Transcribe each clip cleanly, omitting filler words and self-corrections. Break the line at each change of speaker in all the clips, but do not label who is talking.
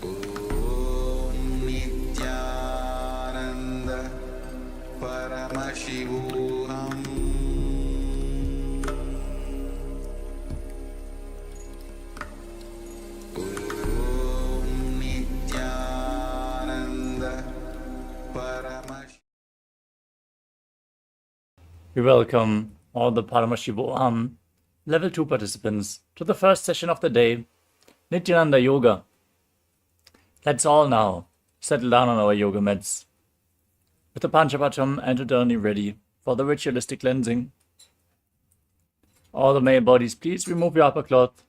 Om Nithyananda Paramashivoham Om Nithyananda Paramashivoham.
We welcome all the Paramashivoham Level 2 participants to the first session of the day, Nithyananda Yoga. Let's all now settle down on our yoga mats with the Panchapatam and Udani ready for the ritualistic cleansing. All the male bodies, please remove your upper cloth.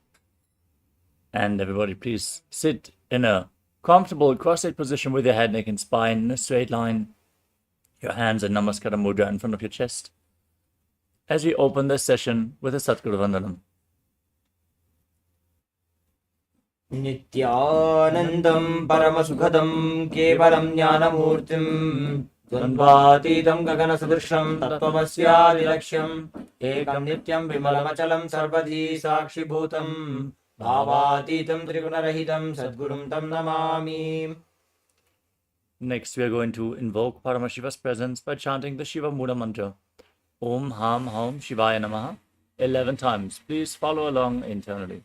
And everybody, please sit in a comfortable cross-legged position with your head, neck, and spine in a straight line. Your hands in Namaskara Mudra in front of your chest. As we open this session with a Satguru Vandanam.
Nithyanandam Paramasukhadam Kevalam Jnanamurtim Dvandvatītam Gaganasadrisham Tattvamasyadirlakshyam Ekam Nityam Vimalamachalam Sarvadhi Sakshibhutam Bhavatītam Trigunarahitam Sadgurum Tam Namami.
Next, we are going to invoke Paramashiva's presence by chanting the Shiva Mula mantra. Om Ham Hum Shivaya Namaha 11 times. Please follow along internally.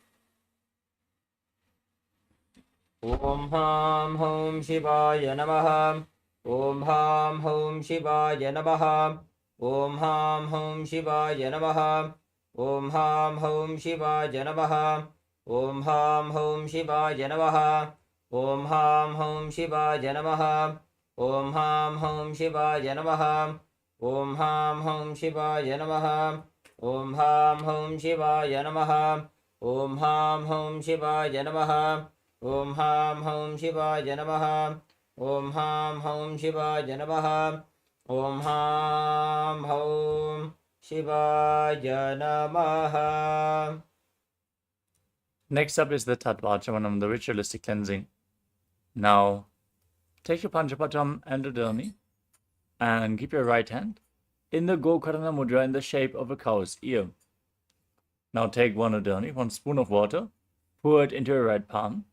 Om Ham Hum Shivaya Namaha. Om Ham Hum Shivaya Namaha. Om Ham Hum Shivaya Namaha. Om Ham Hum Shivaya Namaha. Om Ham Hum Shivaya Namaha. Om Ham Hum Shivaya Namaha. Om Ham Hum Shivaya Namaha. Om Ham Hum Shivaya Namaha. Om Ham Hum Shivaya Namaha. Om Ham Hum Shivaya Namaha. Om Ham Hum Shivaya Namaha. Om Ham Hum Shivaya Namaha. Om Ham Hum Shivaya Namaha.
Next up is the Tattvachamanam, the ritualistic cleansing. Now, take your Panchapatam and Udani and keep your right hand in the Gokarna Mudra in the shape of a cow's ear. Now take one Udani, 1 spoon of water, pour it into your right palm,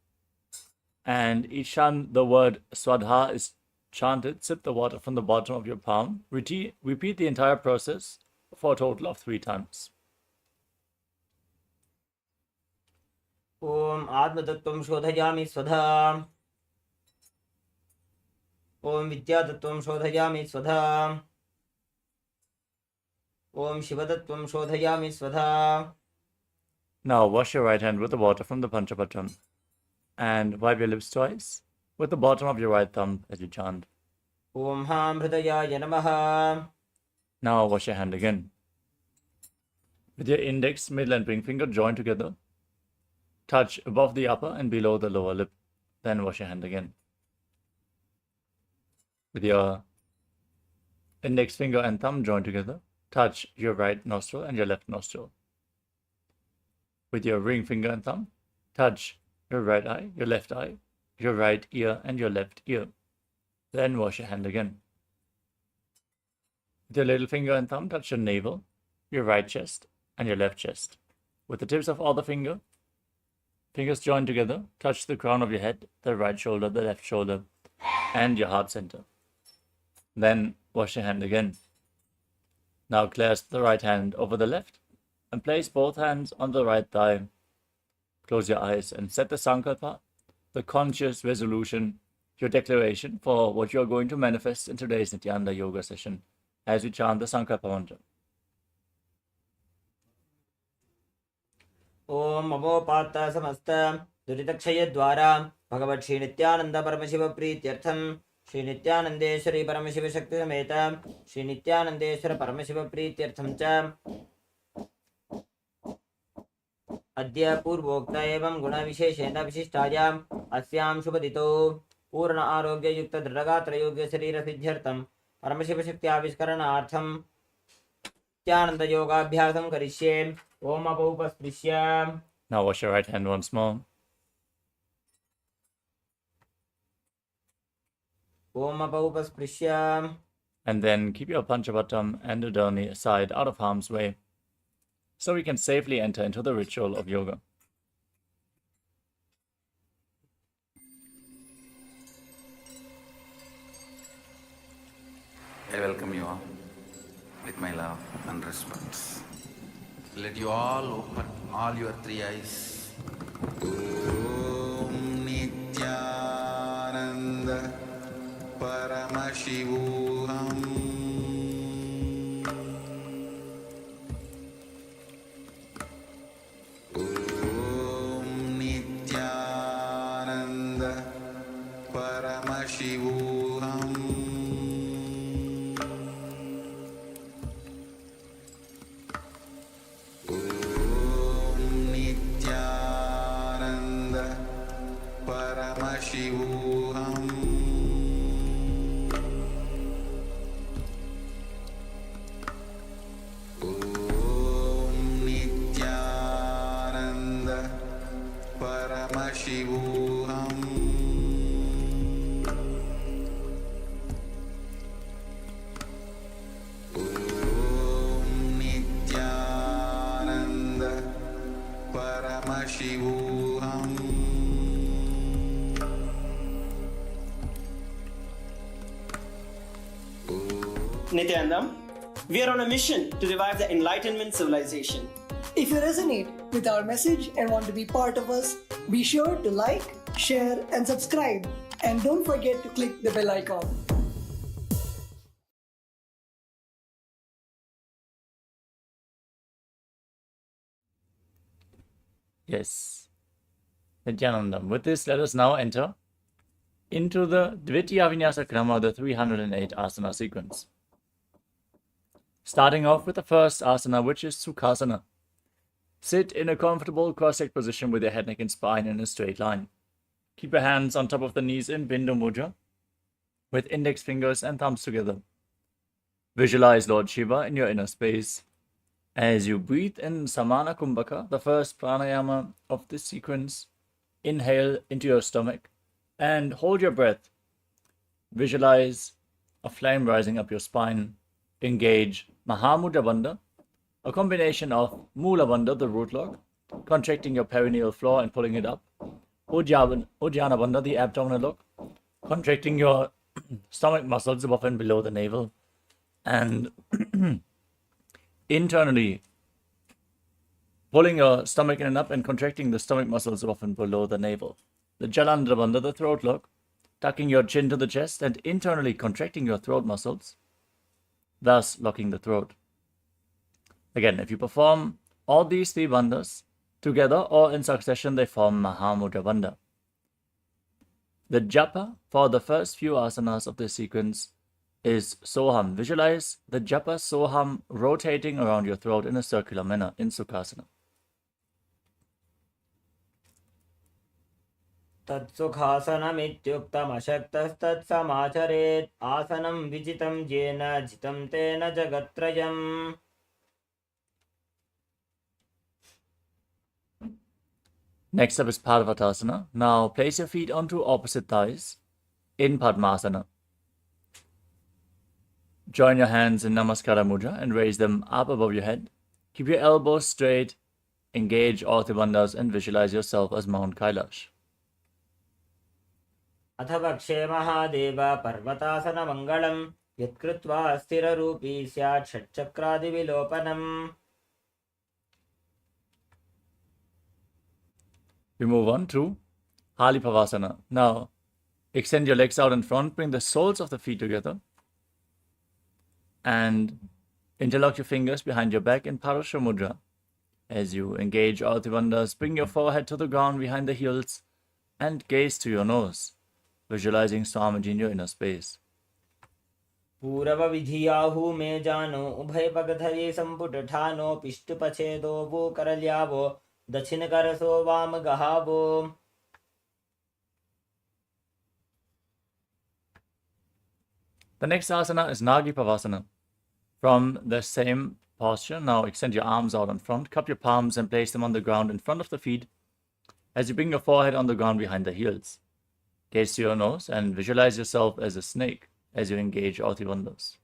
and each time the word Swadha is chanted, sip the water from the bottom of your palm. Repeat the entire process for a total of 3 times.
Om Atmatattvam Shodhayami Swadha. Om Vidyatattvam Shodhayami Swadha. Om Shivatattvam Shodhayami Swadha.
Now wash your right hand with the water from the Panchapatam and wipe your lips twice with the bottom of your right thumb as you chant.
Om Ham Hridayaya Namaha.
Now wash your hand again. With your index, middle and ring finger joined together, touch above the upper and below the lower lip. Then wash your hand again. With your index finger and thumb joined together, touch your right nostril and your left nostril. With your ring finger and thumb, touch your right eye, your left eye, your right ear and your left ear. Then wash your hand again. With your little finger and thumb, touch your navel, your right chest and your left chest. With the tips of all the fingers joined together, touch the crown of your head, the right shoulder, the left shoulder, and your heart center. Then wash your hand again. Now clasp the right hand over the left and place both hands on the right thigh. Close your eyes and set the sankalpa, the conscious resolution, your declaration for what you are going to manifest in today's Nithyananda Yoga session as we chant the sankalpa mantra.
Om Amopata Samasta Duritakshaya Dwara Bhagavat Shri Nithyananda Paramashiva Prityartham Shri Nithyanandeshwari Paramashiva Shakti Sameta Shri Nithyanandeshwara Paramashiva Prityartham Cha Adya Purvokta Evam Guna Visheshena Vishishtayam Asyam Shubhadito Purna Arogya Yukta Dhragatra Yogya Sarira Siddhyartham Paramashiva Shakti Aviskaranaartham Nithyananda Yoga Abhyasam Karishye Om Apaupasprishyam.
Now wash your right hand once more.
Om Apaupasprishyam.
And then keep your Panchapatam and Udani aside out of harm's way so we can safely enter into the ritual of yoga.
I welcome you all with my love and respect. Let you all open all your three eyes. Om Nithyananda Paramashivoham Om Nithyananda Paramashivoham Om Nithyananda Paramashivoham Om Nithyananda Paramashivoham Om Nithyananda Paramashivoham
Nithyananda, we are on a mission to revive the Enlightenment civilization.
If you resonate with our message and want to be part of us, be sure to like, share, and subscribe. And don't forget to click the bell icon.
Yes. Nithyanandam. With this, let us now enter into the Dvitiya Vinyasa Krama, the 308 asana sequence. Starting off with the first asana, which is Sukhasana. Sit in a comfortable cross-legged position with your head, neck, and spine in a straight line. Keep your hands on top of the knees in Bindu Mudra, with index fingers and thumbs together. Visualize Lord Shiva in your inner space. As you breathe in Samana Kumbhaka, the first pranayama of this sequence, inhale into your stomach and hold your breath. Visualize a flame rising up your spine. Engage Mahamudra Bandha, a combination of Mula Bandha, the root lock, contracting your perineal floor and pulling it up. Uddiyana Bandha, the abdominal lock, contracting your stomach muscles above and below the navel. And internally, pulling your stomach in and up and contracting the stomach muscles above and below the navel. The Jalandhara Bandha, the throat lock, tucking your chin to the chest and internally contracting your throat muscles, thus locking the throat. Again, if you perform all these three bandhas together or in succession, they form Mahamudra Bandha. The japa for the first few asanas of this sequence is Soham. Visualize the japa Soham rotating around your throat in a circular manner in Sukhasana.
तत्सुखासनमित्युक्तमशक्तस्तत्समाचरेत् आसनं विजितं येन जितं तेन जगत्त्रयम्.
Next up is Parvatasana. Now place your feet onto opposite thighs in Padmasana. Join your hands in Namaskara Mudra and raise them up above your head. Keep your elbows straight, engage all three bandhas and visualize yourself as Mount Kailash.
अथ वक्षे महादेव पर्वतासनमङ्गलं यत्कृत्वा स्थिररूपी स्यात् षट्चक्रादिविलोपनम्.
We move on to Halipavasana. Now, extend your legs out in front, bring the soles of the feet together, and interlock your fingers behind your back in Parasha Mudra. As you engage all three bandhas, bring your forehead to the ground behind the heels and gaze to your nose, visualizing Swamiji in your inner space.
पूरवविधियाहु मे जानो उभयपगधरे सम्पुटठानो पिष्टुपछेदो वो करल्यावो दक्षिणकरसो वामगहावो.
The next asana is Nagipavasana. From the same posture, now extend your arms out in front, cup your palms and place them on the ground in front of the feet as you bring your forehead on the ground behind the heels. Gaze to your nose and visualize yourself as a snake as you engage all three bandhas.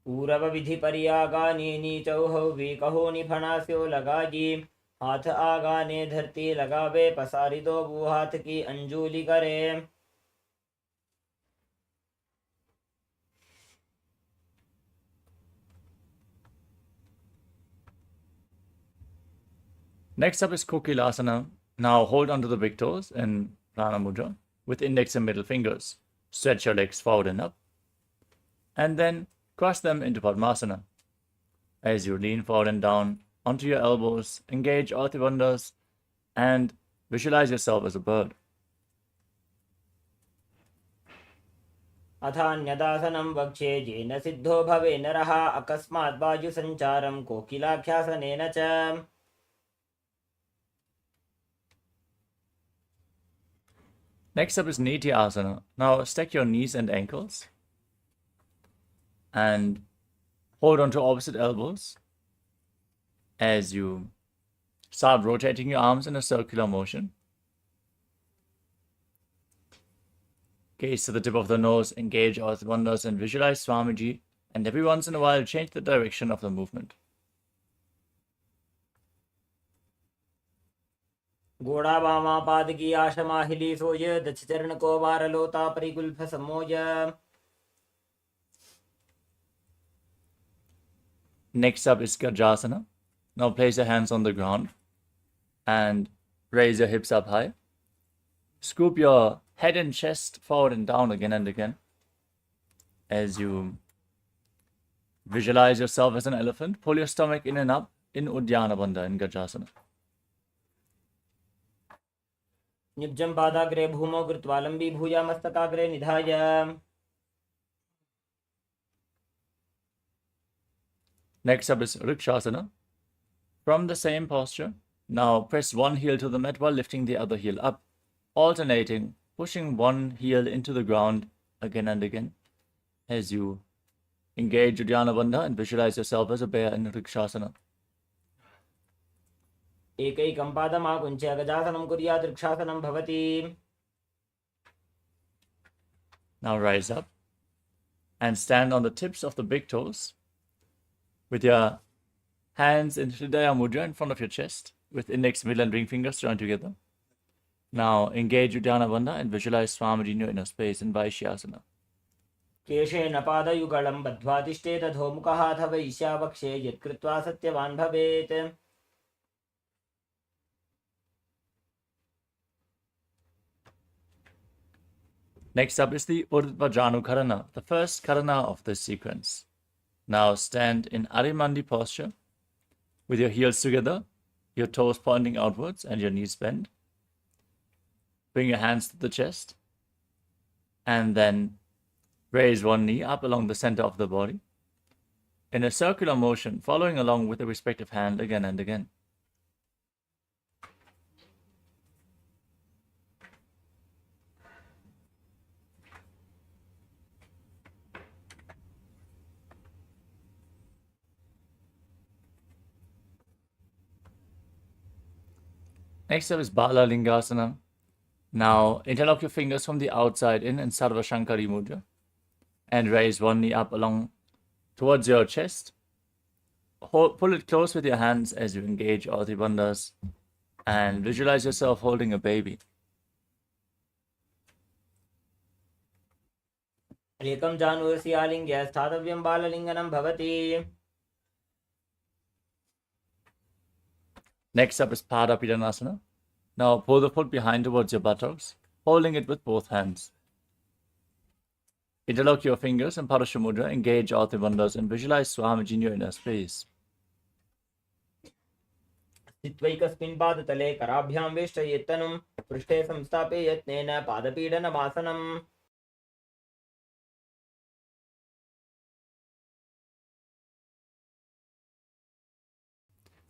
पूरवविधिपर्यागानि नीचौहौ विकहो निफणास्यो लगागी हाथ आगाने धरती लगावे पसारी दो वो हाथ की अंजुली करे.
Next up is KAILASA. Now hold onto the big toes in Prana Mudra with index and middle fingers. Stretch your legs forward and up. And then cross them into Padmasana. As you lean forward and down onto your elbows, engage Ati Bandhas and visualize yourself as a bird.
अथान्यदासनं वक्ष्ये येन सिद्धो भवे नरः अकस्मात् वायुसञ्चारं कोकिलाख्यासनेन च.
Next up is Nithyananda. Now stack your knees and ankles and hold on to opposite elbows as you start rotating your arms in a circular motion. Gaze to the tip of the nose, engage Ati Bandhas and visualize Swamiji, and every once in a while change the direction of the movement.
घोड़ा वामा पादकी आशमाहिली सोय दक्षचरण को वारलोता परिगुल्फ समोय.
Next up is Gajasana. Now place your hands on the ground and raise your hips up high. Scoop your head and chest forward and down again and again as you visualize yourself as an elephant. Pull your stomach in and up in Uddiyana Bandha in Gajasana.
निब्जं पादाग्रे भूमौ कृत्वा लम्बी भूया मस्तकाग्रे निधाय.
Next up is Rikshasana. From the same posture, now press one heel to the mat while lifting the other heel up, alternating, pushing one heel into the ground again and again as you engage Uddiyana Bandha and visualize yourself as a bear in Rikshasana.
एकैकं पादमाकुञ्च्य गजासनं कुर्यात् वृक्षासनं भवति.
Now rise up and stand on the tips of the big toes with your hands in Hridaya Mudra in front of your chest with index, middle and ring fingers joined together. Now engage Uddiyana Bandha and visualize Swamiji in your inner space in Vaishyasana.
केशेन पादयुगलं बद्ध्वा तिष्ठेत अधोमुखः अथ वैश्यावक्षे यत्कृत्वा सत्यवान् भवेत्.
Next up is the Urdhva Karana, the first Karana of this sequence. Now stand in Arimandi posture with your heels together, your toes pointing outwards and your knees bent. Bring your hands to the chest and then raise one knee up along the center of the body in a circular motion, following along with the respective hand again and again. Next up is Bala Lingasana. Now interlock your fingers from the outside in Sarva Shankari Mudra and raise one knee up along towards your chest. Pull it close with your hands as you engage Ati Bandhas and visualize yourself holding a baby.
एकं जानुरसि आलिङ्ग्य स्थातव्यं बाललिङ्गनं भवति.
Next up is Pada Pidanasana. Now pull the foot behind towards your buttocks, holding it with both hands. Interlock your fingers in Parasha Mudra, engage Ati Bandhas and visualize Swamiji in your inner space.
स्थित्वैकस्मिन् पादतले कराभ्यां वेष्टयेत्तनुं पृष्ठे संस्थाप्य यत्नेन पादपीडनमासनम्.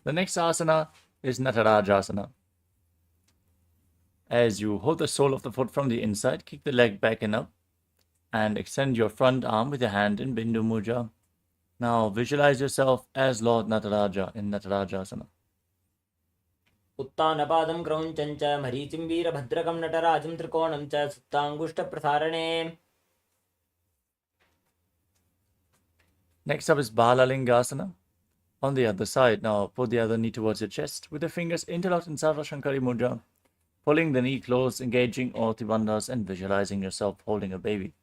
The next asana is Natarajasana. As you hold the sole of the foot from the inside, kick the leg back and up, and extend your front arm with your hand in Bindu Mudra. Now visualize yourself as Lord Nataraja in Natarajasana.
उत्तानपादं क्रौञ्चं च मरीचिं वीरभद्रकं नटराजं त्रिकोणं च सुप्ताङ्गुष्ठप्रसारणे.
Next up is Balalingasana. On the other side, now put the other knee towards your chest with the fingers interlocked in Sarva Shankari Mudra, pulling the knee close, engaging Ati Bandhas and visualizing yourself holding a baby.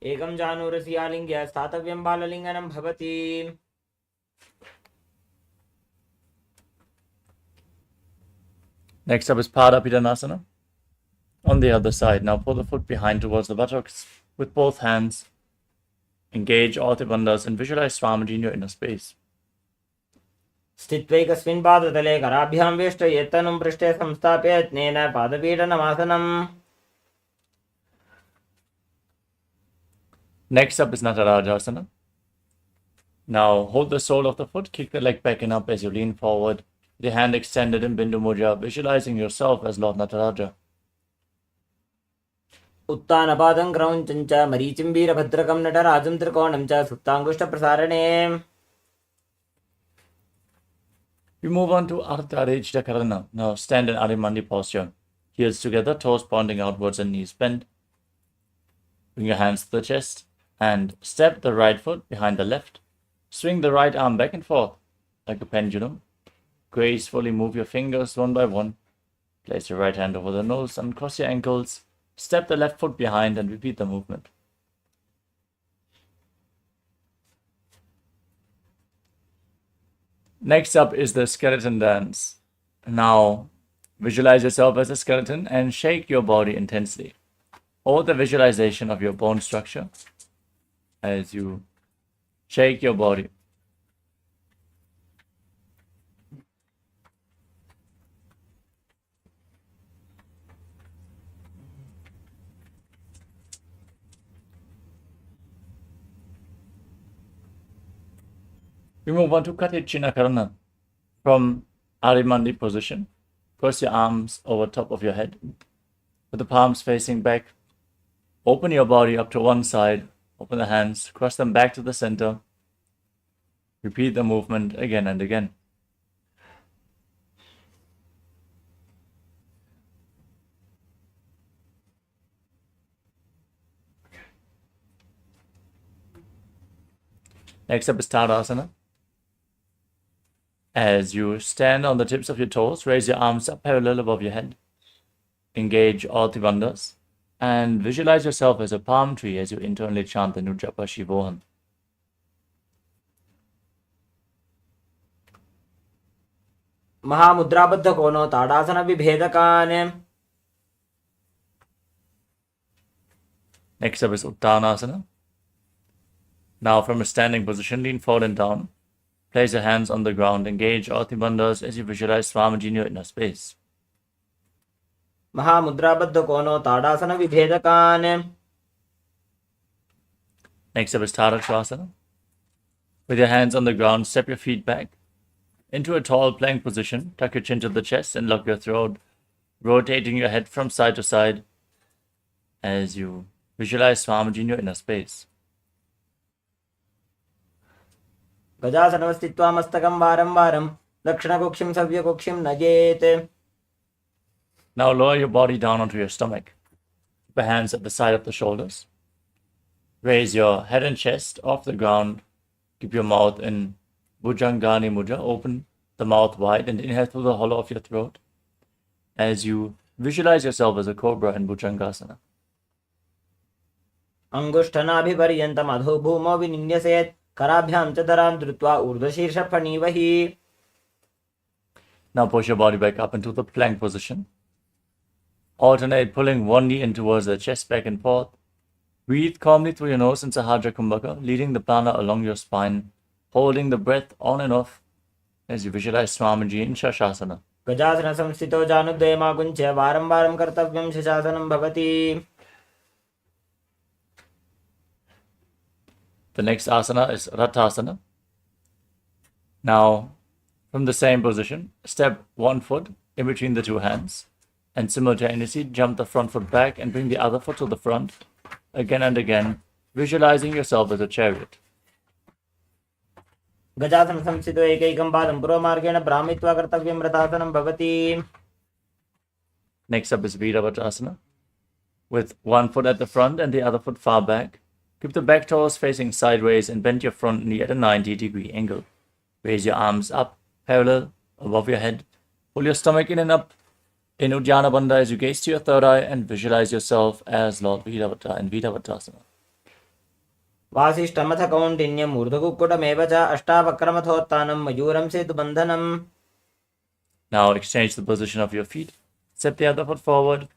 एकं जानुरसि आलिङ्ग्य स्थातव्यं बाललिङ्गनं भवति.
Next up is Padapidhanasana. On the other side, now pull the foot behind towards the buttocks with both hands. Engage all the bandhas and visualize Swamiji in your inner space.
स्थित्वैकस्मिन् पादतले कराभ्यां वेष्टयेत्तनुं पृष्ठे संस्थाप्य यत्नेन पादपीडनमासनम्.
Next up is Natarajasana. Now hold the sole of the foot, kick the leg back and up as you lean forward, with your hand extended in Bindu Mudra, visualizing yourself as Lord Nataraja.
उत्तानपादं क्रौञ्चं च मरीचिं वीरभद्रकं नटराजं त्रिकोणं च सुप्ताङ्गुष्ठप्रसारणे.
We move on to Ardha Karana. Now stand in Adimandi posture. Heels together, toes pointing outwards and knees bent. Bring your hands to the chest and step the right foot behind the left. Swing the right arm back and forth like a pendulum. Gracefully move your fingers one by one. Place your right hand over the nose, uncross your ankles. Step the left foot behind and repeat the movement. Next up is the skeleton dance. Now, visualize yourself as a skeleton and shake your body intensely. Hold the visualization of your bone structure as you shake your body. We move on to Katichina Karana. From Arimandi position, cross your arms over top of your head, with the palms facing back. Open your body up to one side, open the hands, cross them back to the center. Repeat the movement again and again. Next up is Tadasana. As you stand on the tips of your toes, raise your arms up parallel above your head. Engage all the bandhas and visualize yourself as a palm tree as you internally chant the Paramashivoham.
महामुद्राबद्ध कोनो ताड़ासन विभेदकान्.
Next up is Uttanasana. Now from a standing position, lean forward and down. Place your hands on the ground. Engage all the bandhas as you visualize Swamiji in your inner space.
महामुद्राबद्ध कोनो ताड़ासन विभेदकान्.
Next up is Tadakshasana. With your hands on the ground, step your feet back into a tall plank position. Tuck your chin to the chest and lock your throat, rotating your head from side to side as you visualize Swamiji in your inner space.
गजासनं स्थित्वा मस्तकं वारं वारं दक्षिणकुक्षिं सव्यकुक्षिं नयेत्.
Now lower your body down onto your stomach. Keep your hands at the side of the shoulders. Raise your head and chest off the ground. Keep your mouth in Bhujangani Mudra. Open the mouth wide and inhale through the hollow of your throat as you visualize yourself as a cobra in Bhujangasana.
अंगुष्ठनाभिपर्यन्तम् अधो भूमौ विनिन्यसेत्. कराभ्यां च धरां धृत्वा ऊर्ध्वशीर्षफणीवहि.
Now push your body back up into the plank position. Alternate pulling one knee in towards the chest back and forth. Breathe calmly through your nose in Sahajra Kumbhaka, leading the prana along your spine, holding the breath on and off as you visualize Swamiji in Shashasana.
गजासनं संस्थितो जानुद्वयमाकुञ्च्य वारं वारं कर्तव्यं शशासनं भवति.
The next asana is Rathasana. Now, from the same position, step one foot in between the two hands and simultaneously jump the front foot back and bring the other foot to the front again and again, visualizing yourself as a chariot.
गजासनं संस्थितो एकैकं पादं पुरोमार्गेण भ्रामयित्वा कर्तव्यं रथासनं भवति.
Next up is Virabhadrasana. With one foot at the front and the other foot far back, keep the back toes facing sideways and bend your front knee at a 90-degree angle. Raise your arms up, parallel, above your head. Pull your stomach in and up in Uddiyana Bandha as you gaze to your third eye and visualize yourself as Lord Virabhadra in Virabhadrasana.
वासिष्ठमथ कौण्डिन्यम् ऊर्ध्वकुक्कुटमेव च अष्टावक्रमथोत्थानं मयूरं सेतुबन्धनम्.
Now exchange the position of your feet. Step the other foot forward.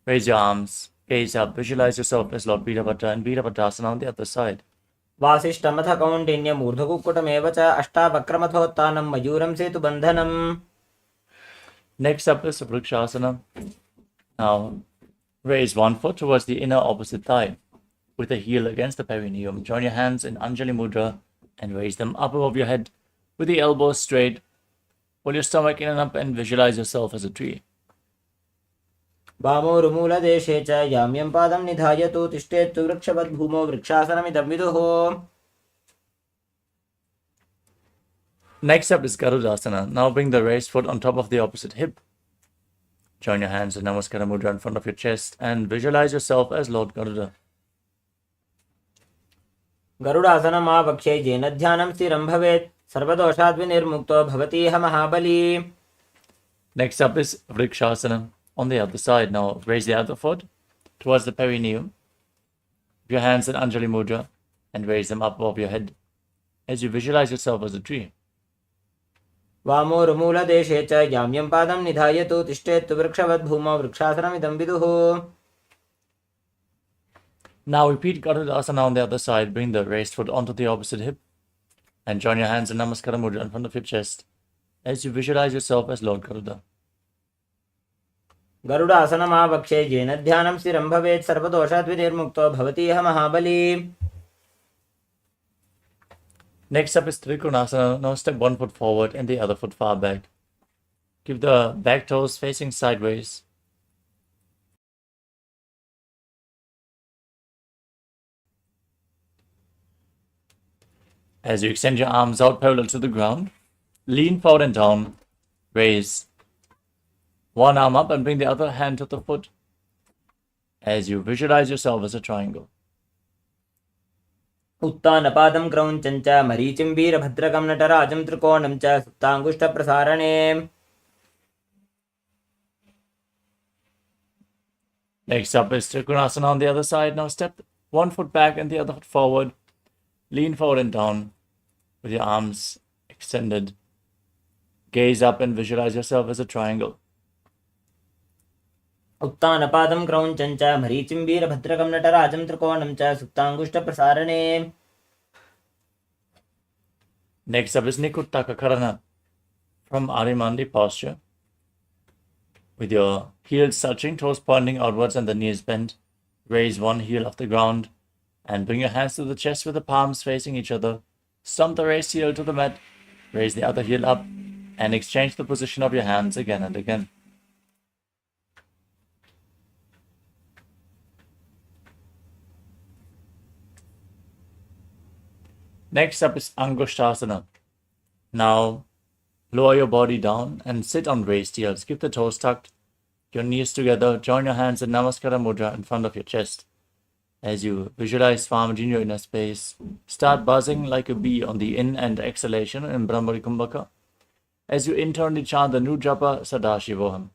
Raise your arms. Gaze up. Visualize yourself as Lord Virabhadra and Virabhadrasana on the other side.
वासिष्ठमथ कौण्डिन्यमूर्धकुक्कुटमेव च अष्टावक्रमथोत्थानं मयूरं सेतुबन्धनम्.
Next up is Vrikshasana. Now, raise one foot towards the inner opposite thigh with the heel against the perineum. Join your hands in Anjali Mudra and raise them up above your head with the elbows straight. Pull your stomach in and up and visualize yourself as a tree.
वामोरुमूलदेशे च याम्यं पादं निधायतु तिष्ठेत्तु वृक्षवद्भूमौ वृक्षासनमिदं विदुः.
Next up is Garudasana. Now bring the raised foot on top of the opposite hip. Join your hands in Namaskara Mudra in front of your chest and visualize yourself as Lord Garuda.
गरुडासनमावक्ष्ये येन ध्यानं स्थिरं भवेत् सर्वदोषाद्विनिर्मुक्तो भवतीह महाबली.
Next up is Vrikshasana on the other side. Now raise the other foot towards the perineum. Keep your hands in Anjali Mudra and raise them up above your head as you visualize yourself as a tree.
वामोरुमूलदेशे च याम्यं पादं निधायतु तिष्ठेत्तु वृक्षवद्भूमौ वृक्षासनमिदं विदुः.
Now repeat Garudasana on the other side. Bring the raised foot onto the opposite hip and join your hands in Namaskara Mudra in front of your chest as you visualize yourself as Lord Garuda.
गरुडासनमावक्ष्ये येन ध्यानं स्थिरं भवेत् सर्वदोषाद्विनिर्मुक्तो भवतीह महाबली.
Next up is Trikonasana. Now step one foot forward and the other foot far back. Keep the back toes facing sideways. As you extend your arms out parallel to the ground, lean forward and down. Raise one arm up and bring the other hand to the foot as you visualize yourself as a triangle.
उत्तानपादं क्रौञ्चं च मरीचिं वीरभद्रकं नटराजं त्रिकोणं च सुप्ताङ्गुष्ठप्रसारणे.
Next up is Trikonasana on the other side. Now step one foot back and the other foot forward. Lean forward and down with your arms extended. Gaze up and visualize yourself as a triangle.
उत्तानपादं क्रौञ्चं च मरीचिं वीरभद्रकं नटराजं त्रिकोणं च सुप्ताङ्गुष्ठप्रसारणे.
Next up is Nikuttaka Karana from Arimandi posture. With your heels touching, toes pointing outwards and the knees bent, raise one heel off the ground and bring your hands to the chest with the palms facing each other. Stomp the raised heel to the mat, raise the other heel up and exchange the position of your hands again and again. Next up is Angushtasana. Now lower your body down and sit on raised heels. Keep the toes tucked, your knees together. Join your hands in Namaskara Mudra in front of your chest. As you visualize Swamiji in your inner space, start buzzing like a bee on the in and exhalation in Brahmari Kumbhaka. As you internally chant the new japa Sadashivoham.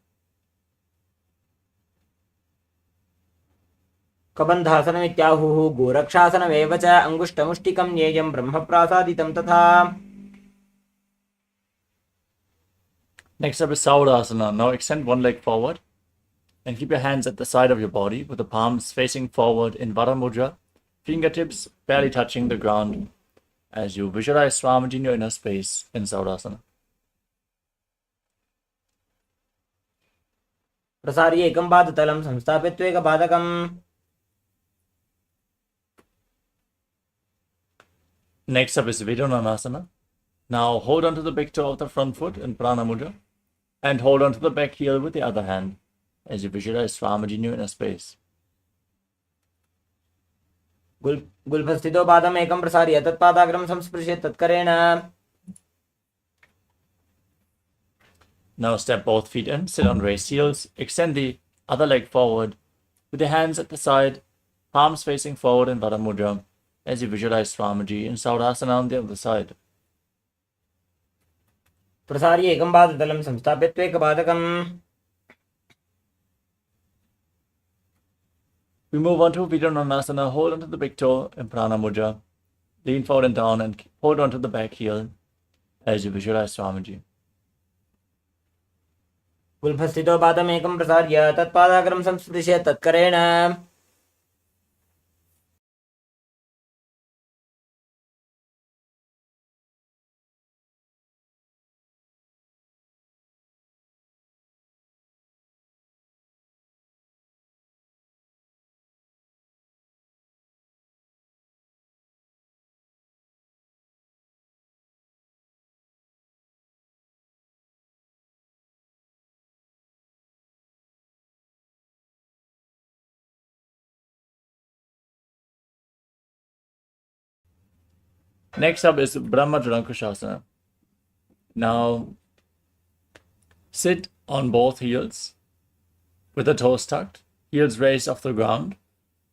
कबन्धासनमित्याहुः गोरक्षासनमेव च अङ्गुष्ठमुष्टिकं ज्ञेयं ब्रह्मप्रासादितं तथा.
Next up is Saurasana. Now extend one leg forward and keep your hands at the side of your body with the palms facing forward in Vara Mudra, fingertips barely touching the ground as you visualize Swamiji in your inner space in Saurasana.
प्रसार्य एकं पादतलं संस्थाप्य एकपादकम्.
Next up is Vidyanasana. Now hold on to the big toe of the front foot in Prana Mudra and hold on to the back heel with the other hand as you visualize Swamiji in your inner space.
गुल्फस्थितो पादम् एकं प्रसार्य तत्पादाग्रं संस्पृश्य तत्करेण.
Now step both feet in, sit on raised heels, extend the other leg forward with your hands at the side, palms facing forward in Vara Mudra as you visualize Swamiji in Saurasana on the other side.
प्रसार्य एकं पादतलं संस्थाप्य एकपादकम्.
We move on to Vidyanasana. Hold onto the big toe in Prana Mudra. Lean forward and down and hold on to the back heel as you visualize Swamiji.
कुल्भस्थितो पादमेकं प्रसार्य तत्पादाग्रं संस्पृश्य तत्करेण
Next up is Brahma Jalankushasana. Now, sit on both heels with the toes tucked, heels raised off the ground,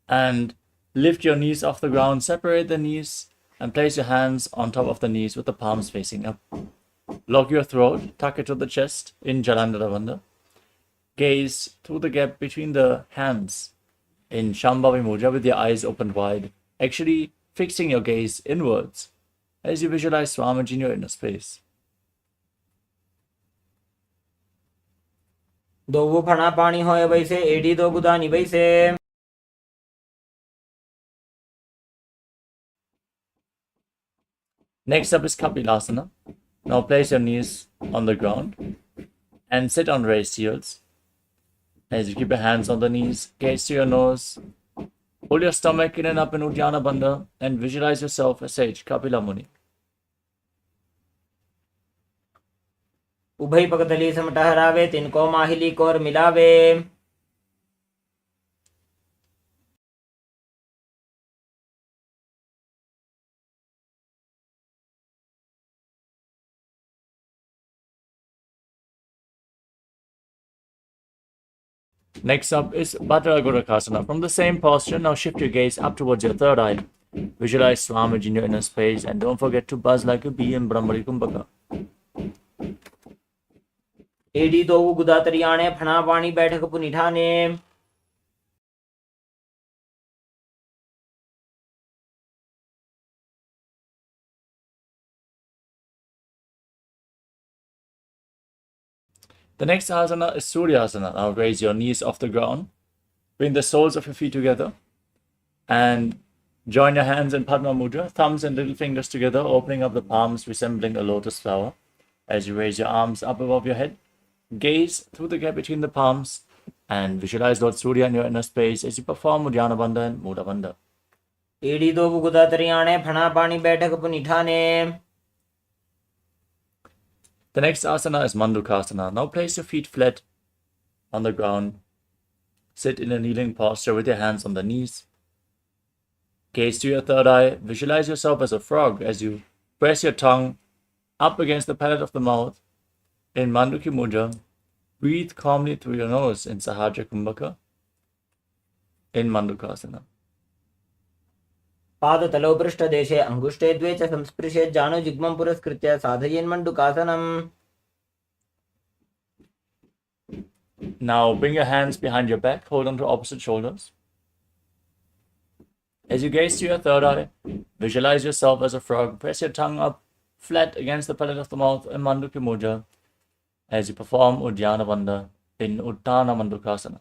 and lift your knees off the ground, separate the knees, and place your hands on top of the knees with the palms facing up. Lock your throat, tuck it to the chest in Jalandhara Bandha. Gaze through the gap between the hands in Shambhavi Mudra with your eyes opened wide, actually fixing your gaze inwards as you visualize Swamiji in your inner space.
दो फणा पानी होए वैसे AD दो गुदानी वैसे
Next up is KAILASA. Now place your knees on the ground and sit on raised heels. As you keep your hands on the knees, gaze to your nose, hold your stomach in and up in Uddiyana Bandha and visualize yourself as sage Kapila Muni.
उभय पगतली सम टहरावे तिनको माहिली core मिलावे
Next up is Bhattara Gurakasana. From the same posture, now shift your gaze up towards your third eye. Visualize Swamiji in your inner space and don't forget to buzz like a bee in Brahmari Kumbhaka.
एडी दो गुदा तरियाणे फणा पानी बैठक पुनिठाने
The next asana is Suryasana. Now raise your knees off the ground. Bring the soles of your feet together and join your hands in Padma Mudra, thumbs and little fingers together, opening up the palms resembling a lotus flower. As you raise your arms up above your head, gaze through the gap between the palms and visualize Lord Surya in your inner space as you perform Uddiyana Bandha and Mudha Bandha.
एडी दो गुदा तरियाणे फणा पानी बैठक पुनिठाने
The next asana is Mandukasana. Now place your feet flat on the ground. Sit in a kneeling posture with your hands on the knees. Gaze to your third eye. Visualize yourself as a frog as you press your tongue up against the palate of the mouth in Manduki Mudra. Breathe calmly through your nose in Sahaja Kumbhaka in Mandukasana.
पादतलौ पृष्ठदेशे अंगुष्ठे द्वे च संस्पृशेत् जानु जिह्मं पुरस्कृत्य साधयेन् मण्डूकासनम्
Now bring your hands behind your back, hold on to opposite shoulders. As you gaze to your third eye, visualize yourself as a frog. Press your tongue up flat against the palate of the mouth in Manduki Mudra as you perform Uddiyana Bandha in Uttana Mandukasana.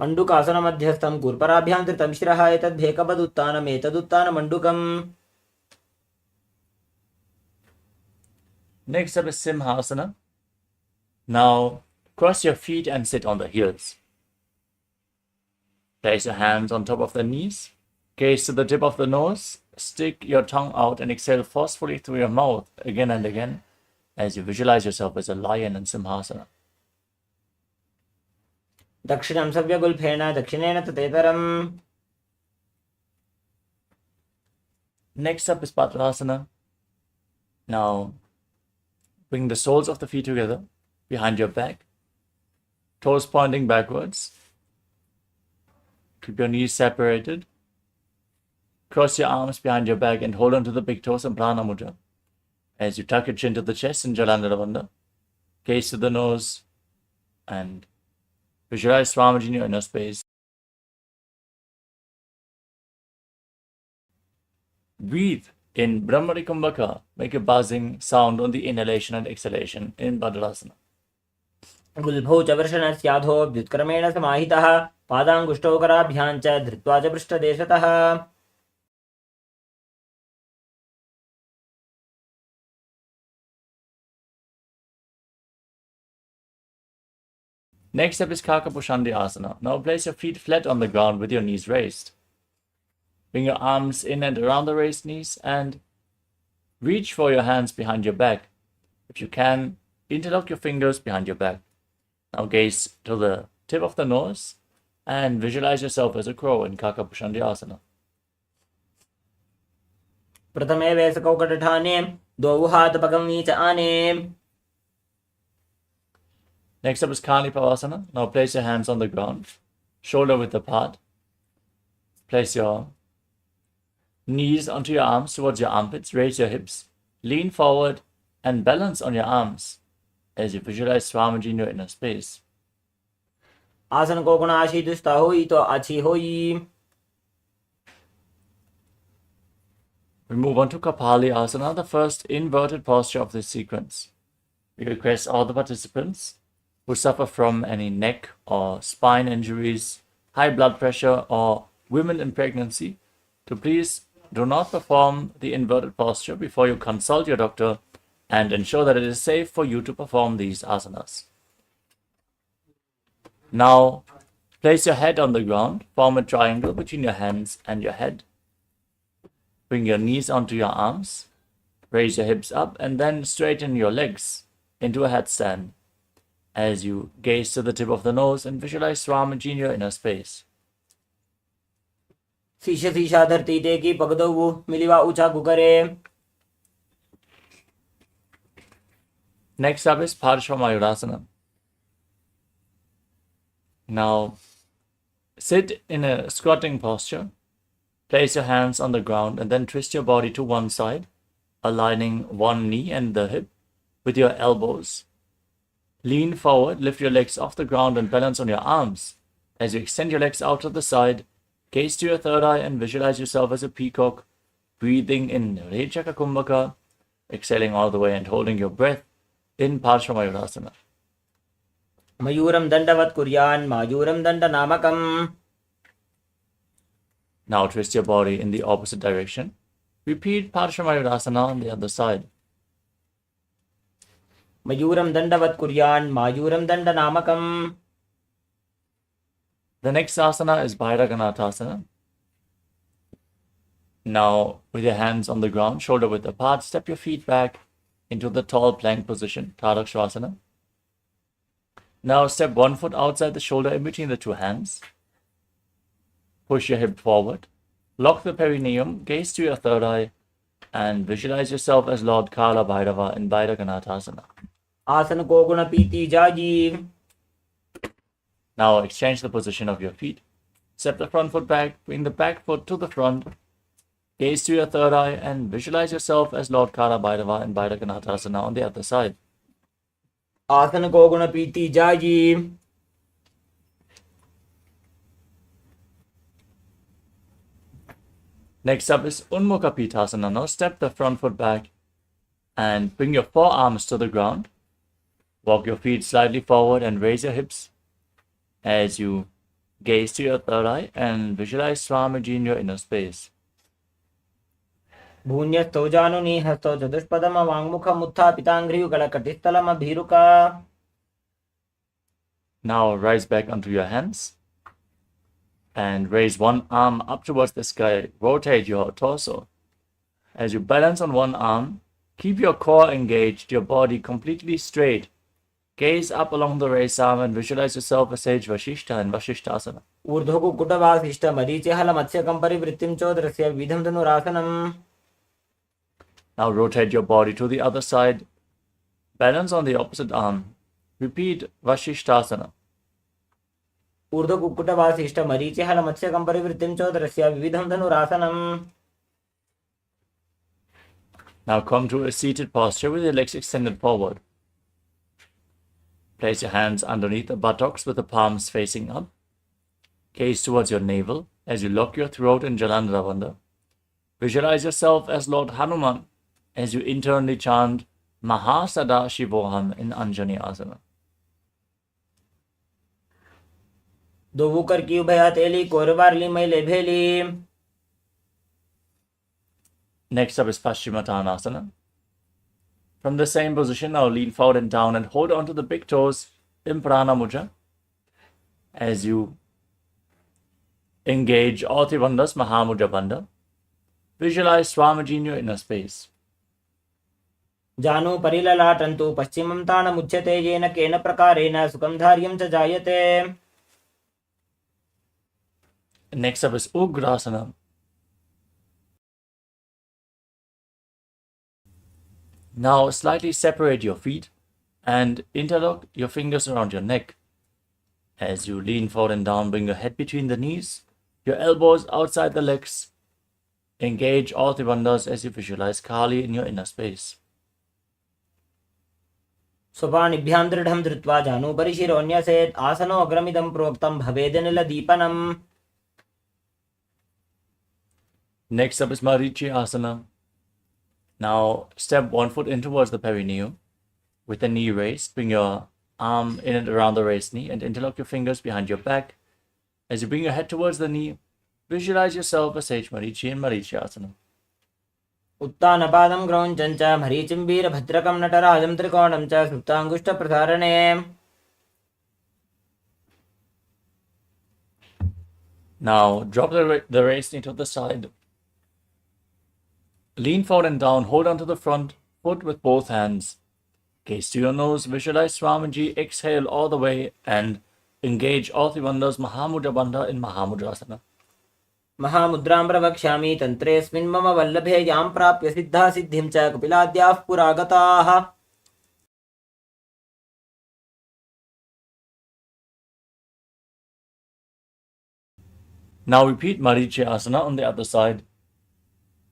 Mandukasana मध्यस्थं गुरुपराभ्यां धृतं शिरः एतद्भेकवदुत्तानमेतदुत्तानमण्डूकम्
Next up is Simhasana. Now cross your feet and sit on the heels. Place your hands on top of the knees. Gaze to the tip of the nose. Stick your tongue out and exhale forcefully through your mouth again and again as you visualize yourself as a lion in Simhasana.
दक्षिणं सव्यगुल्फेन दक्षिणेन ततेतरम्
Next up is Padmasana. Now bring the soles of the feet together behind your back, toes pointing backwards. Keep your knees separated. Cross your arms behind your back and hold on to the big toes in Prana Mudra. As you tuck your chin to the chest in Jalandhara Bandha, gaze to the nose and visualize Swamiji in your inner space. Breathe In Brahmari Kumbhaka, make a buzzing sound on the inhalation and exhalation in Bhadrasana.
गुल्भौ च वृषणस्याधो व्युत्क्रमेण समाहितः पादाङ्गुष्ठौ कराभ्यां च धृत्वा च पृष्ठदेशतः.
Next up is Kakapushandi Asana. Now place your feet flat on the ground with your knees raised. Bring your arms in and around the raised knees and reach for your hands behind your back. If you can, interlock your fingers behind your back. Now gaze to the tip of the nose and visualize yourself as a crow in Kakapushandi Asana.
प्रथमे वैसकौकटठाने द्वौ हातपगं च आने.
Next up is Kanipavasana. Now place your hands on the ground, shoulder width apart. Place your knees onto your arms towards your armpits. Raise your hips, lean forward, and balance on your arms as you visualize Swamiji in your inner space.
आसन को गुण आशी दुष्टा होई तो अच्छी होई.
We move on to Kapali Asana, the first inverted posture of this sequence. We request all the participants who suffer from any neck or spine injuries, high blood pressure, or women in pregnancy to please do not perform the inverted posture before you consult your doctor and ensure that it is safe for you to perform these asanas. Now, place your head on the ground, form a triangle between your hands and your head. Bring your knees onto your arms, raise your hips up, and then straighten your legs into a headstand as you gaze to the tip of the nose and visualize Swamiji in your inner space.
शीश शीशा धरती ते की पगदौ मिलिवा ऊंचा गुगरे.
Next up is Parshvamayurasana. Now, sit in a squatting posture. Place your hands on the ground and then twist your body to one side, aligning one knee and the hip with your elbows. Lean forward, lift your legs off the ground and balance on your arms. As you extend your legs out to the side, gaze to your third eye and visualize yourself as a peacock, breathing in Rechaka Kumbhaka, exhaling all the way and holding your breath in Parshvamayurasana.
मयूरं दण्डवत् कुर्यान् मायूरं दण्डनामकम्.
Now twist your body in the opposite direction. Repeat Parshvamayurasana on the other side.
मयूरं दण्डवत् कुर्यान् मायूरं दण्डनामकम्.
The next asana is Bhairaganathasana. Now, with your hands on the ground, shoulder width apart, step your feet back into the tall plank position, Tadakshvasana. Now, step one foot outside the shoulder in between the two hands. Push your hip forward. Lock the perineum, gaze to your third eye, and visualize yourself as Lord Kala Bhairava in Bhairaganathasana.
आसन को गुण पीती जाजी.
Now exchange the position of your feet. Step the front foot back, bring the back foot to the front. Gaze to your third eye and visualize yourself as Lord Kala Bhairava in Bhairaganathasana on the other side.
आसन को गुण पीती जाजी.
Next up is Unmukha Pitasana. Now step the front foot back and bring your forearms to the ground. Walk your feet slightly forward and raise your hips as you gaze to your third eye and visualize Swamiji in your inner space.
भून्यस्थौ जानुनी हस्तौ चतुष्पदम वाङ्मुखम् उत्थापिताङ्घ्रियुगलकटिस्थलम् अभीरुका.
Now rise back onto your hands and raise one arm up towards the sky. Rotate your torso. As you balance on one arm, keep your core engaged, your body completely straight. Gaze up along the raised arm and visualize yourself as Sage Vashishta in Vashishtasana.
ऊर्ध्वको कुटवासिष्ठ मरीचिहल मत्स्यकं परिवृत्तिं चोदरस्य विधं धनुरासनम्.
Now rotate your body to the other side. Balance on the opposite arm. Repeat Vashishtasana.
ऊर्ध्वको कुटवासिष्ठ मरीचिहल मत्स्यकं परिवृत्तिं चोदरस्य विधं धनुरासनम्.
Now come to a seated posture with your legs extended forward. Place your hands underneath the buttocks with the palms facing up. Gaze towards your navel as you lock your throat in Jalandhara Bandha. Visualize yourself as Lord Hanuman as you internally chant Mahasada-shivoham in Anjani Asana.
दोवुकर की उभयातेली कोरवारली मैले भेली.
Next up is Paschimottanasana. From the same position, now lean forward and down and hold on to the big toes in Prana Mudra as you engage all three bandhas, Mahamudra Bandha. Visualize Swamiji in your inner space.
जानु परिललाटन्तु पश्चिमं तानमुच्यते येन केन प्रकारेण सुखं धार्यं च जायते.
Next up is Ugrasana. Now slightly separate your feet and interlock your fingers around your neck. As you lean forward and down, bring your head between the knees, your elbows outside the legs. Engage all three bandhas as you visualize Kali in your inner space.
स्वपाणिभ्यां दृढं धृत्वा जानुपरि शिरोन्यसेत्. आसनो अग्रमिदं प्रोक्तं भवेदनिलदीपनम्.
Next up is Marichi Asana. Now step 1 foot in towards the perineum with the knee raised. Bring your arm in and around the raised knee and interlock your fingers behind your back. As you bring your head towards the knee, visualize yourself as Sage Marichi in Marichi Asana.
उत्तानपादं क्रौञ्चं च मरीचिं वीरभद्रकं नटराजं त्रिकोणं च सुप्ताङ्गुष्ठप्रसारणे.
Now drop the raised knee to the side. Lean forward and down, hold on to the front foot with both hands. Gaze to your nose, visualize Swamiji, exhale all the way and engage all three bandhas, Mahamudra Bandha in Mahamudrasana.
महामुद्रां प्रवक्ष्यामि तन्त्रेऽस्मिन् मम वल्लभे यां प्राप्य सिद्धा सिद्धिं च कपिलाद्याः पुरागताः.
Now repeat Marichi Asana on the other side.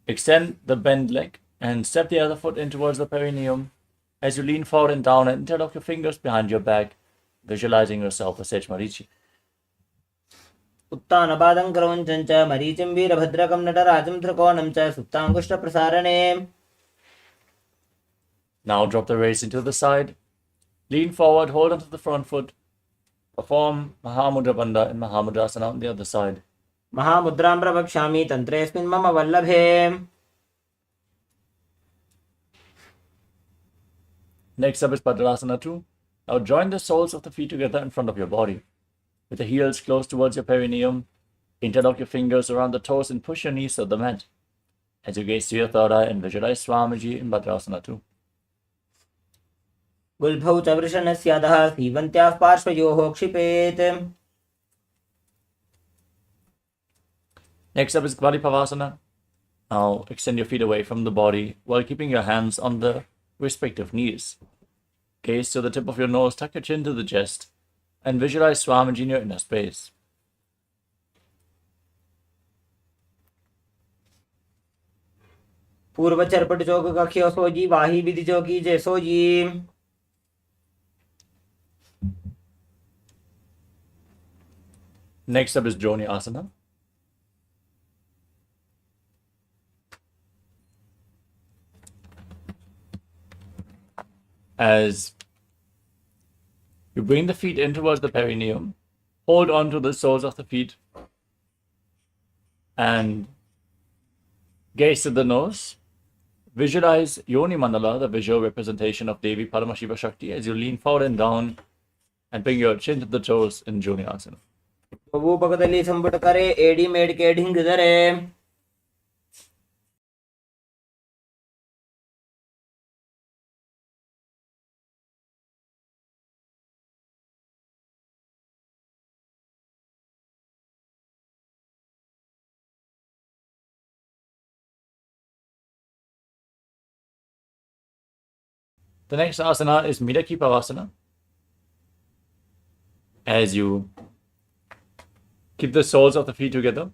Extend the bent leg and step the other foot in towards the perineum as you lean forward and down and interlock your fingers behind your back, visualizing yourself as Sage Marichi.
उत्तानपादं क्रौञ्चं च मरीचिं वीरभद्रकं नटराजं त्रिकोणं च सुप्ताङ्गुष्ठप्रसारणे.
Now drop the raise into the side. Lean forward, hold onto the front foot. Perform Mahamudra Bandha in Mahamudrasana on the other side.
महामुद्रां प्रवक्ष्यामि तन्त्रेऽस्मिन् मम वल्लभे.
Next up is Padlarasana 2. Now join the soles of the feet together in front of your body. With the heels close towards your perineum, interlock your fingers around the toes and push your knees to the mat. As you gaze to your third eye and visualize Swamiji in Padlarasana 2.
गुल्भौ च वृषणस्यादः सीवन्त्याः पार्श्वयोः क्षिपेत्.
Next up is Kvadipavasana. Now extend your feet away from the body while keeping your hands on the respective knees. Gaze to the tip of your nose, tuck your chin to the chest, and visualize Swamiji in your inner space.
पूर्व चरपट चौक कख्यो सोजी वाही विधि चौकी जय sooji.
Next up is Joni Asana. As you bring the feet in towards the perineum, hold on to the soles of the feet and gaze to the nose. Visualize Yoni Mandala, the visual representation of Devi Paramashiva Shakti, as you lean forward and down and bring your chin to the toes in Joni Asana.
भगदली संपुट करे AD made के ढिंग धरे.
The next asana is Midaki Pavasana. As you keep the soles of the feet together.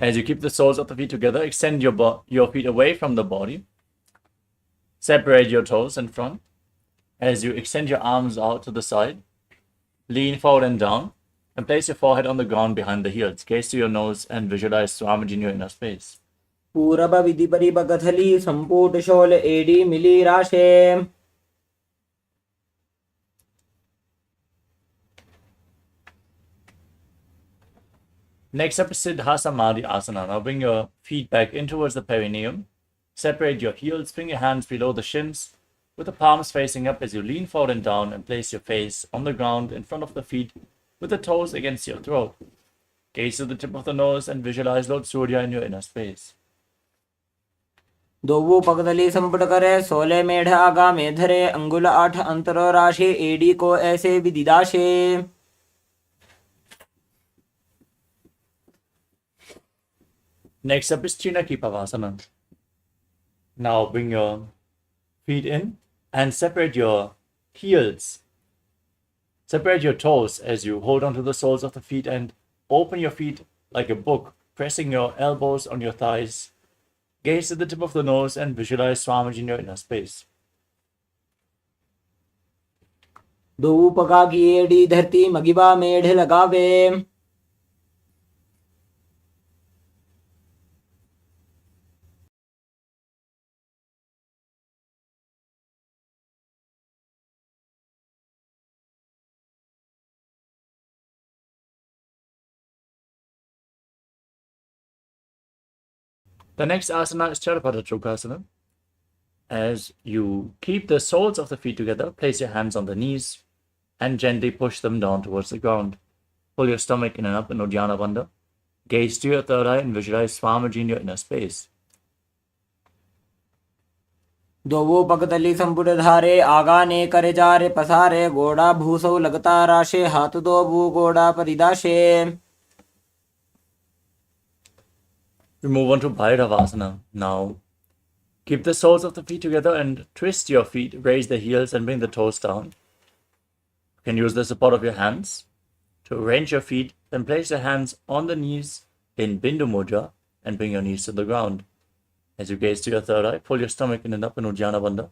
As you keep the soles of the feet together, extend your feet away from the body. Separate your toes in front as you extend your arms out to the side. Lean forward and down and place your forehead on the ground behind the heels. Gaze to your nose and visualize Swamiji in your inner space.
पूरब विधि परिपकथली संपूट शोल एडी मिली राशे.
Next up is Siddha Samadhi Asana. Now bring your feet back in towards the perineum. Separate your heels, bring your hands below the shins with the palms facing up as you lean forward and down and place your face on the ground in front of the feet with the toes against your throat. Gaze to the tip of the nose and visualize Lord Surya in your inner space.
दोवो पकदली संपुट करे सोले मेढ़ आगा में धरे अंगुल 8 अंतर राशि AD को ऐसे विदिदाशे.
Next up is Chinaki Pavasana. Now bring your feet in and separate your heels. Separate your toes as you hold onto the soles of the feet and open your feet like a book, pressing your elbows on your thighs. Gaze at the tip of the nose and visualize Swamiji in your inner space.
दोवो पका की AD धरती मगिबा मेढ़ लगावे.
The next asana is Charapada Chokasana. As you keep the soles of the feet together, place your hands on the knees and gently push them down towards the ground. Pull your stomach in and up in Uddiyana Bandha. Gaze to your third eye and visualize Swamiji in your inner space.
दोवो पकदली संपुट धारे आगा ने करे जारे पसारे गोड़ा भूसो लगता राशे हाथ दो भू गोड़ा परिदाशे.
We move on to Bhairavasana. Now, keep the soles of the feet together and twist your feet, raise the heels and bring the toes down. You can use the support of your hands to arrange your feet, then place your hands on the knees in Bindu Mudra and bring your knees to the ground. As you gaze to your third eye, pull your stomach in and up in Uddiyana Bandha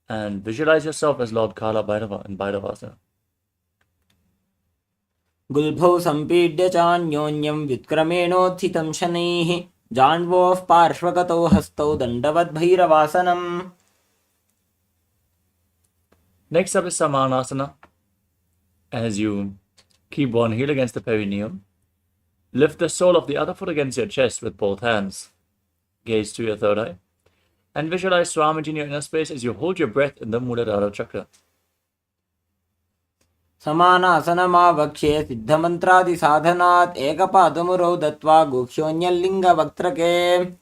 and visualize yourself as Lord Kala Bhairava in Bhairavasana.
गुल्भौ संपीड्य चान्योन्यं व्युत्क्रमेणोत्थितं शनैः जान्वोः पार्श्वगतौ हस्तौ दण्डवद् भैरवासनम्.
Next up is Samanasana. As you keep one heel against the perineum, lift the sole of the other foot against your chest with both hands. Gaze to your third eye and visualize Swamiji in your inner space as you hold your breath in the Muladhara chakra.
समानासनमावक्ष्ये सिद्धमन्त्रादि साधनात् एकपादमुरौ दत्वा गुह्योऽन्यलिङ्गवक्त्रके.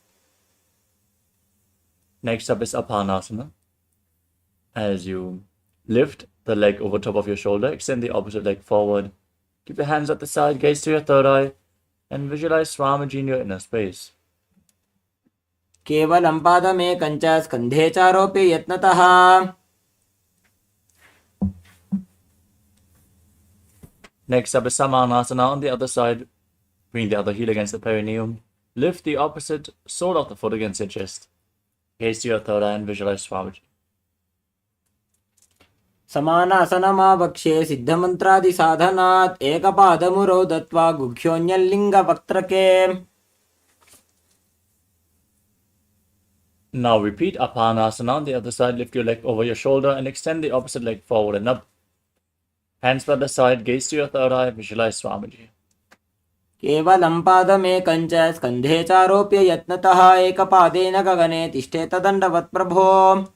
Next up is Apanasana. As you lift the leg over top of your shoulder, extend the opposite leg forward. Keep your hands at the side, gaze to your third eye, and visualize Swamiji in your inner space.
केवलं पादमेकं च स्कन्धे चारोप्य यत्नतः.
Next up is Samanasana on the other side. Bring the other heel against the perineum. Lift the opposite sole of the foot against your chest. Gaze to your third eye and visualize Swamiji.
समानासनमावक्ष्ये सिद्धमन्त्रादि साधनात् एकपादमुरौ दत्वा गुह्योऽन्यलिङ्गवक्त्रके.
Now repeat Apanasana on the other side. Lift your leg over your shoulder and extend the opposite leg forward and up. Hands by the side, gaze to your third eye, visualize Swamiji.
केवलं पादमेकं च स्कन्धे चारोप्य यत्नतः एकपादेन गगने तिष्ठेत दण्डवत् प्रभो.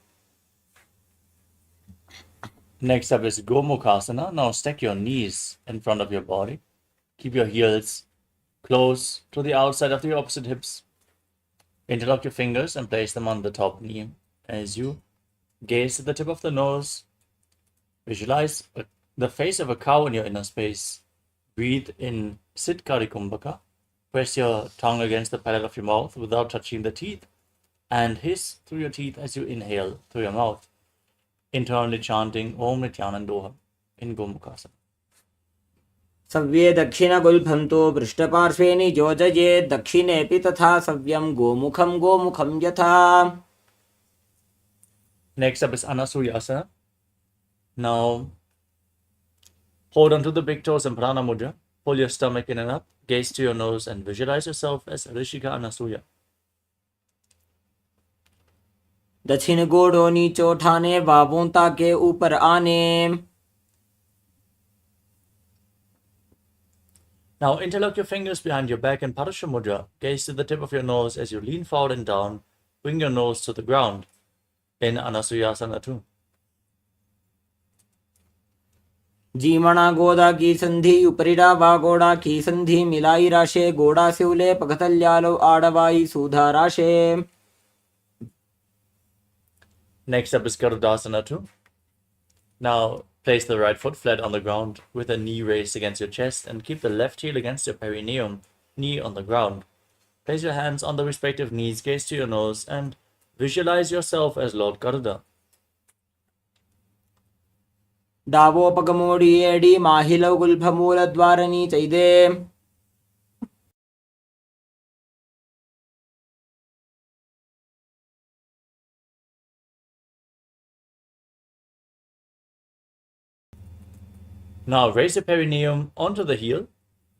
Next up is Gomukhasana. Now stack your knees in front of your body. Keep your heels close to the outside of the opposite hips. Interlock your fingers and place them on the top knee. As you gaze at the tip of the nose, visualize the face of a cow in your inner space. Breathe in Sitkari Kumbhaka. Press your tongue against the palate of your mouth without touching the teeth and hiss through your teeth as you inhale through your mouth, internally chanting Om Nithyananda in Gomukhasana.
सव्ये दक्षिणगुल्फन्तो पृष्ठपार्श्वे नियोजयेत् दक्षिणेऽपि तथा सव्यं गोमुखं गोमुखं यथा.
Next up is Anasuyasana. Now, hold onto the big toes in Prana Mudra. Pull your stomach in and up. Gaze to your nose and visualize yourself as Rishika Anasuya.
दक्षिण गोड़ों नीचे उठाने, बाबों ताके ऊपर आने.
Now, interlock your fingers behind your back in Parasha Mudra. Gaze to the tip of your nose as you lean forward and down. Bring your nose to the ground in Anasuyasana 2.
जीमणा गोदा की संधि उपरिडा वागोड़ा की संधि मिलाई राशे गोड़ा सिवले पगतल्यालो आडवाई सुधा राशे.
Next up is Garudasana 2. Now, place the right foot flat on the ground with a knee raised against your chest and keep the left heel against your perineum, knee on the ground. Place your hands on the respective knees, gaze to your nose, and visualize yourself as Lord Garuda.
दावोपगमोडी एडी माहिलव गुल्फमूल द्वारणी चैदे.
Now raise your perineum onto the heel,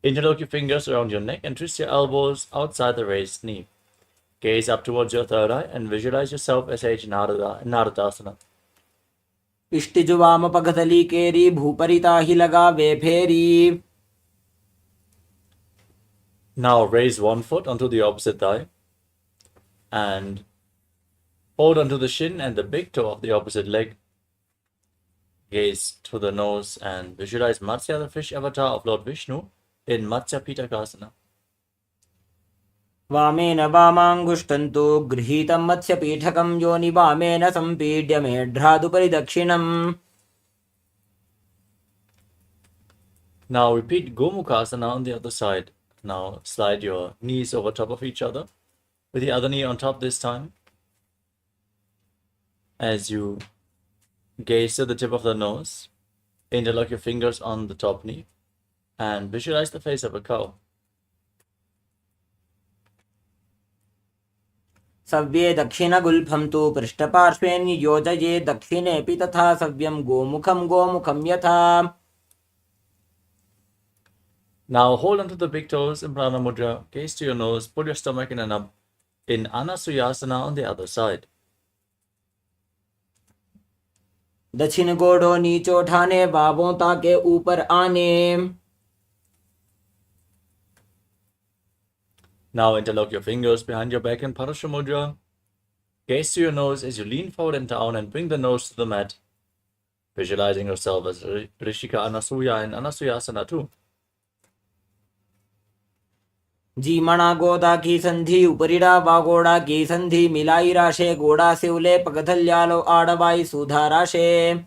interlock your fingers around your neck and twist your elbows outside the raised knee. Gaze up towards your third eye and visualize yourself as H Naradasana.
इष्टिजुवाम पगतली केरी भूपरिता ही लगा वे फेरी.
Now raise one foot onto the opposite thigh and hold onto the shin and the big toe of the opposite leg. Gaze to the nose and visualize Matsya, the fish avatar of Lord Vishnu, in Matsya Pitakasana.
वामेन वामाङ्गुष्ठन्तु गृहीतं मत्स्यपीठकं योनि वामेन सम्पीड्य मेढ्रादुपरि दक्षिणम्.
Now repeat Gomukhasana on the other side. Now slide your knees over top of each other, with the other knee on top this time. As you gaze to the tip of the nose, interlock your fingers on the top knee, and visualize the face of a cow.
सव्ये दक्षिणगुल्फं तु पृष्ठपार्श्वे नियोजये दक्षिणेऽपि तथा सव्यं गोमुखं गोमुखं यथा.
Now hold onto the big toes in Prana Mudra, gaze to your nose, pull your stomach in and up in Anasuyasana on the other side.
दक्षिण गोड़ों नीचे उठाने, बाबों ताके ऊपर आने.
Now interlock your fingers behind your back in Parasha Mudra. Gaze to your nose as you lean forward and down and bring the nose to the mat, visualizing yourself as Rishika Anasuya in Anasuyasana 2.
जीमणा गोदा की संधि उपरिडा वागोड़ा की संधि मिलाई राशे गोड़ा सिवले पगथल्यालो आडवाई सुधा राशे.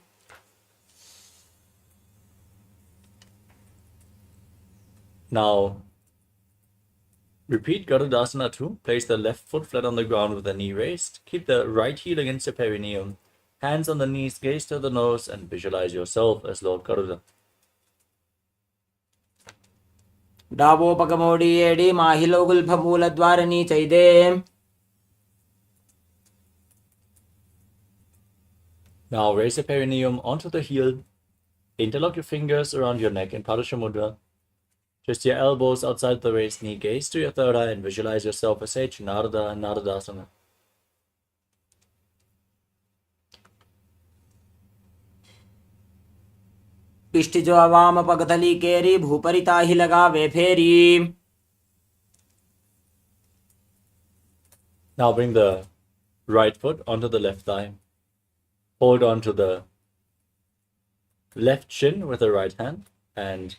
Now repeat Garudasana 2. Place the left foot flat on the ground with the knee raised. Keep the right heel against your perineum. Hands on the knees, gaze to the nose, and visualize yourself as Lord Garuda.
डावोपगमोडी एडी माहिलो गुल्फमूल द्वारणी चैदे.
Now raise the perineum onto the heel. Interlock your fingers around your neck in Parasha Mudra. Twist your elbows outside the raised knee, gaze to your third eye and visualize yourself as H Narada and Naradasana.
इष्टिजो वाम पगतली केरी भूपरिता ही लगा वे फेरी.
Now bring the right foot onto the left thigh. Hold on to the left shin with the right hand, and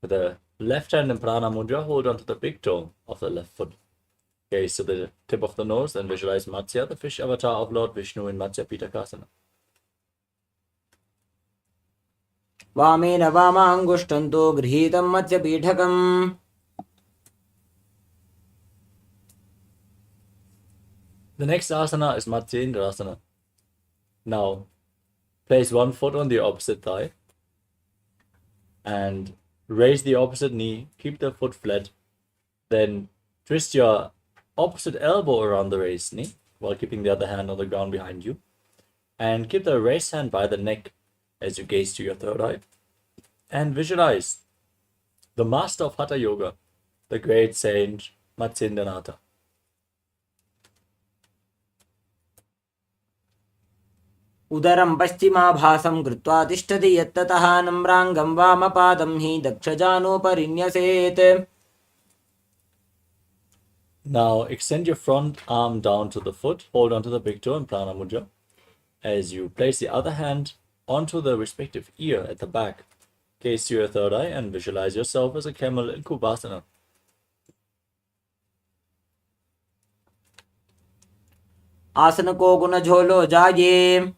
with the left hand in Prana Mudra, hold on to the big toe of the left foot. Gaze to the tip of the nose and visualize Matsya, the fish avatar of Lord Vishnu in Matsya Pitakasana.
वामेन वामाङ्गुष्ठन्तु गृहीतं मत्स्यपीठकम्.
The next asana is Matsyendrasana. Now, place one foot on the opposite thigh and raise the opposite knee, keep the foot flat, then twist your opposite elbow around the raised knee while keeping the other hand on the ground behind you. And keep the raised hand by the neck as you gaze to your third eye. And visualize the master of Hatha Yoga, the great sage Nithyananda.
उदरं पश्चिमाभासं कृत्वा तिष्ठति यत्ततः नम्राङ्गं वामपादं हि दक्षजानोपरिन्यसेत्.
Now extend your front arm down to the foot, hold onto the big toe in Prana Mudra. As you place the other hand onto the respective ear at the back, gaze to your third eye and visualize yourself as a camel in Kubasana.
आसन को गुण झोलो जाये.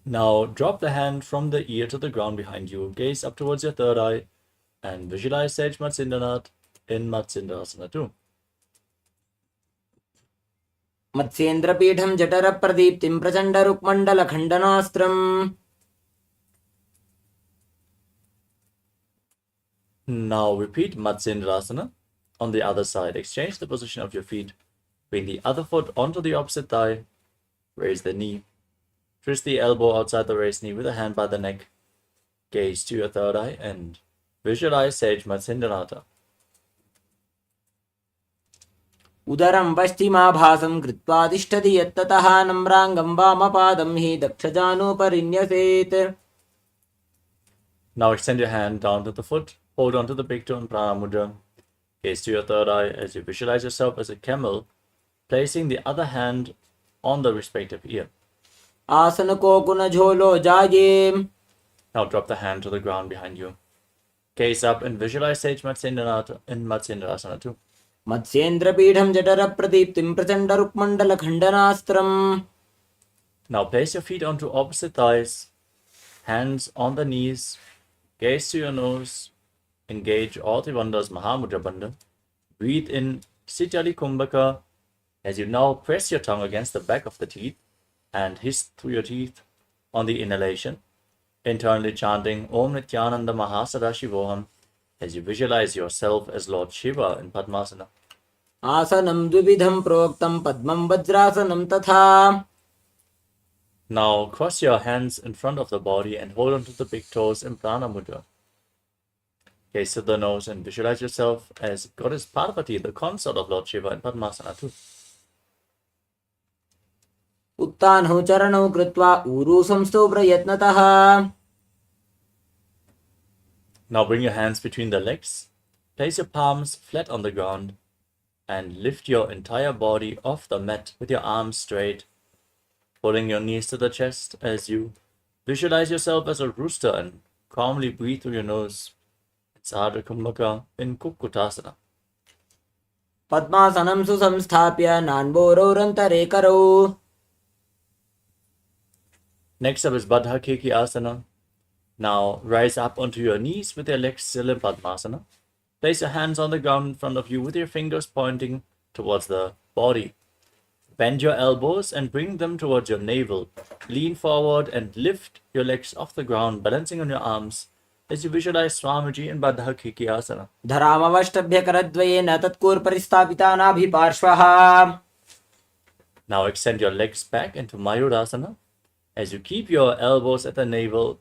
Now drop the hand from the ear to the ground behind you, gaze up towards your third eye, and visualize Sage Matsyendranath in Matsyendrasana 2.
मत्स्येन्द्रपीठं जठरप्रदीप्तिं प्रचण्डरुक्मण्डलखण्डनास्त्रम्.
Now repeat Matsyendrasana on the other side. Exchange the position of your feet. Bring the other foot onto the opposite thigh. Raise the knee. Twist the elbow outside the raised knee with a hand by the neck. Gaze to your third eye and visualize Sage Matsyendranath.
उदरं पश्चिमाभासं कृत्वा तिष्ठति यत्ततः नम्राङ्गं वामपादं हि दक्षजानोपरिन्यसेत्.
Now extend your hand down to the foot. Hold on to the big toe in Prana Mudra. Gaze to your third eye as you visualize yourself as a camel, placing the other hand on the respective ear.
आसन को गुण झोलो जाये.
Now drop the hand to the ground behind you. Gaze up and visualize Sage Matsyendranath in Matsyendrasana 2.
मत्स्येन्द्रपीठं जठरप्रदीप्तिं प्रचण्डरुक्मण्डलखण्डनास्त्रम्.
Now place your feet onto opposite thighs, hands on the knees, gaze to your nose, engage all the bandhas Mahamudra Bandha. Breathe in Sitali Kumbhaka as you now press your tongue against the back of the teeth and hiss through your teeth on the inhalation, internally chanting Om Nithyananda Mahasadaशिवोहम as you visualize yourself as Lord Shiva in Padmasana.
आसनं द्विविधं प्रोक्तं पद्मं वज्रासनं तथा.
Now cross your hands in front of the body and hold onto the big toes in Prana Mudra. Gaze to the nose and visualize yourself as Goddess Parvati, the consort of Lord Shiva in Padmasana 2.
उत्तानौ चरणौ कृत्वा ऊरू संस्थौ प्रयत्नतः.
Now bring your hands between the legs, place your palms flat on the ground, and lift your entire body off the mat with your arms straight, pulling your knees to the chest as you visualize yourself as a rooster and calmly breathe through your nose. It's Ardha Kumbhaka in Kukkutasana.
पद्मासनं सुसंस्थाप्य नान्बोरौरन्तरे करौ.
Next up is Baddha Keki Asana. Now rise up onto your knees with your legs still in Padmasana. Place your hands on the ground in front of you with your fingers pointing towards the body. Bend your elbows and bring them towards your navel. Lean forward and lift your legs off the ground, balancing on your arms as you visualize Swamiji in Baddha Keki Asana.
धरामवष्टभ्य करद्वयेन तत्कूर्परिस्थापिता नाभिपार्श्वः.
Now extend your legs back into Mayurasana. As you keep your elbows at the navel,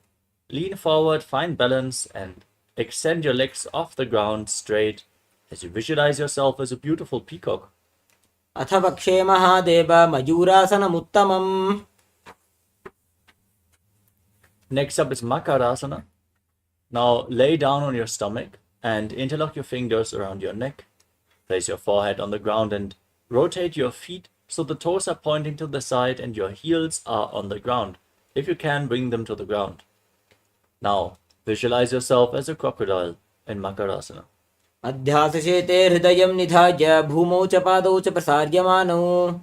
lean forward, find balance, and extend your legs off the ground straight as you visualize yourself as a beautiful peacock.
अथ वक्षे Mahadev मयूरासनमुत्तमम्.
Next up is Makarasana. Now lay down on your stomach and interlock your fingers around your neck. Place your forehead on the ground and rotate your feet so the toes are pointing to the side and your heels are on the ground. If you can, bring them to the ground. Now, visualize yourself as a crocodile in Makarasana.
अध्यासशेते हृदयं निधाय भूमौ च पादौ च प्रसार्यमानौ.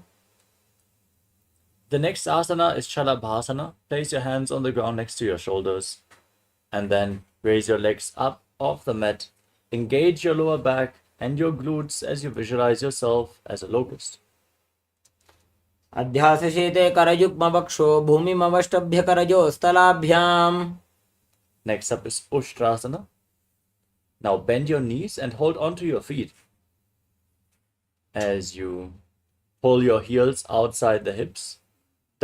The next asana is Shalabhasana. Place your hands on the ground next to your shoulders and then raise your legs up off the mat. Engage your lower back and your glutes as you visualize yourself as a locust.
अध्यासशेते करयुग्मवक्षो भूमिमवष्टभ्य करजो स्थलाभ्याम्.
Next up is Ushtrasana. Now bend your knees and hold onto your feet as you pull your heels outside the hips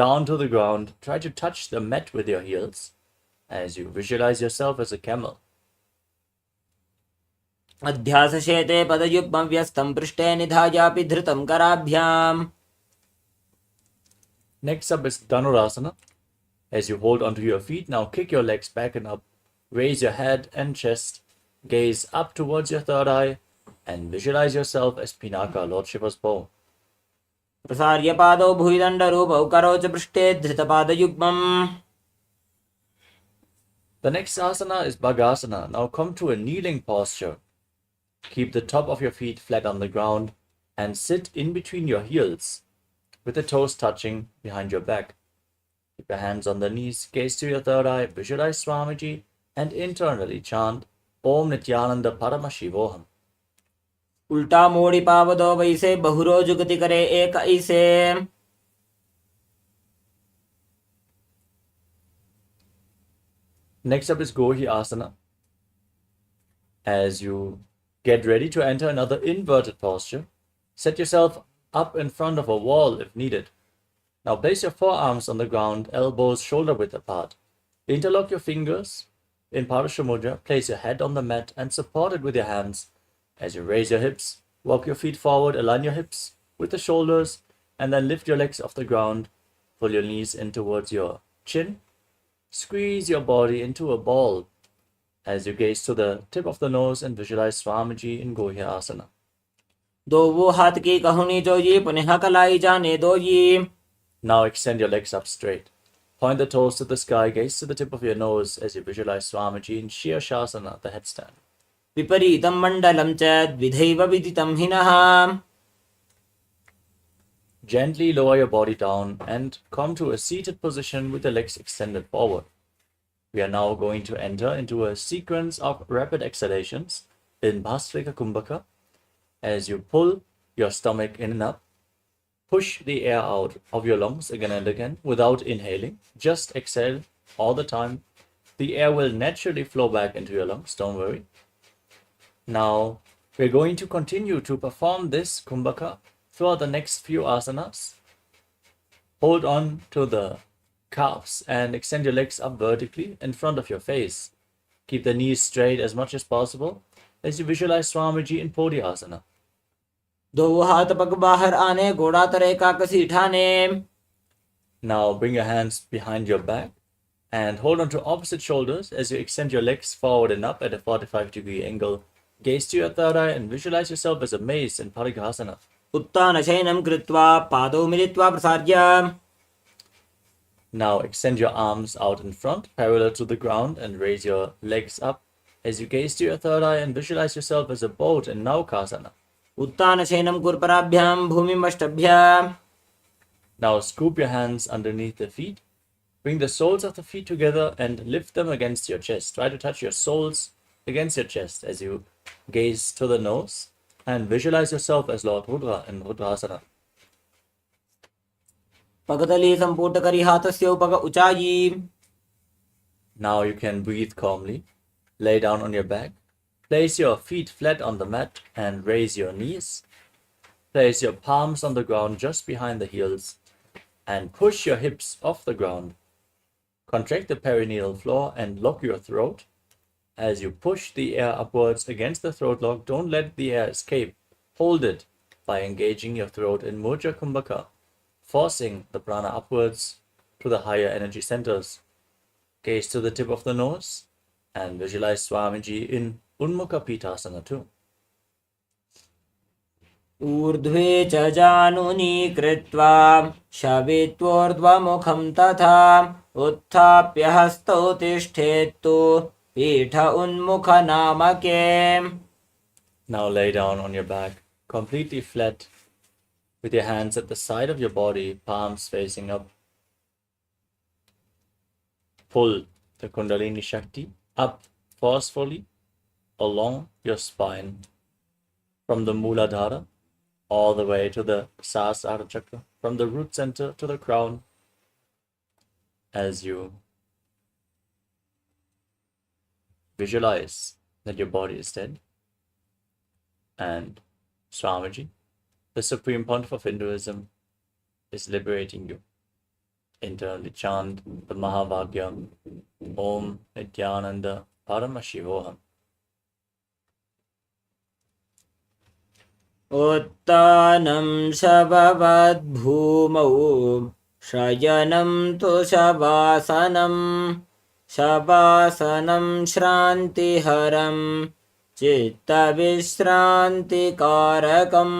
down to the ground. Try to touch the mat with your heels as you visualize yourself as a camel.
अध्यासशेते पदयुग्मं व्यस्तं पृष्ठे निधायापि धृतं कराभ्याम्.
Next up is Dhanurasana. As you hold onto your feet, now kick your legs back and up. Raise your head and chest. Gaze up towards your third eye and visualize yourself as Pinaka, Lord Shiva's bow.
प्रसार्य पादौ भुविदण्डरूपौ करौ च पृष्ठे धृतपादयुग्मम्.
The next asana is Bhagasana. Now come to a kneeling posture. Keep the top of your feet flat on the ground and sit in between your heels with the toes touching behind your back. Keep your hands on the knees, gaze to your third eye, visualize Swamiji and internally chant Om Nithyananda Paramashivoham.
उल्टा मोड़ी पावदो वैसे बहुरो जुगति करे एक ऐसे.
Next up is Gohi Asana. As you get ready to enter another inverted posture, set yourself up in front of a wall if needed. Now place your forearms on the ground, elbows shoulder width apart. Interlock your fingers in Parasha Mudra, place your head on the mat and support it with your hands. As you raise your hips, walk your feet forward, align your hips with the shoulders, and then lift your legs off the ground. Pull your knees in towards your chin. Squeeze your body into a ball as you gaze to the tip of the nose and visualize Swamiji in Gohi Asana.
दो वो हाथ की कहुनी जो ये पुनः कलाई जाने दो ये.
Now extend your legs up straight. Point the toes to the sky, gaze to the tip of your nose as you visualize Swamiji in Shirshasana, the headstand.
विपरीतं मण्डलं च द्विधैव विदितं हिनः.
Gently lower your body down and come to a seated position with the legs extended forward. We are now going to enter into a sequence of rapid exhalations in Bhastrika Kumbhaka. As you pull your stomach in and up, push the air out of your lungs again and again without inhaling. Just exhale all the time. The air will naturally flow back into your lungs, don't worry. Now, we're going to continue to perform this Kumbhaka throughout the next few asanas. Hold on to the calves and extend your legs up vertically in front of your face. Keep the knees straight as much as possible as you visualize Swamiji in Podhyasana.
दो हाथ पग बाहर आने घोड़ा तरे काकसी ठाने.
Now bring your hands behind your back and hold on to opposite shoulders as you extend your legs forward and up at a 45-degree angle. Gaze to your third eye and visualize yourself as a mace in Parighasana.
उत्तानशयनं कृत्वा पादौ मिलित्वा प्रसार्य.
Now extend your arms out in front, parallel to the ground, and raise your legs up as you gaze to your third eye and visualize yourself as a boat in Naukasana.
उत्तानशयनं कुर्पराभ्यां भूमिमष्टभ्य.
Now scoop your hands underneath the feet. Bring the soles of the feet together and lift them against your chest. Try to touch your soles against your chest as you gaze to the nose and visualize yourself as Lord Rudra in Rudrasana.
पगतली संपुट करी हाथस्य उपग उचायी.
Now you can breathe calmly. Lay down on your back. Place your feet flat on the mat and raise your knees. Place your palms on the ground just behind the heels and push your hips off the ground. Contract the perineal floor and lock your throat. As you push the air upwards against the throat lock, don't let the air escape. Hold it by engaging your throat in Mudra Kumbhaka, forcing the prana upwards to the higher energy centers. Gaze to the tip of the nose and visualize Swamiji in Unmukha Pitasana too.
ऊर्ध्वे च जानुनी कृत्वा शवित्वोर्ध्वमुखं तथा उत्थाप्य हस्तौ तिष्ठेत्तु पीठ उन्मुख नामके.
Now lay down on your back, completely flat, with your hands at the side of your body, palms facing up. Pull the Kundalini Shakti up forcefully along your spine from the Mooladhara all the way to the Sahasrara Chakra, from the root center to the crown. As you visualize that your body is dead and Swamiji, the Supreme Pontiff of Hinduism, is liberating you. internally chant the Mahavagya Om Nithyananda Paramashivoham.
उत्तानं शववद्भूमौ शयनं तु शवासनं शवासनं श्रान्तिहरं चित्तविश्रान्तिकारकम्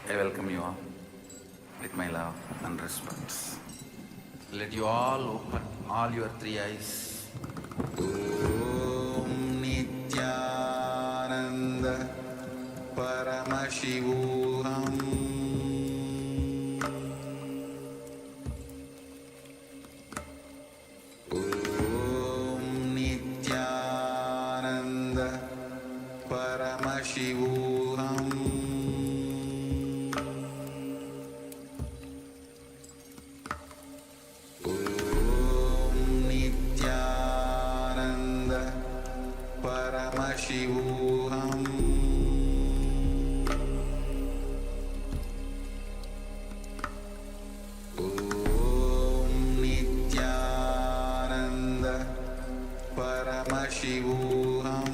I welcome you all with my love and respect. Let you all open all your three eyes. Om Nithyananda Paramashivoham Om Nithyananda Paramashivoham Paramashivoham Om Nithyananda Paramashivoham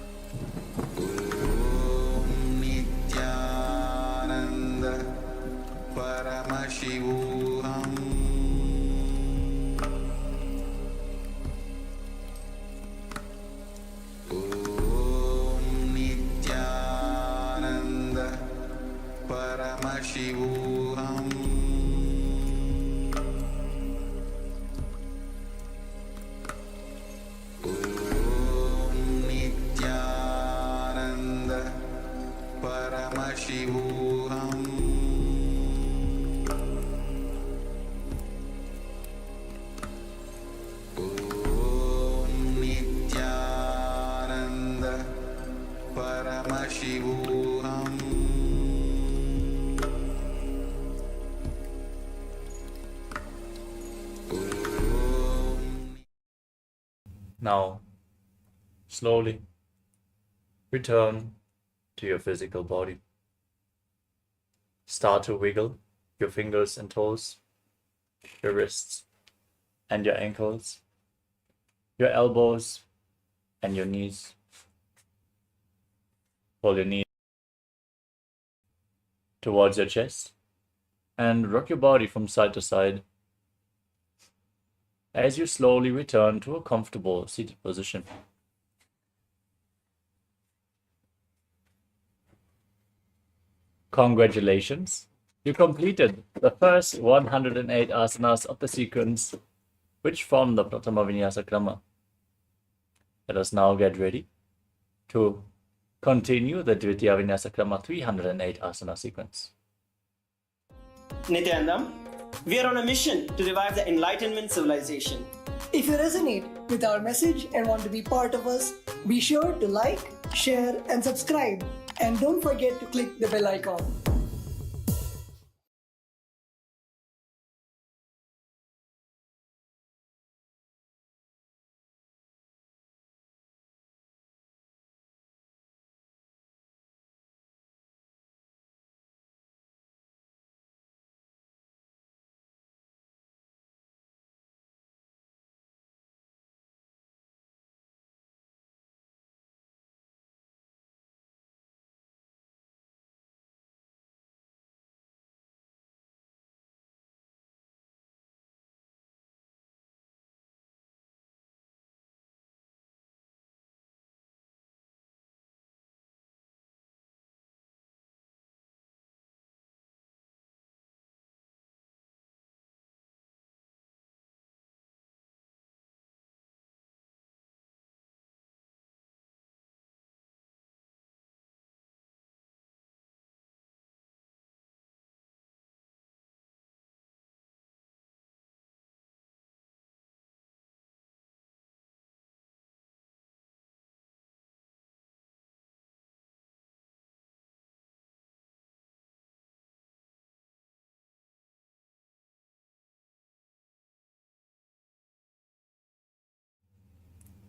Paramashivoham Om Nithyananda Paramashivoham Om Nithyananda Paramashivoham Om Nithyananda Paramashivoham
Now, slowly return to your physical body. Start to wiggle your fingers and toes, your wrists and your ankles, your elbows and your knees. Pull your knees towards your chest and rock your body from side to side as you slowly return to a comfortable seated position. Congratulations! You completed the first 108 asanas of the sequence, which form the Pratama Vinyasa Krama. Let us now get ready to continue the Dvitiya Vinyasa Krama 308 asana sequence.
Nithyananda, we are on a mission to revive the enlightenment civilization.
If you resonate with our message and want to be part of us, be sure to like, share, and subscribe. And don't forget to click the bell icon.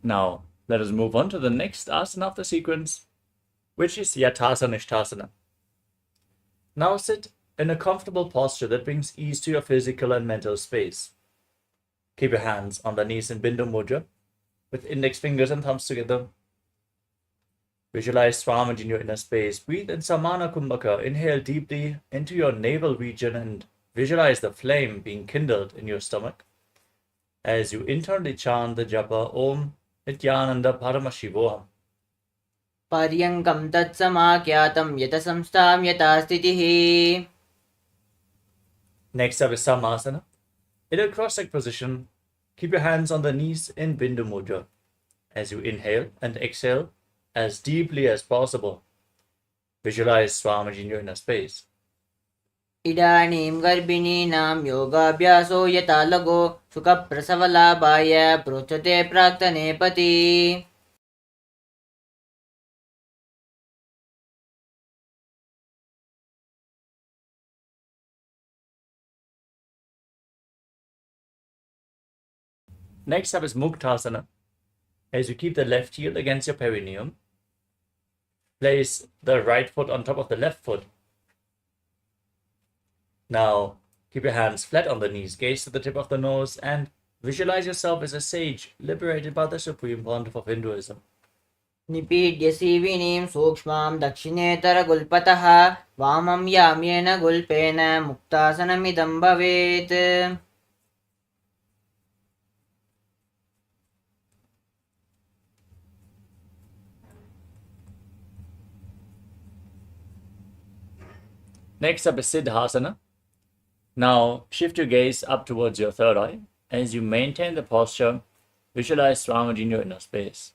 Now, let us move on to the next asana of the sequence, which is Yathasana Nishthasana. Now sit in a comfortable posture that brings ease to your physical and mental space. Keep your hands on the knees in Bindu Mudra, with index fingers and thumbs together. Visualize Swamiji in your inner space. Breathe in Samana Kumbhaka. Inhale deeply into your navel region and visualize the flame being kindled in your stomach. As you internally chant the japa Om Nithyananda Paramashivoham.
पर्यङ्कं तत्समाख्यातं यत संस्थां यथा स्थितिः.
Next up is Samasana. In a cross-legged position, keep your hands on the knees in Bindu Mudra. As you inhale and exhale as deeply as possible, visualize Swamiji in your inner space.
इदानीं गर्भिणीनां योगाभ्यासो यथा लगो सुखप्रसवलाभाय प्रोच्यते प्राक्तने पति.
Next up is Muktasana. As you keep the left heel against your perineum, place the right foot on top of the left foot. Now, keep your hands flat on the knees, gaze to the tip of the nose, and visualize yourself as a sage liberated by the supreme pontiff of Hinduism.
निपीड्य सीविनीं सूक्ष्मां दक्षिणेतरगुल्पतः वामं याम्येन गुल्पेन मुक्तासनमिदं भवेत्.
Next up is Siddhasana. Now shift your gaze up towards your third eye. As you maintain the posture, visualize Swamiji in your inner space.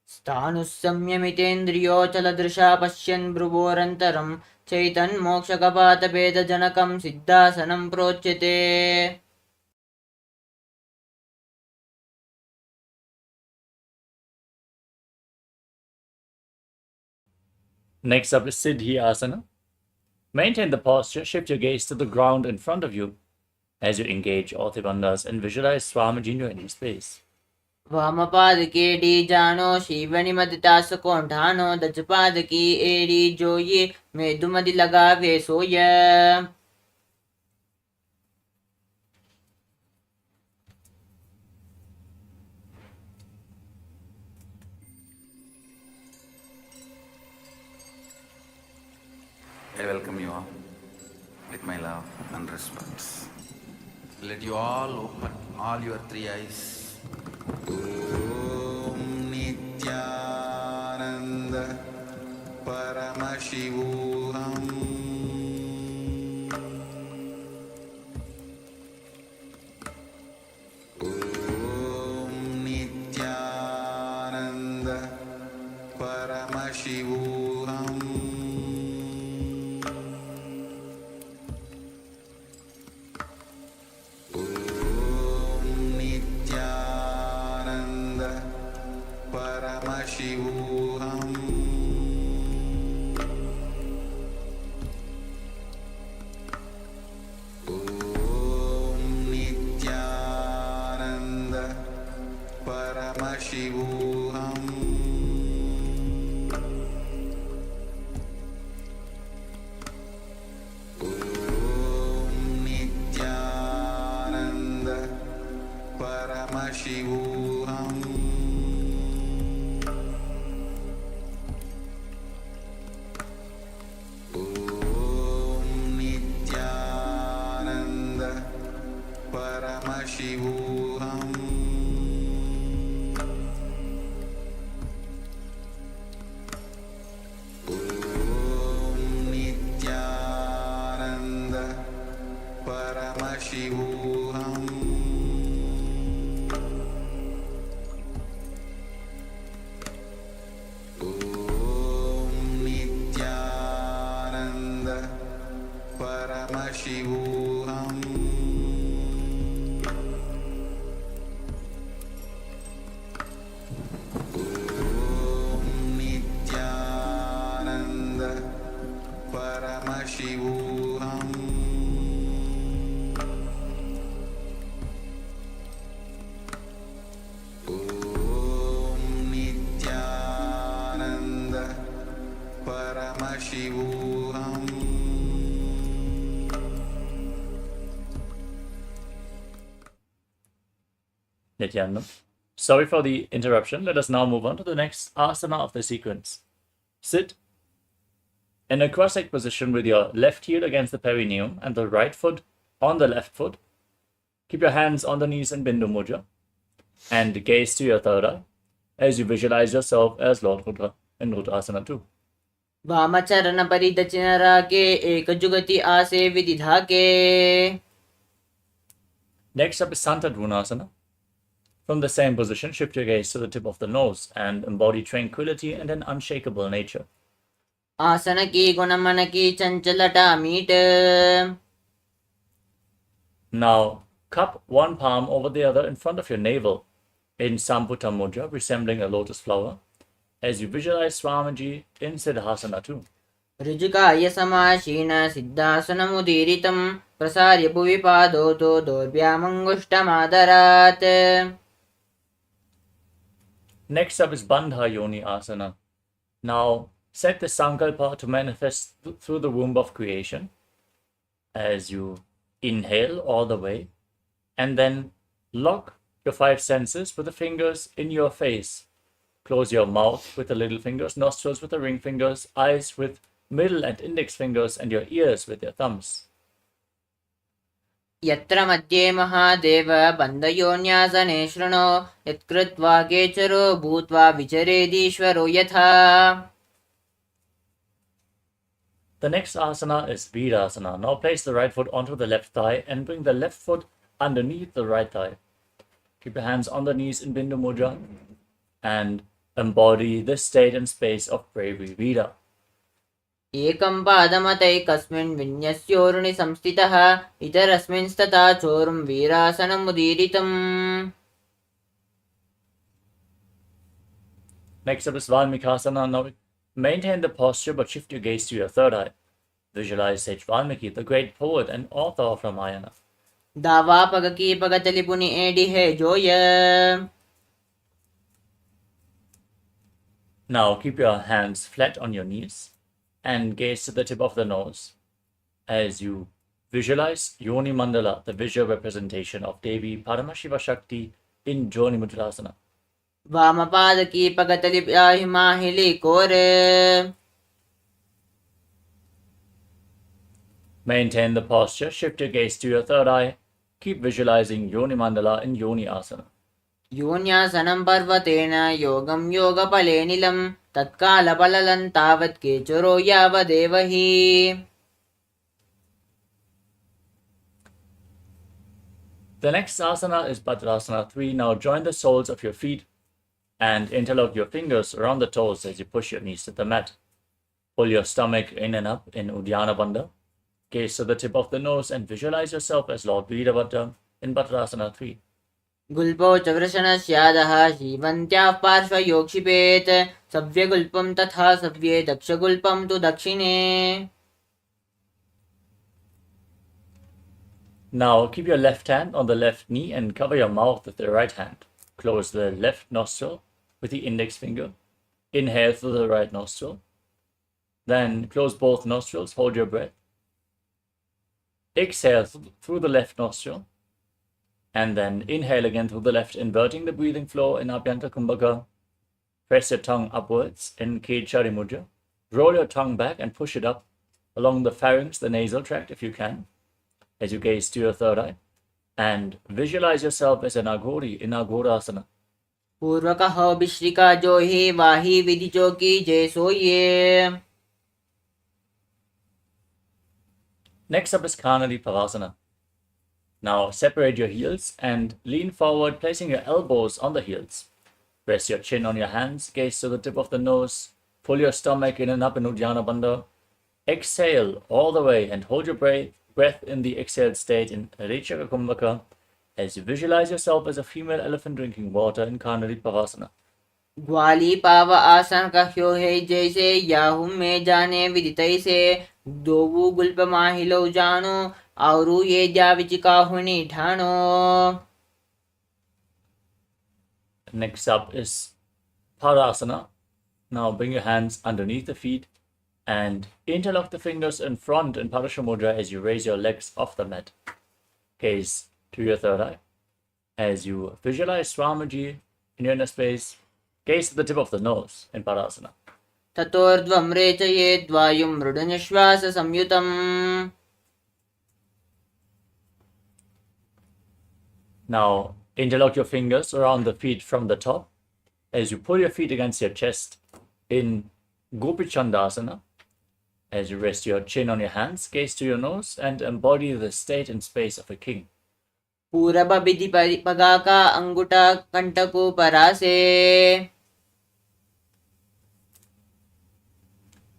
स्थाणुस्संयमितेन्द्रियोचलदृशा पश्यन् भ्रुवोरन्तरं चैतन्मोक्षकपातभेदजनकं सिद्धासनं प्रोच्यते.
Next up is Siddhyasana. Maintain the posture, shift your gaze to the ground in front of you as you engage all the bandhas and visualize Swamiji in your inner space.
वामपादके डीजानो शिवनिमदितासकोण्ठानो दजपादकी एडी जोये मेदुमदि लगावे सोय.
I welcome you all with my love and respects. Let you all open all your three eyes. Om Nithyananda Paramashivoham Om Nithyananda Paramashivoham Paramashivoham Om Nithyananda Paramashivoham Om Nithyananda Paramashivoham Paramashivoham Om Nithyananda Paramashivoham Om Nithyananda Paramashivoham Paramashivoham Om Nithyananda Paramashivoham
Nithyananda. Sorry for the interruption. Let us now move on to the next asana of the sequence. Sit in a cross-legged position with your left heel against the perineum and the right foot on the left foot. Keep your hands on the knees in Bindu Mudra and gaze to your third eye as you visualize yourself as Lord Rudra in Rudrasana 2.
वामचरण परिदचिन राके एकजुगति आसे विदिधाके.
Next up is Santadrunasana. From the same position, shift your gaze to the tip of the nose and embody tranquility and an unshakable nature.
आसन की गुणमन की चंचलता meet.
Now, cup one palm over the other in front of your navel in Samputa Mudra, resembling a lotus flower, as you visualize Swamiji in Siddhasana 2.
ऋजुकाय समाशीन सिद्धासनमुदीरितं प्रसार्य भुवि पादौ दोर्भ्यामङ्गुष्ठमादरात्.
Next up is Bandha Yoni Asana. Now, set the sankalpa to manifest through the womb of creation as you inhale all the way and then lock your five senses with the fingers in your face Close your mouth with the little fingers, nostrils with the ring fingers, eyes with middle and index fingers, and your ears with your thumbs.
यत्र मध्ये महादेव बन्धयोन्यासने शृणो यत्कृत्वा केचरो भूत्वा विचरेदीश्वरो यथा.
The next asana is Virasana. Now place the right foot onto the left thigh and bring the left foot underneath the right thigh. Keep your hands on the knees in Bindu Mudra and embody this state and space of bravery, Vira.
एकं पादमतैकस्मिन् विन्यस्योरुणि संस्थितः इतरस्मिंस्तथा चोरुं वीरासनमुदीरितम्.
Next up is Valmikasana. Now maintain the posture but shift your gaze to your third eye. Visualize Sage Valmiki, the great poet and author of Ramayana.
दावापगकी पगतलिपुनि एडिहे Joy.
Now keep your hands flat on your knees and gaze to the tip of the nose as you visualize Yoni Mandala, the visual representation of Devi Paramashiva Shakti in Joni Mudrasana.
वामपादकी पगतलिप्याहिमाहिली कोरे.
Maintain the posture, shift your gaze to your third eye, keep visualizing Yoni Mandala in Yoni Asana.
योन्यासनं पर्वतेन योगं योगफले निलं तत्कालपललं तावत् केचरो यावदेव हि.
The next asana is Bhadrasana 3. Now join the soles of your feet and interlock your fingers around the toes as you push your knees to the mat. Pull your stomach in and up in Uddiyana Bandha. Gaze to the tip of the nose and visualize yourself as Lord Veerabhadra in Bhadrasana 3.
गुल्पौ च वृषणस्यादः जीवन्त्याः पार्श्वयोक्षिपेत् सव्यगुल्पं तथा सव्ये दक्षगुल्पं तु दक्षिणे.
Now keep your left hand on the left knee and cover your mouth with the right hand. Close the left nostril with the index finger. Inhale through the right nostril. Then close both nostrils, hold your breath. Exhale through the left nostril. And then inhale again through the left, inverting the breathing flow in Abhyanta Kumbhaka. Press your tongue upwards in Kechari Mudra. Roll your tongue back and push it up along the pharynx, the nasal tract if you can, as you gaze to your third eye. And visualize yourself as an Aghori in Aghorasana.
पूर्वकः विश्रिका जो हि वाहि विधि चौकी जय सोये.
Next up is Kanadi Pavasana. Now separate your heels and lean forward, placing your elbows on the heels. Rest your chin on your hands, gaze to the tip of the nose, pull your stomach in and up in Uddiyana Bandha. Exhale all the way and hold your breath in the exhaled state in Rechaka Kumbhaka as you visualize yourself as a female elephant drinking water in Kanadi Pavasana.
ग्वाली पाव आसन कह्यो है जैसे Yahoo में जाने विदितै से दोवु गुल्प माहिलो जानो औरु ये जाविचिका हुनी ठानो.
Next up is Padasana. Now bring your hands underneath the feet and interlock the fingers in front in Padashamudra as you raise your legs off the mat. Gaze to your third eye. As you visualize Swamiji in your inner space, gaze to the tip of the nose in Padasana.
ततोर्ध्वं रेचयेद् वायुं मृडुनिश्वास संयुतम्.
Now interlock your fingers around the feet from the top as you pull your feet against your chest in Gopichandasana. As you rest your chin on your hands, gaze to your nose and embody the state and space of a king.
पूरब विधि परिपगाका अंगुटा कंटको परासे.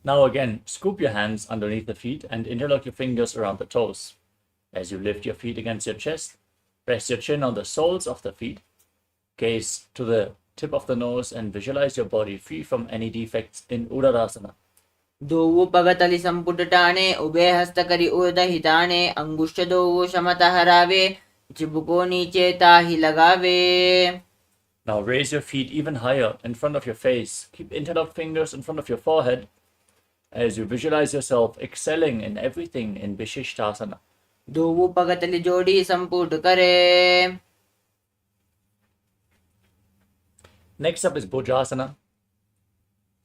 Now again, scoop your hands underneath the feet and interlock your fingers around the toes. As you lift your feet against your chest, rest your chin on the soles of the feet. Gaze to the tip of the nose and visualize your body free from any defects in Uddarasana.
दोवु पगतलि संपुटटाने उभे हस्तकरि ऊर्धहिताने अंगुष्ठ दोवु शमता हरावे चिबुको नीचे ताहि लगावे.
Now raise your feet even higher in front of your face. Keep interlocked fingers in front of your forehead as you visualize yourself excelling in everything in Vishishtasana.
दोवु पगतलि जोड़ी संपुट करे.
Next up is Bhujasana,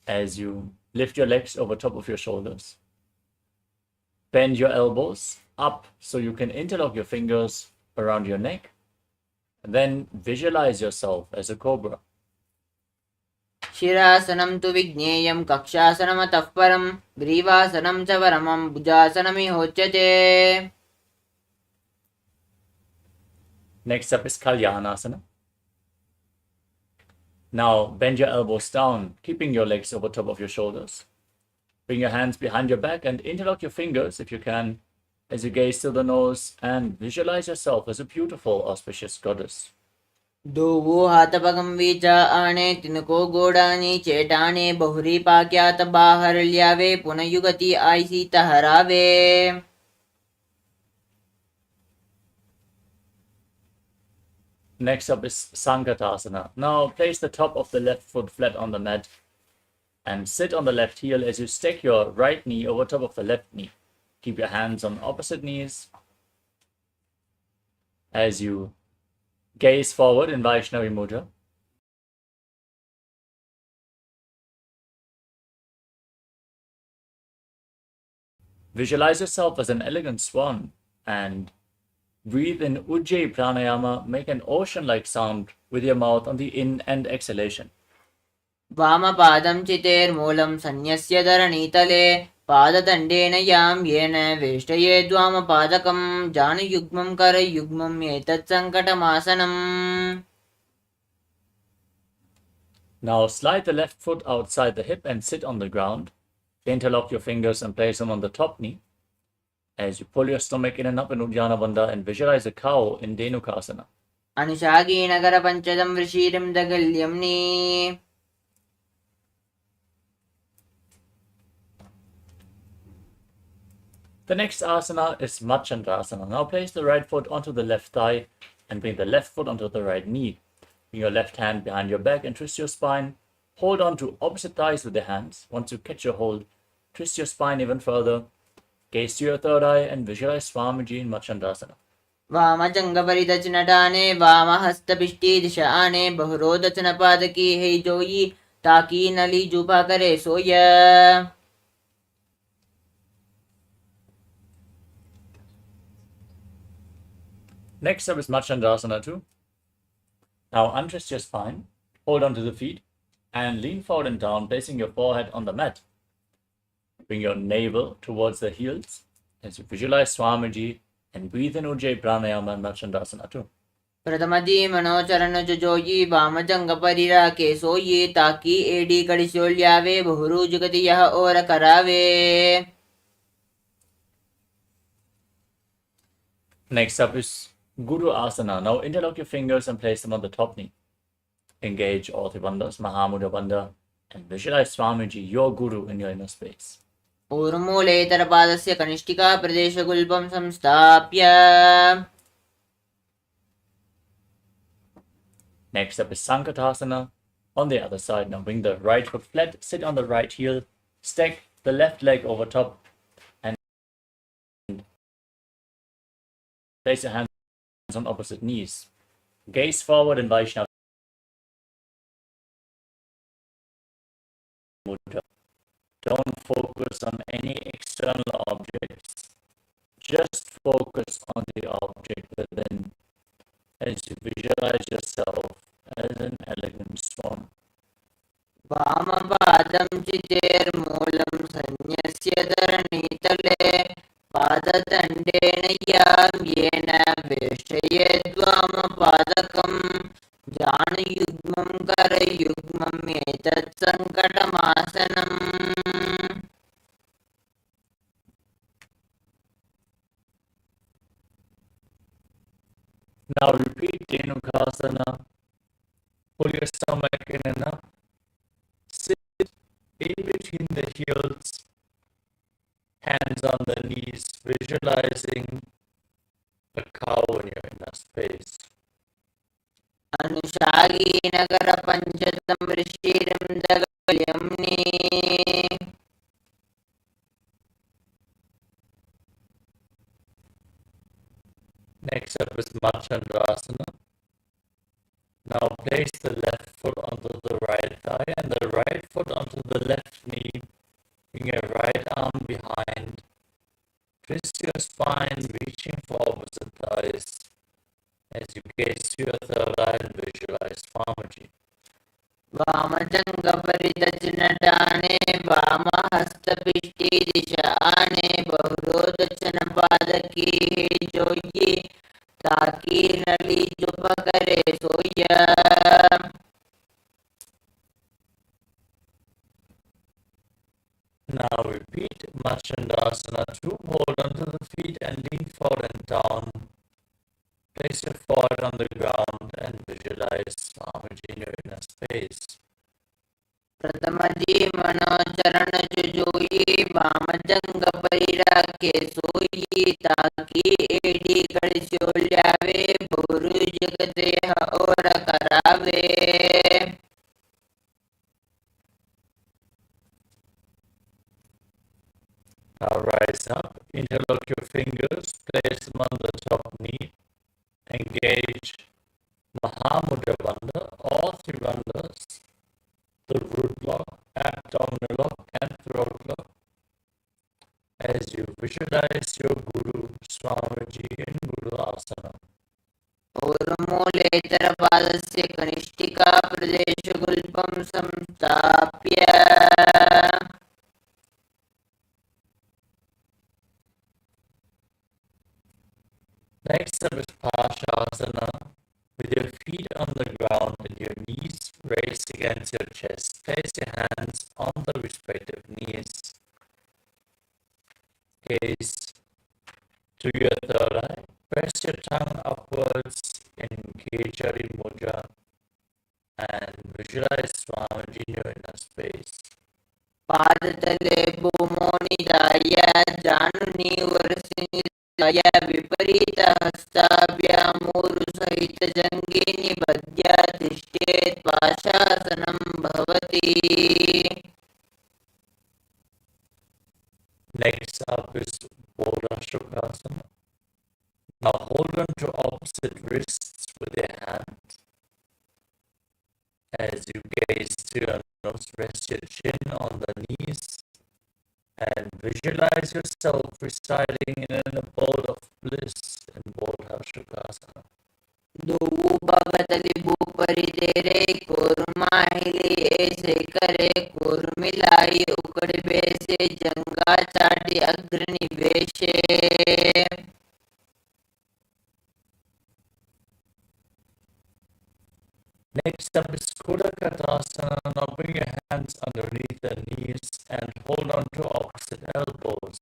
as you lift your legs over top of your shoulders. Bend your elbows up so you can interlock your fingers around your neck. And then visualize yourself as a cobra.
शिरासनं तु विज्ञेयं कक्षासनमतः परं ग्रीवासनं च परमं भुजासनमिहोच्यते.
Next up is Kalyanasana. Now bend your elbows down, keeping your legs over top of your shoulders. Bring your hands behind your back and interlock your fingers if you can, as you gaze to the nose and visualize yourself as a beautiful, auspicious goddess.
दोवो हातपगं वीचा आणे तिनको गोडानी चेटाने बहुरी पाक्यात बाहर ल्यावे पुनयुगति IC तहरावे.
Next up is Sankatasana. Now place the top of the left foot flat on the mat and sit on the left heel as you stack your right knee over top of the left knee. Keep your hands on opposite knees as you gaze forward in Vaishnavi Mudra. Visualize yourself as an elegant swan and breathe in Ujjayi Pranayama. Make an ocean-like sound with your mouth on the in and exhalation.
वामपादं चितेर्मूलं सन्न्यस्य धरणीतले पाददण्डेन यां येन वेष्टयेद्वामपादकं जानुयुग्मं करयुग्मम् एतत् सङ्कटमासनम्.
Now slide the left foot outside the hip and sit on the ground. Interlock your fingers and place them on the top knee. As you pull your stomach in and up in Uddiyana Bandha and visualize a cow in Dhenukasana.
अनुशागी Nagar पंचदं ऋषिरं दगल्यम्नि.
The next asana is Machandrasana. Now place the right foot onto the left thigh and bring the left foot onto the right knee. Bring your left hand behind your back and twist your spine. Hold on to opposite thighs with the hands. Once you catch your hold, twist your spine even further. Gaze to your third eye and visualize Swamiji in Machandrasana.
वामजङ्गपरिदचनटाने वामहस्तपिष्टिदिशाने बहुरोदचनपादकी हैजोयि ताकी नली जुपा करे सोय.
Next up is Machandrasana 2. Now untwist your spine, hold on to the feet, and lean forward and down, placing your forehead on the mat. Bring your navel towards the heels as you visualize Swamiji and breathe in Ujjayi Pranayama and Machandrasana 2.
प्रथमदी मनोचरण जोयि वामजङ्गपरिराके सोयि ताकी AD कडिशोल्यावे बहुरुजुगति यह और करावे.
Next up is Guru Asana. Now interlock your fingers and place them on the top knee. Engage all the bandhas, Mahamudra Bandha, and visualize Swamiji, your Guru, in your inner space.
ऊर्मूलेतरपादस्य कनिष्ठिका प्रदेशगुल्पं संस्थाप्य.
Next up is Sankatasana. On the other side, now bring the right foot flat, sit on the right heel, stack the left leg over top, and place your hands on opposite knees. Gaze forward in Vaishnava Mudra. Don't focus on any external objects. Just focus on the object within as you visualize yourself as an elegant swan.
वामपादं चितेर्मूलं सन्न्यस्य धरणीतले पाददण्डेन यां येन वेष्टयेद्वामपादकं जानुयुग्मं करयुग्मम् एतत् सङ्कटमासनम्.
Now repeat Dhenukasana. Pull your stomach in and up. Sit in between the heels, hands on the knees, visualizing a cow in your inner space.
अनुशागी Nagar पंचदं ऋषिरं दगल्यम्नि.
Next up is Machandrasana. Now place the left foot onto the right thigh and the right foot onto the left knee. Bring your right arm behind. Twist your spine, reaching for opposite thighs. As you gaze to your third eye and visualize Swamiji.
वामजङ्गपरिदचनडाने वामहस्तपिष्टे दिशाने बहुरोदचनपादकी जोयि ताकी नली जुपकरे सोया.
Now repeat Machandasana 2. Hold onto the feet and lean forward and down. Place your forehead on the ground and visualize Swamiji in your inner space.
प्रथमजी मनोचरण जुजोई वामजंग परिराके सोई ताकि AD कड़स्योल्यावे बोरु जगदेह और करावे.
Now rise up, interlock your fingers, place them on the top knee, engage Mahamudra Bandha, all three bandhas, the root lock, abdominal lock, and throat lock. As you visualize your Guru Swamiji in Guru Asana.
और मूलेतर पादस्य कनिष्ठिका प्रदेशगुल्पं संस्थाप्य.
Next up is Pashasana, with your feet on the ground and your knees raised against your chest. Place your hands on the respective knees. Gaze to your third eye. Press your tongue upwards, engage Jari Mudra, and visualize Swamiji in your inner space.
पादतले भूमोनिदाय जानुनी वर्षिनिदाय विपरीत हस्ताभ्यामूरु सहित जंगे निबध्य तिष्ठेत् पाशासनं भवति.
Next up is Bodhashukasana. Now hold on to opposite wrists with your hands. As you gaze to your nose, rest your chin on the knees and visualize yourself residing in an abode of bliss in Bodhashukasana.
दोऊ भगतलि भूपरि तेरे कुर्माहिली ऐसे करे कुर्मिलाई उकड़ बेसे जंगा चाटी अग्रनि बेशे.
Next up is Kudakatasana. Now bring your hands underneath the knees and hold on to opposite elbows.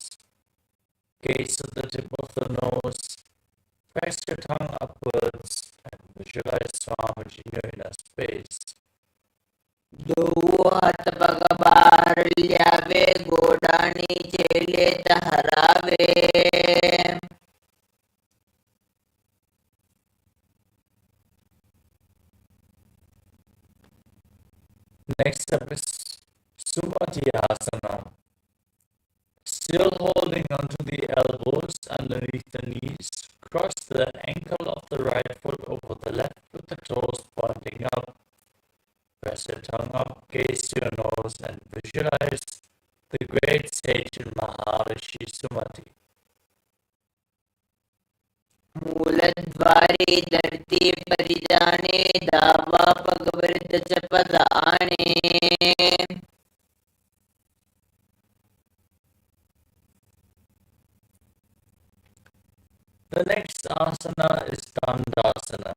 Gaze to the tip of the nose. Press your tongue upwards and visualize Swamiji in your inner space.
दोऊ हाथ पग बाहर ल्यावे गोडानी चेले तहरावे.
Next up is Sumatyasana. Still holding onto the elbows underneath the knees, cross the ankle of the right foot over the left with the toes pointing up. Press your tongue up, gaze to your nose, and visualize the great sage and Maharishi Sumati.
मूलद्वारे धरती परिजाने दावा पगवृद्ध चपद आने.
The next asana is Dandasana.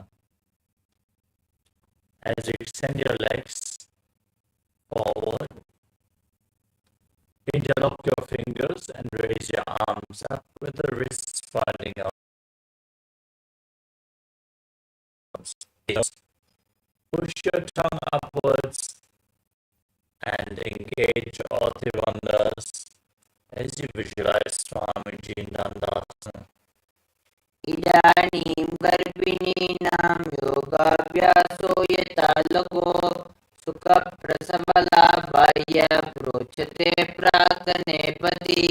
As you extend your legs forward, interlock your fingers and raise your arms up with the wrists pointing out. Push your tongue upwards and engage all the bandhas as you visualize Swamiji in Dandasana.
इदानीं गर्भिणीनां योगाभ्यासो यथा लघो सुखप्रसवलाभाय प्रोच्यते प्राक्नेपदी.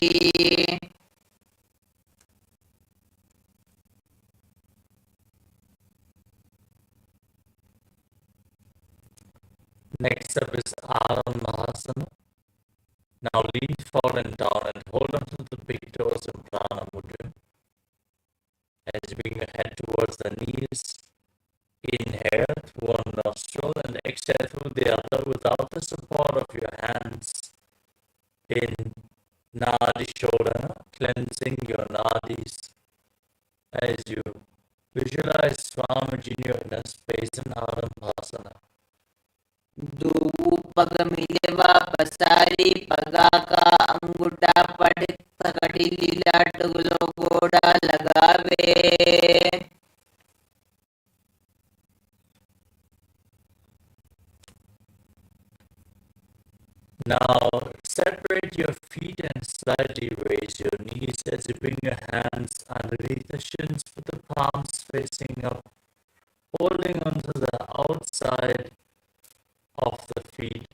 Next up is Paramashivoham. Now lean forward and down and hold on to the big toes in Prana Mudra. As you bring your head towards the knees, inhale through one nostril and exhale through the other without the support of your hands. In Nadi Shodhana, cleansing your nadis. As you visualize Swamiji in your inner space in Arambhasana.
दो पग Mileva पसारी पगा का अंगूठा पड़ित कटी लीला टुगलो गोड़ा लगावे.
Now separate your feet and slightly raise your knees as you bring your hands underneath the shins with the palms facing up, holding onto the outside of the feet.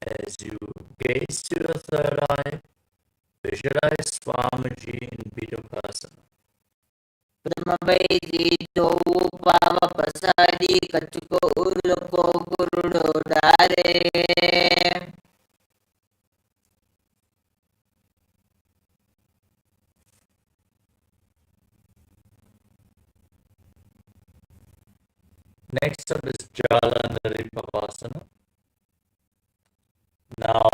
As you gaze to the third eye, visualize Swamiji in Bidupasana.
Pramavai do pava pasari kachko urloko gurudo dare.
Next up is Jalandhari Papasana. Now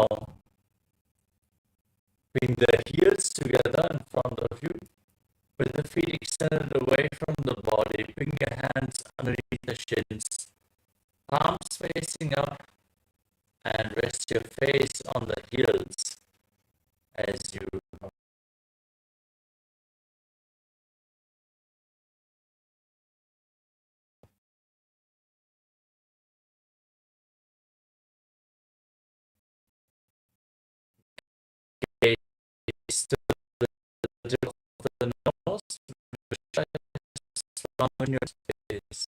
bring the heels together in front of you with the feet extended away from the body. Bring your hands underneath the shins, palms facing up, and rest your face on the heels as you gaze to the tip of the nose, from your face.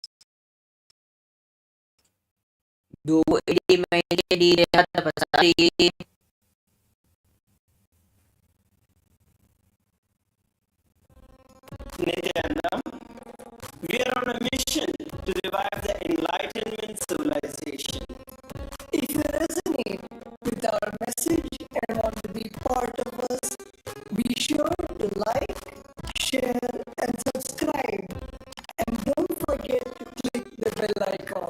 Do edi maidi rehata pasari.
Nithyananda, we are on a mission to revive the enlightenment civilization.
If you resonate with our message and want to be part of us, be sure to like, share, and subscribe. And don't forget to click the bell icon.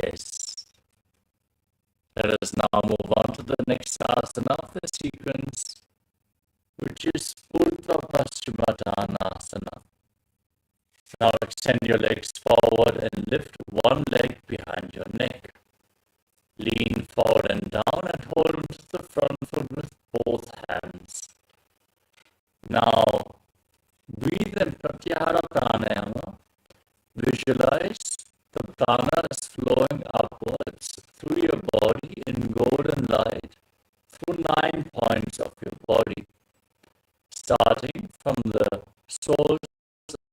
Yes. Let us now move on to the next asana of the sequence, which is Urdhva Paschimottanasana. Now extend your legs forward and lift one leg behind your neck. Lean forward and down and hold onto the front foot with both hands. Now breathe in Pratyahara Pranayama. Visualize the prana is flowing upwards through your body in golden light through 9 points of your body, starting from the soles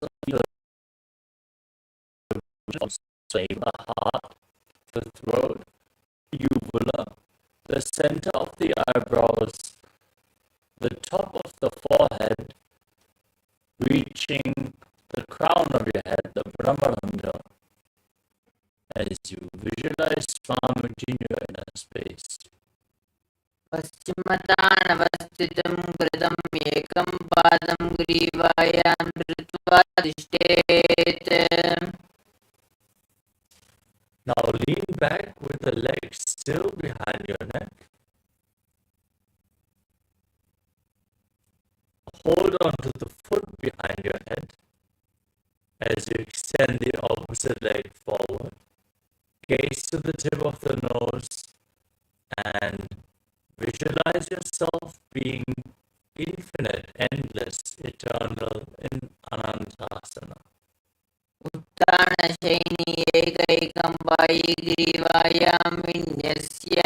of your heart, the throat, uvula, the center of the eyebrows, the top of the forehead, reaching the crown of your head, the Brahmarandha, as you visualize Swamiji in your inner space.
पश्चिमतानवस्थितं कृतम् एकं पादं ग्रीवायां धृत्वा तिष्ठेत्.
Now lean back with the legs still behind your neck. Hold on to the foot behind your head as you extend the opposite leg forward. Gaze to the tip of the nose and visualize yourself being infinite, endless, eternal in Anantasana.
उत्तानशयनी एकैकं पायिग्रीवायां विन्यस्य.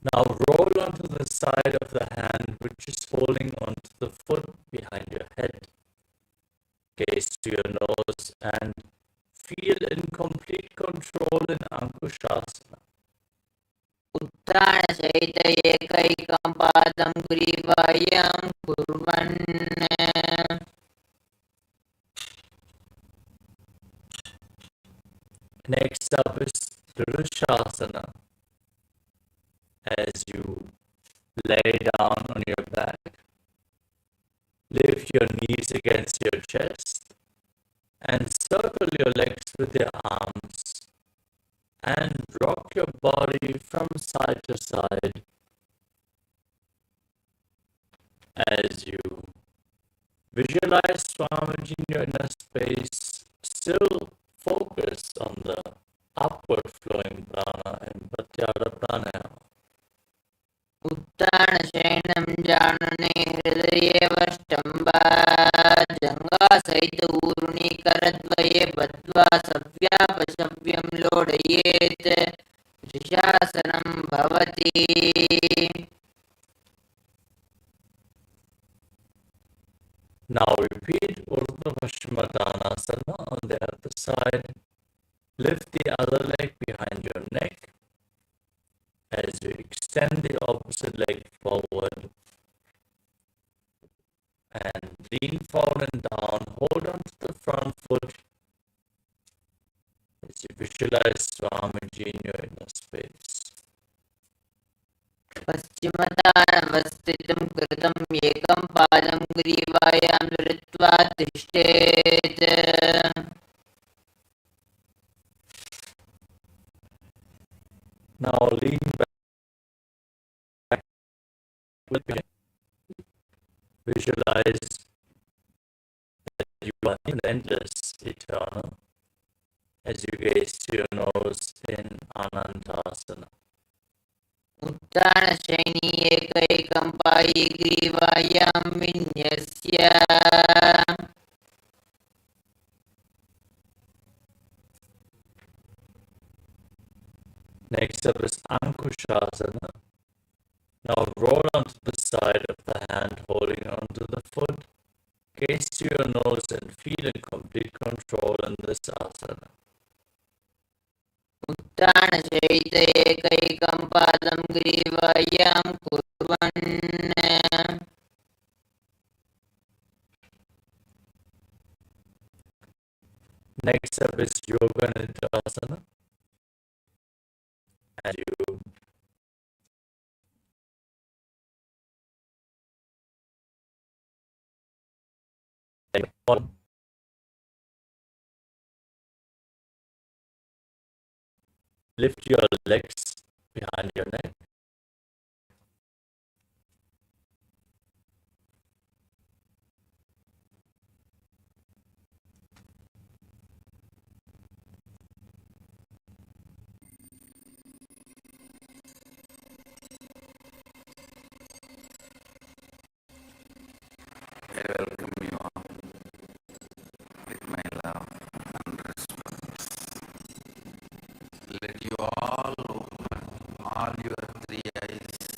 Now roll onto the side of the hand which is holding onto the foot behind your head. Gaze to your nose and feel in complete control in Ankushasana.
उत्तानसहित एकैकं पादं ग्रीवायां कुर्वन्.
Next up is Dhrushasana. As you lay down on your back, lift your knees against your chest and circle your legs with your arms and rock your body from side to side as you visualize Swamiji in your inner space. Still focus on the upward flowing prana and Pratyahara Pranayama.
उत्तानशयनं जानने हृदयेवष्टम्बा जङ्घासहित ऊर्णिकरद्वये बद्ध्वा सव्यापसव्यं लोडयेत्. ऋषासनं भवति.
Now repeat Urdhva Paschimottanasana on the other side. Lift the other leg behind your neck as you extend the opposite leg forward and lean forward and down. Hold on to the front foot as you visualize Swamiji in your inner space.
पश्चिमतानवस्थितं कृतम् एकं पादं ग्रीवायां धृत्वा तिष्ठेत्.
Now lean back with me. Visualize that you are endless, eternal, as you gaze to your nose in Anantasana.
उत्तानशयनी एकैकं पायिग्रीवायां विन्यस्य.
Next up is Ankushasana. Now roll onto the side of the hand holding onto the foot. Gaze to your nose and feel in complete control in this asana.
उत्तानशयित एकैकं पादं ग्रीवायां कुर्वन्.
Next up is Yoga Nidasana. And you take one lift your legs behind your neck.
I welcome you all with my love and respect. Let you all open all your three eyes.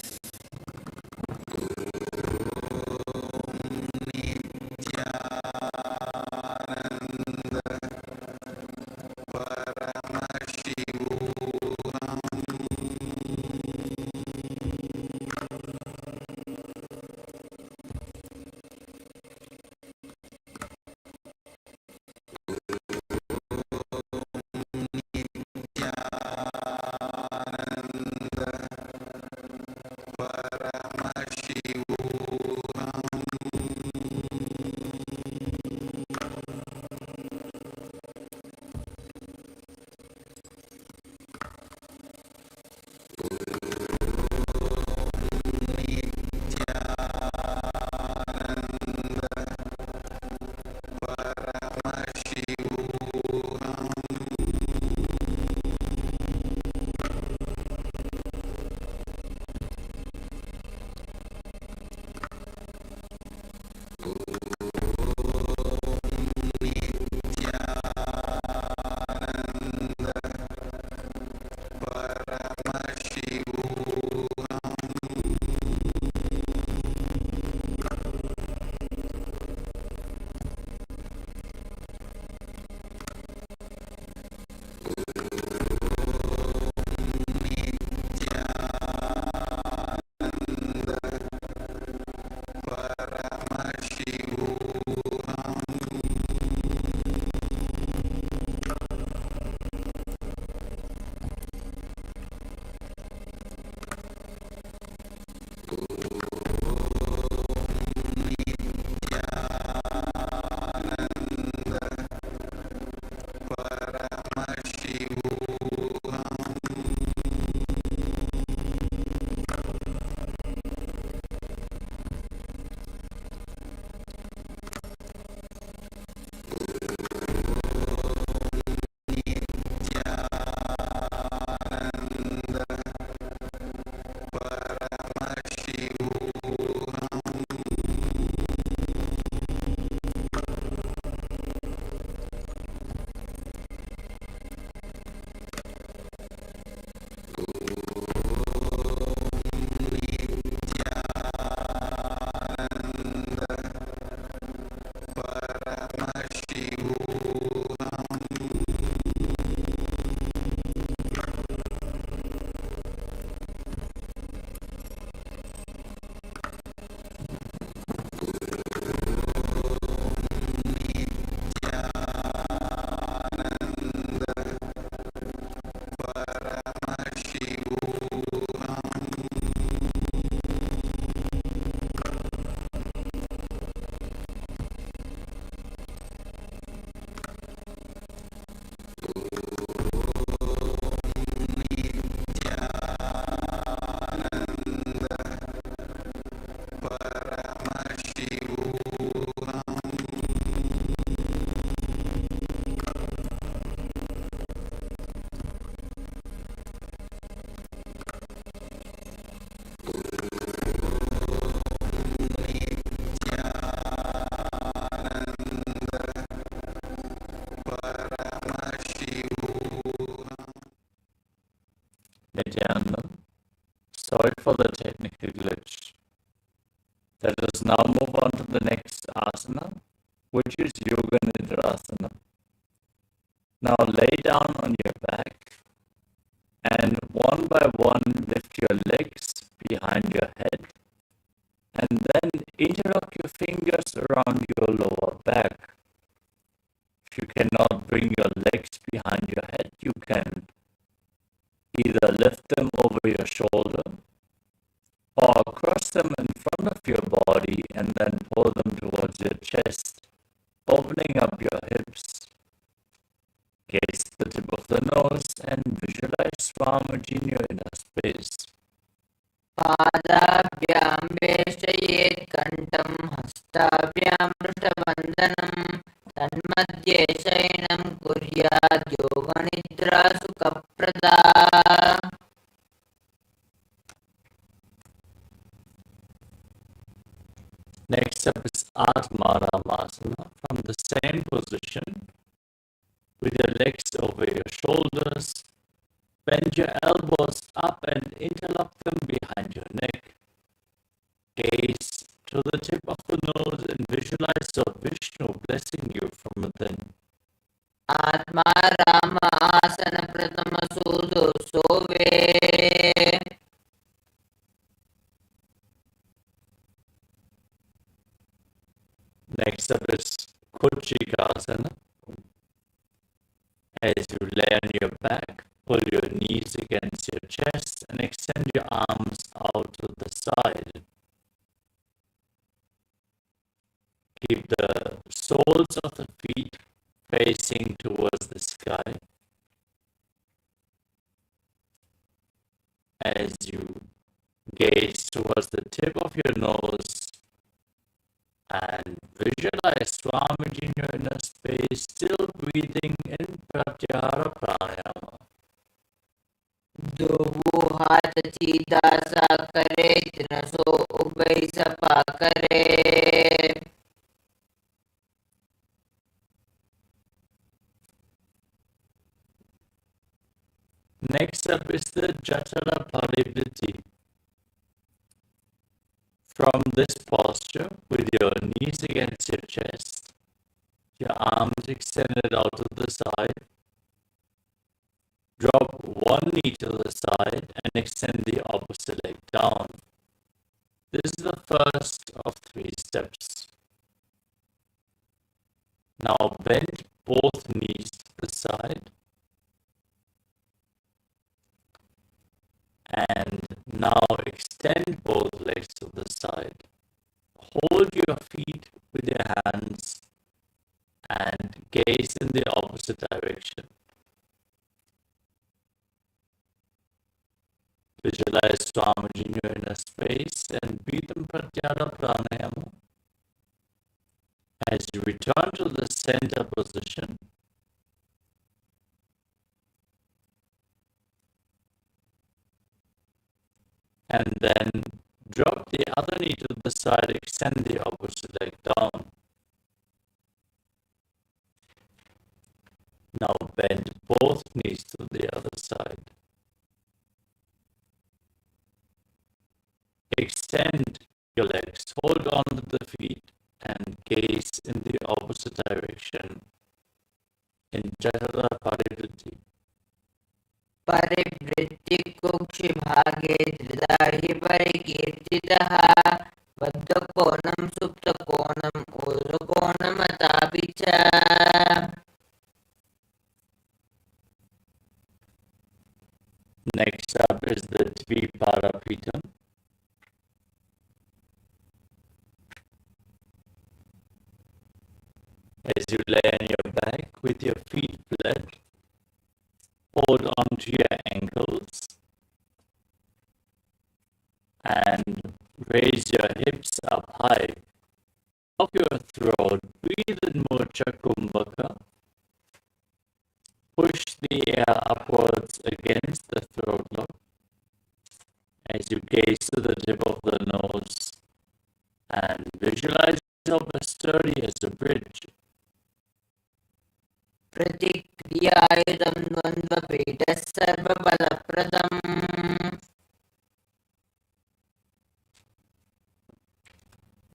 Nithyananda, sorry for the technical glitch. Let us now move on to the next asana, which is Yoga Nidrasana. Now lay down on your back and one by one lift your legs behind your head and then interlock your fingers around your lower back. If you cannot bring your legs behind your head, you can either lift them over your shoulder or cross them in front of your body and then pull them towards your chest, opening up your hips. Gaze the tip of the nose nose and visualize Swamiji in your inner space.
पादाभ्यां वेष्टयेत् कण्ठं हस्ताभ्यां वृषबन्धनं तन्मध्ये शयनं कुर्यात् योगनिद्रा सुखप्रदा.
Next up is Atmaramasana. From the same position, with your legs over your shoulders, bend your elbows up and interlock them behind your neck. Gaze to the tip of the nose and visualize Lord Vishnu blessing you from within.
आत्मा राम आसन प्रथम सूदो सोवे.
Next up is Kuchikasana. As you lay on your back, pull your knees against your chest and extend your arms out to the side. Keep the soles of the feet facing towards the sky. As you gaze towards the tip of your nose and visualize Swamiji in your inner space, still breathing in Pratyahara Pranayama.
दुवु हाथ सीधा सा करे तिनसो उभय सपा करे.
Next up is the Jatara Parivritti. From this posture, with your knees against your chest, your arms extended out to the side, drop one knee to the side and extend the opposite leg down. This is the first of 3 steps. Now bend both knees to the side and now extend both legs to the side. Hold your feet with your hands and gaze in the opposite direction. Visualize Swamiji in your inner space and breathe in Pratyahara Pranayama. As you return to the center position, and then drop the other knee to the side, extend the opposite leg down. Now bend both knees to the other side. Extend your legs, hold on to the feet, and gaze in the opposite direction in Jatara Parivritti.
परिवृत्ति कुक्षि भागे त्रिधा हि परिकीर्तितः बद्धकोणं सुप्तकोणम् ऊर्ध्वकोणमतापि च.
Next up is the Dviparapitam. As you lay on your back with your feet flat, hold onto your ankles and raise your hips up high. Off your throat, breathe in Murcha Kumbhaka. Push the air upwards against the throat lock as you gaze to the tip of the nose and visualize yourself as sturdy as a bridge.
प्रतिक्रियायुधं द्वन्द्वपीठः सर्वबलप्रदम्.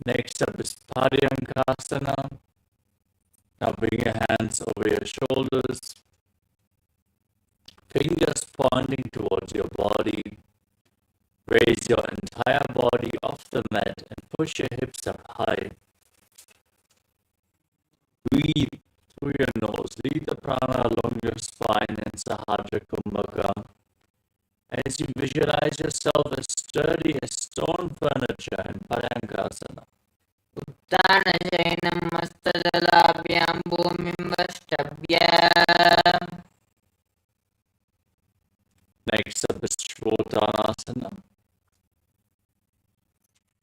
Next up is Paryankasana. Now bring your hands over your shoulders, fingers pointing towards your body. Raise your entire body off the mat and push your hips up high. Breathe through your nose. Lead the prana along your spine and Sahasrara Kumbhaka. As you visualize yourself as sturdy as stone furniture in Paryankasana.
उत्तानशयनं मस्तजलाभ्यां भूमिं वष्टभ्य.
Next up is Shodhanasana.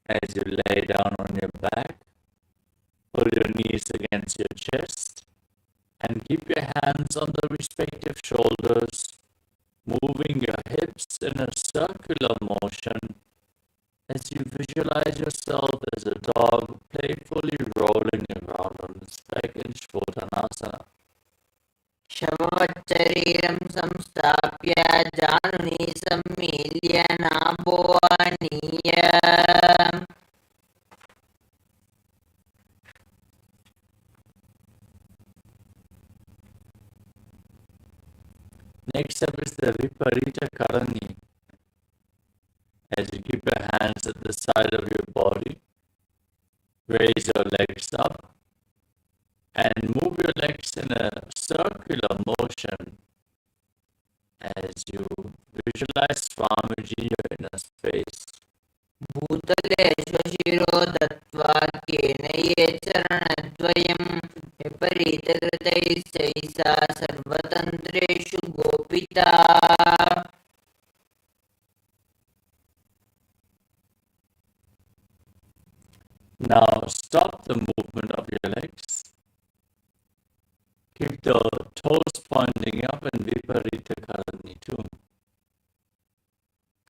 As you lay down on your back, pull your knees against your chest and keep your hands on the respective shoulders, moving your hips in a circular motion as you visualize yourself as a dog playfully rolling around on its back in Shodhanasana.
शववच्चरीरं संस्थाप्य जानुनी सम्मील्य नाभोवानीय
Next up is the Viparita Karani. As you keep your hands at the side of your body, raise your legs up and move your legs in a circular motion as you visualize Swamiji in your inner space.
भूतले श्वशिरो दत्त्वा केन ये चरणद्वयं विपरीतकृतैः सैसा सर्वतन्त्रेषु गोपिता.
Now stop the movement of your legs. Keep the toes pointing up in Viparita Karani too.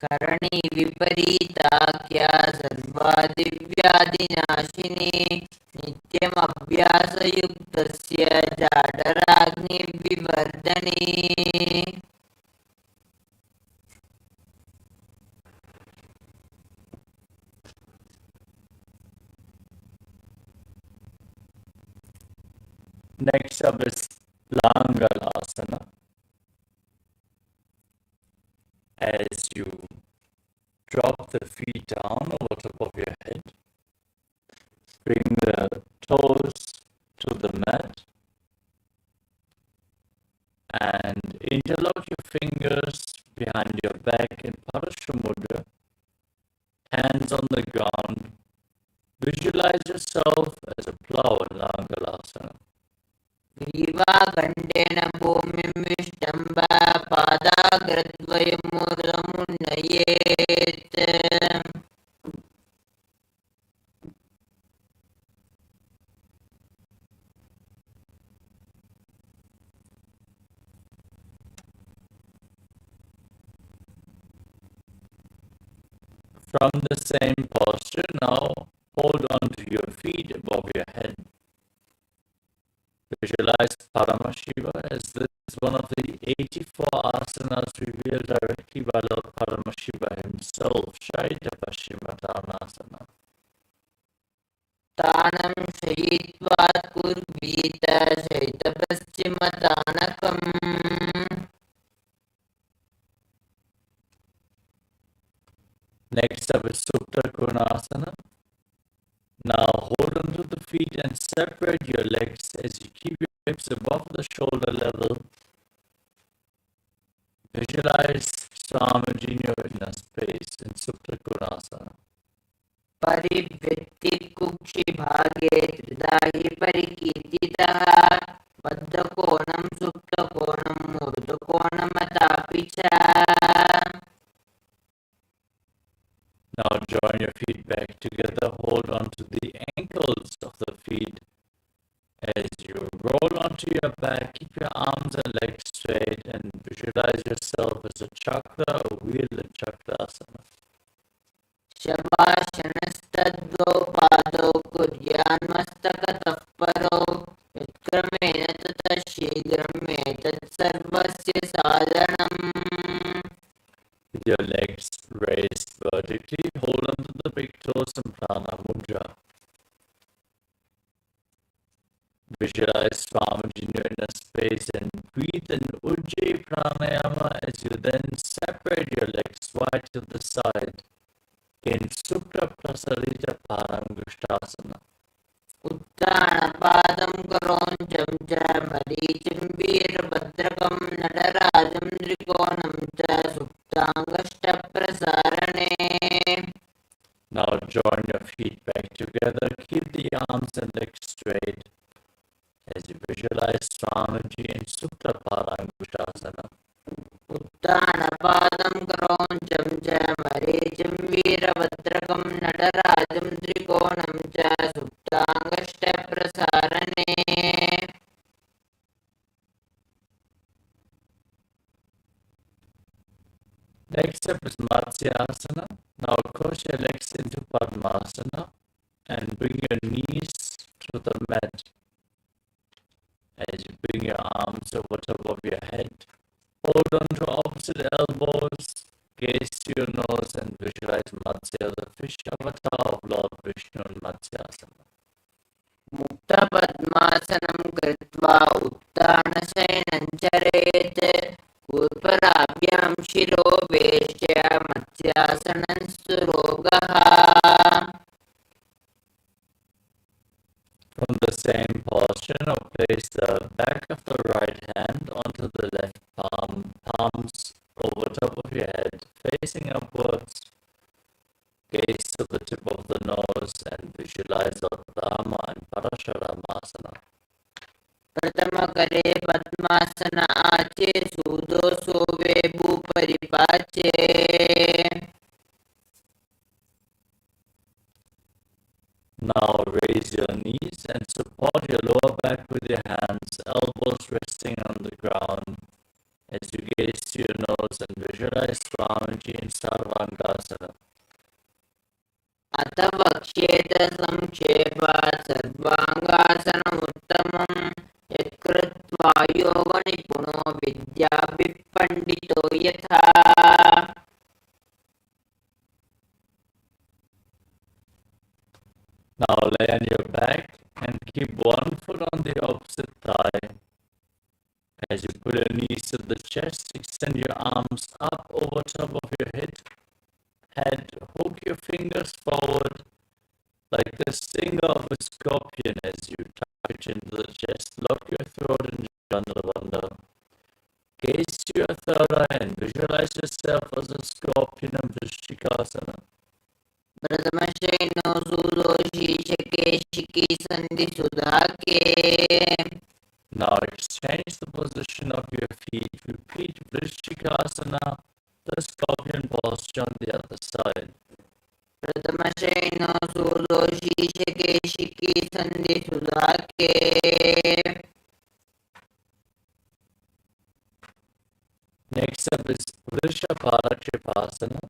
Karni विपरीताख्या सर्वादिव्याधिनाशिनी नित्यमभ्यासयुक्तस्य जाडराग्निविवर्धनी.
Next up is Langalasana. As you drop the feet down over top of your head, bring the toes to the mat and interlock your fingers behind your back in Parashamudra, hands on the ground. Visualize yourself as a plow in Langalasana.
ग्रीवाखण्डेन भूमिं विष्टम्ब पादाग्रद्वयमुदमुन्नयेत्.
From the same posture, now hold on to your feet above your head. Visualize Paramashiva as this is one of the 84 asanas revealed directly by Lord Paramashiva himself, Shaita Paschimottanasana.
तानं शयित्वात् कुर्वीत शयितपश्चिमतानकम्.
Next up is Supta Konasana. Now hold onto the feet and separate your legs as you keep your hips above the shoulder level. Visualize Swamiji in your inner space in Supta Konasana.
परिवृत्ति कुक्षिभागे त्रिदाहि परिकीर्तितः बद्धकोणं सुप्तकोणं मूर्धकोणमतापि च.
Now join your feet back together, hold on to the ankles of the feet. As you roll onto your back, keep your arms and legs straight and visualize yourself as a chakra, a wheel in Chakrasana.
शवासनस्तद्वौ पादौ कुर्यान्मस्तकतः परौ यत्क्रमेण ततः शीघ्रम् एतत्सर्वस्य साधनम्.
With your legs raised vertically, hold on to the big toes in Prana Mudra. Visualize Swamiji in your inner space and breathe in Ujjayi Pranayama as you then separate your legs wide to the side in Supta Prasarita Parangushtasana.
उत्तानपादं करोञ्चं च मरीचिं वीरभद्रकं नटराजं त्रिकोणं च सुप्ताङ्गष्टप्रसारणे.
Now join your feet back together, keep the arms and legs straight as you visualize Swamiji in Supta Parangushtasana.
उत्तानपादं करोञ्चं च मरीचिं वीरभद्रकं नटराजं त्रिकोणं च सुप्ताङ्गष्टप्रसारणे.
Next up is Matsyasana. Now cross your legs into Padmasana and bring your knees to the mat. As you bring your arms over top of your head, hold on to opposite elbows, gaze to your nose and visualize Matsya, the fish avatar of Lord Vishnu in Matsyasana.
मुक्तपद्मासनं कृत्वा उत्तानशयनं चरेत्. कूर्पराभ्यां शिरोवेश्य मत्स्यासनं सुरोगः.
From the same posture, now place the back of the right hand onto the left palm, palms over top of your head, facing upwards. Gaze to the tip of the nose and visualize Uttama and Parasharamasana.
प्रथमकरे पद्मासन आचे सूदो सोवे भूपरिपाचे.
Now raise your knees and support your lower back with your hands, elbows resting on the ground. As you gaze to your nose and visualize Swamiji in Sarvangasana.
अथ वक्ष्येत संक्षेप सर्वाङ्गासनमुत्तमं यत्कृत्वा योगनिपुणो विद्याभिपण्डितो यथा.
Now lay on your back and keep one foot on the opposite thigh. As you put your knees to the chest, extend your arms up over top of your head. Hook your fingers forward like the stinger of a scorpion as you touch into the chest. Lock your throat in Janavanda. Gaze to your third eye and visualize yourself as a scorpion in Vrishchikasana.
प्रथमशयनो सूदो शीर्षके शिखि सन्धि सुधाके.
Now exchange the position of your feet. Repeat Vrishchikasana, the scorpion posture on the other side.
प्रथमशयनो सूदो शीर्षके शिखि सन्धि सुधाके.
Next up is Vrishabharakripasana.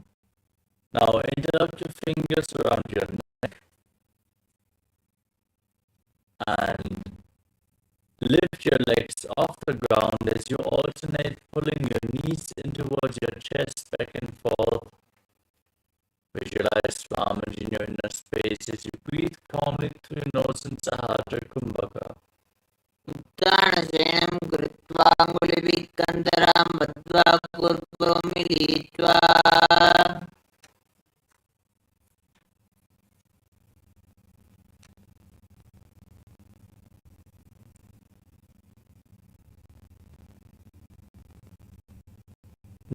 Now interlock your fingers around your neck and lift your legs off the ground as you alternate pulling your knees in towards your chest back and forth. Visualize Swamiji in your inner space as you breathe calmly through your nose in Sahasra Kumbhaka.
उत्तानशयनं कृत्वा अङ्गुलिभिः बद्ध्वा कूर्पो मिलित्वा.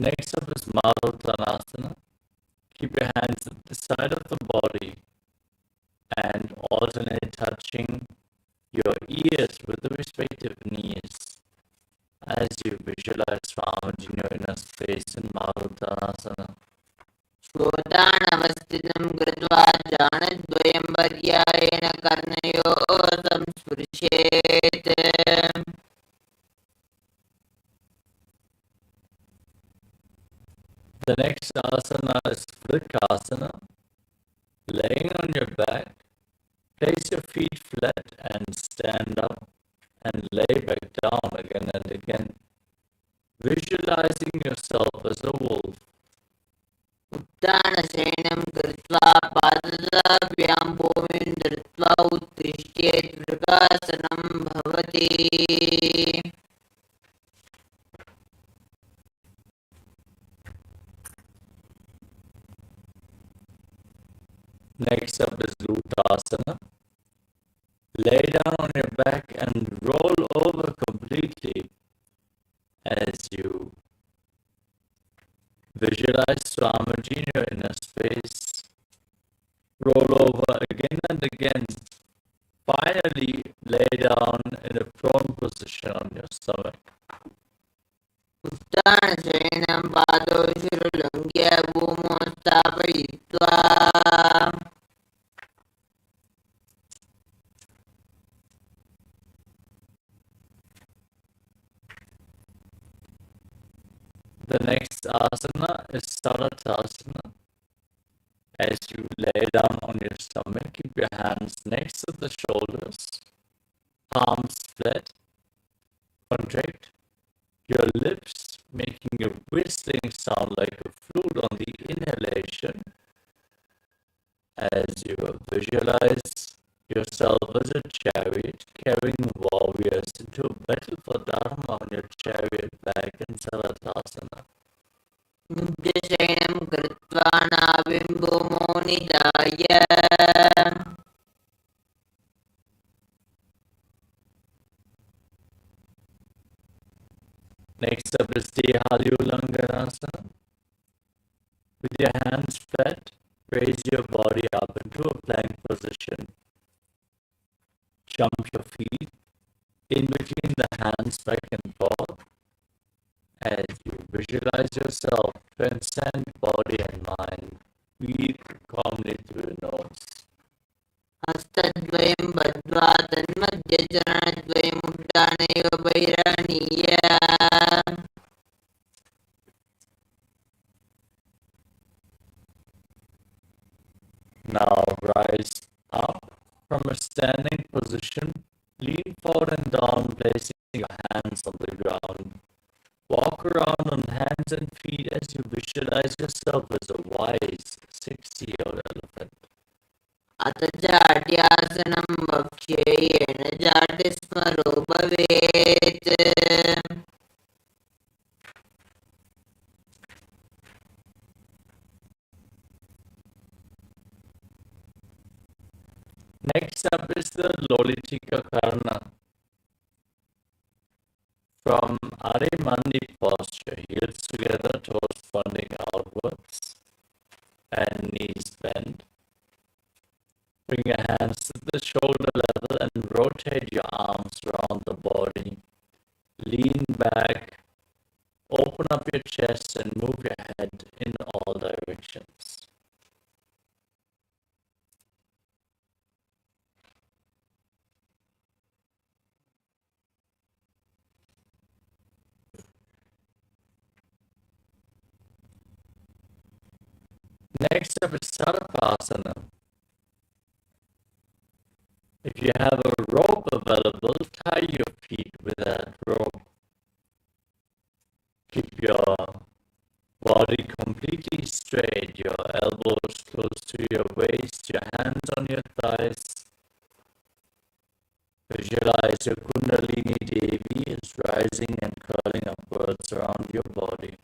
Next up is Maruttanasana. Keep your hands at the side of the body and alternate touching your ears with the respective knees as you visualize Swamiji in your inner space in Maruttanasana.
श्रोतानवस्थितं कृत्वा जानद्वयं पर्यायेण कर्णयोः संस्पृशेत्.
The next asana is Vrikasana. Laying on your back, place your feet flat and stand up and lay back down again and again, visualizing yourself as a wolf.
उत्तानशयनं कृत्वा पादताभ्यां भूमिं धृत्वा उत्तिष्ठेत्. वृकासनं भवति.
Next up is Uttasana. Lay down on your back and roll over completely as you visualize Swamiji in your inner space. Roll over again and again. Finally, lay down in a prone position on your stomach.
उत्थानशयनं पादौ शिरोलङ्घ्य भूमौ स्थापयित्वा
The next asana is Saratasana. As you lay down on your stomach, keep your hands next to the shoulders, palms flat, contract your lips, making a whistling sound like a flute on the inhalation as you visualize yourself as a chariot carrying warriors into a battle for Dharma on your chariot back in Saratasana.
नित्यशयनं कृत्वा नाभिं भूमौ निधाय
Next up is Dehalyulangarasana. With your hands flat, raise your body up into a plank position. Jump your feet in between the hands back and forth as you visualize yourself transcend body and mind. Breathe calmly through your nose.
हस्तद्वयं बद्ध्वा तन्मध्यचरणद्वयम् उड्डानैव बहिरानीय
Now rise up from a standing position, lean forward and down, placing your hands on the ground. Walk around on hands and feet as you visualize yourself as a wise 60-year-old elephant.
अथ जाड्यासनं वक्ष्ये येन जाड्यस्मरो भवेत्
Next up is the Lolitika Karna. From Arimandi posture, heels together, toes pointing outwards, and knees bent. Bring your hands to the shoulder level and rotate your arms around the body. Lean back, open up your chest and move your head in all directions. Next up is Sarapasana. If you have a rope available, tie your feet with that rope. Keep your body completely straight, your elbows close to your waist, your hands on your thighs. Visualize your Kundalini Devi is rising and curling upwards around your body.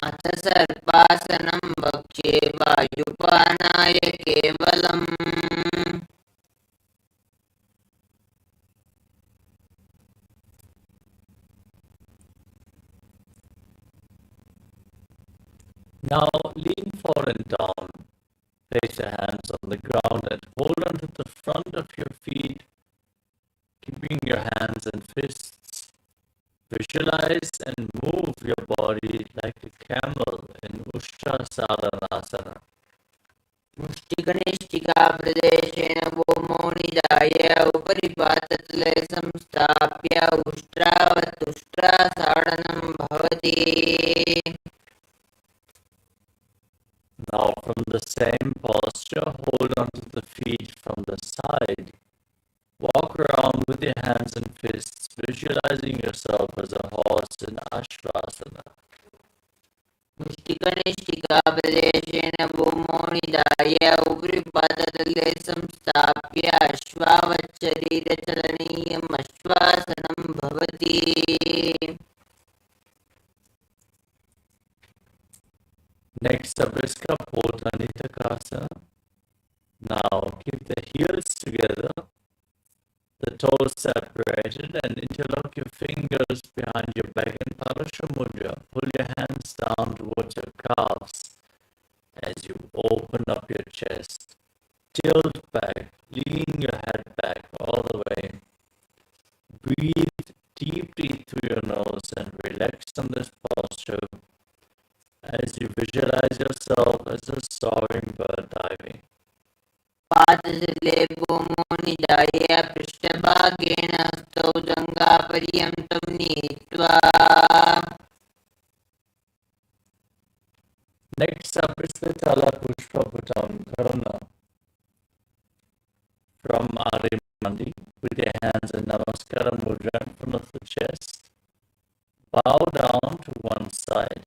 अथ सर्पासनं वक्ष्ये वायुपानाय केवलम्
Now lean forward and down. Place your hands on the ground and hold onto the front of your feet, keeping your hands and fists. Visualize and move your body like a camel in Ushtrasadhanasana.
मुष्टिकनिष्ठिकाप्रदेशेन भूमौ निधाय उपरि पादतले संस्थाप्य उष्ट्रावतुष्ट्रासाडनं भवति
Now from the same posture, hold onto the feet from the side. Walk around with your hands and fists, visualizing yourself as a horse in Ashvasana.
मुष्टिकनिष्ठिकाप्रदेशेन भूमौ निधाय उपरि पादतले संस्थाप्य अश्वावच्छरीरचलनीयम् अश्वासनं भवति
Next up is Kapotanitakasana. Now keep the heels together, the toes separated, and interlock your fingers behind your back in Parashamudra. Pull your hands down towards your calves as you open up your chest. Tilt back, lean your head back all the way. Breathe deeply
जले भूमो निजाय पृष्ठभागेन हस्तौ जङ्घापर्यन्तं नीत्वा.
Next up is the Tala Pushpa Bhutan Karana. From Arimandi, with your hands in Namaskara Mudra in front of the chest. Bow down to one side.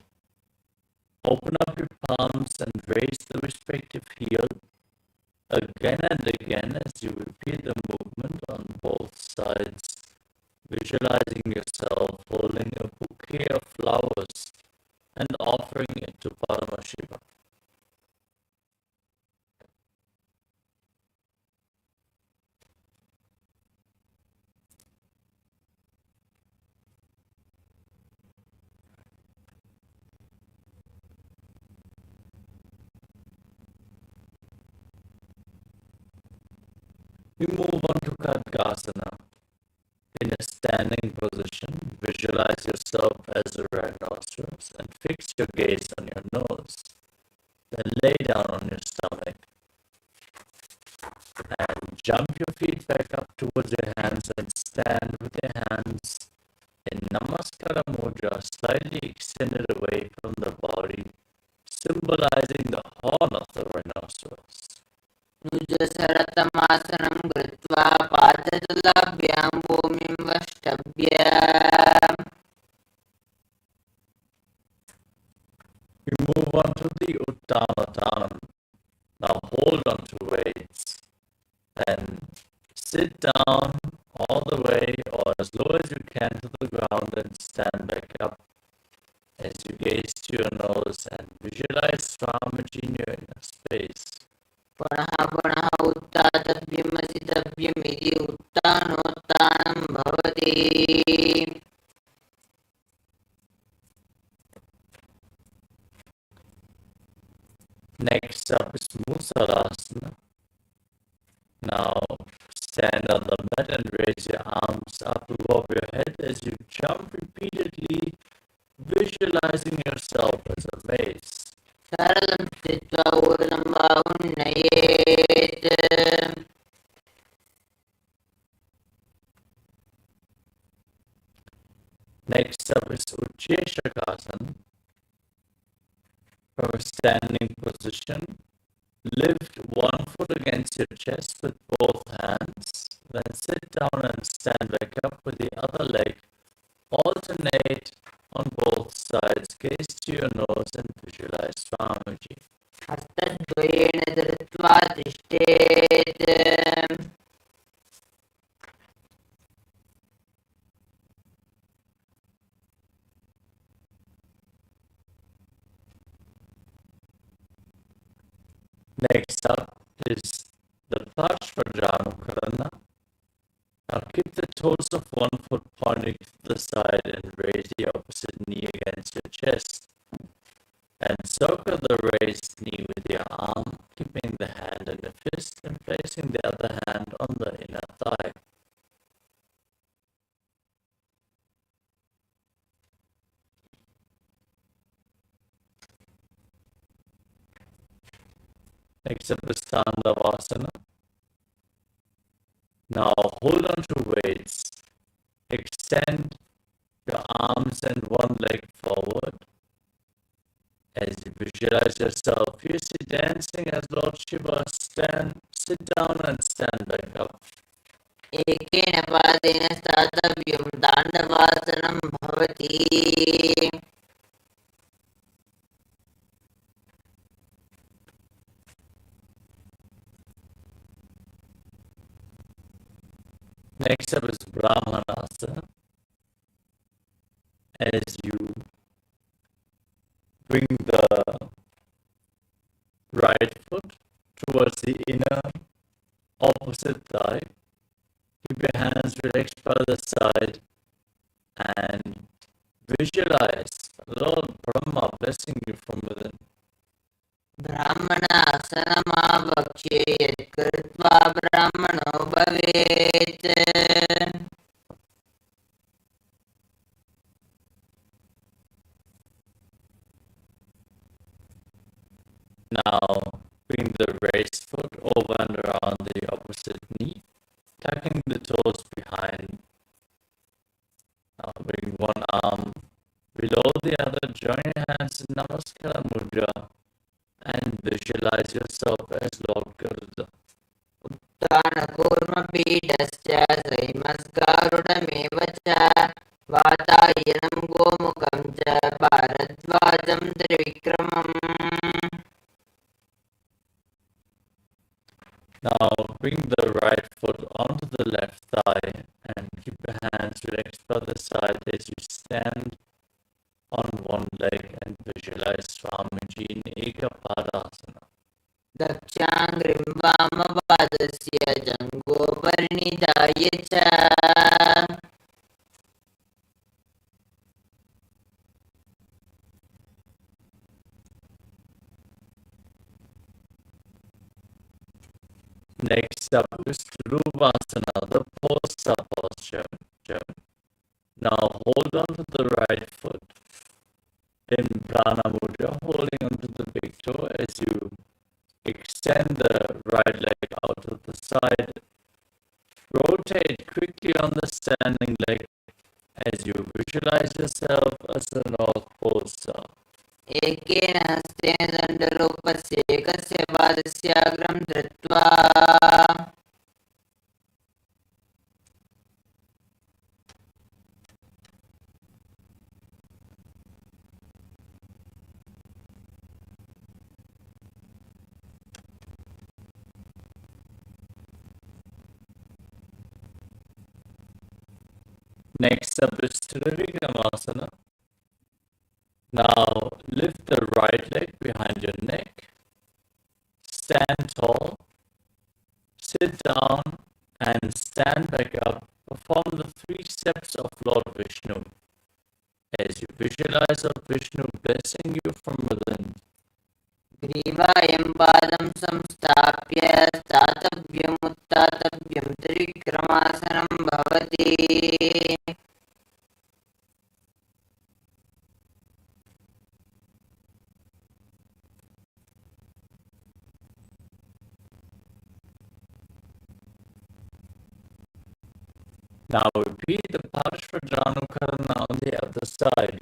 Open up your palms and raise the respective heel again and again as you repeat the movement on both sides, visualizing yourself holding a bouquet of flowers and offering it to Paramashiva. We move on to Khadgasana. In a standing position, visualize yourself as a rhinoceros and fix your gaze on your nose. Then lay down on your stomach and jump your feet back up towards your hands and stand with your hands in Namaskara Mudra, slightly extended away from the body, symbolizing the horn of the rhinoceros.
नुजसरतमासनं कृत्वा पादतलाभ्यां भूमिं वष्टभ्य.
We move on to the Uttanatanam. Now hold on to weights and sit down all the way or as low as you can to the ground and stand back up as you gaze to your nose and visualize Swamiji in your inner space.
पुनः पुनः उत्तातव्यमसितव्यमिति उत्तानोत्तानं भवति.
Next up is Musalasana. Now stand on the mat and raise your arms up above your head as you jump repeatedly, visualizing yourself as a mace.
सरलं स्थित्वा ऊर्ध्वं बाहुन्नयेत्.
Next up is Ucheshakasana. From a standing position, lift one foot against your chest with both hands, then sit down and stand back up with the other leg. Alternate on both sides, gaze to your nose and visualize Swamiji.
हस्तद्वयेन धृत्वा तिष्ठेत्.
Next up is the Pashvajanukarana. Now keep the toes of one foot pointing to the side and raise the opposite knee against your chest. And circle the raised knee with your arm, keeping the hand in the fist and placing the other hand on the inner thigh. Next up is Tandavasana. Now hold on to weights. Extend your arms and one leg forward. As you visualize yourself fiercely dancing as Lord Shiva, sit down and stand back up.
एकेन पादेन स्थातव्यं ताण्डवासनं भवति.
Next up is Brahmanasana. As you bring the right foot towards the inner opposite thigh, keep your hands relaxed by the side and visualize Lord Brahma blessing you from within.
ब्राह्मणासनमावक्ष्ये यत्कृत्वा ब्राह्मणो भवेत्.
Now bring the raised foot over and around the opposite knee, tucking the toes behind. Now bring one arm below the other, join your hands in Namaskara Mudra and visualize yourself as Lord Garuda.
उत्थानकूर्मपीठश्च सैमस्कारुडमेव च वातायनं गोमुखं च भारद्वाजं त्रिविक्रमम्.
Now bring the right foot onto the left thigh and keep your hands relaxed by the side as you stand on one leg and visualize Swamiji in Ekapadasana.
दक्षाङ्घ्रिं वामपादस्य जङ्घोपरिनिधाय च
Next up is Truvasana, the Posa posture. Now hold on to the right foot in Prana Mudra, holding onto the big toe as you extend the right leg out to the side. Rotate quickly on the standing leg as you visualize yourself as the North Pole Star.
एकेन हस्तेन दण्डरूपस्य एकस्य पादस्याग्रं धृत्वा
Next up is Trivikramasana. Now lift the right leg behind your neck, stand tall, sit down and stand back up. Perform the 3 steps of Lord Vishnu as you visualize of Vishnu blessing you from within.
ग्रीवायं पादं संस्थाप्य स्थातव्यमुत्थातव्यं त्रिविक्रमासनं भवति.
Now repeat the Parshvadranukarana on the other side.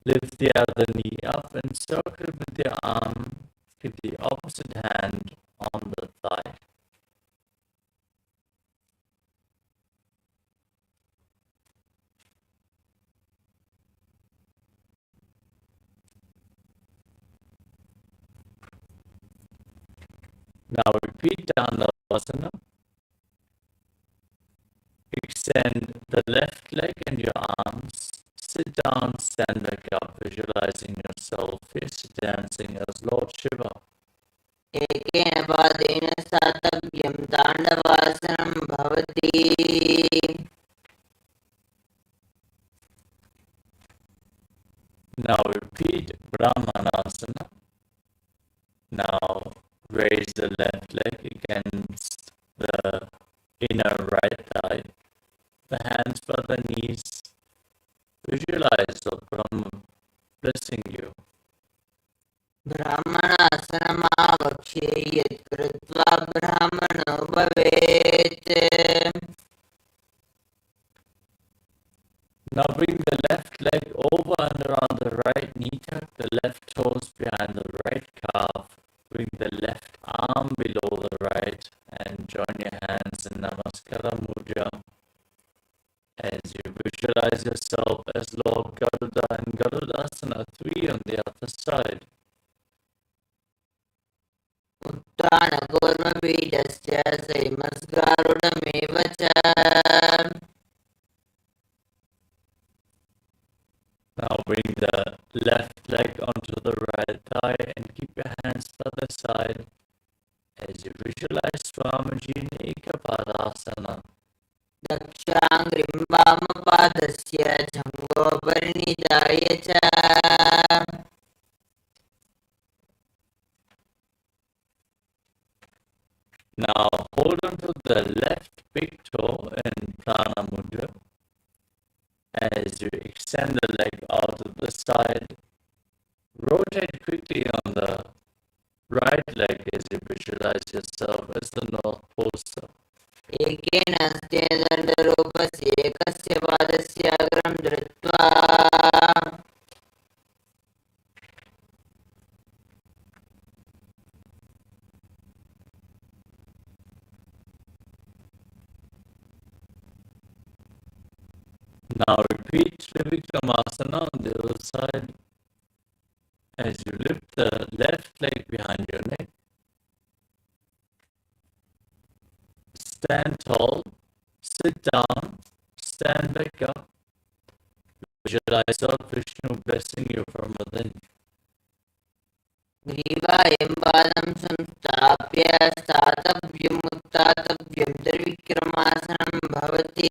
Lift the other knee up and circle with your arm with the opposite hand on the thigh. Now repeat Dandavasana. Extend the left leg and your arms. Sit down, stand back up, visualizing yourself face dancing as Lord Shiva.
एकेन पादेन स्थातव्यं ताण्डवासनं भवति.
Now repeat Brahmanasana. Now raise the left leg against the inner right thigh. The hands by the knees. Visualize the Brahma blessing you.
ब्राह्मणासनमावक्ष्ये यत् कृत्वा ब्राह्मणो भवेत्.
Now bring the left leg over and around the right knee, tuck the left toes behind the right calf. Bring the left arm below the right and join your hands in Namaskara Mudra as you visualize yourself as Lord Garuda and Garudasana 3 on the other side.
उत्थानकूर्मपीठश्च सैमस्कारुडमेव च
Now bring the left leg onto the right thigh and keep your hands by the side as you visualize Swamiji in Ekapadasana.
दक्षाङ्घ्रिं वामपादस्य जङ्घोपरिनिधाय च
Now hold on to the left big toe in Prana Mudra as you extend the leg out to the side. Rotate quickly on the right leg as you visualize yourself as the North Poster.
एकेन हस्तेदण्डरूपस्य एकस्य पादस्य अग्रं धृत्वा
Now repeat Trivikramasana on the other side as you lift the left leg behind your neck. Stand tall, sit down, stand back up. Visualize Lord Vishnu blessing you from within.
ग्रीवायं पादं संस्थाप्य स्थातव्यम् उत्थातव्यं त्रिविक्रमासनं भवति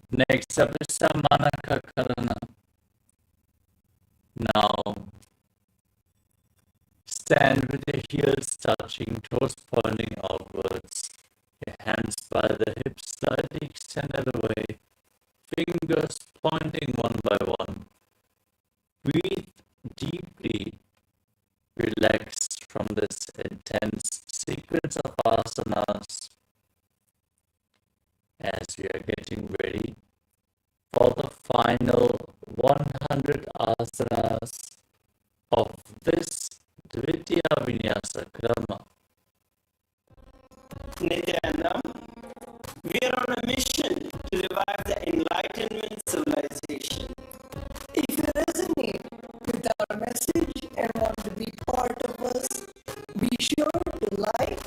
Next up is Samanaka Karana. Now stand with your heels touching, toes pointing outwards, your hands by the hips slightly extended away, fingers pointing one by one. Breathe deeply, relaxed from this intense sequence of asanas as we are getting ready for the final 100 asanas of this Dvitiya Vinyasa Krama.
Nithyananda, we are on a mission to revive the enlightenment civilization.
If you resonate with our message and want to be part of us, be sure to like,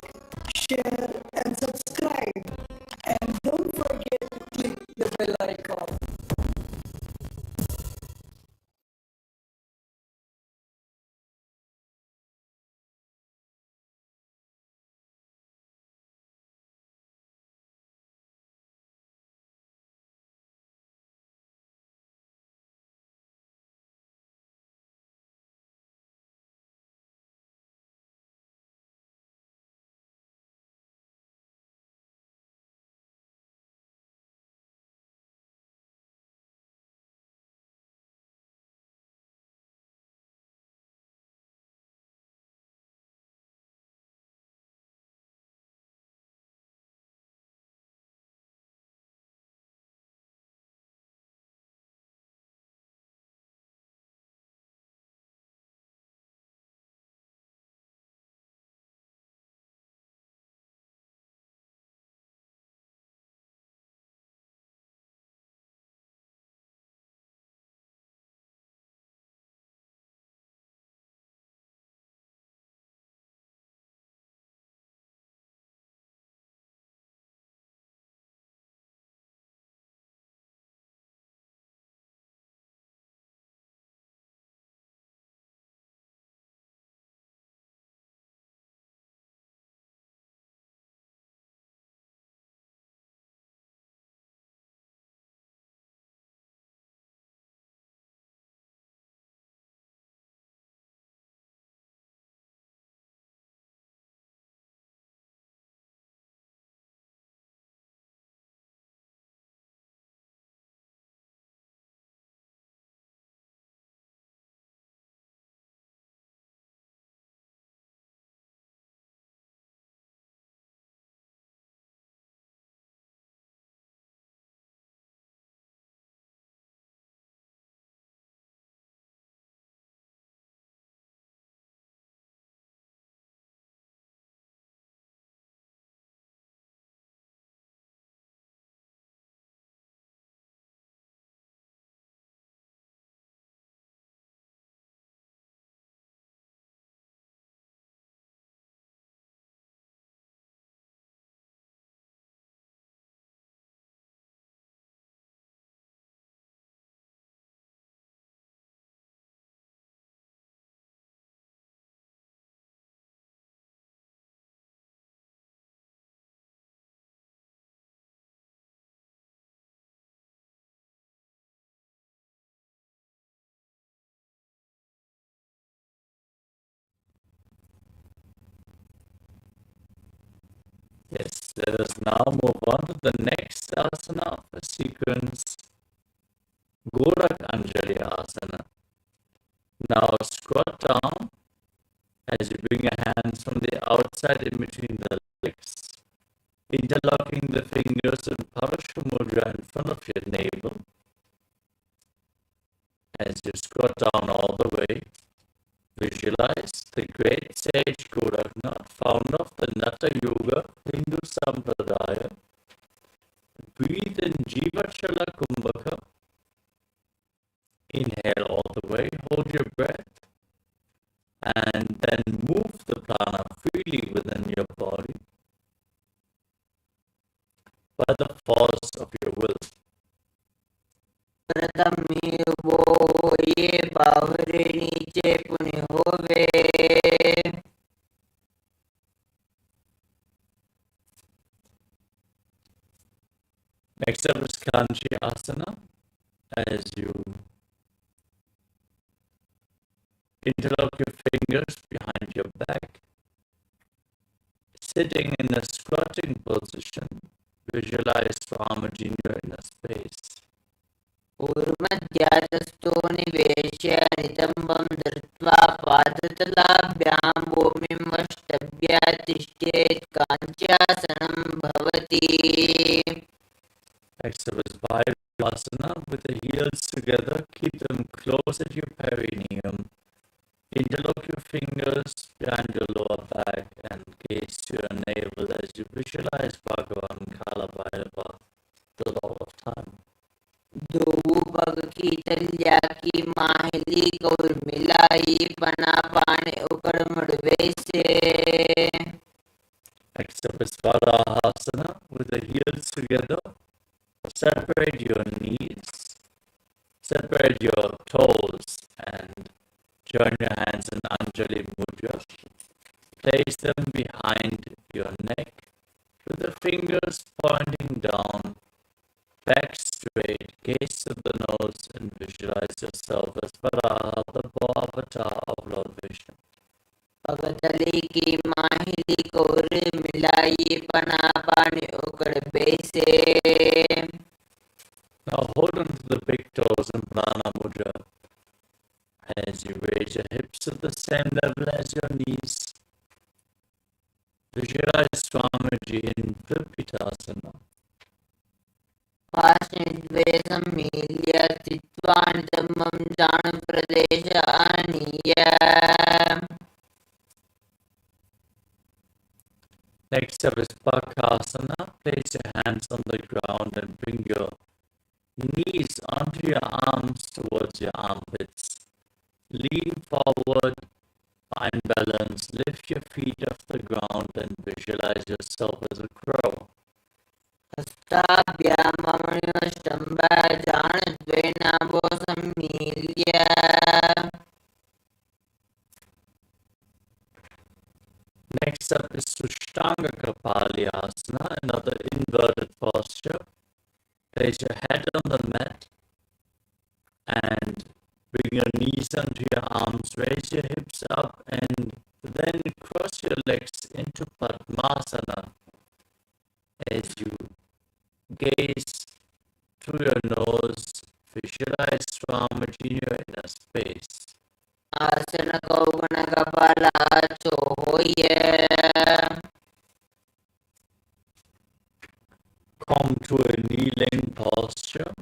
share, and subscribe. And don't forget to click the bell icon.
Let us now move on to the next asana of the sequence, Gorak Anjali Asana. Now squat down as you bring your hands from the outside in between the legs, interlocking the fingers in Parashu Mudra in front of your navel. As you squat down all the way, visualize the great sage Goraknath, founder of the Natha Yoga Hindu Sampradaya. Breathe in Jivachala Kumbhaka. Inhale all the way, hold your breath, and then move the prana freely within your body by the force of your will.
प्रथम वो ये बावरे नीचे पुण्य होवे
Next up is Kanchi Asana. As you interlock your fingers behind your back, sitting in a squatting position, visualize Swamiji in your inner space.
ऊर्मध्यातस्थो निवेश्य नितम्बं धृत्वा पादतलाभ्यां भूमिं वष्टभ्य तिष्ठेत् काञ्चासनं भवति.
Next up is Vairasana with the heels together. Keep them close at your perineum. Interlock your fingers behind your lower back and gaze to your navel as you visualize Bhagavan Kala Bhairava, the Lord of Time.
दो पग की तल्या की माहिली गौर मिलाई पना पाने उकड़ मुड़वे से.
Next up is Varahasana with the heels together. Separate your knees, separate your toes, and join your hands in Anjali Mudra. Place them behind your neck with the fingers pointing down, back straight, gaze to the nose, and visualize yourself as Varaha, the avatar of Lord Vishnu.
पगतली की माहिली गौर मिलाई पना पाने उकड़ बेसे.
Now hold on to the big toes in Prana Mudra as you raise your hips at the same level as your knees. Visualize Swamiji in Vipitasana.
पाशनिद्वेषं मील्य स्थित्वान् धम्मं जानु प्रदेश आनीय.
Next up is Bakasana. Place your hands on the ground and bring your knees onto your arms towards your armpits. Lean forward, find balance, lift your feet off the ground and visualize yourself as a crow.
हस्ताभ्यां ममणिवष्टम्ब जानद्वेनाभो सम्मील्य.
Next up is Sushtanga Kapalyasana, another inverted posture. Place your head on the mat and bring your knees onto your arms, raise your hips up and then cross your legs into Padmasana as you gaze through your nose, visualize Swamiji in your inner space.
आसन कौगुण कपालाचो होय.
Come to a kneeling posture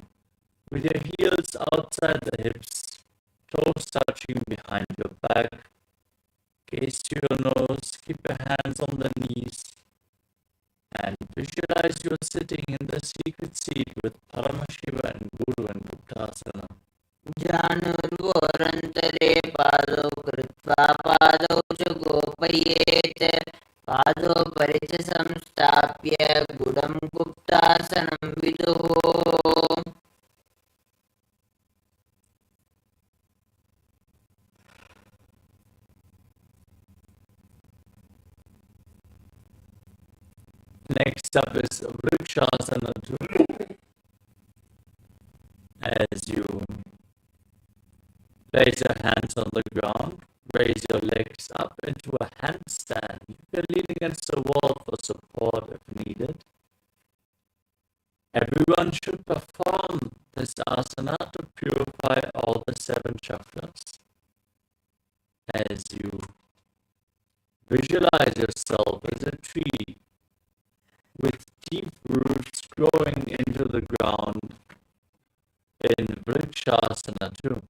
with your heels outside the hips, toes touching behind your back. Gaze to your nose, keep your hands on the knees, and visualize you're sitting in the secret seat with Paramashiva and Guru and Guptasana.
जानुर्वोरन्तरे पादौ कृत्वा पादौ च गोपयेत्. पादौ परिच संस्थाप्य गुडं गुप्तासनं विदुः.
Next up is Vrikshasana 2. As you place your hands on the ground, raise your legs up into a handstand. You can lean against the wall for support if needed. this asana to purify all the 7 chakras as you visualize yourself as a tree with deep roots growing into the ground in Vrikshasana too.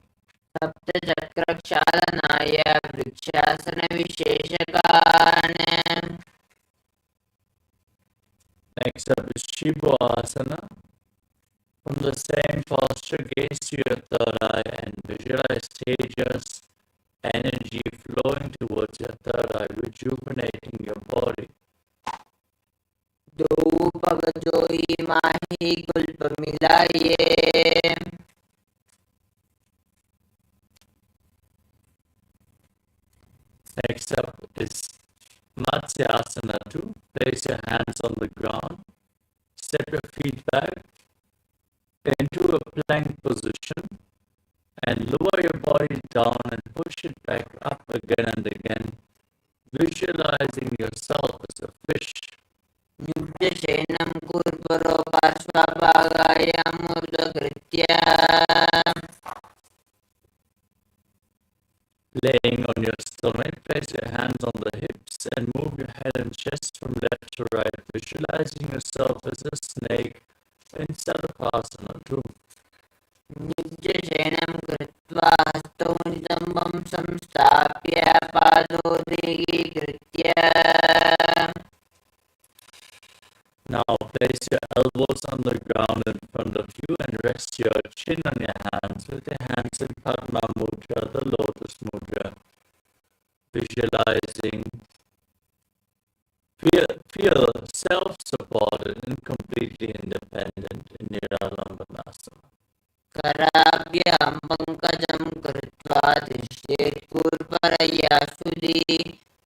सप्तचक्रक्षालनाय वृक्षासनविशेषकान्.
Next up is Shivoasana. From the same posture, gaze to your third eye and visualize Tejas energy flowing towards your third eye, rejuvenating your body.
द्रौपगजोयि माहि कुल्पमिलाये.
Next up is Matsyasana 2. Place your hands on the ground. Step your feet back into a plank position and lower your body down and push it back up again and again, visualizing yourself as a fish.
नित्यशयनं कुर्परो पार्श्वभागाय मूर्धकृत्य.
Laying on your stomach, place your hands on the hips and move your head and chest from left to right, visualizing yourself as a snake in Sarvasana 2.
नित्यशयनं कृत्वा हस्तौ नितम्बं संस्थाप्य पादोदीकृत्य.
Now place your elbows on the ground in front of you and rest your chin on your hands with your hands in Padma Mudra, the Lotus Mudra. Visualizing, feel self-supported and completely independent in Niralambanasana.
कराभ्यां पङ्कजं कृत्वा दृश्येत् कूर्परया सुधी.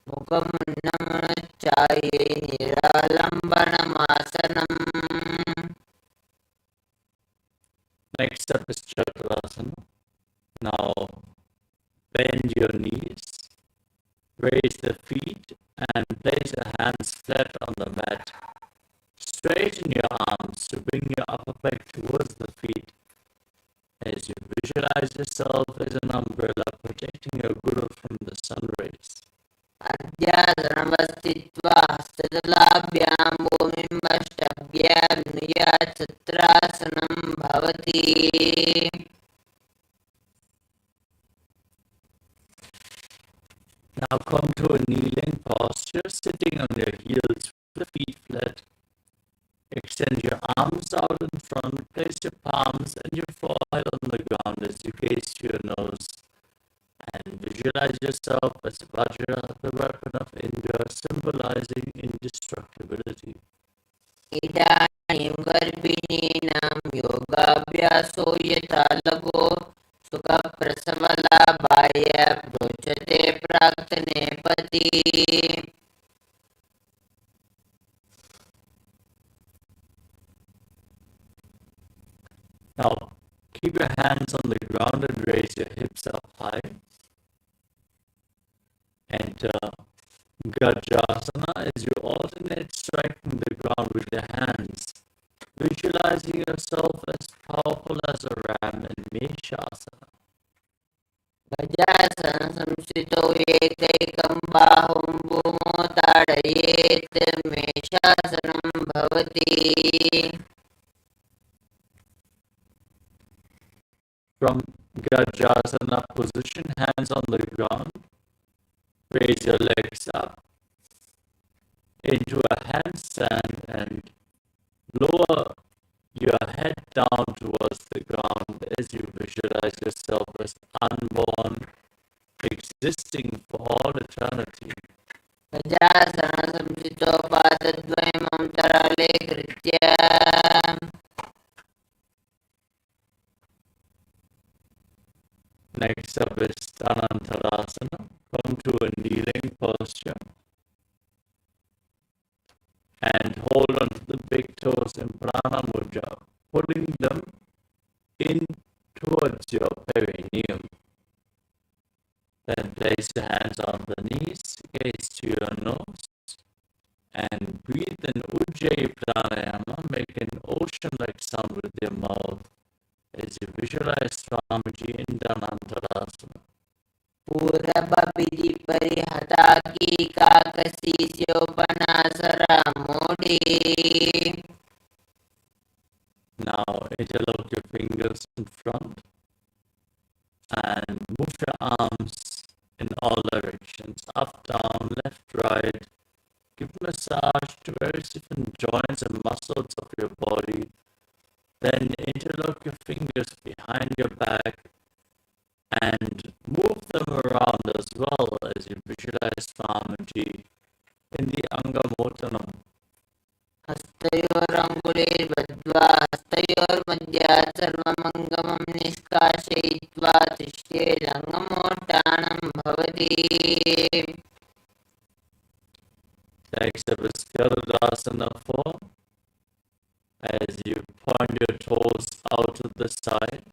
मुखमुन्नमनच्चाये निरालम्बनमासनम्.
Next up is Chakrasana. Now bend your knees, raise the feet and place your hands flat on the mat. Straighten your arms to bring your upper back towards the feet as you visualize yourself as an umbrella protecting your guru from the sun rays.
अध्यासनवस्थित्वा हस्ततलाभ्यां भूमिं नुयात् छत्रासनं भवति.
Now come to a kneeling posture, sitting on your heels with the feet flat. Extend your arms out in front, place your palms and your forehead on the ground as you gaze to your nose. And visualize yourself as Vajra, the weapon of Indra, symbolizing indestructibility.
इदानीं गर्भिणीनां योगाभ्यासो यथा लघो सुखप्रसवलाभाय प्रोच्यते प्राक्तने पति.
Now keep your hands on the ground and raise your hips up high. Enter Gajasana as you alternate striking the ground with your hands, visualizing yourself as powerful as a ram in Meshasana.
गजासनसंस्थितौ एकैकं बाहुं भूमौ ताडयेत् मेषासनं भवति.
From Gajasana position, hands on the ground, raise your legs up into a handstand and lower your head down towards the ground as you visualize yourself as unborn, existing for all eternity.
गजासनसंस्थितौ पादद्वयम् अन्तराले कृत्य.
Next up is Stanantarasana. Come to a kneeling posture and hold on to the big toes in Prana Mudra, pulling them in towards your perineum. Then place your hands on the knees, gaze to your nose, and breathe in Ujjayi Pranayama, make an ocean-like sound with your mouth as as you visualize Swamiji in Dhanantarasana.
पूरबबिधि परिहता की काकसी स्योपनासरा मोड़ी.
Now interlock your fingers in front and move your arms in all directions, up, down, left, right. Give massage to various different joints and muscles of your body. Then interlock your fingers behind your back and move them around as well as you visualize Swamiji in the Angamotanam.
हस्तयोरङ्गुलीर्बद्ध्वा हस्तयोर्मध्यात् सर्वमङ्गमं निष्कासयित्वा तिष्ठेदङ्गमोट्टानं भवति.
Next up is Karudasana 4. As you point your toes out to the side,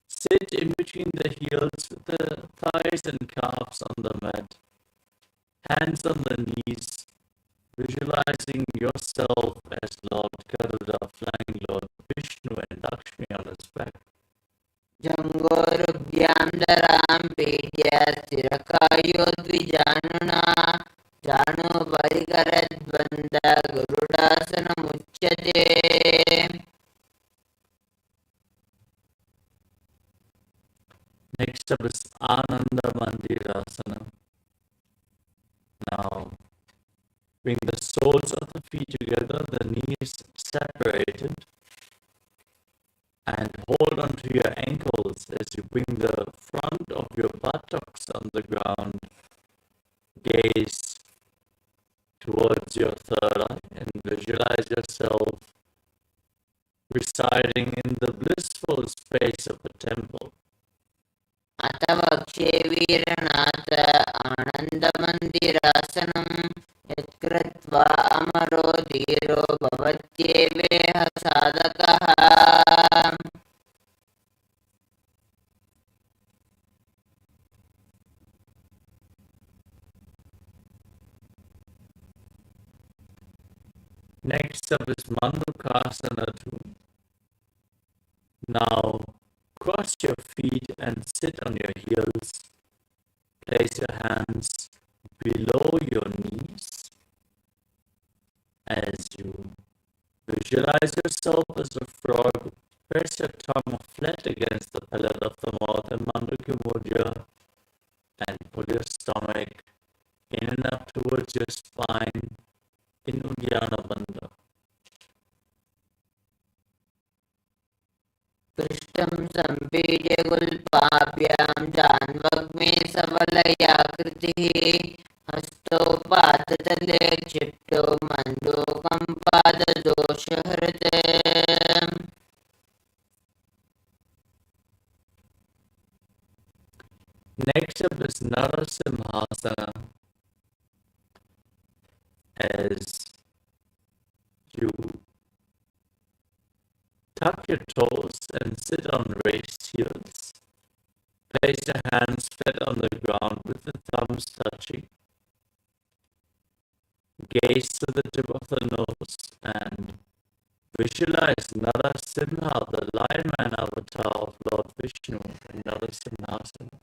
sit in between the heels with the thighs and calves on the mat, hands on the knees, visualizing yourself as Lord Garuda flying Lord Vishnu and Lakshmi on his back.
जङ्गोरुभ्यां दरां पीड्य स्थिरकायोद्विजानुना जानु परिकरद्वन्द्व गरुडासनमुच्यते.
Next up is Ananda Mandirasana. Now, bring the soles of the feet together, the knees separated, and hold onto your ankles as you bring the front of your buttocks on the ground. Gaze towards your third eye and visualize yourself residing in the blissful space of a temple.
अथ वक्षे वीरनाथ आनन्दमन्दिरासनं यत्कृत्वा अमरो धीरो भवत्येवेह साधकः.
Next up is Mandukasana 2. Now, cross your feet and sit on your heels. Place your hands below your knees as you visualize yourself as a frog. Press your tongue flat against the palate of the mouth and Mandukya Mudra and pull your stomach in and up towards your spine in Uddiyana Bandha.
पृष्ठं सम्पीड्य गुल्पाभ्यां जान्वग्मे सबलयाकृतिः हस्तौ पादतले क्षिप्तो मण्डूकं पाददोषहृत्.
Next up is Narasimhasana. As you tuck your toes and sit on raised heels. Place your hands flat on the ground with the thumbs touching. Gaze to the tip of the nose and visualize Narasimha, the lion man avatar of Lord Vishnu in Narasimhasana.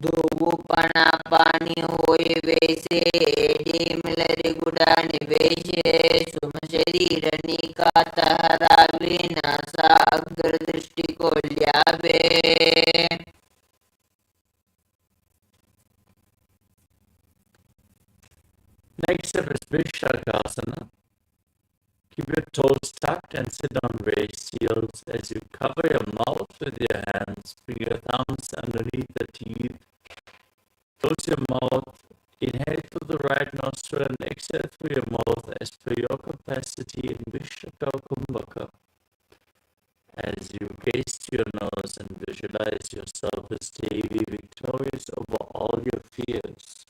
धूपना पानी होय वैसे AD मिलरी गुड़ा निवेशे सुमशरीर निकातहरा विनाशा अग्र दृष्टि को ल्यावे.
Next up is Vrishakasana. Keep your toes tucked and sit on raised heels as you cover your mouth with your hands. Bring your thumbs underneath the teeth. Close your mouth. Inhale through the right nostril and exhale through your mouth as per your capacity in Vishaka Kumbhaka. As you gaze to your nose and visualize yourself as Devi, victorious over all your fears.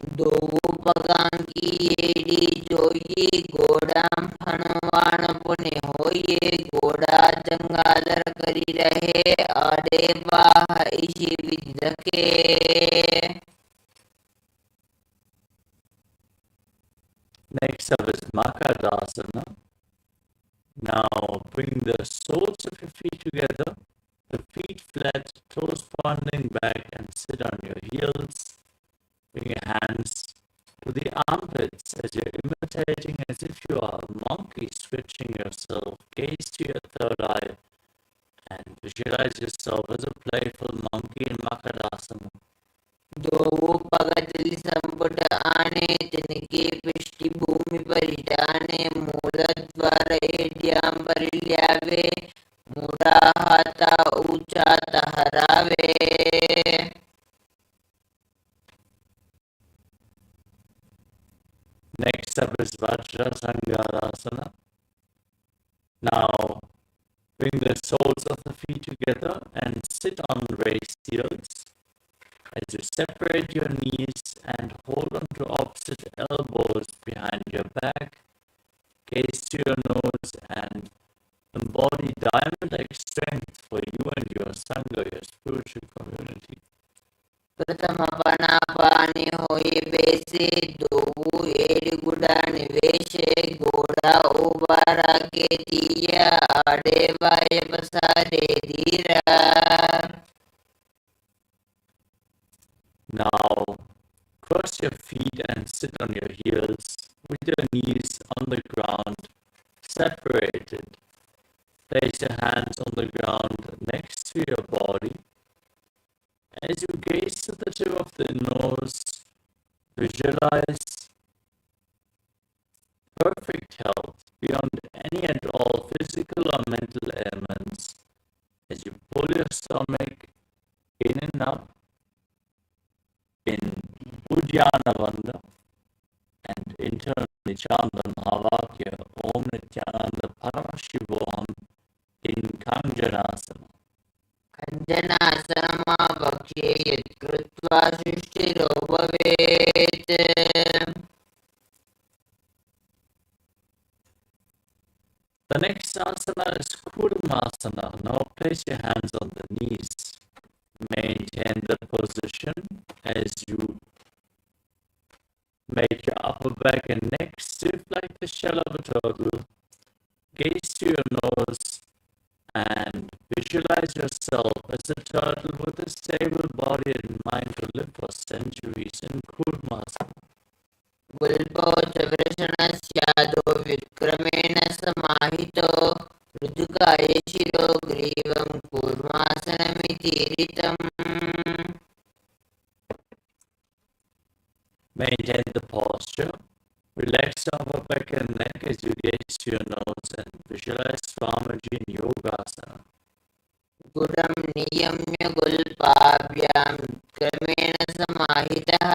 धूपगां की AD जोई गोड़ाम फणवान पुने होये गोड़ा जंगादर करी रहे आड़े बाह इसी विद्रके.
Next up is Makadasana. Now bring the soles of your feet together, the feet flat, toes pointing back, and sit on your heels. Bring your hands to the armpits as you're imitating as if you are a monkey, switching yourself. Gaze to your third eye and visualize yourself as a playful monkey in Makadasana.
दो पगतिल संपुट आने तिनके पृष्ठि भूमि परिधाने मूलद्वार एड्याम परिल्यावे मूढ़ा हाथा ऊंचा तहरावे.
Next up is Vajrasangarasana. Now bring the soles of the feet together and sit on raised heels. As you separate your knees and hold on to opposite elbows behind your back, gaze to your nose and embody diamond-like strength for you and your Sangha, your spiritual community.
प्रथम पना पानी होई बेसे दो एड़ गुड़ा निवेशे घोड़ा उबारा के दिया आड़े वाय पसारे धीरा.
Now cross your feet and sit on your heels with your knees on the ground, separated. Place your hands on the ground next to your body. As you gaze to the tip of the nose, visualize perfect health beyond any and all physical or mental ailments. As you pull your stomach in and up in Uddiyana Bandha and internally chant the Mahavakya Om Nithyananda Paramashivoham in Kanjanasana.
कंजनासनमा भक्ष्ये यत्कृत्वा सृष्टिरो भवेत्.
The next asana is Kurmasana. Now place your hands on the knees. Maintain the position as you make your upper back and neck stiff like the shell of a turtle. Gaze to your nose and visualize yourself as a turtle with a stable body and mind to live for centuries in Kurmasana.
गुल्पो च वृषणस्यादो विक्रमेण समाहितो ऋजुकाय शिरो ग्रीवं कूर्मासनमिति ऋतम्.
Maintain the posture. Relax your upper back and neck as you gaze to your nose and visualize Swamiji in Yogasana.
गुरं नियम्य गुल्पाभ्यां क्रमेण समाहितः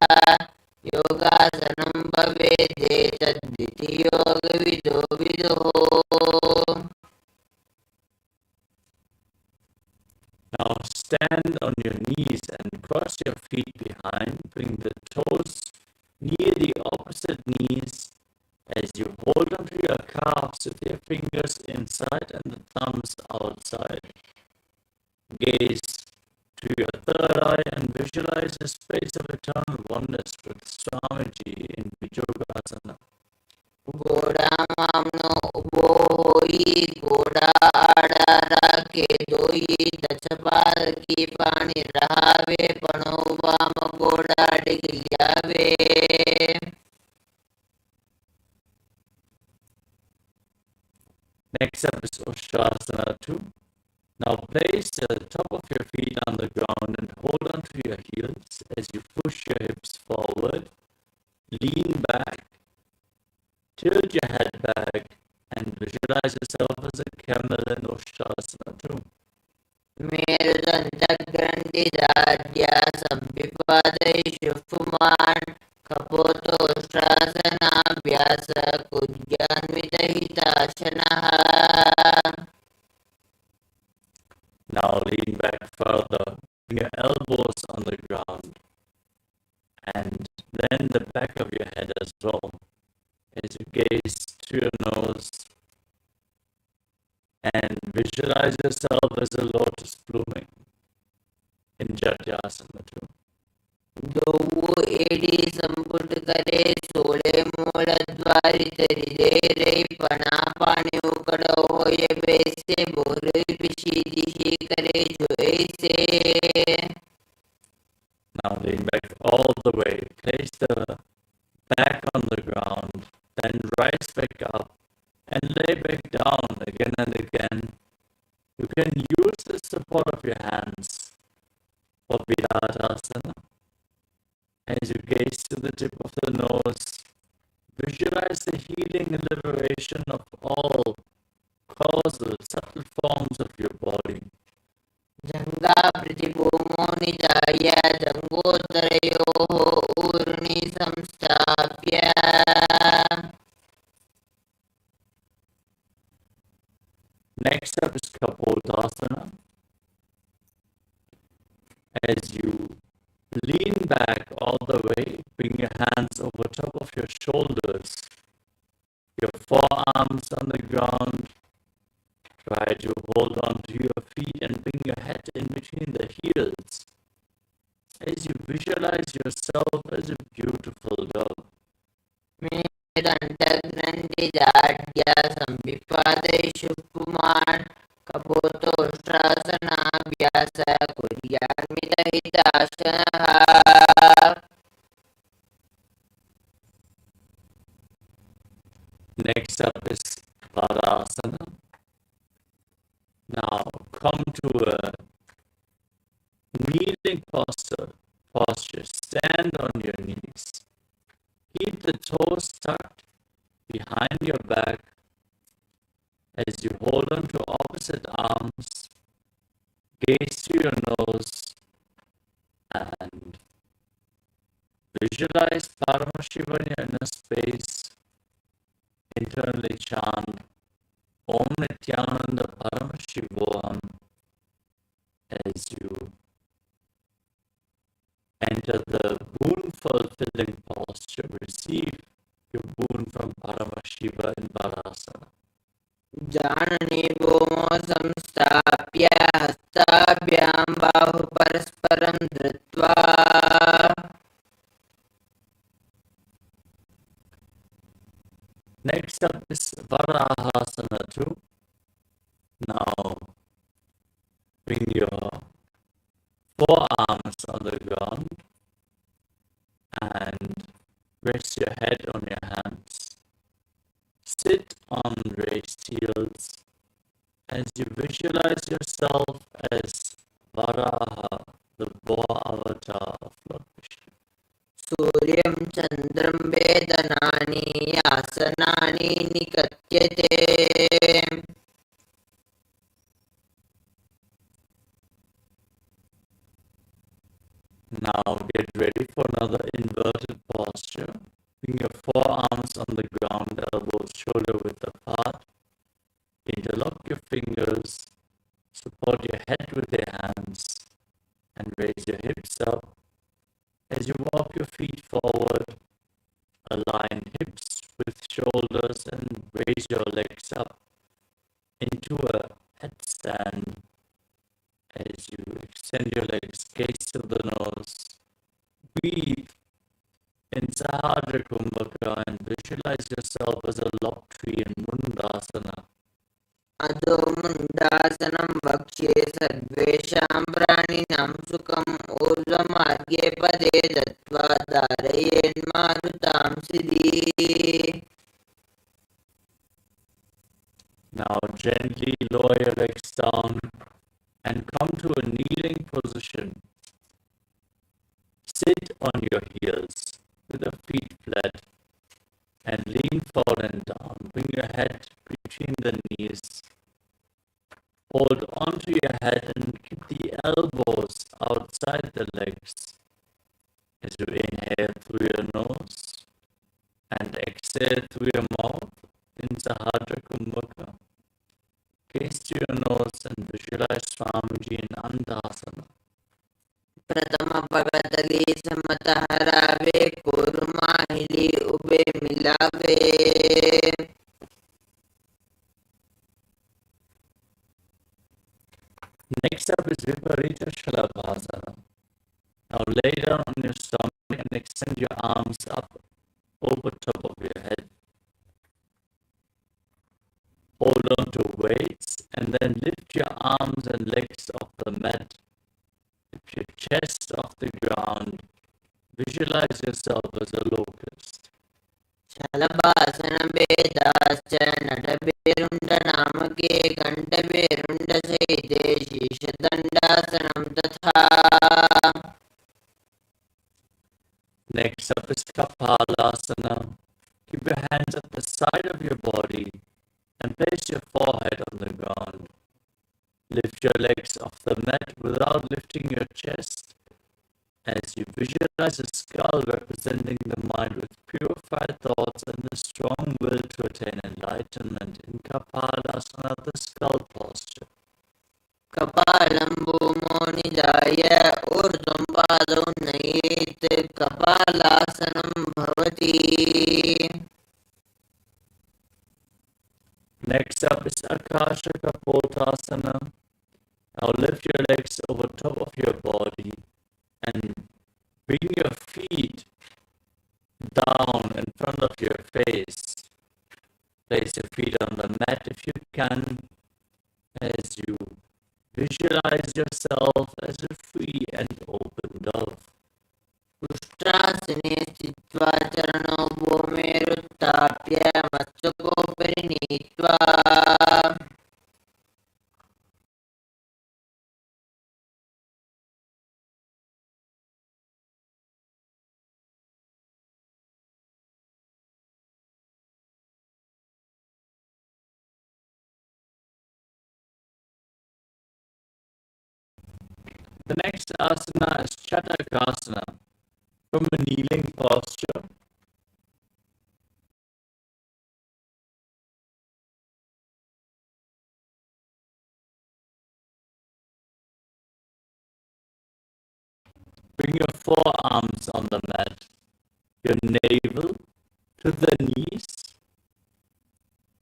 योगासनं भवेदेतद्विति योगविदो विदुः.
Now stand on your knees and cross your feet behind. Bring the toes near the opposite knees as you hold onto your calves with your fingers inside and the thumbs outside. Gaze to your third eye and visualize a space of eternal oneness with Swamiji in Yogasana.
घोड़ा मामनो उबो होई घोड़ा आड़ा के दोई दशपाल की पानी रहावे पणो वाम घोड़ा डिगलियावे.
Next up is Ushasana 2. Now place the top of your feet on the ground and hold on to your heels as you push your hips forward. Lean back, tilt your head back, and visualize yourself as a camel in Ushasana 2.
मेरुदण्डग्रन्थिदार्ढ्या संविपादैषु पुमान् कपोतोष्ट्रासनाभ्यास कुज्यान्वितहिताशनः.
Now lean back further, bring your elbows on the ground, and then the back of your head as well as you gaze to your nose and visualize yourself as a lotus blooming in Jatyasana 2.
दो AD संपुट करे सोले मूलद्वार Varitaridere Panapani Ukado Hoye Bese Bore Bishi Dishi Kare Joese.
Now lean back all the way. Place the back on the ground. Then rise back up and lay back down again and again. You can use the support of your hands for Virajasana. As you gaze to the tip of the nose, visualize the healing and liberation of all causal, subtle forms of your body.
Janga Pritibhumo Nijaya Jangottarayoho Urni Samstapya.
Next up is Kapodasana. As you lean back all the way, bring your hands over top of your shoulders, your forearms on the ground. Try to hold on to your feet and bring your head in between the heels. As you visualize yourself as a beautiful dove.
Medantagranti Dadya Sambipade Puman Kapoto Strasana Vyasa Kuryamita Hitasana.
Next up is Padasana. Now come to a kneeling posture. Stand on your knees. Keep the toes tucked behind your back as you hold on to opposite arms. Gaze to your nose and visualize Paramashivoham in your inner space. Internally chant Om Nithyananda Paramashivoham as you enter the boon fulfilling posture. Receive your boon from Paramashiva in Padasana.
Janani Bhomo Samstapya Hastabhyam Bahu Parasparam Dritva.
Next up is Varahasana 2. Now bring your forearms on the ground and rest your head on your hands. Sit on raised heels as you visualize yourself as Varaha, the boar avatar of Lord Vishnu.
Suryam Chandram Vedanani Asanani Nikatyate.
Now get ready for another inverted posture. Bring your forearms on the ground, elbows shoulder width apart. Interlock your fingers. Support your head with your hands and raise your hips up. As you walk your feet forward, align hips with shoulders and raise your legs up into a headstand. As you extend your legs, gaze to the nose, breathe in Sahadra Kumbhaka and visualize yourself as a lock tree in Mundasana.
Adho Mundasanam Bhakshe Sarvesham Praninam Sukham Urdhvamargye Pade Dattva Dharayen Marutam Siddhi.
Now gently lower your legs down and come to a kneeling position. Sit on your heels with your feet flat and lean forward and down. Bring your head between the knees. Hold onto your head and keep the elbows outside the legs. As you inhale through your nose and exhale through your mouth in Sahadra Kumbhaka. Gaze to your nose and visualize Swamiji in Andasana.
Pratama Pagatali Samatharave Kurmahili Ube Milave.
Next up is Viparita Shalabhasana. Now lay down on your stomach and extend your arms up over top of your head. legs off the mat, lift your chest off the ground, visualize yourself as a locust.
शलभासनभेदाश्च नटभेरुण्डनामके कण्ठभेरुण्डसहिते शीर्षदण्डासनं तथा.
Next up is KAILASA. Keep your hands at the side of your body and place your forehead on the ground. Lift your legs off the mat without lifting your chest as you visualize a skull representing the mind with purified thoughts and the strong will to attain enlightenment in KAILASA, the skull posture.
कपालं भूमो निधाय ऊर्ध्वं पादौ नयेत् कपालासनं भवति.
Next up is Akasha Kapotasana. Now lift your legs over top of your body and bring your feet down in front of your face. Place your feet on the mat if you can, as you visualize yourself as a free and open dove.
पृष्ठासने स्थित्वा चरणौ भूमेरुत्थाप्य मस्तकोपरि नीत्वा.
The next asana is Chatakasana. From a kneeling posture, bring your forearms on the mat, your navel to the knees.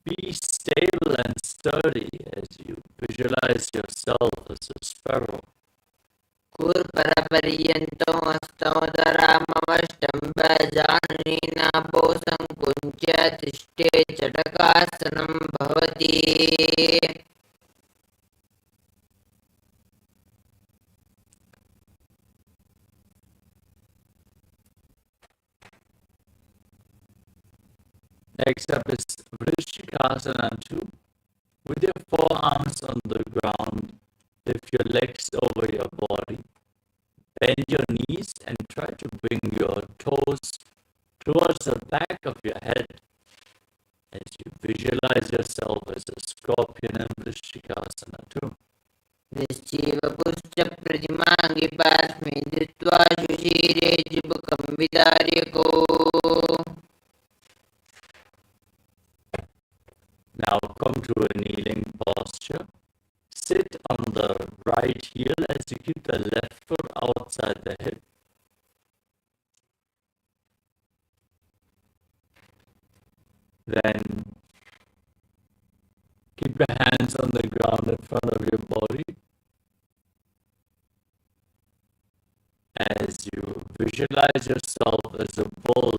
Be stable and sturdy as you visualize yourself as a sparrow.
कूर्परपर्यन्तौ हस्तोदरामवष्टम्भ जानुनी नाभौ सङ्कुञ्च्य तिष्ठे चटकासनं भवति.
Next up is Vrishikasana 2. With your forearms on the ground, lift your legs over your body. Bend your knees and try to bring your toes towards the back of your head as you visualize yourself as a scorpion in Vrishikasana 2.
निश्चीवपुष्टप्रतिमाङ्गिपास्मि धृत्वा शुशीरे चिबुकं विदार्यको.
Now come to a kneeling posture. Sit on the right heel as you keep the left foot outside the hip. Then keep your hands on the ground in front of your body as you visualize yourself as a bull.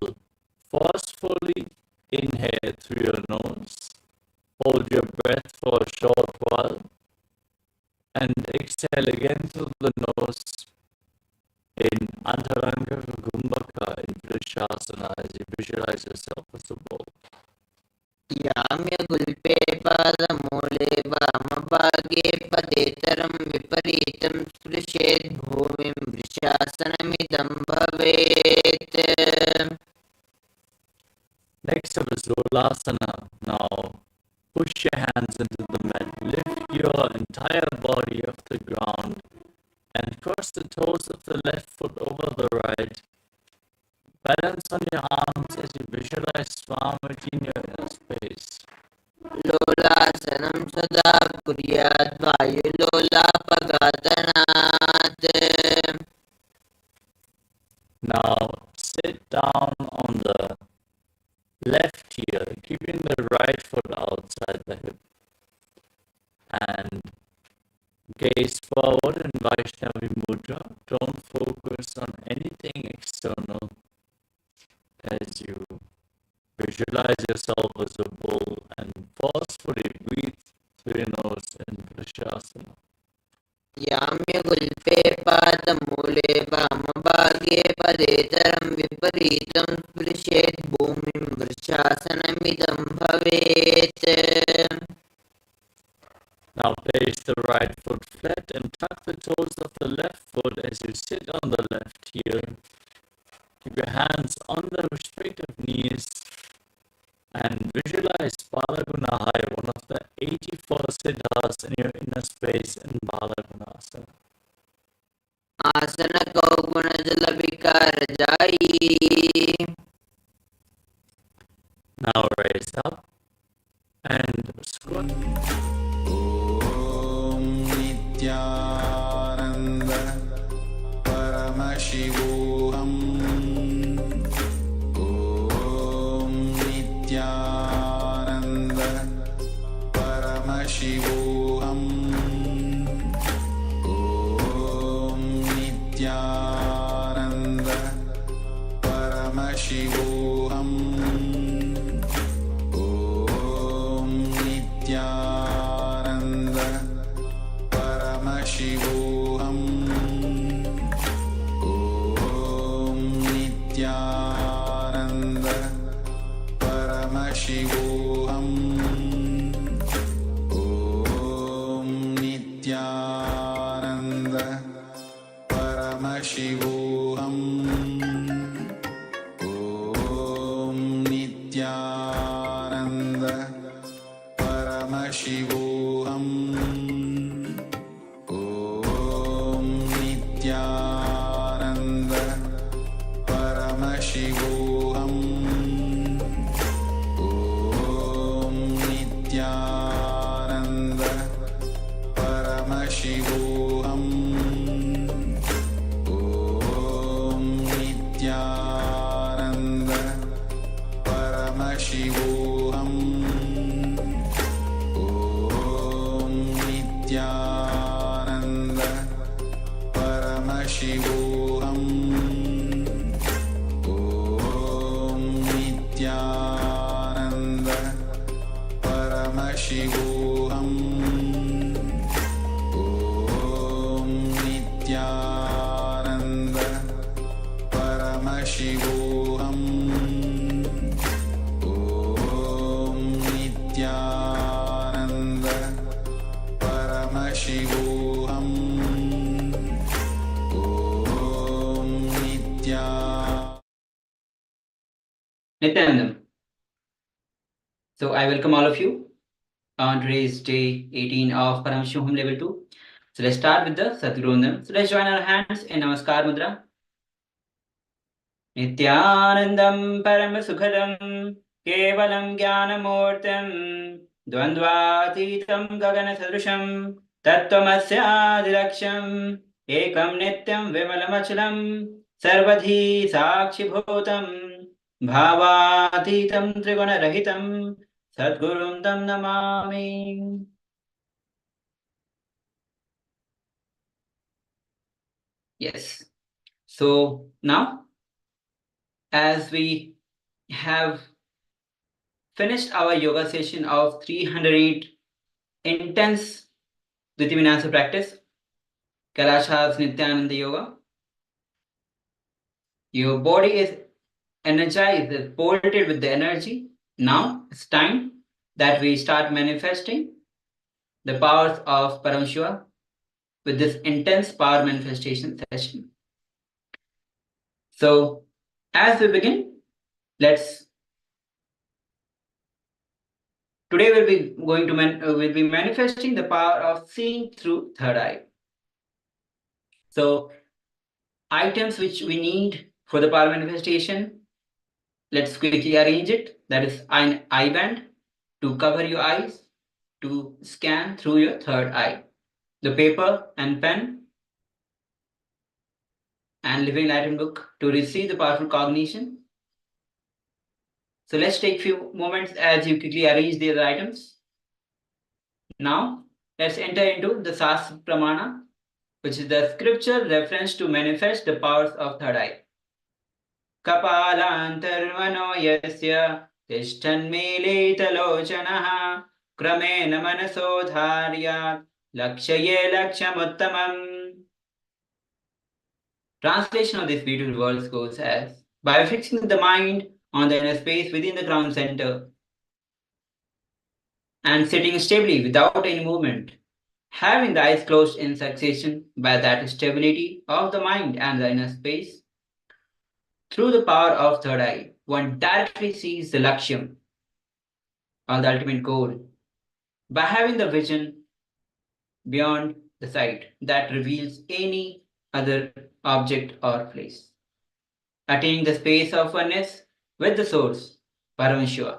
Forcefully inhale through your nose. Hold your breath for a short while and exhale again through the nose in Antaranga Kumbhaka in Vrishasana as you visualize yourself as a bull.
याम्यगुल्पे पादमूले वामभागे पदेतरं विपरीतं स्पृशेत् भूमिं वृषासनमिदं भवेत्.
Next up is Rolasana. Now push your hands into the mat. Lift your entire body off the ground and cross the toes of the left foot over the right. Balance on your arms as you visualize Swamiji in your inner space.
लोलासनं सदा कुर्यात् वायुलोलापघातनात्.
Now sit down on the left heel, keeping the right foot outside the hip. And gaze forward in Vaishnavi Mudra. Don't focus on anything external as you visualize yourself as a bull and forcefully breathe through your nose in Vrishasana.
याम्यगुल्पे पादमूले वामभागे पदेतरं विपरीतं स्पृशेत् भूमिं वृक्षासनमिदं भवेत्.
Now place the right foot flat and tuck the toes of the left foot as you sit on the left heel. Keep your hands on the respective knees and visualize Balagunahaya, one of the 84 siddhas in your inner space in Balagunasana.
आसन को गुण जल विकार जाई.
Now raise up and squat.
Om Nithyananda Paramashivoham. Om Nithyananda Paramashivoham. Om Nithyananda Paramashivoham. Om Nithyananda Paramashivoham. Om Nithyananda Paramashivoham. Om Nithyananda Paramashivoham. Om Nithyananda Paramashivoham. Om Nithyananda Paramashivoham. Om Nithyananda Paramashivoham. Om Nithyananda Paramashivoham. Om Nithyananda Paramashivoham. Om Nithyananda Paramashivoham. Om Nithyananda Paramashivoham. Om Nithyananda Paramashivoham. Om
Nithyanandam. So I welcome all of you on today's day 18 of Paramashivoham Level 2. So let's start with the Satgurundam. So let's join our hands in Namaskar Mudra. Nithyanandam Paramasukhadam Kevalam Jnanamurtam Dvandvatitam Gagana Sadrusham Tattvamasyadiraksham Ekam Nityam Vimalamachalam Sarvadhi Sakshibhutam Bhavatitam Triguna-rahitam Sadgurum Tam Namami. Yes. So now, as we have finished our yoga session of 308 intense Dhutivinasa practice, KAILASA's Nithyananda Yoga, your body is energized, is bolted with the energy. Now it's time that we start manifesting the powers of Paramashiva with this intense power manifestation session. So as we begin, today we'll be manifesting the power of seeing through third eye. So items which we need for the power manifestation, let's quickly arrange it. That is an eye band to cover your eyes, to scan through your third eye. The paper and pen and living enlightened book to receive the powerful cognition. So let's take a few moments as you quickly arrange these items. Now let's enter into the Sastra Pramana, which is the scripture reference to manifest the powers of third eye. Kapalantarvano yasya tishtan milita lochanaha kramena manasodharyat lakshaye lakshamuttamam. Translation of this beautiful verse goes as, by fixing the mind on the inner space within the crown center and sitting stably without any movement, having the eyes closed in succession, by that stability of the mind and the inner space, through the power of third eye, one directly sees the Lakshyam, or the ultimate goal, by having the vision beyond the sight that reveals any other object or place, attaining the space of oneness with the source, Paramashiva.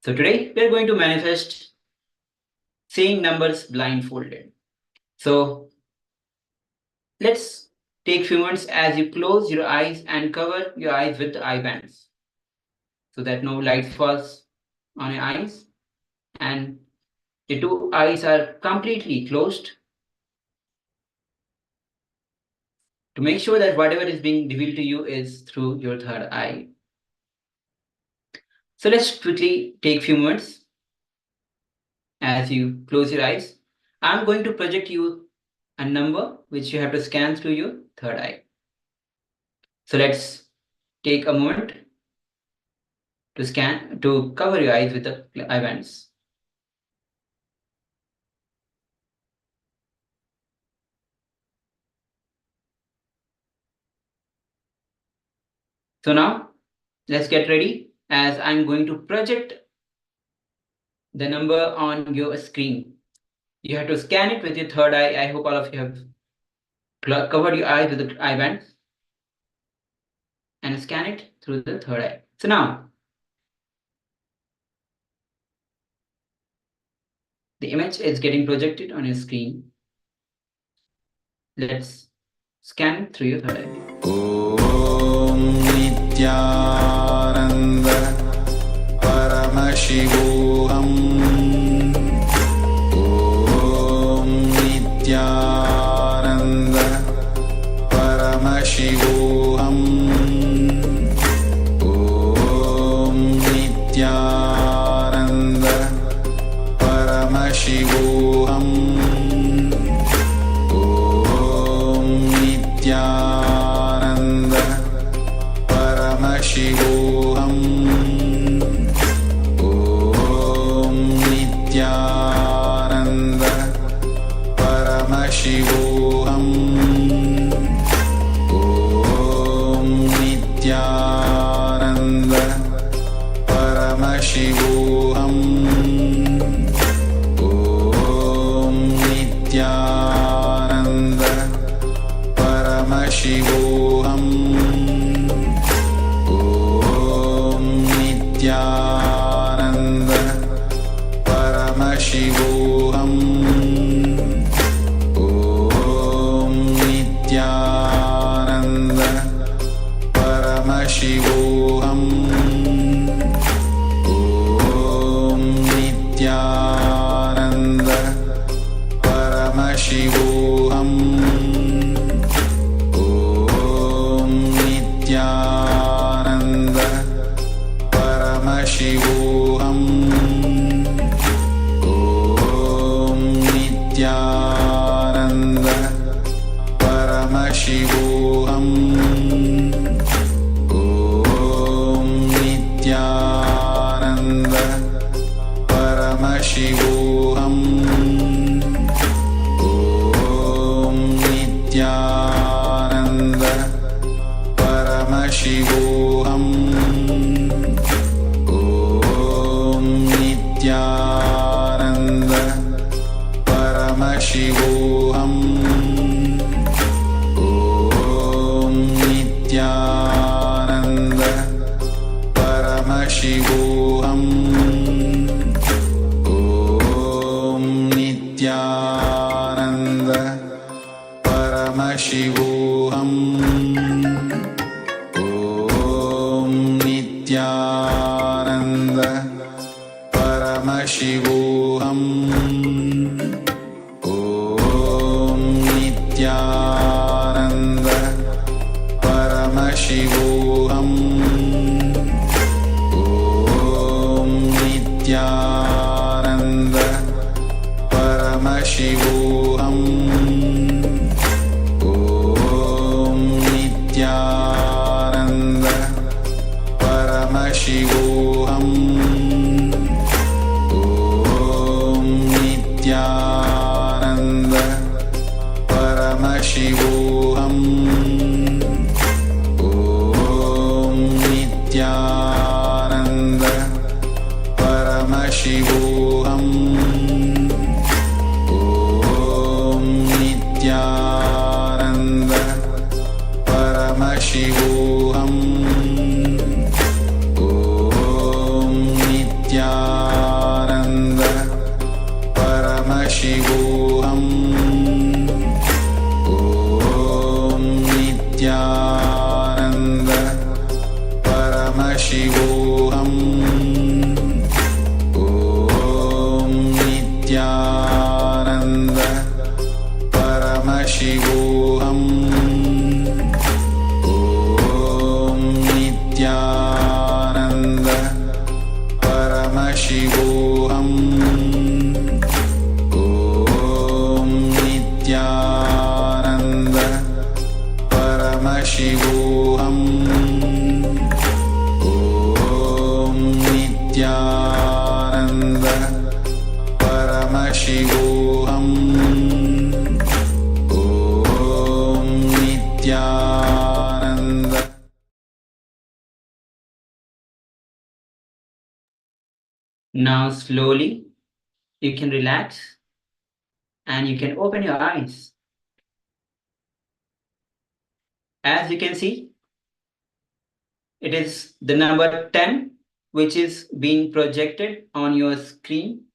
So today we are going to manifest seeing numbers blindfolded. So let's take few moments as you close your eyes and cover your eyes with the eye bands so that no light falls on your eyes and the two eyes are completely closed to make sure that whatever is being revealed to you is through your third eye. So let's quickly take few moments as you close your eyes. I'm going to project you a number which you have to scan through your third eye. So let's take a moment to cover your eyes with the eye bands. So now let's get ready as I'm going to project the number on your screen. You have to scan it with your third eye. I hope all of you have covered your eyes with the eye bands and scan it through the third eye. So now the image is getting projected on your screen. Let's scan it through your third eye.
Om Nithyananda Paramashivoham. Om Nithyananda Paramashivoham. Om Nithyananda Paramashivoham. Om Nithyananda Paramashivoham. Om Nithyananda Paramashivoham. Om Nithyananda Paramashivoham. Om Nithyananda Paramashivoham. Om Nithyananda Paramashivoham. Om Nithyananda Paramashivoham. Om Nithyananda Paramashivoham. Om Nithyananda Paramashivoham. Om Nithyananda Paramashivoham. Om Nithyananda Paramashivoham. Om Nithyananda Paramashivoham. Om Nithyananda Paramashivoham. Om Nithyananda Paramashivoham. Om Nithyananda Paramashivoham. Om Nithyananda Paramashivoham. Om Nithyananda Paramashivoham. Om Nithyananda Paramashivoham Om Nithyananda Paramashivoham Om Nithyananda Paramashivoham Om Nithyananda Paramashivoham Om Nithyananda Paramashivoham Om Nithyananda Paramashivoham Om Nithyananda Paramashivoham Om Nithyananda Paramashivoham Om Nithyananda Paramashivoham Om Nithyananda.
Now slowly you can relax and you can open your eyes. As you can see, it is the number 10 which is being projected on your screen.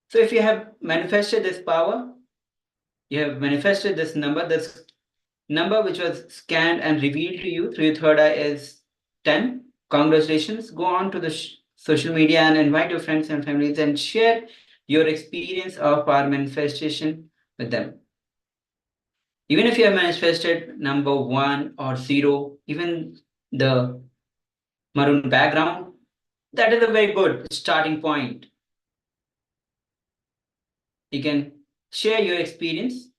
So if you have manifested this power, you have manifested this number which was scanned and revealed to you through your third eye is 10. Congratulations. Go on to the social media and invite your friends and families and share your experience of power manifestation with them. Even if you have manifested number 1 or 0, even the maroon background, that is a very good starting point. You can share your experience.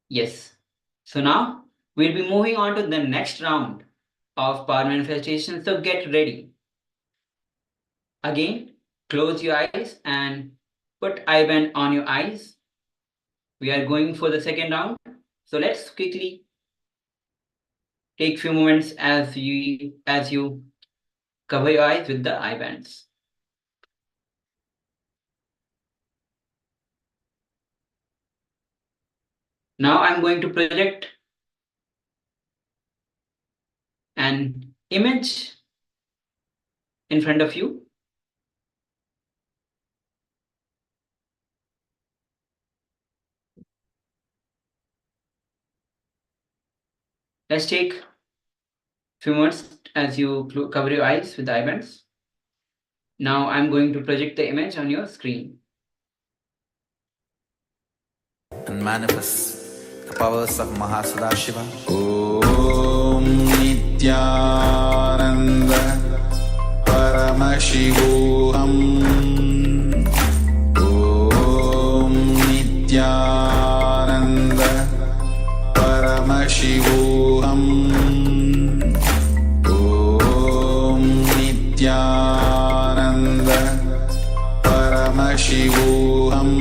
Yes. So now we'll be moving on to the next round of power manifestation. So get ready. Again, close your eyes and put eye band on your eyes. We are going for the second round. So let's quickly take few moments as you cover your eyes with the eye bands. Now I'm going to project an image in front of you. Let's take few moments as you cover your eyes with the eye bands. Now I'm going to project the image on your screen.
And manifest the powers of Mahasadashiva. Om Nithyananda Paramashivoham Om Nithyananda Paramashivoham Om Nithyananda Paramashivoham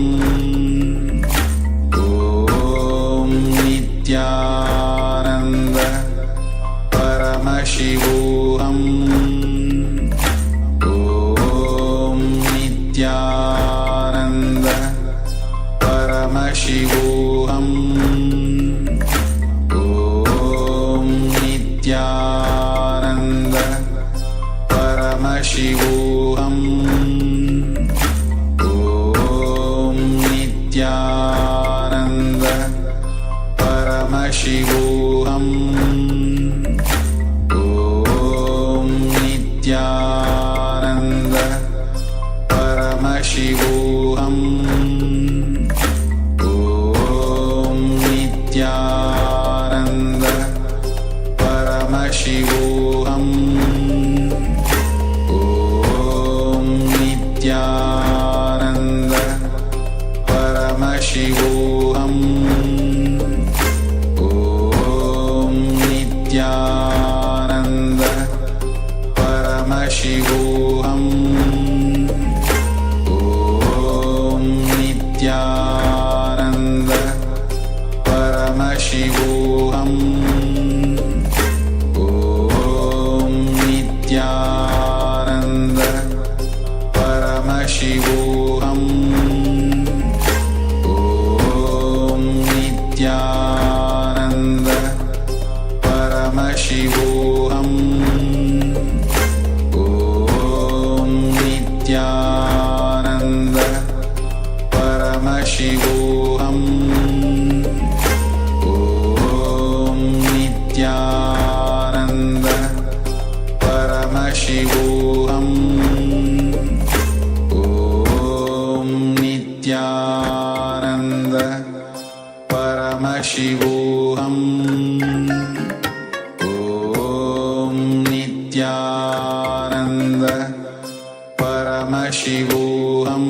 Nithyananda Paramashivoham Om Nithyananda Paramashivoham Om Nithyananda Paramashivoham Om Nithyananda Paramashivoham Om Nithyananda Paramashivoham Om Nithyananda Paramashivoham Om Nithyananda Paramashivoham Om Nithyananda Paramashivoham Om Nithyananda Paramashivoham Om Nithyananda Paramashivoham Om Nithyananda Paramashivoham Om Nithyananda Paramashivoham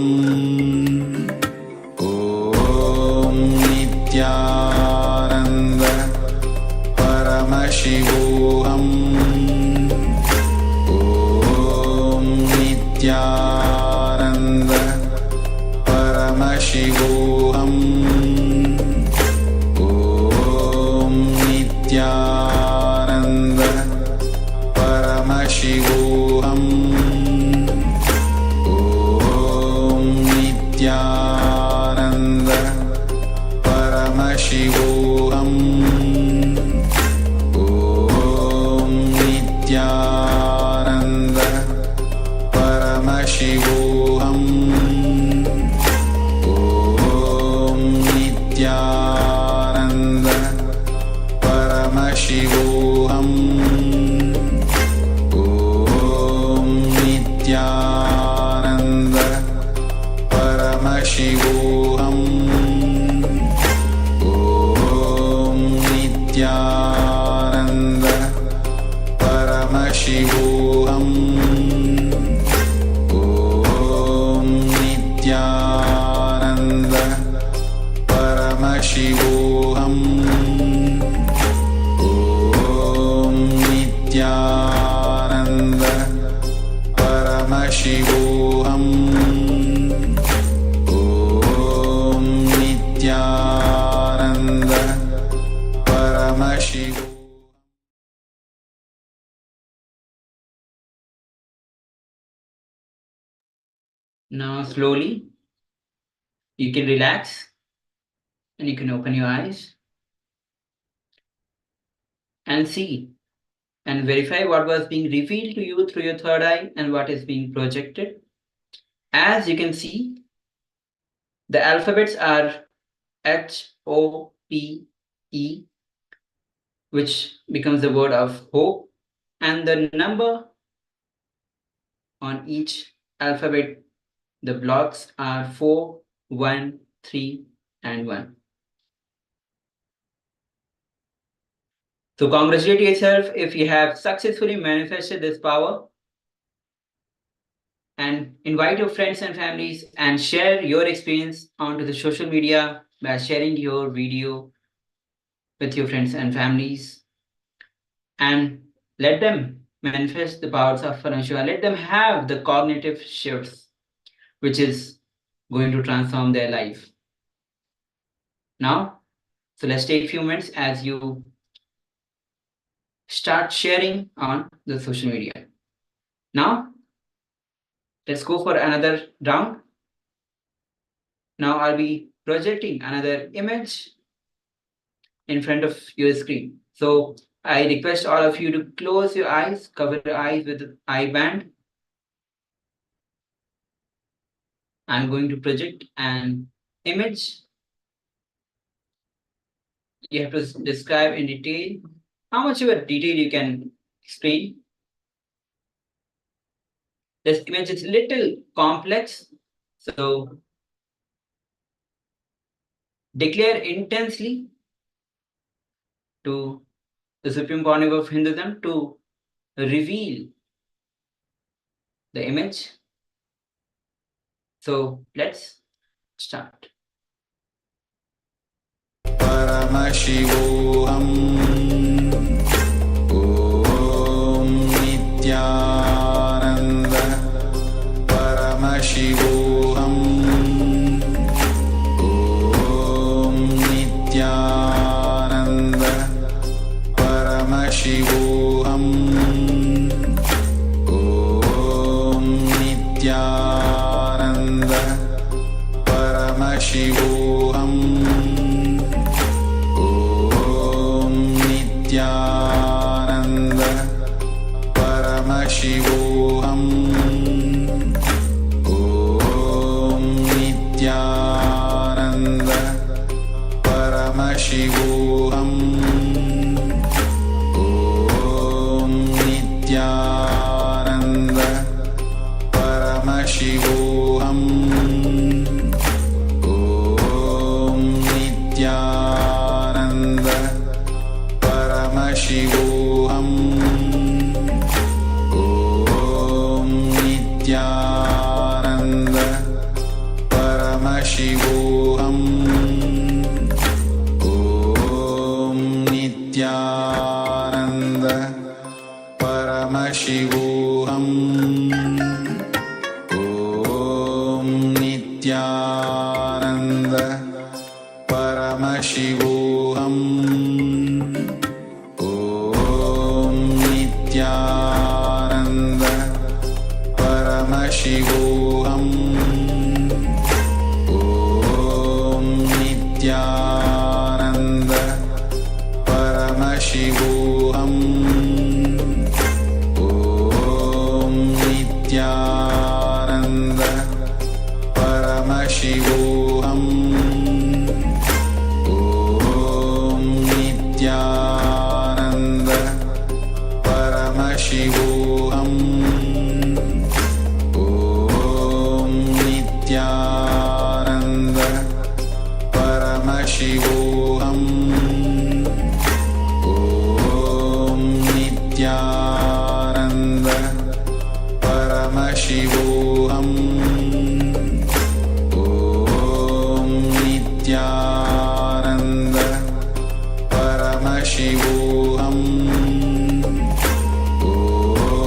Om Nithyananda Paramashivoham Om Nithyananda Paramashivoham Om Nithyananda Paramashivoham Om Nithyananda Paramashivoham Om Nithyananda Paramashivoham Om Nithyananda Paramashivoham Om Nithyananda Paramashivoham Om Nithyananda Paramashivoham Om Nithyananda Paramashivoham Om Nithyananda Paramashivoham Om Nithyananda Paramashivoham.
Now slowly you can relax and you can open your eyes and see and verify what was being revealed to you through your third eye and what is being projected. As you can see, the alphabets are HOPE, which becomes the word of hope, and the number on each alphabet, the blocks are 4, 1, 3, and 1. So congratulate yourself if you have successfully manifested this power, and invite your friends and families and share your experience onto the social media by sharing your video with your friends and families, and let them manifest the powers of Paramashiva. Let them have the cognitive shifts which is going to transform their life. Now, so let's take a few minutes as you start sharing on the social media. Now, let's go for another round. Now I'll be projecting another image in front of your screen. So I request all of you to close your eyes, cover your eyes with the eye band. I'm going to project an image. You have to describe in detail how much of a detail you can explain. This image is a little complex, so declare intensely to the Supreme Congress of Hinduism to reveal the image. So let's start.
Paramashivoham Om Nithyananda Paramashivoham Om Nithyananda Paramashivoham Om Nithyananda Paramashivoham Om Nithyananda Om Nithyananda Paramashivoham. Om Nithyananda Paramashivoham. Om Nithyananda Paramashivoham. Om Nithyananda Paramashivoham. Om Nithyananda Paramashivoham. Om Nithyananda Paramashivoham. Om Nithyananda Paramashivoham. Om Nithyananda Paramashivoham. Om Nithyananda Paramashivoham. Om Nithyananda Paramashivoham.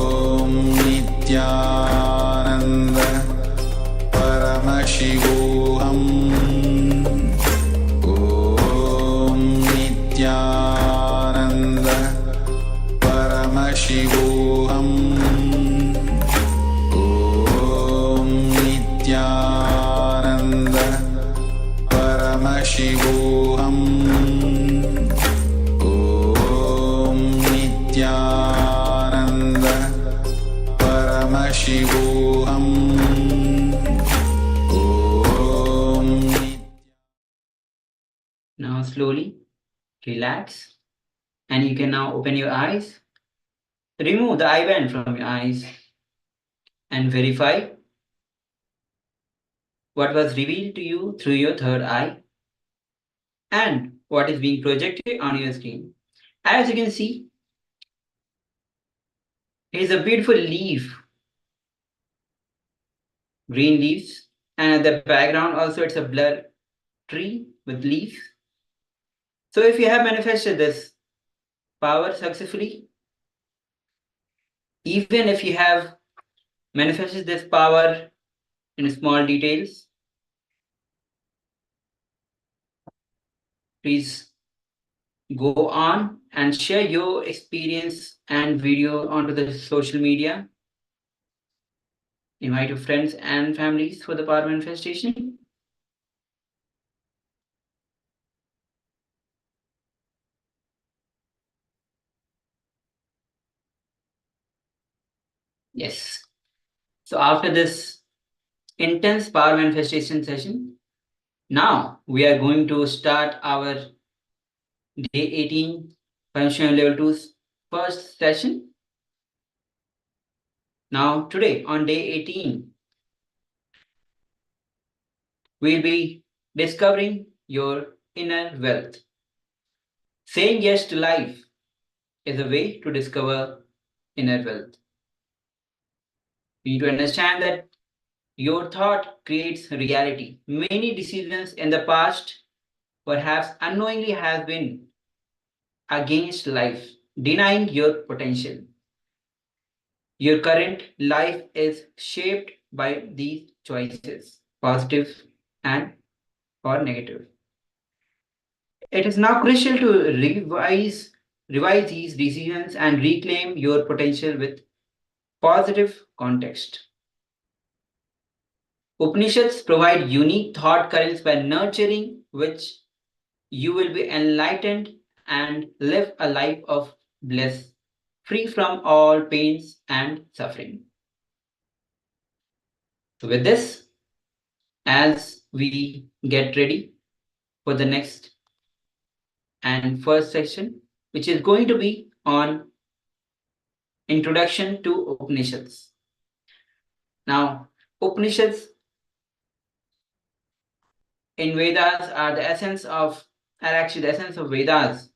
Om Nithyananda Paramashivoham. Om Nithyananda Paramashivoham. Om Nithyananda Paramashivoham. Om Nithyananda Paramashivoham. Om
Now slowly relax, and you can now open your eyes. Remove the eye band from your eyes and verify what was revealed to you through your third eye and what is being projected on your screen. As you can see, here is a beautiful leaf, green leaves, and at the background also it's a blur tree with leaves. So if you have manifested this power successfully, even if you have manifested this power in small details, please go on and share your experience and video onto the social media. Invite your friends and families for the power manifestation. Yes. So after this intense power manifestation session, now we are going to start our day 18 Paramashivoham Level 2's first session. Now today on day 18, we'll be discovering your inner wealth. Saying yes to life is a way to discover inner wealth. You need to understand that your thought creates reality. Many decisions in the past, perhaps unknowingly, have been against life, denying your potential. Your current life is shaped by these choices, positive and or negative. It is now crucial to revise these decisions and reclaim your potential with positive context. Upanishads provide unique thought currents by nurturing which you will be enlightened and live a life of bliss, free from all pains and suffering. So with this, as we get ready for the next and first section, which is going to be on Introduction to Upanishads. Now, Upanishads in Vedas are actually the essence of Vedas.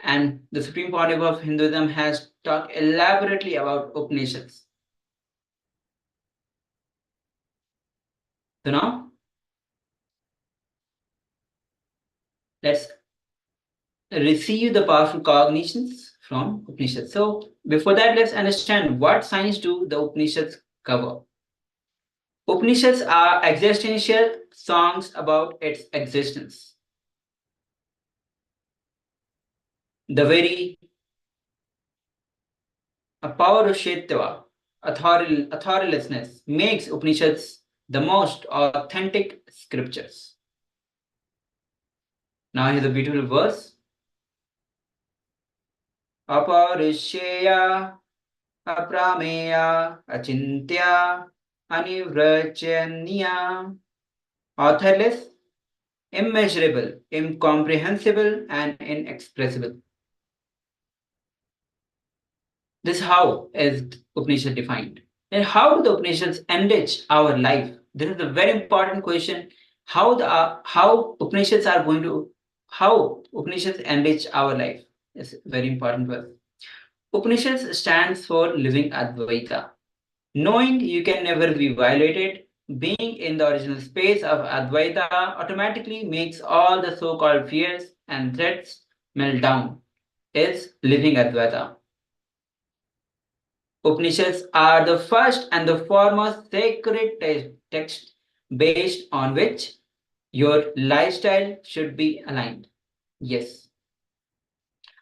And the Supreme Pontiff of Hinduism has talked elaborately about Upanishads. So now, let's receive the powerful cognitions from Upanishads. So before that, let's understand what science do the Upanishads cover. Upanishads are existential songs about its existence. The very Apaurushitva, authorylessness, makes Upanishads the most authentic scriptures. Now here's a beautiful verse. Aparishya, aprameya, achintya, anivrachanya. Authorless, immeasurable, incomprehensible, and inexpressible. This is how is Upanishad defined. And how do the Upanishads enrich our life? This is a very important question. How Upanishads enrich our life? It's a very important word. Upanishads stands for living Advaita. Knowing you can never be violated, being in the original space of Advaita automatically makes all the so-called fears and threats melt down. Is living Advaita. Upanishads are the first and the foremost sacred text based on which your lifestyle should be aligned. Yes.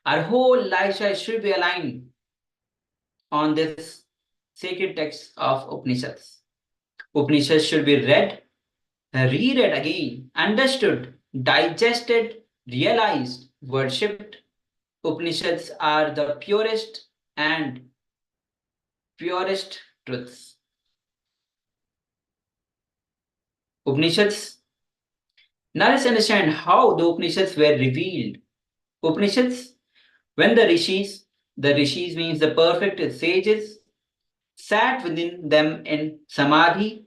Our whole lifestyle should be aligned on this sacred text of Upanishads. Upanishads should be read, reread again, understood, digested, realized, worshipped. Upanishads are the purest truths. Upanishads. Now let's understand how the Upanishads were revealed. Upanishads, when the rishis means the perfect sages, sat within them in samadhi,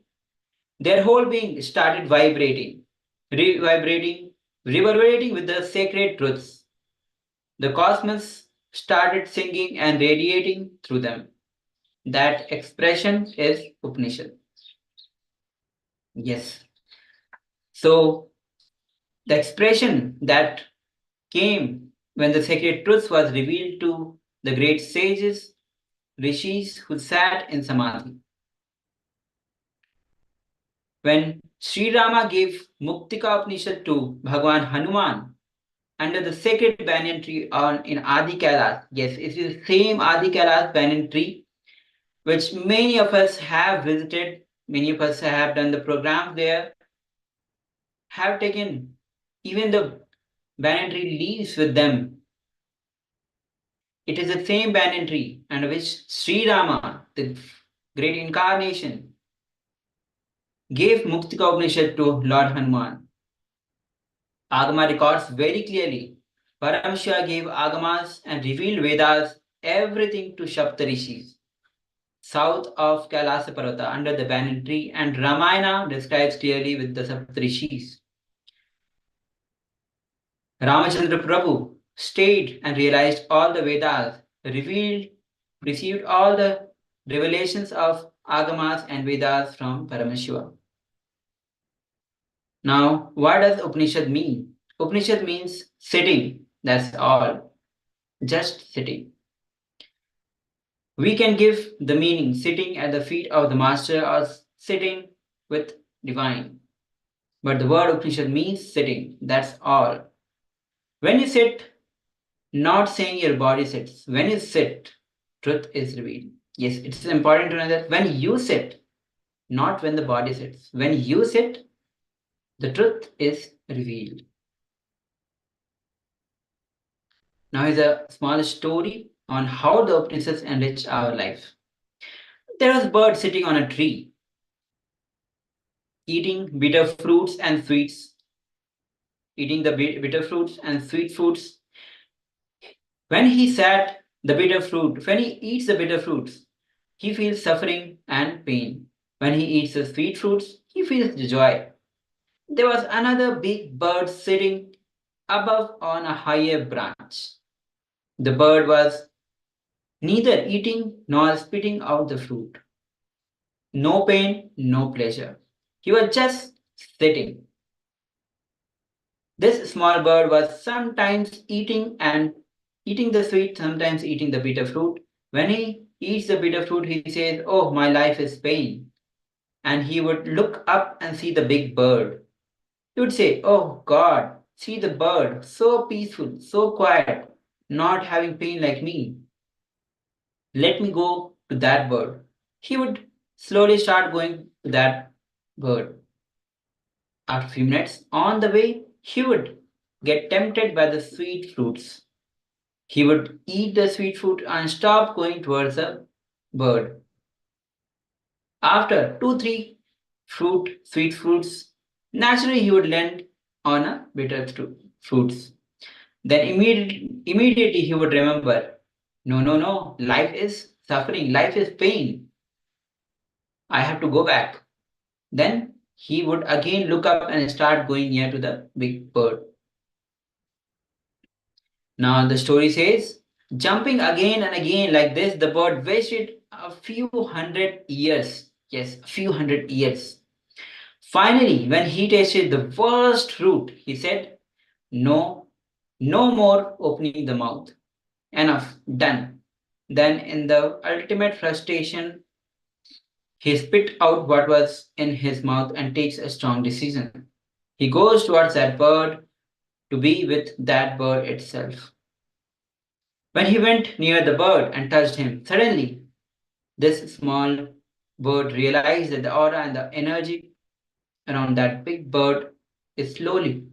their whole being started vibrating, reverberating with the sacred truths. The cosmos started singing and radiating through them. That expression is Upanishad. Yes. So the expression that came when the sacred truth was revealed to the great sages, rishis who sat in samadhi. When Sri Rama gave Muktika Upanishad to Bhagwan Hanuman under the sacred banyan tree in Adi Kailas, yes, it is the same Adi Kailas banyan tree which many of us have visited, many of us have done the program there, have taken even the banyan tree leaves with them. It is the same banyan tree under which Sri Rama, the great incarnation, gave Muktika Upanishad to Lord Hanuman. Agama records very clearly. Paramashivoham gave Agamas and revealed Vedas, everything to Saptarishis, south of Kailasa Parvata under the banyan tree, and Ramayana describes clearly with the Saptarishis. Ramachandra Prabhu stayed and realized all the Vedas, received all the revelations of Agamas and Vedas from Paramashiva. Now, what does Upanishad mean? Upanishad means sitting, that's all. Just sitting. We can give the meaning sitting at the feet of the master or sitting with divine. But the word Upanishad means sitting, that's all. When you sit, not saying your body sits. When you sit, truth is revealed. Yes, it's important to know that when you sit, not when the body sits. When you sit, the truth is revealed. Now is a small story on how the Upanishads enrich our life. There was a bird sitting on a tree, eating bitter fruits and sweets, eating the bitter fruits and sweet fruits. When he eats the bitter fruits, he feels suffering and pain. When he eats the sweet fruits, he feels the joy. There was another big bird sitting above on a higher branch. The bird was neither eating nor spitting out the fruit. No pain, no pleasure. He was just sitting. This small bird was sometimes eating the sweet, sometimes eating the bitter fruit. When he eats the bitter fruit, he says, "Oh, my life is pain." And he would look up and see the big bird. He would say, "Oh God, see the bird, so peaceful, so quiet, not having pain like me. Let me go to that bird." He would slowly start going to that bird. After a few minutes, on the way, he would get tempted by the sweet fruits. He would eat the sweet fruit and stop going towards the bird. After 2, 3 sweet fruits, naturally he would land on a bitter fruits. Then immediately he would remember, no, life is suffering, life is pain. I have to go back. Then he would again look up and start going near to the big bird. Now the story says, jumping again and again like this, the bird wasted a few hundred years. Yes, a few hundred years. Finally, when he tasted the worst fruit, he said, "No, no more opening the mouth. Enough, done." Then, in the ultimate frustration, he spit out what was in his mouth and takes a strong decision. He goes towards that bird to be with that bird itself. When he went near the bird and touched him, suddenly this small bird realized that the aura and the energy around that big bird is slowly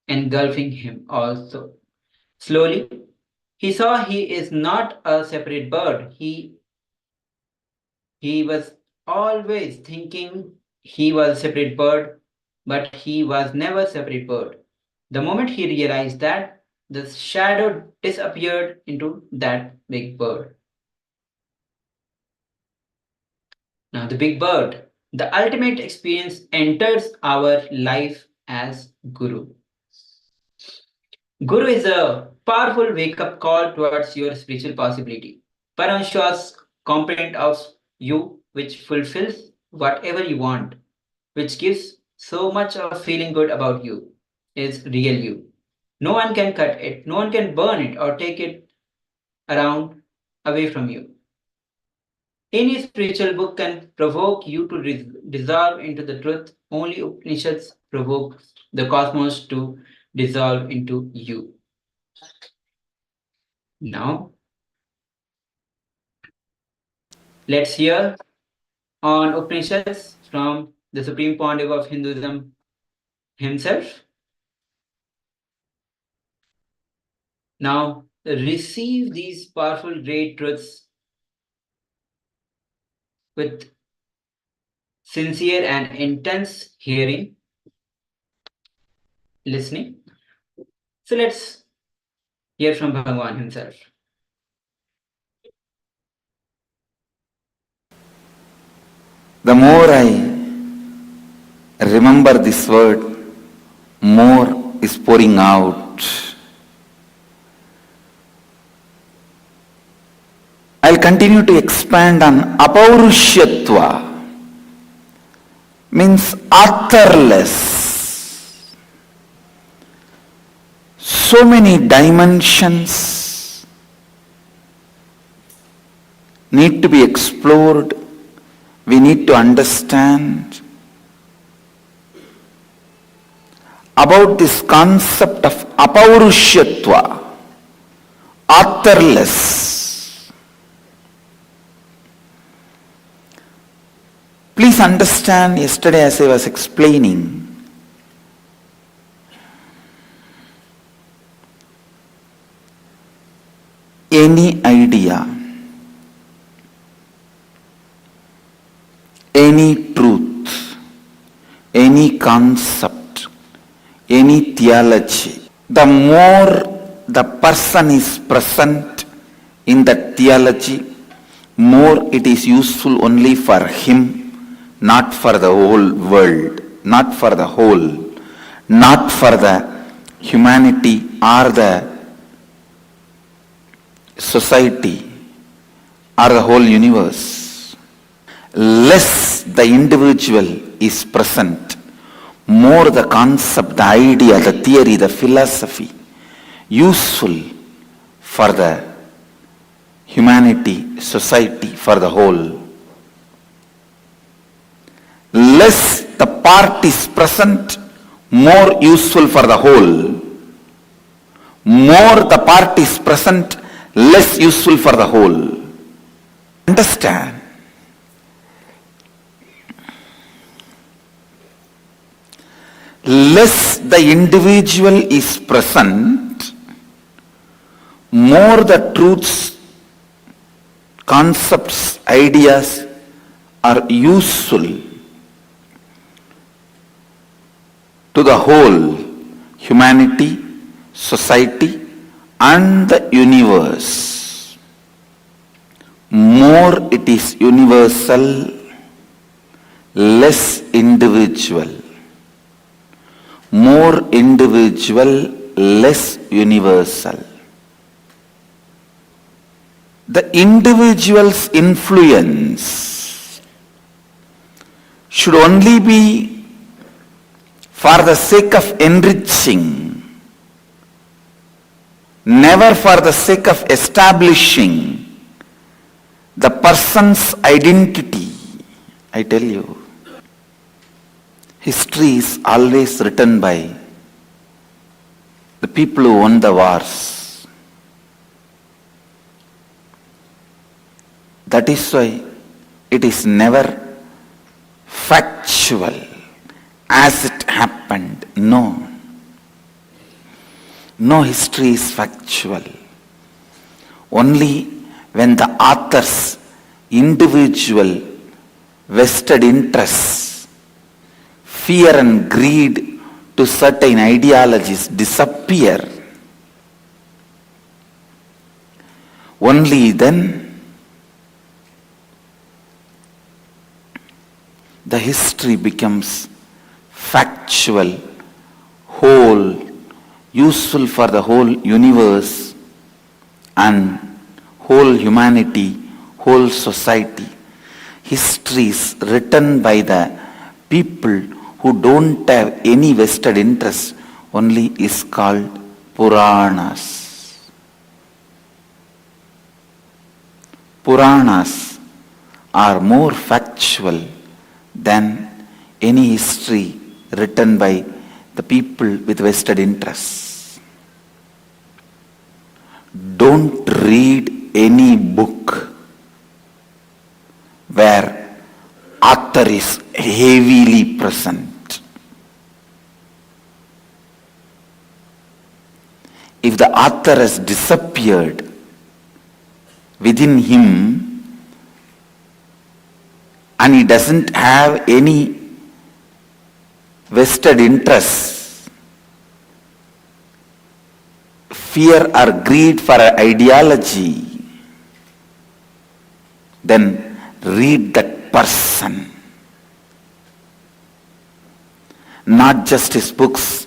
engulfing him also. Slowly, he saw he is not a separate bird. He was always thinking he was a separate bird, but he was never a separate bird. The moment he realized that, the shadow disappeared into that big bird. Now, the big bird, the ultimate experience, enters our life as Guru. Guru is a powerful wake-up call towards your spiritual possibility. Paramashivoham's component of you, which fulfills whatever you want, which gives so much of feeling good about you, is real you. No one can cut it, no one can burn it or take it around away from you. Any spiritual book can provoke you to dissolve into the truth. Only Upanishads provoke the cosmos to dissolve into you. Now, let's hear on Upanishads from the Supreme Pontiff of Hinduism himself. Now, receive these powerful, great truths with sincere and intense hearing, listening. So let's hear from Bhagavan himself.
The more I remember this word, more is pouring out. I'll continue to expand on apaurushyattva, means authorless. So many dimensions need to be explored. We need to understand about this concept of apaurushyattva, authorless. Please understand, yesterday as I was explaining, any idea, any truth, any concept, any theology, the more the person is present in that theology, more it is useful only for him, not for the whole world, not for the whole, not for the humanity or the society, or the whole universe. Less the individual is present, more the concept, the idea, the theory, the philosophy useful for the humanity, society, for the whole. Less the part is present, more useful for the whole. More the part is present, less useful for the whole. Understand? Less the individual is present, more the truths, concepts, ideas are useful to the whole humanity, society, and the universe. More it is universal, less individual. More individual, less universal. The individual's influence should only be for the sake of enriching, never for the sake of establishing the person's identity. I tell you, history is always written by the people who won the wars. That is why it is never factual as it happened. No. No history is factual. Only when the author's individual vested interests, fear and greed to certain ideologies disappear, only then the history becomes factual, whole, useful for the whole universe and whole humanity, whole society. History is written by the people who don't have any vested interest, only is called Puranas. Puranas are more factual than any history written by the people with vested interests. Don't read any book where author is heavily present. If the author has disappeared within him and he doesn't have any vested interests, fear or greed for an ideology, then read that person. Not just his books,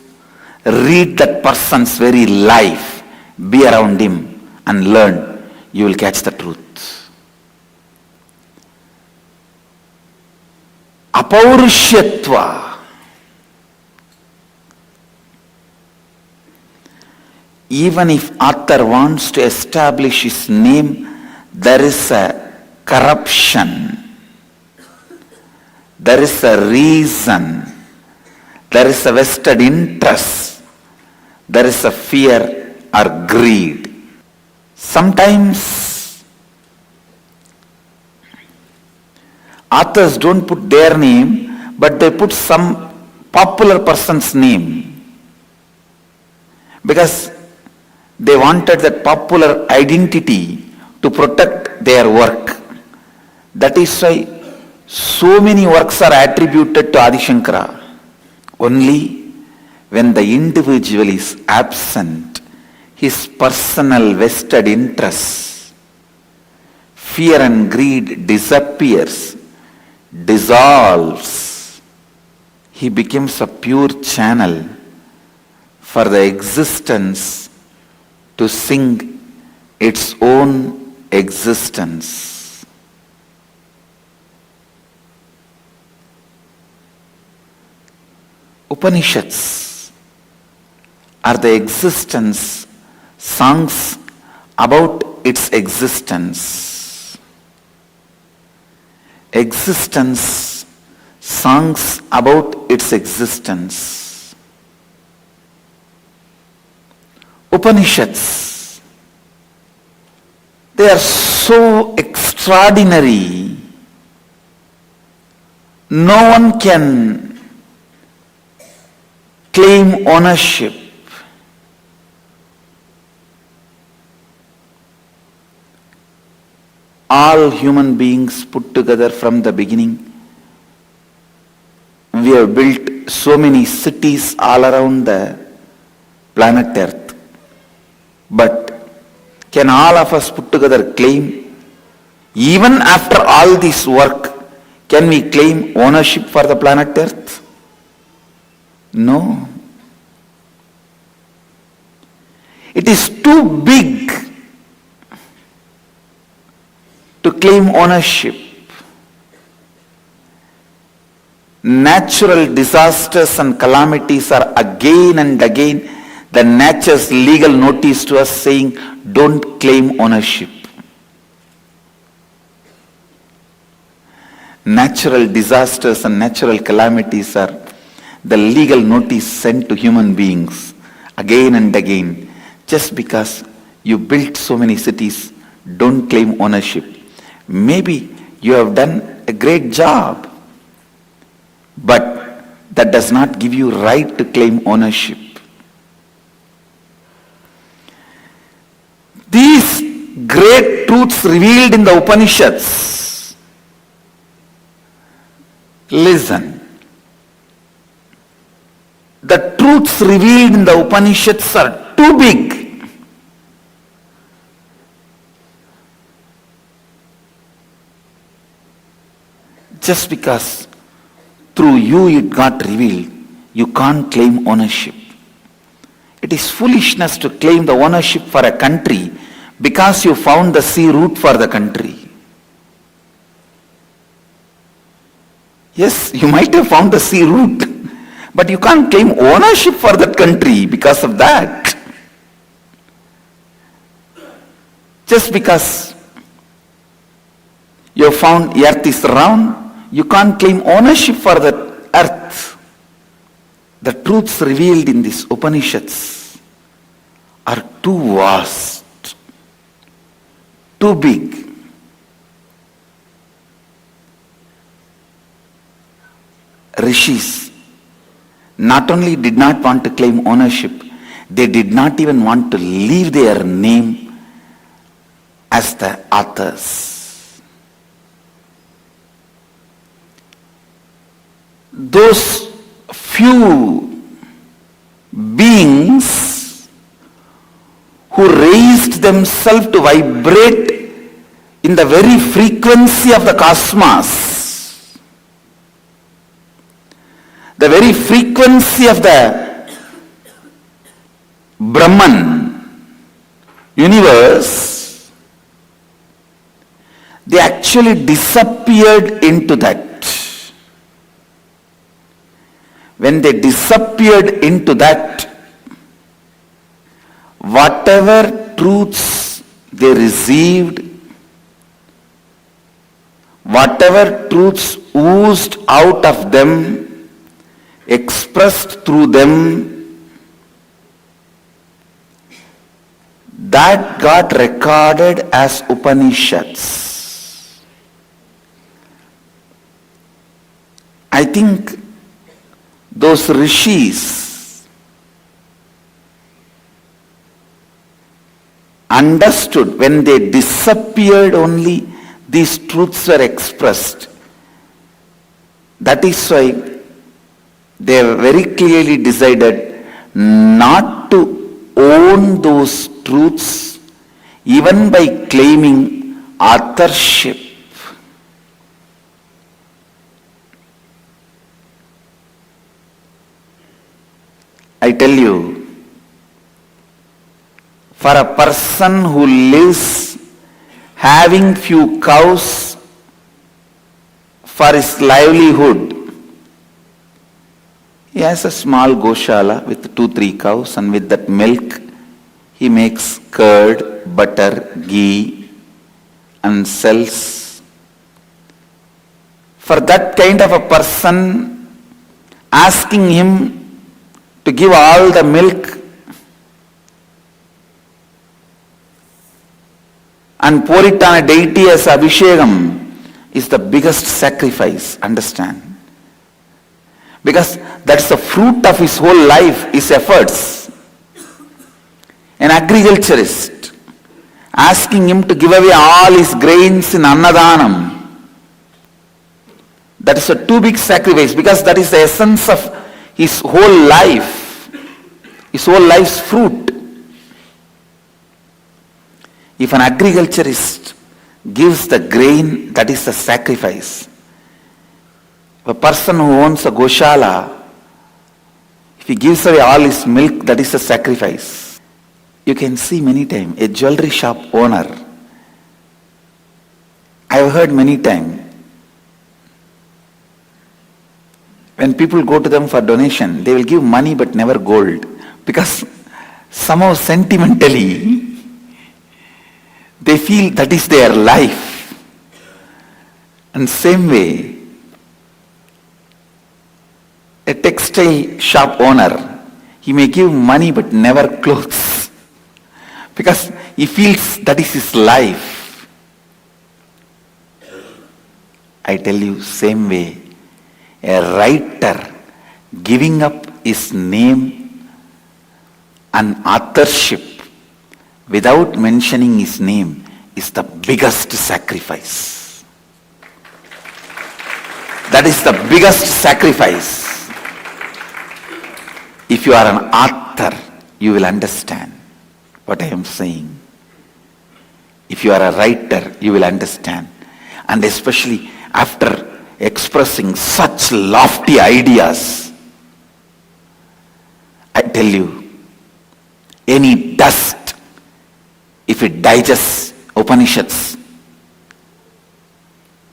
read that person's very life, be around him and learn, you will catch the truth. Apaurishyatva. Even if author wants to establish his name, there is a corruption, there is a reason, there is a vested interest, there is a fear or greed. Sometimes authors don't put their name, but they put some popular person's name because they wanted that popular identity to protect their work. That is why so many works are attributed to Adi Shankara. Only when the individual is absent, his personal vested interests, fear and greed disappears, dissolves. He becomes a pure channel for the existence to sing its own existence. Upanishads are the existence, songs about its existence. Existence, songs about its existence. Upanishads, they are so extraordinary. No one can claim ownership. All human beings put together from the beginning, we have built so many cities all around the planet Earth. But can all of us put together claim, even after all this work, can we claim ownership for the planet Earth? No. It is too big to claim ownership. Natural disasters and calamities are again and again the nature's legal notice to us saying, don't claim ownership. Natural disasters and natural calamities are the legal notice sent to human beings again and again. Just because you built so many cities, don't claim ownership. Maybe you have done a great job, but that does not give you right to claim ownership. These great truths revealed in the Upanishads, listen. The truths revealed in the Upanishads are too big. Just because through you it got revealed, you can't claim ownership. It is foolishness to claim the ownership for a country because you found the sea route for the country. Yes, you might have found the sea route, but you can't claim ownership for that country because of that. Just because you have found earth is round, you can't claim ownership for that earth. The truths revealed in these Upanishads are too vast, too big. Rishis not only did not want to claim ownership, they did not even want to leave their name as the authors. Those few beings who raised themselves to vibrate in the very frequency of the cosmos, the very frequency of the Brahman universe, they actually disappeared into that. When they disappeared into that, whatever truths they received, whatever truths oozed out of them, expressed through them, that got recorded as Upanishads. I think those rishis understood when they disappeared only these truths were expressed. That is why they very clearly decided not to own those truths even by claiming authorship. I tell you, For a person who lives having few cows for his livelihood, he has a small goshala with 2-3 cows, and with that milk he makes curd, butter, ghee and sells. For that kind of a person, asking him to give all the milk and pour it on a deity as abhishekam is the biggest sacrifice, understand? Because that's the fruit of his whole life, his efforts. An agriculturist, asking him to give away all his grains in annadanam, that is a too big sacrifice, because that is the essence of his whole life, his whole life's fruit. If an agriculturist gives the grain, that is the sacrifice. A person who owns a goshala, if he gives away all his milk, that is the sacrifice. You can see many times a jewelry shop owner. I have heard many times, when people go to them for donation, they will give money but never gold, because somehow sentimentally they feel that is their life. And same way, a textile shop owner, he may give money but never clothes, because he feels that is his life. I tell you, same way, a writer giving up his name and authorship without mentioning his name is the biggest sacrifice. That is the biggest sacrifice. If you are an author, you will understand what I am saying. If you are a writer, you will understand. And especially after expressing such lofty ideas, I tell you, any dust, if it digests Upanishads,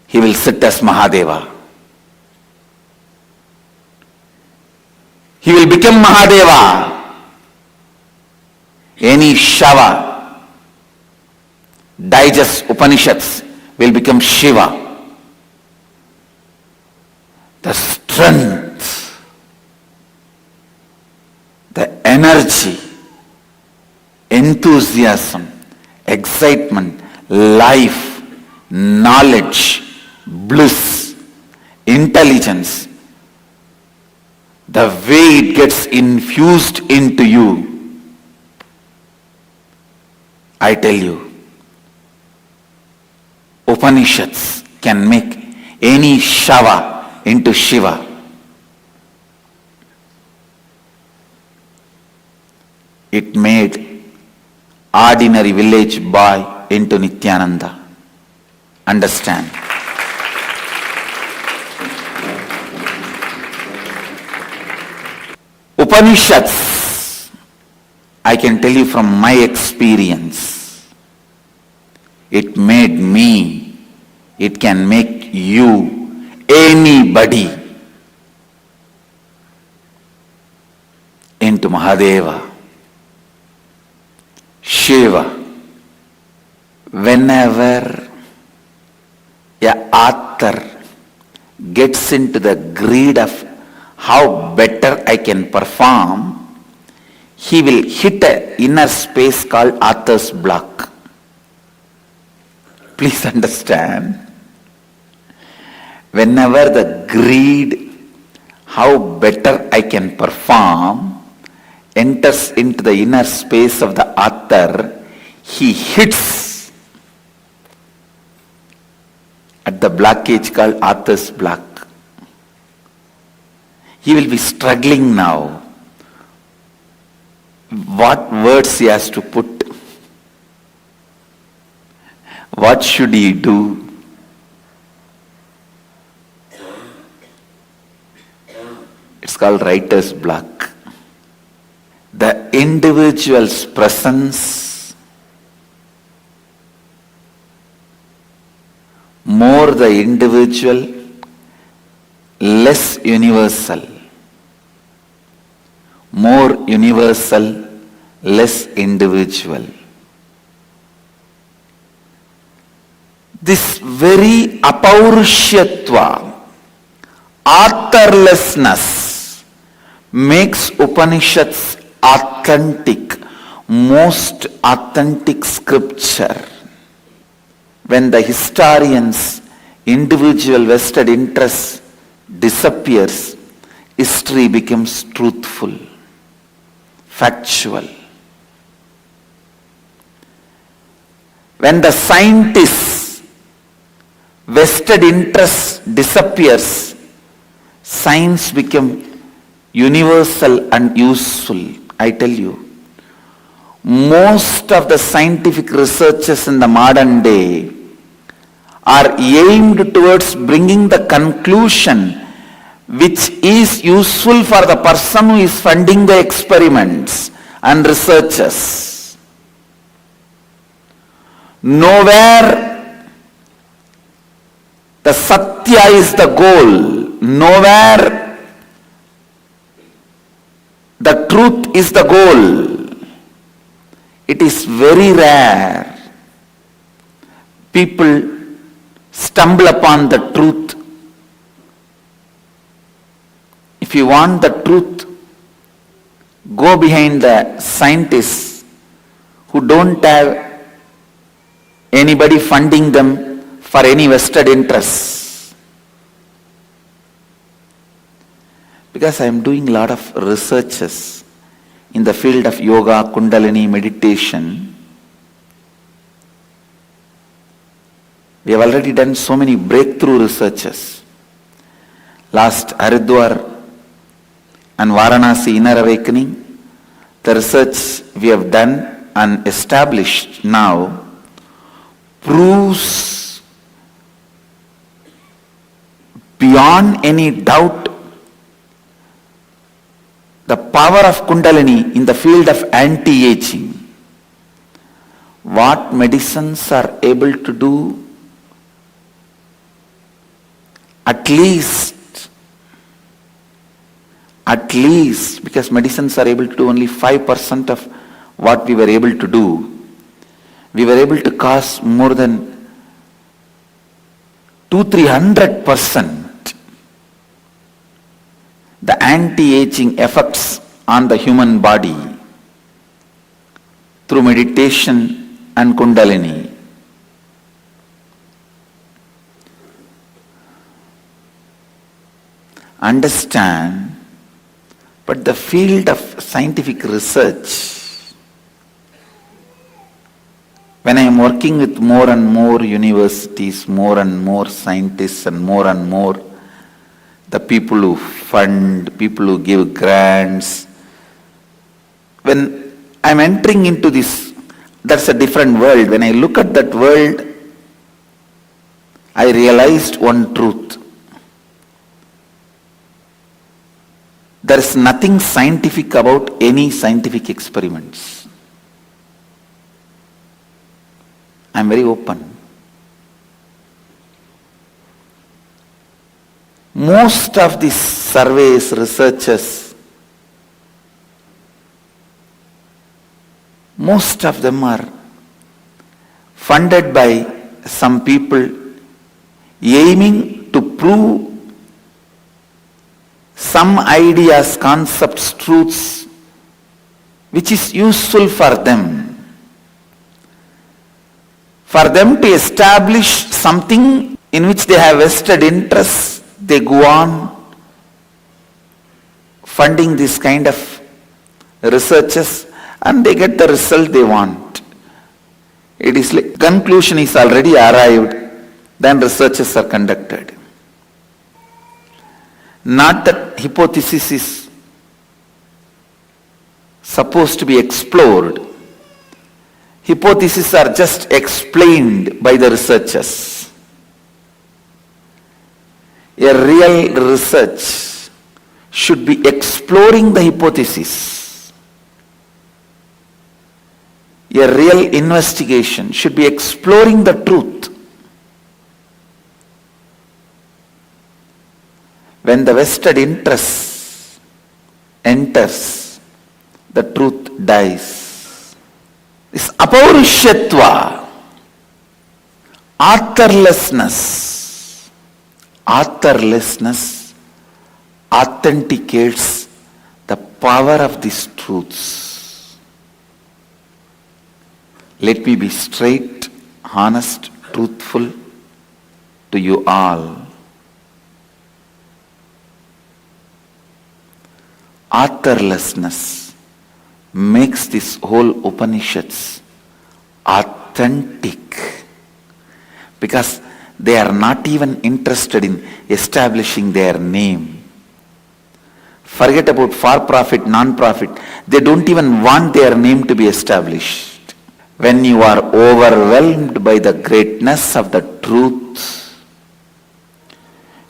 he will sit as Mahadeva. He will become Mahadeva. Any Shava digests Upanishads will become Shiva. The strength, the energy, enthusiasm, excitement, life, knowledge, bliss, intelligence, the way it gets infused into you, I tell you, Upanishads can make any Shava into Shiva. It made ordinary village boy into Nithyananda. Understand? Upanishads, I can tell you from my experience, it made me, it can make you, anybody into Mahadeva, Shiva. Whenever an author gets into the greed of how better I can perform, he will hit an inner space called author's block. Please understand. Whenever the greed, how better I can perform, enters into the inner space of the author, he hits at the blockage called author's block. He will be struggling now. What words he has to put? What should he do? It's called writer's block. The individual's presence more the individual, less universal. More universal, less individual. This very apaurishyatva, authorlessness, makes Upanishads authentic, most authentic scripture. When the historian's individual vested interest disappears, history becomes truthful, factual. When the scientist's vested interest disappears, science becomes universal and useful. I tell you, most of the scientific researches in the modern day are aimed towards bringing the conclusion which is useful for the person who is funding the experiments and researches. Nowhere the Satya is the goal. Nowhere the truth is the goal. It is very rare people stumble upon the truth. If you want the truth, go behind the scientists who don't have anybody funding them for any vested interests. Because I am doing a lot of researches in the field of yoga, kundalini, meditation. We have already done so many breakthrough researches. Last Haridwar and Varanasi inner awakening, the research we have done and established now proves beyond any doubt the power of Kundalini in the field of anti-aging. What medicines are able to do, at least, because medicines are able to do only 5% of what we were able to do, we were able to cause more than 200-300% the anti-aging effects on the human body through meditation and Kundalini. Understand, but the field of scientific research, when I am working with more and more universities, more and more scientists and more the people who fund, people who give grants, when I am entering into this, that's a different world. When I look at that world, I realized one truth. There is nothing scientific about any scientific experiments. I am very open. Most of these surveys, researches, most of them are funded by some people aiming to prove some ideas, concepts, truths, which is useful for them. For them to establish something in which they have vested interests, they go on funding this kind of researches and they get the result they want. It is like conclusion is already arrived, then researches are conducted. Not that hypothesis is supposed to be explored. Hypotheses are just explained by the researchers. A real research should be exploring the hypothesis. A real investigation should be exploring the truth. When the vested interest enters, the truth dies. This apaurishyatva, authorlessness authenticates the power of these truths. Let me be straight, honest, truthful to you all. Authorlessness makes this whole Upanishads authentic, because they are not even interested in establishing their name. Forget about for-profit, non-profit. They don't even want their name to be established. When you are overwhelmed by the greatness of the truth,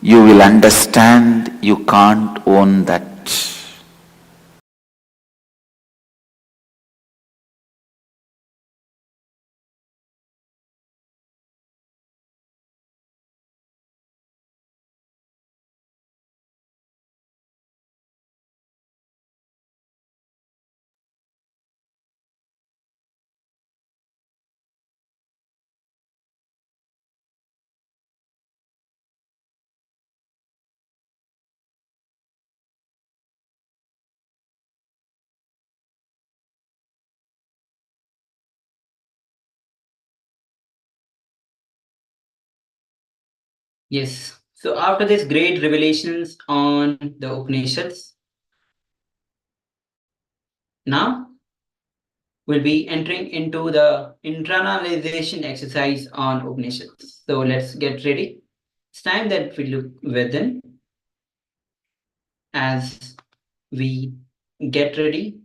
you will understand you can't own that.
Yes. So after this great revelations on the Upanishads, now we'll be entering into the internalization exercise on Upanishads. So let's get ready. It's time that we look within as we get ready.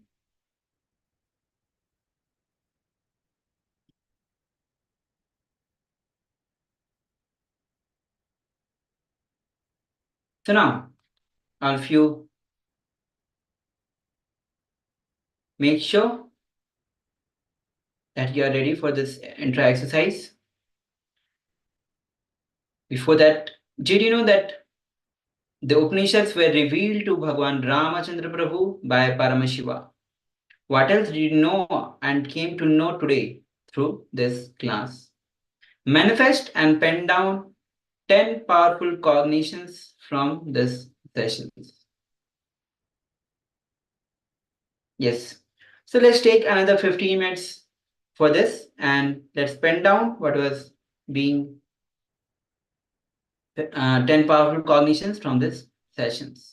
So now, all of you make sure that you are ready for this intra exercise. Before that, did you know that the Upanishads were revealed to Bhagwan Ramachandra Prabhu by Paramashiva? What else did you know and came to know today through this class? Manifest and pen down 10 powerful cognitions from this session. Yes. So let's take another 15 minutes for this and let's pen down what was being 10 powerful cognitions from this sessions.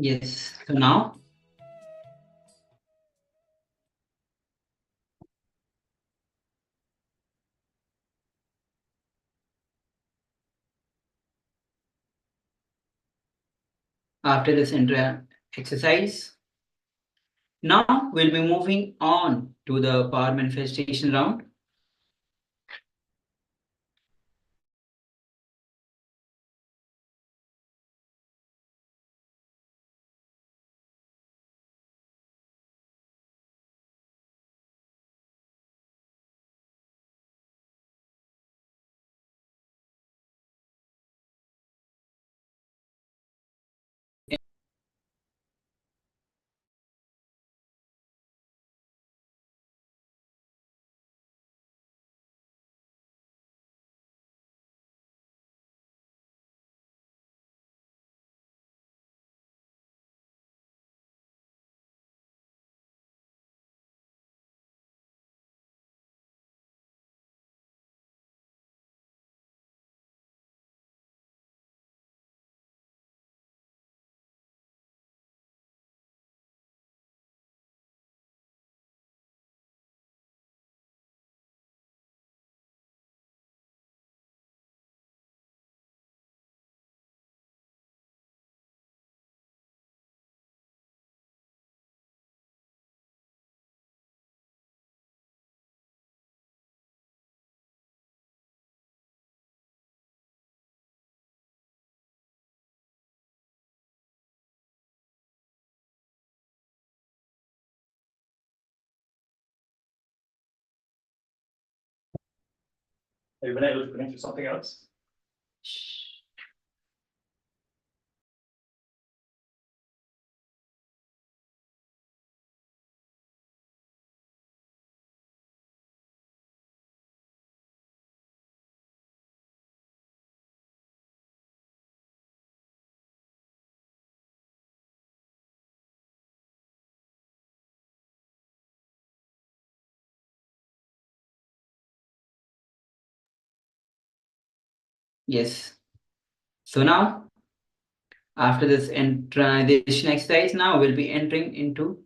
Yes. So now, after this exercise, now we'll be moving on to the power manifestation round.
Have you been able to connect to something else?
Yes. So now, after this transition exercise, now we'll be entering into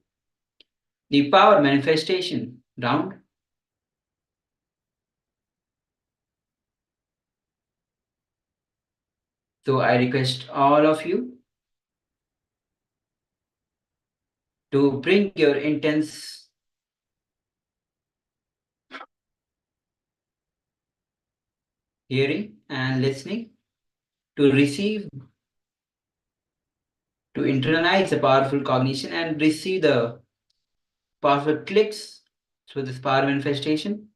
the power manifestation round. So I request all of you to bring your intense hearing and listening to receive, to internalize the powerful cognition and receive the powerful clicks through this power manifestation.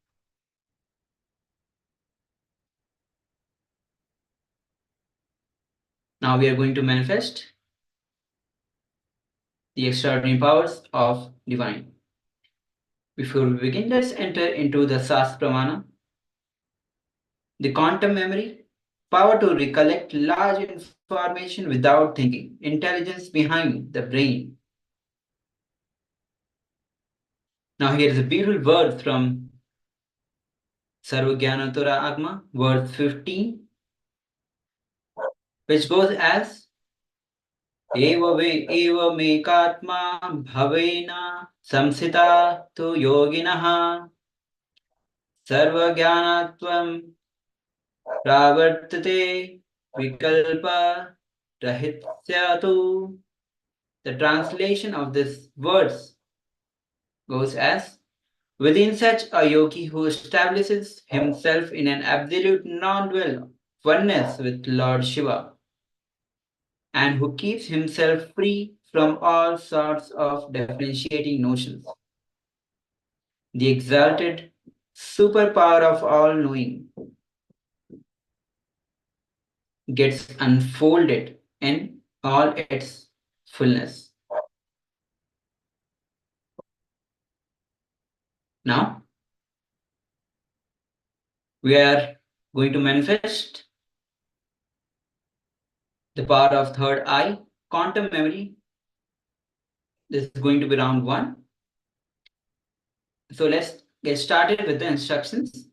Now we are going to manifest the extraordinary powers of divine. Before we begin, let's enter into the SAS Pramana, the quantum memory, power to recollect large information without thinking, intelligence behind the brain. Now here is a beautiful word from Sarvajnanatura Agma, verse 15, which goes as Eva mekatma bhavena samsita tu yoginaha sarvajnanatvam pravartate vikalpa rahityatu. The translation of this verse goes as, within such a yogi who establishes himself in an absolute non-dual oneness with Lord Shiva, and who keeps himself free from all sorts of differentiating notions, the exalted superpower of all knowing gets unfolded in all its fullness. Now, we are going to manifest the power of third eye, quantum memory. This is going to be round 1. So let's get started with the instructions.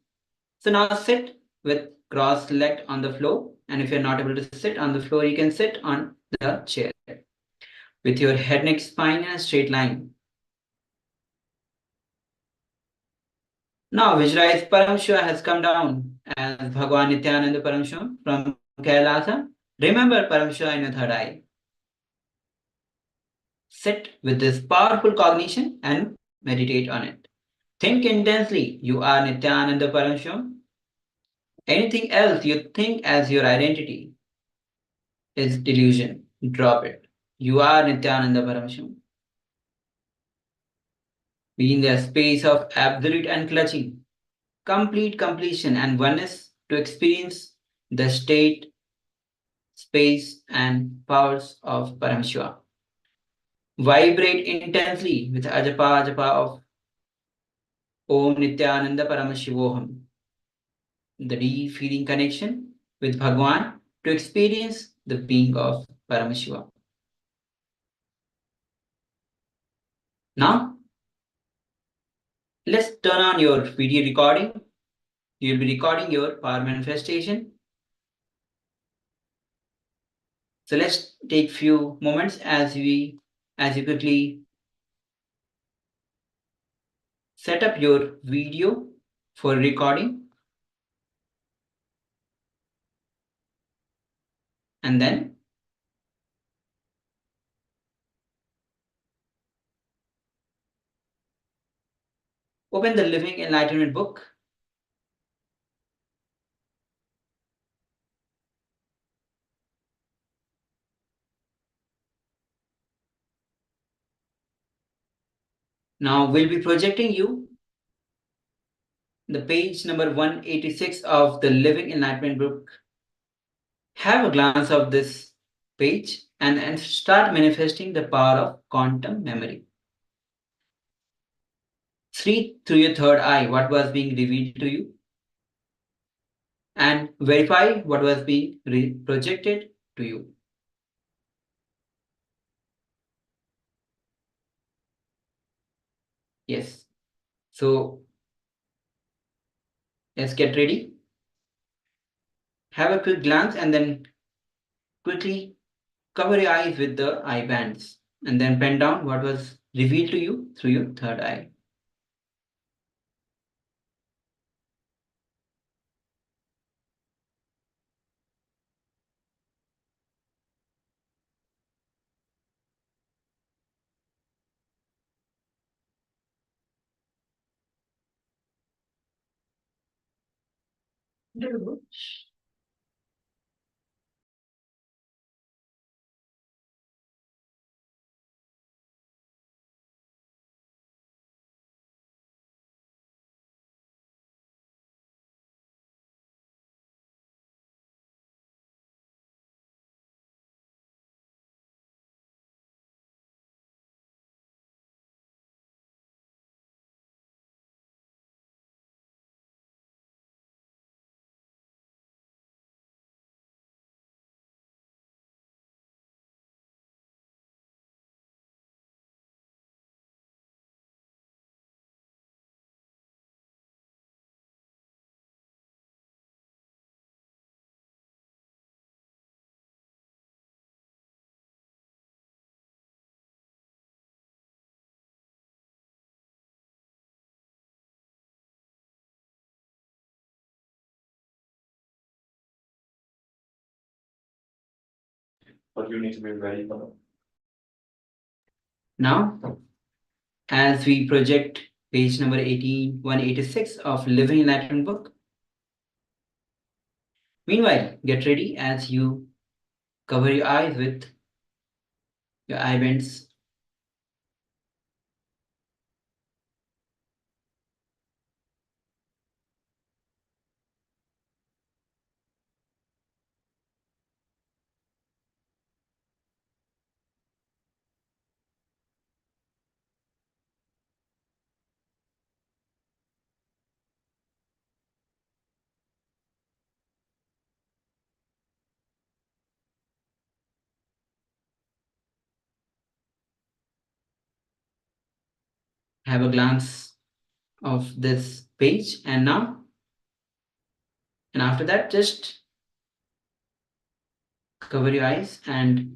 So now sit with cross-legged on the floor. And if you're not able to sit on the floor, you can sit on the chair. with your head, neck, spine in a straight line. Now visualize Paramashiva has come down as Bhagwan Nithyananda Paramashiva from KAILASA. Remember Paramashiva in your third eye. Sit with this powerful cognition and meditate on it. Think intensely, you are Nithyananda Paramashiva. Anything else you think as your identity is delusion. Drop it. You are Nithyananda Paramashiva. Be in the space of absolute unclutching, complete completion and oneness to experience the state, space, and powers of Paramashiva. Vibrate intensely with ajapa of Om Nithyananda Paramashivoham, the deep feeling connection with Bhagwan to experience the being of Paramashiva. Now, let's turn on your video recording. You'll be recording your power manifestation. So let's take few moments as you quickly set up your video for recording. And then open the Living Enlightenment book. Now we'll be projecting you the page number 186 of the Living Enlightenment book. Have a glance of this page and start manifesting the power of quantum memory. See through your third eye what was being revealed to you and verify what was being projected to you. Yes. So let's get ready. Have a quick glance and then quickly cover your eyes with the eye bands and then pen down what was revealed to you through your third eye.
But you need to be ready for that.
Now, as we project page number 186 of Living Enlightenment book. Meanwhile, get ready as you cover your eyes with your eye bands. Have a glance of this page and after that just cover your eyes and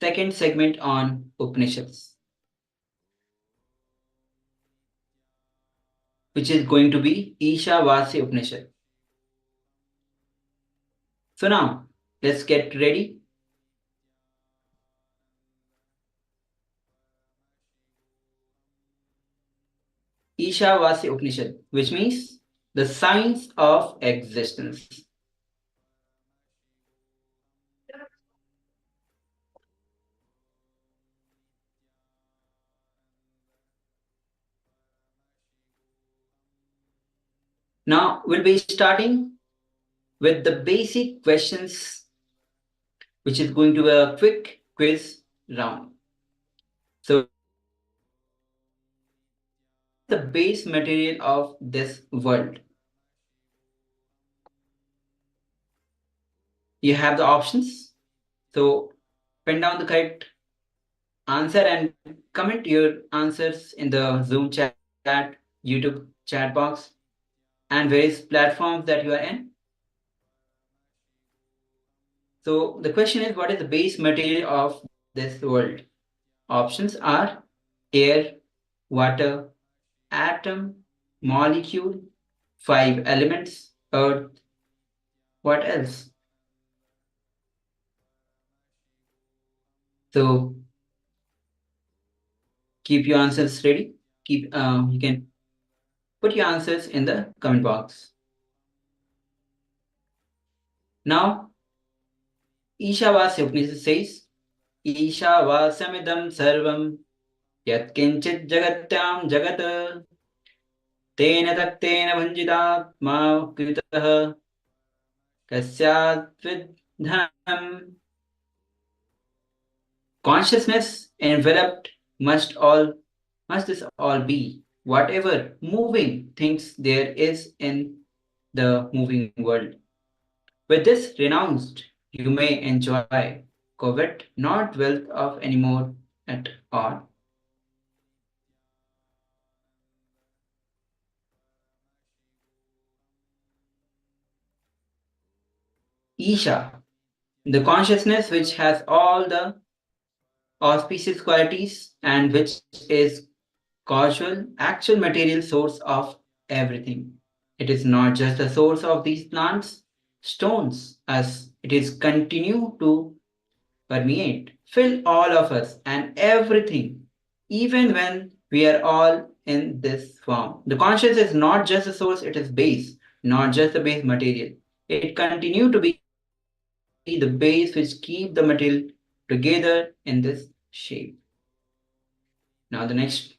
second segment on Upanishads, which is going to be Ishavasya Upanishad. So now, let's get ready. Ishavasya Upanishad, which means the science of existence. Now, we'll be starting with the basic questions, which is going to be a quick quiz round. So, the base material of this world. You have the options. So, pen down the correct answer and comment your answers in the Zoom chat, YouTube chat box, and various platforms that you are in. So the question is, what is the base material of this world? Options are air, water, atom, molecule, 5 elements, earth. What else? So keep your answers ready. You can put your answers in the comment box. Now, Ishavasya Upanishad says, Ishavasamidam sarvam yat kinchit jagatyam jagat tena taktena bhanjitatma kritah kasyatvidhanam. Consciousness enveloped must this all be, whatever moving things there is in the moving world. With this renounced, you may enjoy, covet not wealth of any more at all. Isha, the consciousness which has all the auspicious qualities and which is causal, actual material source of everything. It is not just the source of these plants, stones, as it is continue to permeate, fill all of us and everything, even when we are all in this form. The conscious is not just the source, it is base, not just the base material. It continue to be the base which keep the material together in this shape. Now the next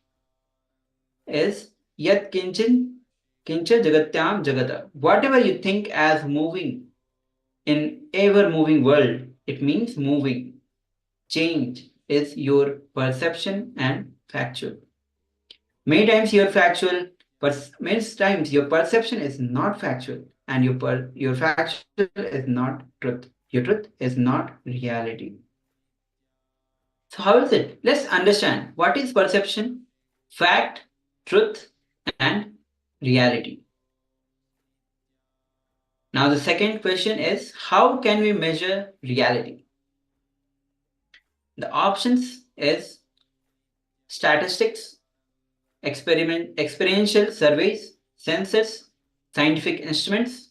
is yat kincha jagatyam jagata. Whatever you think as moving in ever moving world, it means moving. Change is your perception and factual. Many times your many times your perception is not factual, and your factual is not truth. Your truth is not reality. So how is it? Let's understand what is perception, fact, truth, and reality. Now the second question is, how can we measure reality? The options is statistics, experiential surveys, sensors, scientific instruments,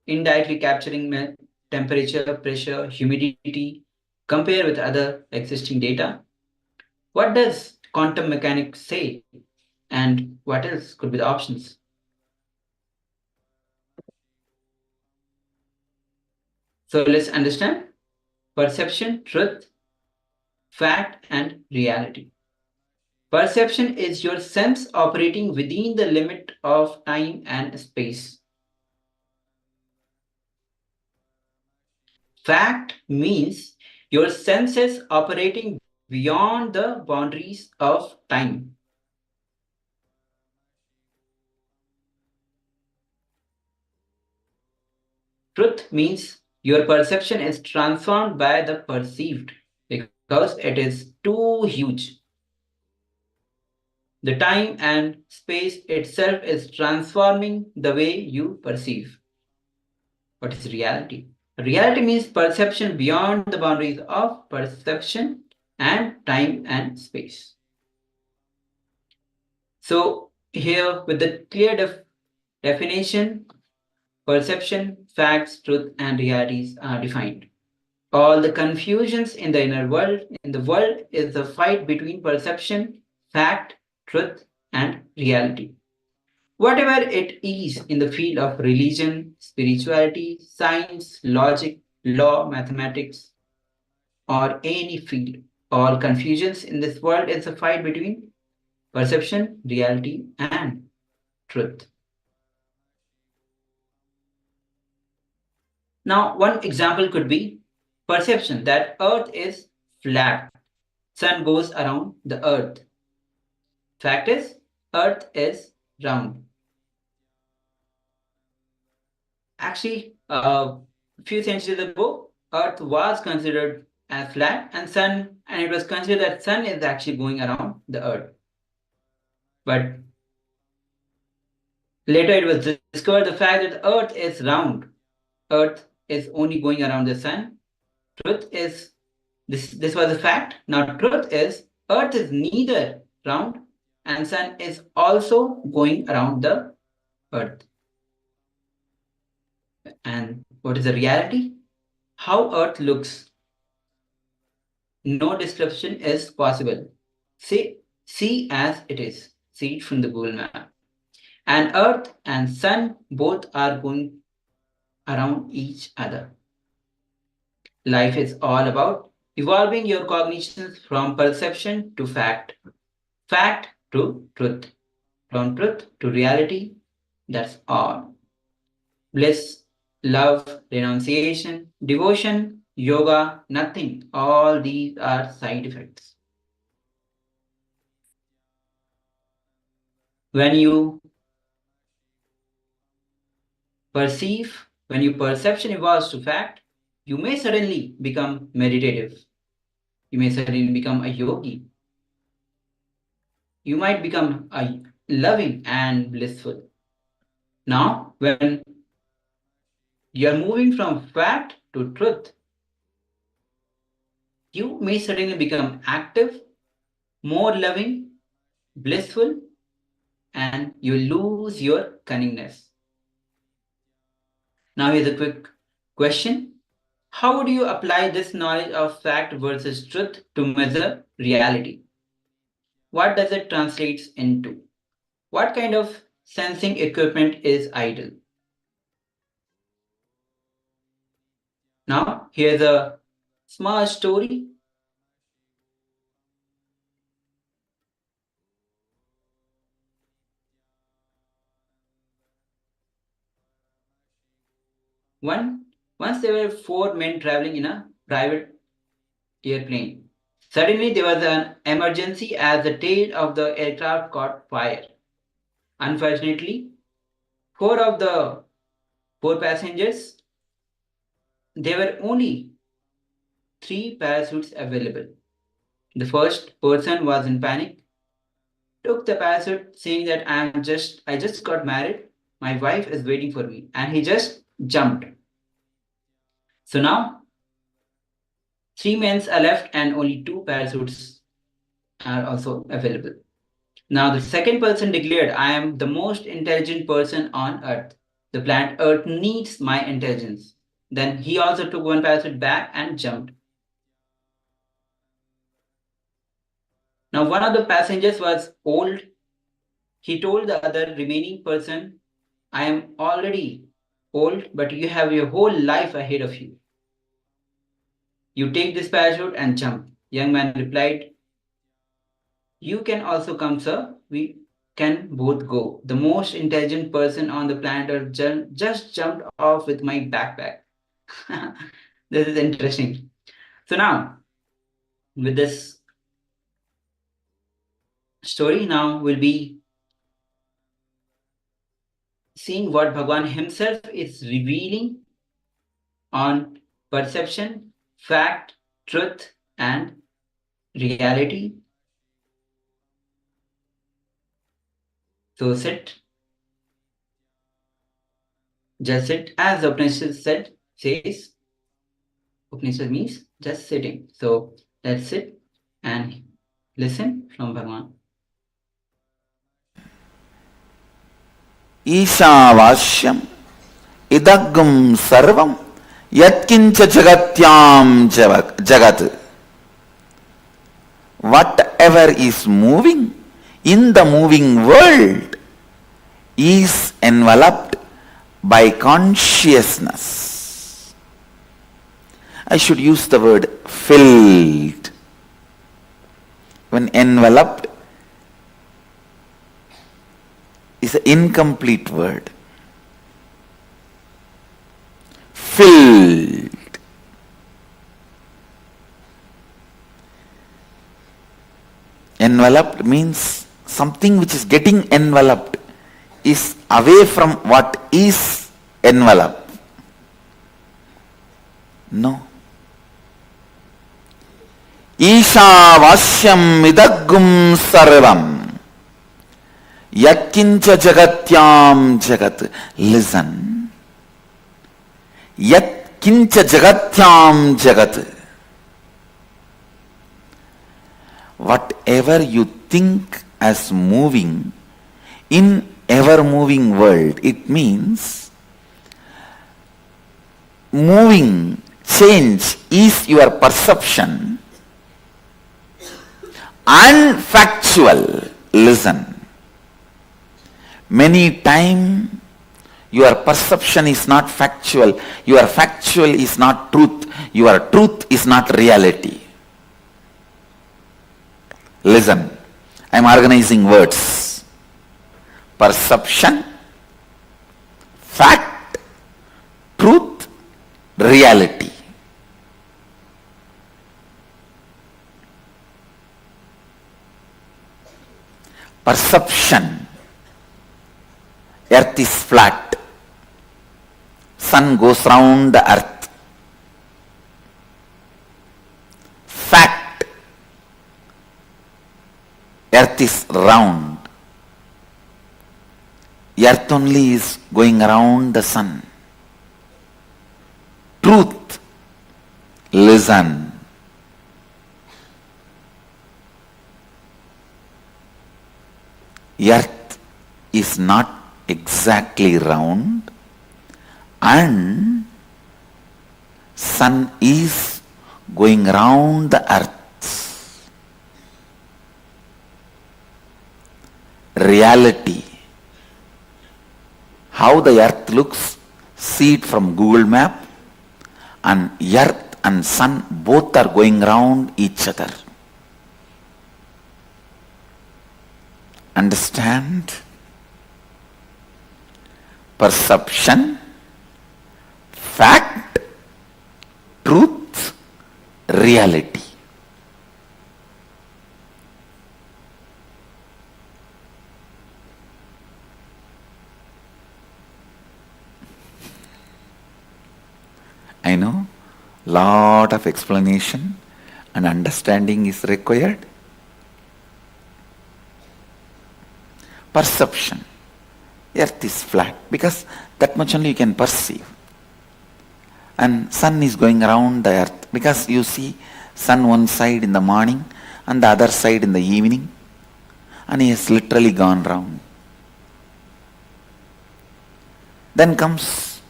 indirectly capturing temperature, pressure, humidity, compare with other existing data. What does quantum mechanics say? And what else could be the options? So let's understand perception, truth, fact, and reality. Perception is your sense operating within the limit of time and space. Fact means your senses operating beyond the boundaries of time. Truth means your perception is transformed by the perceived because it is too huge. The time and space itself is transforming the way you perceive. What is reality? Reality means perception beyond the boundaries of perception and time and space. So here with the clear definition, perception, facts, truth, and realities are defined. All the confusions in the inner world, in the world, is the fight between perception, fact, truth, and reality. Whatever it is in the field of religion, spirituality, science, logic, law, mathematics, or any field, all confusions in this world is a fight between perception, reality, and truth. Now, one example could be perception that earth is flat, sun goes around the earth. Fact is, earth is round. Actually, a few centuries ago, earth was considered as flat and it was considered that sun is actually going around the earth. But later it was discovered the fact that earth is round. Earth is only going around the sun. Truth is, this was a fact. Now truth is, earth is neither round and sun is also going around the earth. And what is the reality? How earth looks. No description is possible. See as it is. See it from the Google map. And earth and sun both are going around each other. Life is all about evolving your cognitions from perception to fact, fact to truth, from truth to reality. That's all. Bliss, love, renunciation, devotion, yoga, nothing. All these are side effects. When your perception evolves to fact, you may suddenly become meditative. You may suddenly become a yogi. You might become a loving and blissful. Now, when you are moving from fact to truth, you may suddenly become active, more loving, blissful, and you lose your cunningness. Now, here's a quick question. How would you apply this knowledge of fact versus truth to measure reality? What does it translate into? What kind of sensing equipment is idle? Now, here's a small story. Once there were 4 men traveling in a private airplane. Suddenly, there was an emergency as the tail of the aircraft caught fire. Unfortunately, 4 passengers, there were only 3 parachutes available. The first person was in panic, took the parachute saying that I just got married, my wife is waiting for me, and he just jumped. So now 3 men are left and only 2 parachutes are also available. Now the second person declared, I am the most intelligent person on earth. The planet Earth needs my intelligence. Then he also took 1 parachute back and jumped. Now one of the passengers was old. He told the other remaining person, I am already old, but you have your whole life ahead of you. You take this parachute and jump. Young man replied, you can also come, sir. We can both go. The most intelligent person on the planet Earth just jumped off with my backpack. This is interesting. So now, with this story, now we'll be seeing what Bhagwan himself is revealing on perception, fact, truth, and reality. So sit, just sit, as the Upanishad says, Upanishad means just sitting. So let's sit and listen from Bhagavan.
Ishavashyam idagum sarvam yatkincha jagatyam jagat. Whatever is moving in the moving world is enveloped by consciousness. I should use the word filled. When enveloped is an incomplete word. Filled. Enveloped means something which is getting enveloped is away from what is enveloped. No. Ishavashyam idagum sarvam yatkincha jagatyam jagat. Listen. Yatkincha jagatyam jagat. Whatever you think as moving in ever moving world, it means moving change is your perception and factual. Listen. Many times your perception is not factual, your factual is not truth, your truth is not reality. Listen, I am organizing words. Perception, fact, truth, reality. Perception. Earth is flat. Sun goes round the earth. Fact. Earth is round. Earth only is going around the sun. Truth. Listen. Earth is not exactly round and sun is going round the earth. Reality. How the earth looks, see it from Google map, and earth and sun both are going round each other. Understand? Perception, fact, truth, reality. I know lot of explanation and understanding is required. Perception. Earth is flat because that much only you can perceive. And sun is going around the earth because you see sun one side in the morning and the other side in the evening, and he has literally gone round. Then comes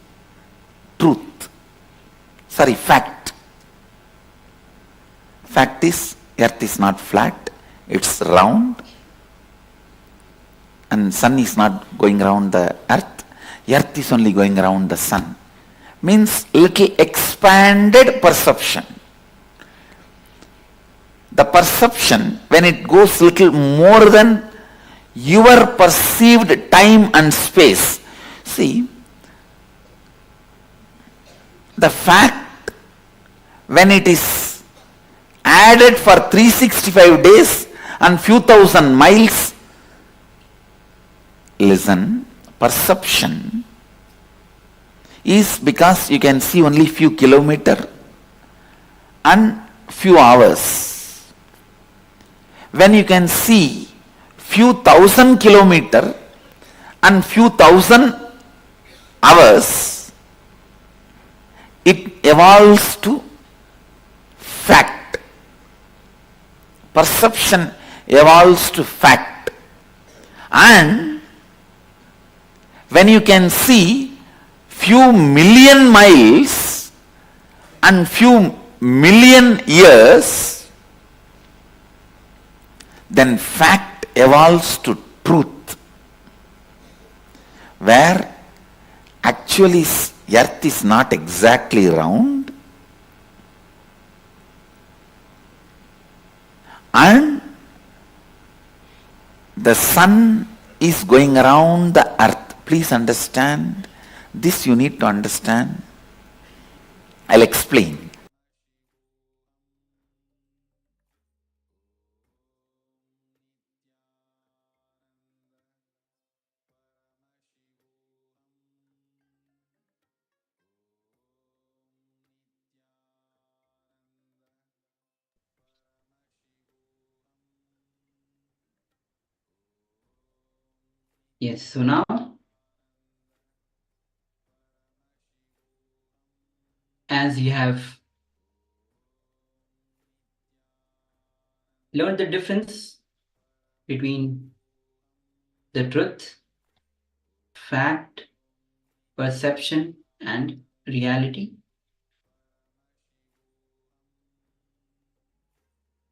truth. Fact. Fact is earth is not flat, it's round. And sun is not going around the earth. Earth is only going around the sun. Means little expanded perception. The perception, when it goes little more than your perceived time and space. See, the fact, when it is added for 365 days and few thousand miles, listen, perception is because you can see only few kilometers and few hours. When you can see few thousand kilometers and few thousand hours, it evolves to fact. Perception evolves to fact. And when you can see few million miles and few million years, then fact evolves to truth, where actually earth is not exactly round and the sun is going around the earth. Please understand. This you need to understand. I'll explain.
Yes, so now, as you have learned the difference between the truth, fact, perception, and reality,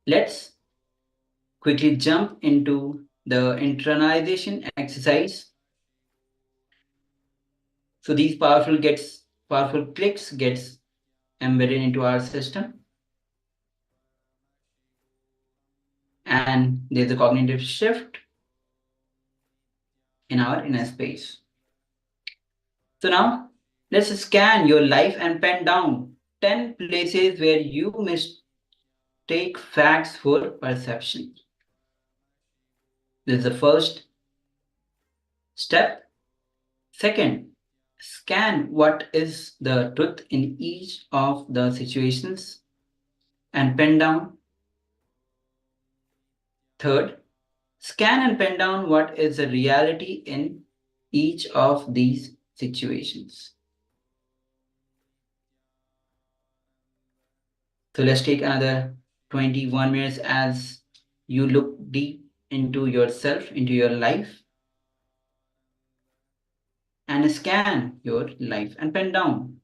let's quickly jump into the internalization exercise. So these powerful clicks gets embedded into our system, and there's a cognitive shift in our inner space. So now let's scan your life and pen down 10 places where you mistake facts for perception. This is the first step. Second, scan what is the truth in each of the situations and pen down. Third, scan and pen down what is the reality in each of these situations. So let's take another 21 minutes as you look deep into yourself, into your life, and scan your life and pen down.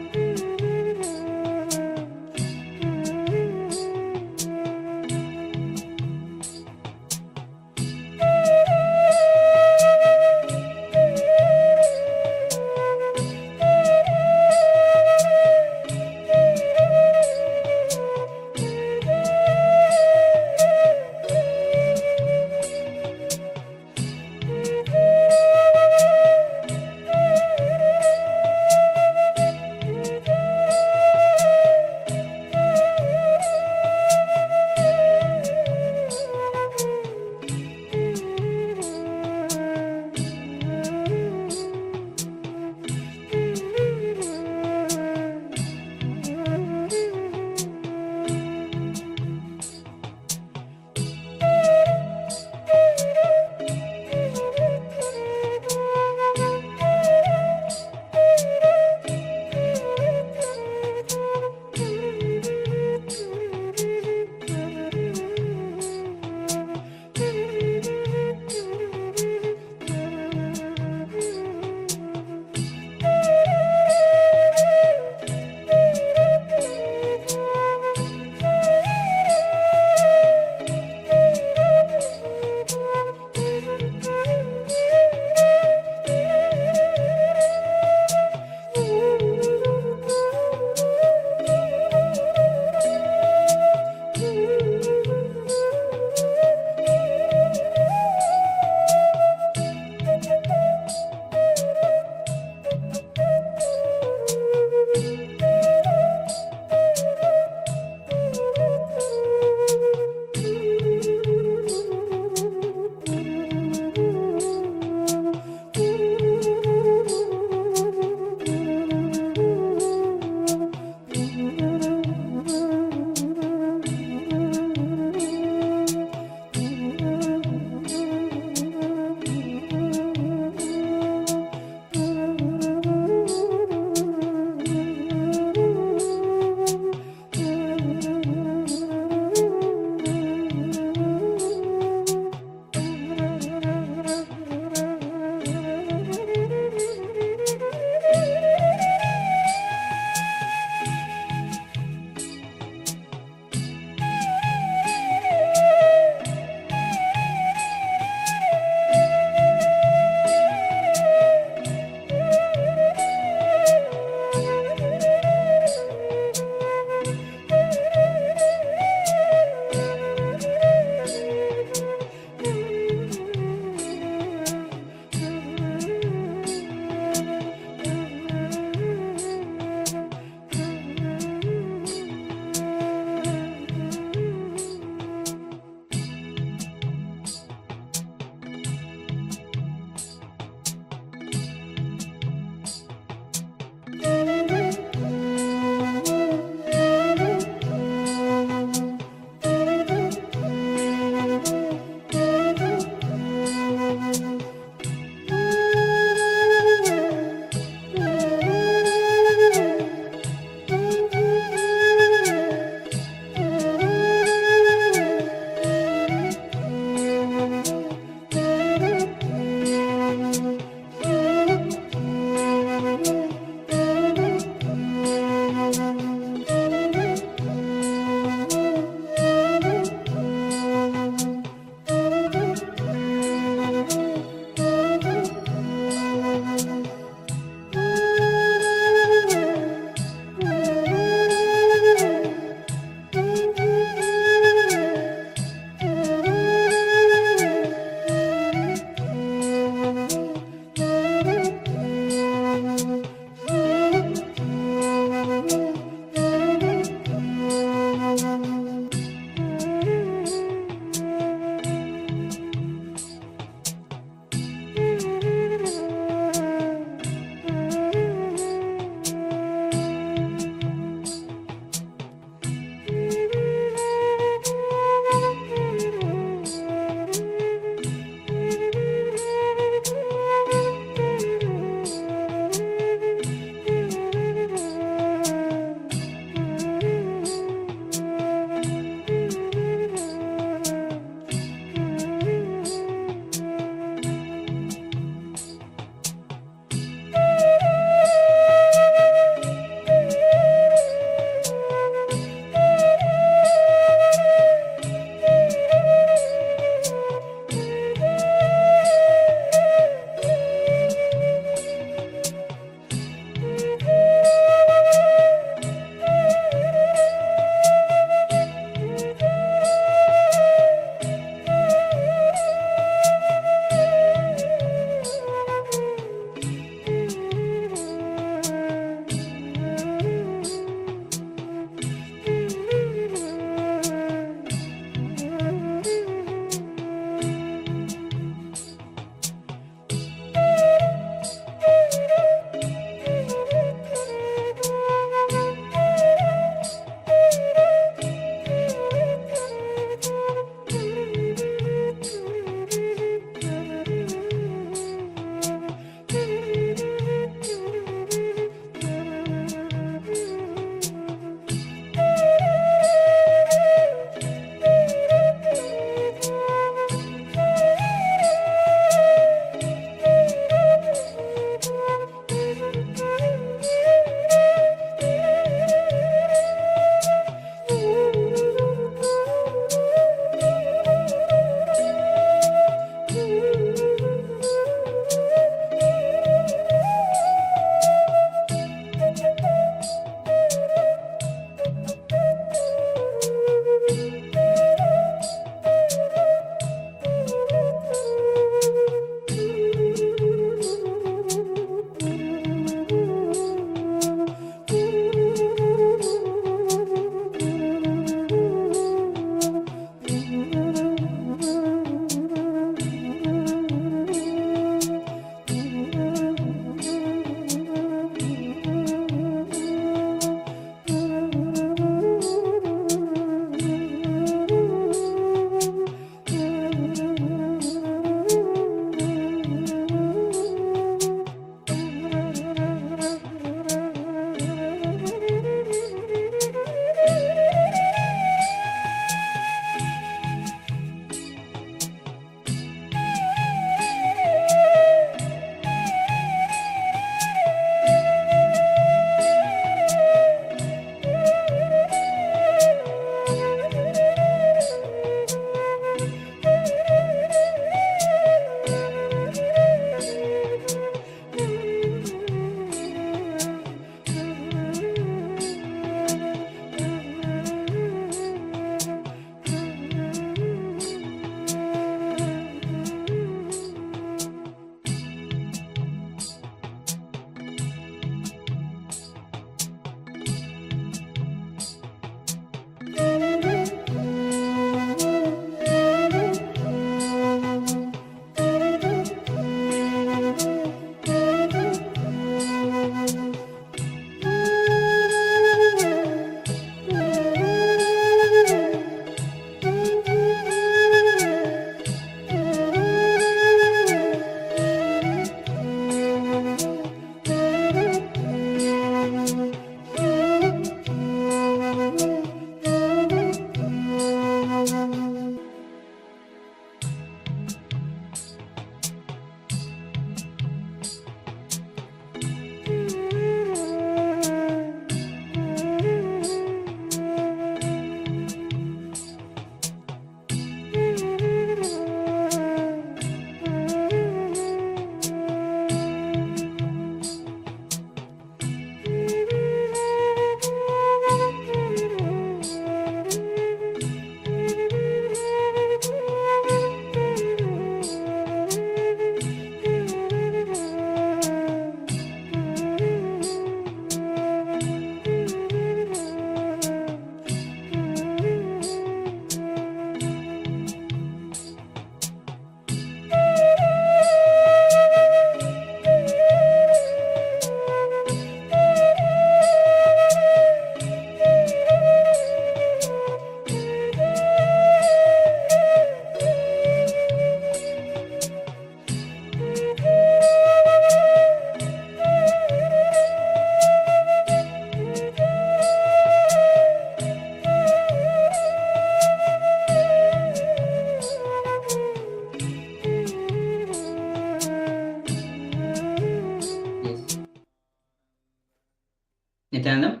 Nithyananda.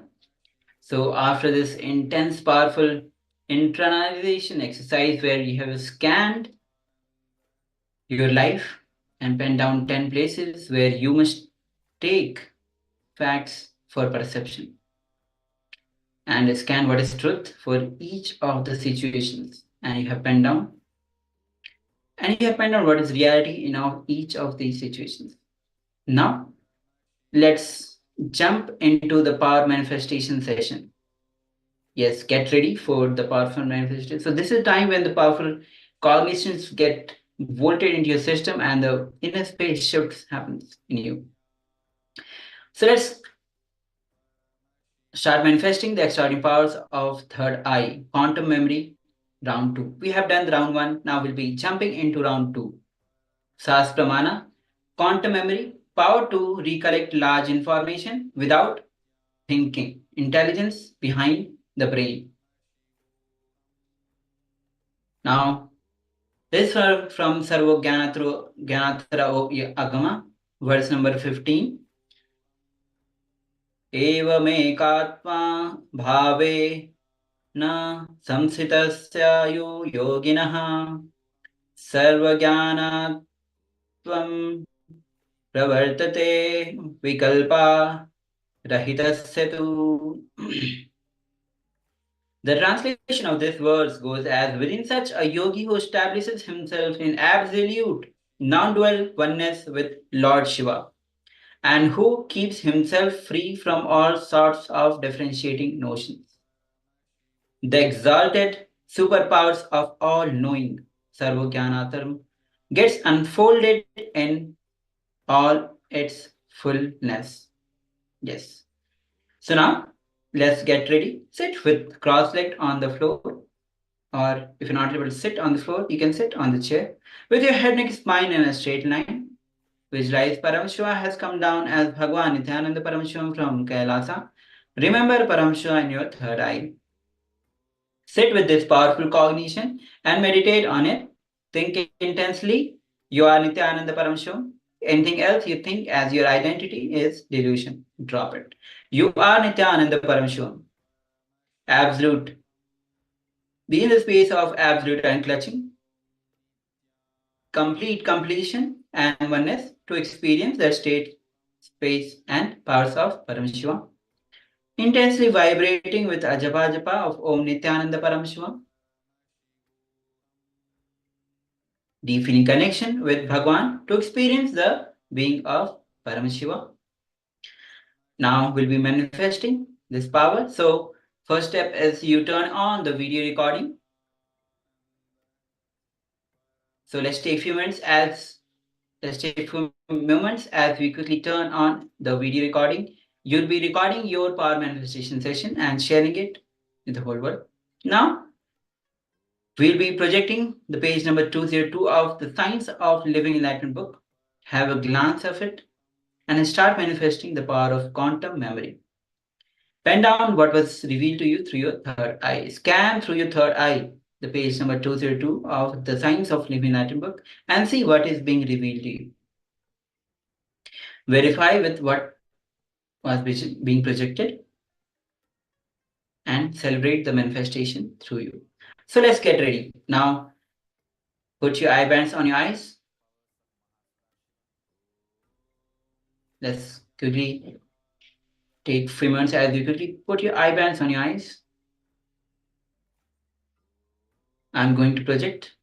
So after this intense, powerful internalization exercise where you have scanned your life and pen down 10 places where you must take facts for perception and scan what is truth for each of the situations, and you have penned down what is reality in each of these situations. Now let's jump into the power manifestation session. Yes, get ready for the powerful manifestation. So this is time when the powerful cognitions get volted into your system and the inner space shifts happens in you. So let's start manifesting the extraordinary powers of third eye, quantum memory, round 2. We have done round 1. Now we'll be jumping into round 2. Sas Pramana, quantum memory, power to recollect large information without thinking, intelligence behind the brain. Now, this is from Sarvo Gyanatara Agama, verse number 15. Evamekatma bhave na samsitasya yoginah sarvagyanatvam pravartate vikalpa rahitasya tu. The translation of this verse goes as, within such a yogi who establishes himself in absolute non-dual oneness with Lord Shiva, and who keeps himself free from all sorts of differentiating notions. The exalted superpowers of all knowing, Sarvogyanataram, gets unfolded in all its fullness. Yes. So now, let's get ready. Sit with cross-legged on the floor, or if you're not able to sit on the floor, you can sit on the chair with your head, neck, spine in a straight line. Visualize Paramashiva has come down as Bhagwan Nithyananda Paramashivam from KAILASA. Remember Paramashiva in your third eye. Sit with this powerful cognition and meditate on it. Think intensely. You are Nithyananda Paramashivam. Anything else you think as your identity is delusion. Drop it. You are Nithyananda Paramashivam. Absolute. Be in the space of absolute unclutching. Complete completion and oneness to experience the state, space, and powers of Paramashiva. Intensely vibrating with Ajapa Japa of Om Nithyananda Paramashiva. Deep feeling connection with Bhagwan to experience the being of Paramashiva. Now we'll be manifesting this power. So first step is you turn on the video recording. So let's take a few moments as we quickly turn on the video recording. You'll be recording your power manifestation session and sharing it with the whole world. Now, we'll be projecting the page number 202 of the Science of Living Enlightened book. Have a glance of it and start manifesting the power of quantum memory. Pen down what was revealed to you through your third eye. Scan through your third eye the page number 202 of the Science of Living Enlightened book and see what is being revealed to you. Verify with what was being projected and celebrate the manifestation through you. So let's get ready. Now, put your eye bands on your eyes. Let's quickly take 3 minutes as you quickly put your eye bands on your eyes. I'm going to project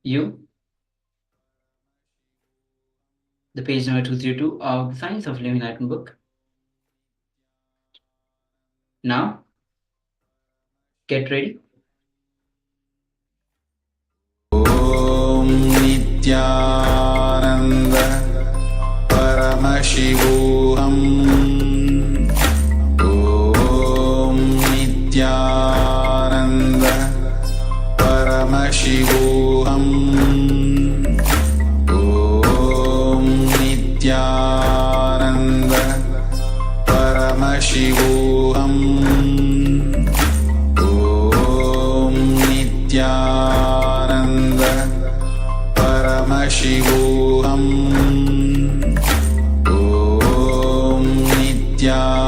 you the page number 202 of the Science of Living Enlightened book. Now, get ready.
Om Nithyananda Paramashivoham. Om Nithyananda Paramashivoham. Om Nithyananda Paramashivoham. Om Nithyananda Paramashivoham. Om Nithyananda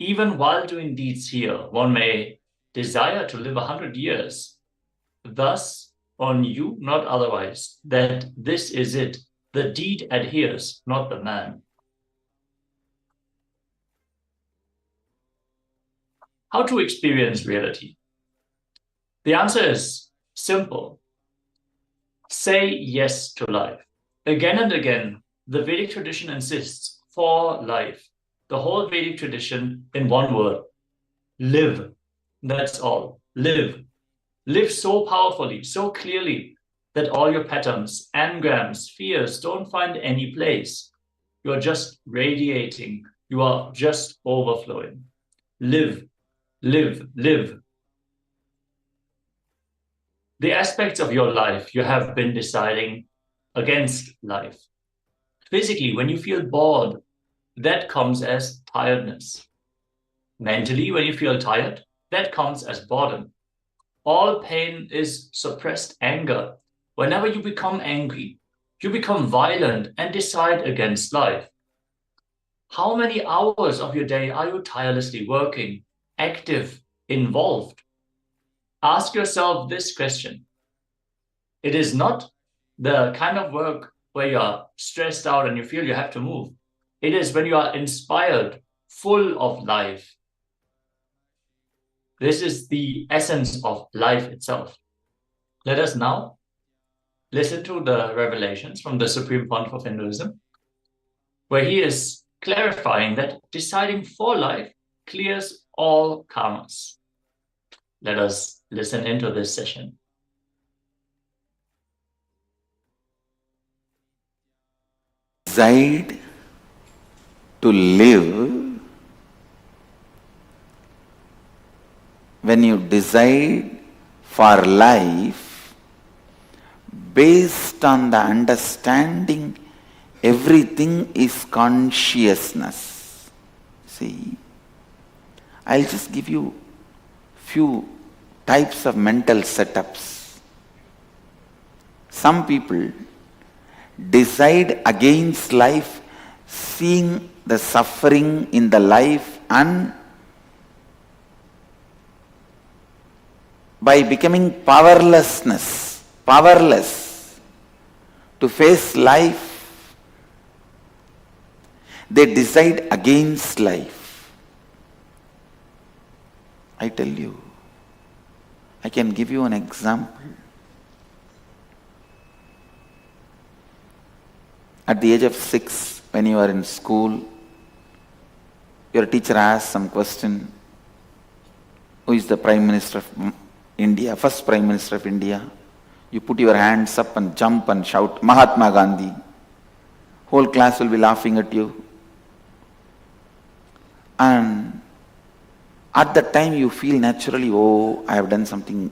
Even while doing deeds here, one may desire to live 100 years. Thus, on you, not otherwise, that this is it. The deed adheres, not the man. How to experience reality? The answer is simple. Say yes to life. Again and again, the Vedic tradition insists for life. The whole Vedic tradition in one word. Live. That's all. Live. Live so powerfully, so clearly, that all your patterns, engrams, fears don't find any place. You're just radiating. You are just overflowing. Live, live, live. The aspects of your life you have been deciding against life. Physically, when you feel bored, that comes as tiredness. Mentally, when you feel tired, that comes as boredom. All pain is suppressed anger. Whenever you become angry, you become violent and decide against life. How many hours of your day are you tirelessly working, active, involved? Ask yourself this question. It is not the kind of work where you are stressed out and you feel you have to move. It is when you are inspired, full of life. This is the essence of life itself. Let us now listen to the revelations from the Supreme Pontiff of Hinduism, where he is clarifying that deciding for life clears all karmas. Let us listen into this session.
Decide to live. When you decide for life based on the understanding everything is consciousness. See, I'll just give you few types of mental setups. Some people decide against life, seeing the suffering in the life, and by becoming powerless to face life, they decide against life. I tell you, I can give you an example. At the age of 6, when you are in school, your teacher asks some question. Who is the Prime Minister of India, first Prime Minister of India? You put your hands up and jump and shout, Mahatma Gandhi. Whole class will be laughing at you. And at that time you feel naturally, oh, I have done something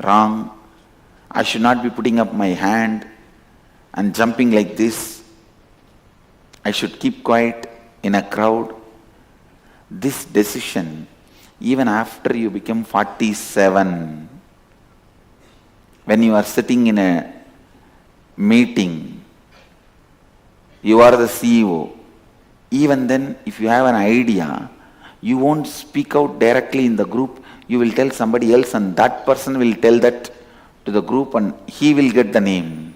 wrong. I should not be putting up my hand and jumping like this. I should keep quiet in a crowd. This decision, even after you become 47, when you are sitting in a meeting, you are the CEO. Even then, if you have an idea, you won't speak out directly in the group. You will tell somebody else, and that person will tell that to the group, and he will get the name.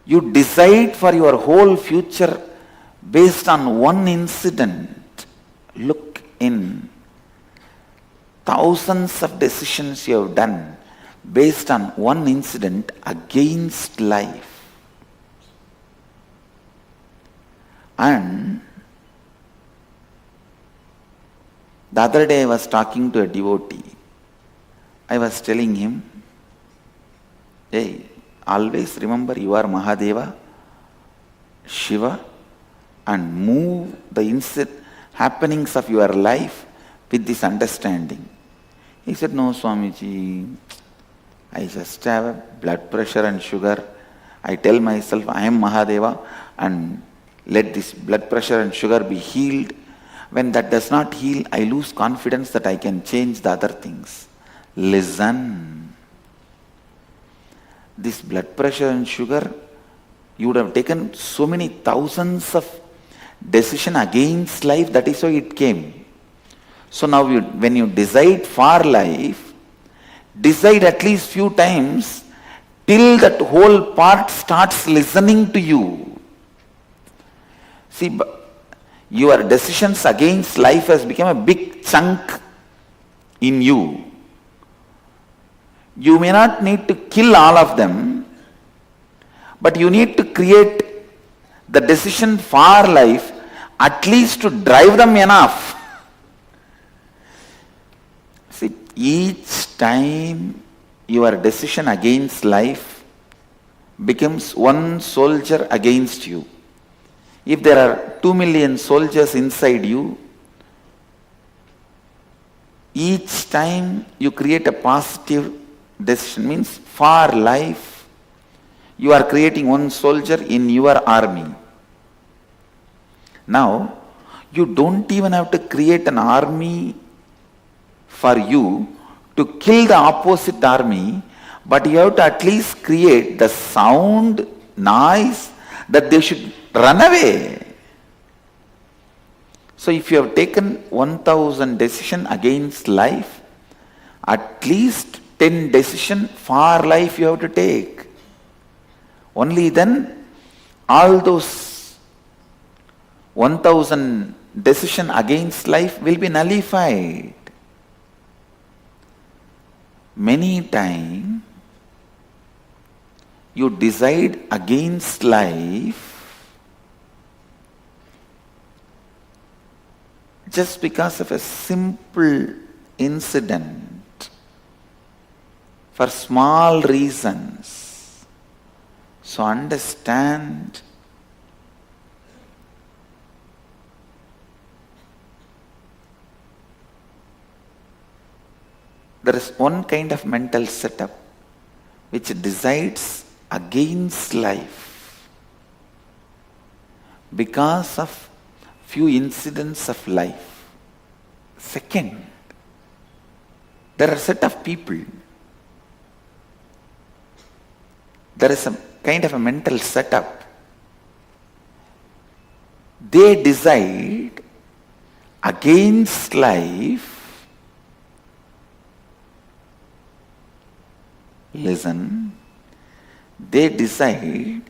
You decide for your whole future based on one incident. Look in. Thousands of decisions you have done based on one incident against life. And the other day I was talking to a devotee. I was telling him, hey, always remember you are Mahadeva, Shiva, and move the happenings of your life with this understanding. He said, no, Swamiji, I just have a blood pressure and sugar. I tell myself I am Mahadeva and let this blood pressure and sugar be healed. When that does not heal, I lose confidence that I can change the other things. Listen. this blood pressure and sugar, you would have taken so many thousands of decision against life, that is why it came. So now when you decide for life, decide at least few times till that whole part starts listening to you. See, your decisions against life has become a big chunk in you. You may not need to kill all of them, but you need to create the decision for life, at least to drive them enough. See, each time your decision against life becomes one soldier against you. If there are 2 million soldiers inside you, each time you create a positive decision, means for life, you are creating one soldier in your army. Now, you don't even have to create an army for you to kill the opposite army, but you have to at least create the sound, noise, that they should run away. So if you have taken 1000 decisions against life, at least 10 decisions for life you have to take. Only then all those 1000 decisions against life will be nullified. Many times you decide against life just because of a simple incident, for small reasons. So understand, there is one kind of mental setup which decides against life because of few incidents of life. Second, there are a set of people. There is a kind of a mental setup. They decide against life. Listen, they decide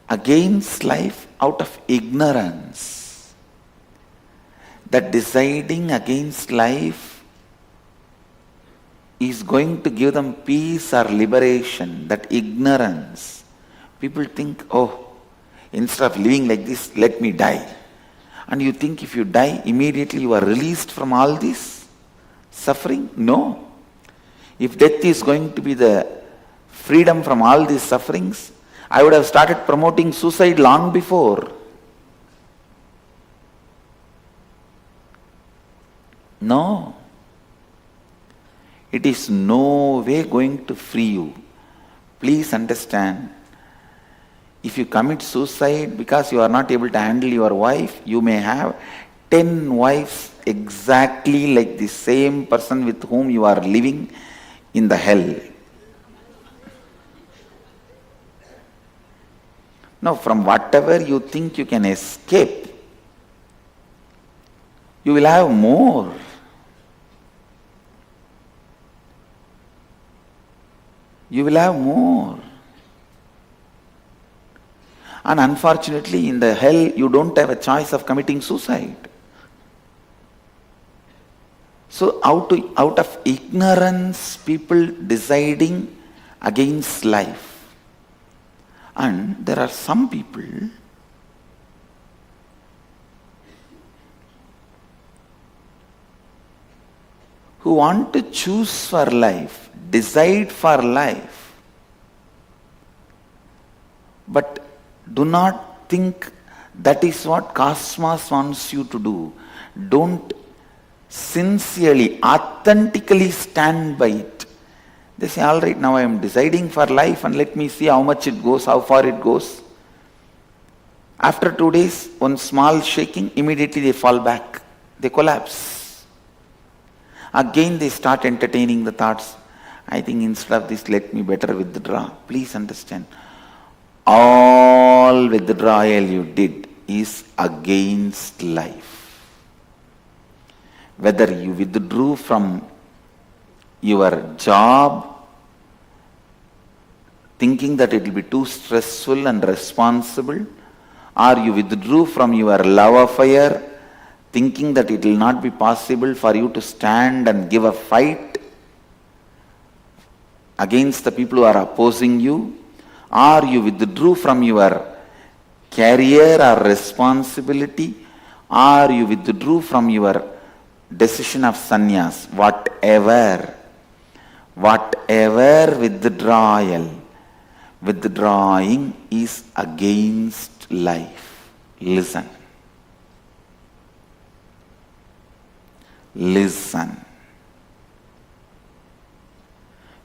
against life out of ignorance. That deciding against life is going to give them peace or liberation. That ignorance. People think, oh, instead of living like this, let me die. And you think if you die, immediately you are released from all this suffering? No. If death is going to be the freedom from all these sufferings, I would have started promoting suicide long before. No. It is no way going to free you. Please understand, if you commit suicide because you are not able to handle your wife, you may have 10 wives exactly like the same person with whom you are living in the hell. Now, from whatever you think you can escape, you will have more. You will have more. And unfortunately, in the hell, you don't have a choice of committing suicide. So, out of ignorance, people deciding against life. And there are some people who want to choose for life, decide for life, but do not think that is what cosmos wants you to do. Don't sincerely, authentically stand by it. They say, all right, now I am deciding for life and let me see how much it goes, how far it goes. After 2 days, one small shaking, immediately they fall back. They collapse. Again they start entertaining the thoughts, I think instead of this, let me better withdraw. Please understand. All withdrawal you did is against life. Whether you withdrew from your job, thinking that it will be too stressful and responsible, or you withdrew from your love affair, thinking that it will not be possible for you to stand and give a fight against the people who are opposing you, or you withdrew from your career or responsibility, or you withdrew from your decision of sannyas, whatever withdrawing is against life. Listen.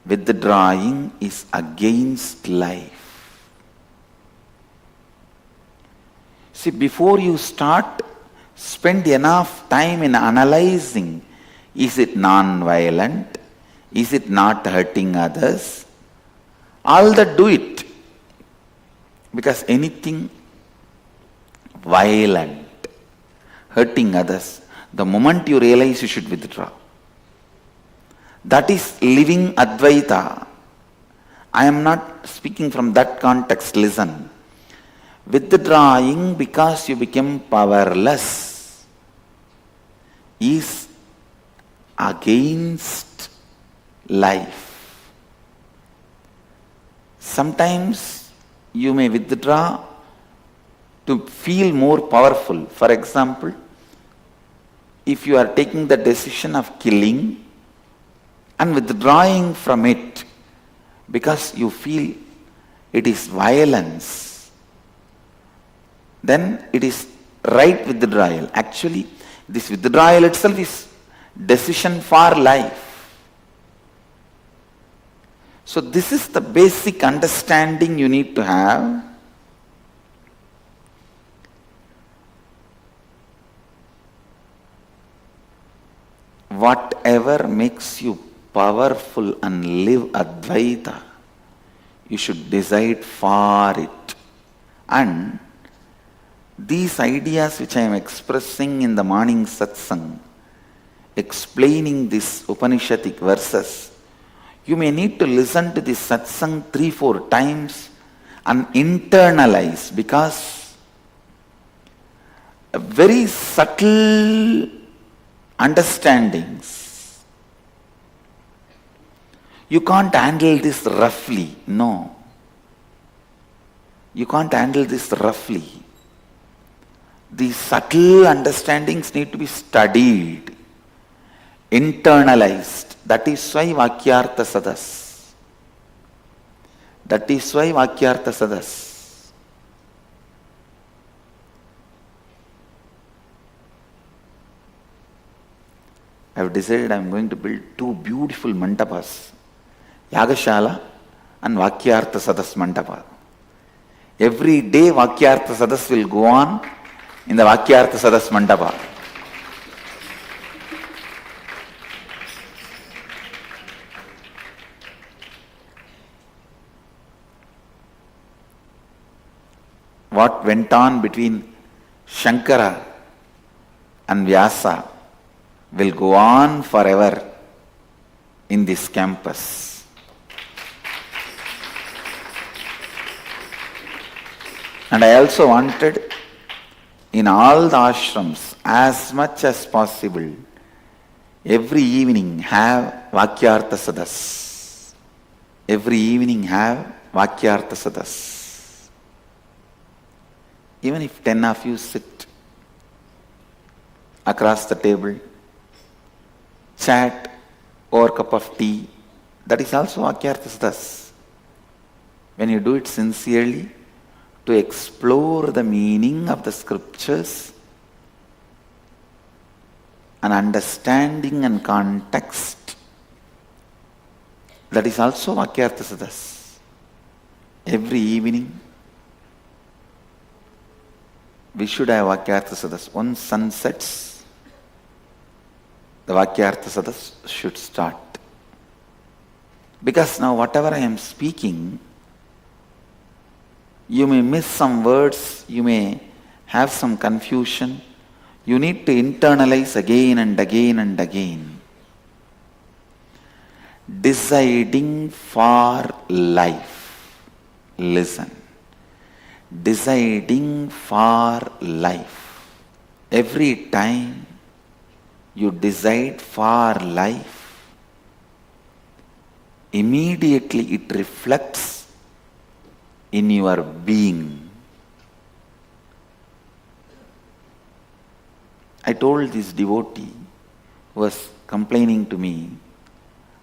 Withdrawing is against life. See, before you start, spend enough time in analyzing, is it non-violent? Is it not hurting others? All that do it. Because anything violent, hurting others, the moment you realize, you should withdraw. That is living Advaita. I am not speaking from that context. Listen. Withdrawing because you become powerless is against life. Sometimes you may withdraw to feel more powerful. For example, if you are taking the decision of killing and withdrawing from it because you feel it is violence, then it is right withdrawal. Actually, this withdrawal itself is decision for life. So this is the basic understanding you need to have. Whatever makes you powerful and live Advaita, you should decide for it. And these ideas which I am expressing in the morning satsang, explaining these Upanishadic verses, you may need to listen to this satsang 3-4 times and internalize, because very subtle understandings. You can't handle this roughly. No. You can't handle this roughly. These subtle understandings need to be studied, internalized. That is why Vakyartha Sadas. That is why Vakyartha Sadas. I have decided I am going to build 2 beautiful mandapas, Yagashala and Vakyartha Sadas mandapa. Every day Vakyartha Sadas will go on in the Vakyartha Sadas mandapa. What went on between Shankara and Vyasa will go on forever in this campus. And I also wanted in all the ashrams, as much as possible, every evening have Vakyartha Sadas. Every evening have Vakyartha Sadas. Even if 10 of you sit across the table, chat over a cup of tea, that is also Vakyartha Sadas. When you do it sincerely, to explore the meaning of the scriptures and understanding and context, that is also Vakyartha Sadas. Every evening, we should have Vakyartha Sadas. Once sun sets, the Vakyartha Sadas should start. Because now whatever I am speaking, you may miss some words, you may have some confusion. You need to internalize again and again and again. Deciding for life. Listen. Deciding for life. Every time you decide for life, immediately it reflects in your being. I told this devotee who was complaining to me,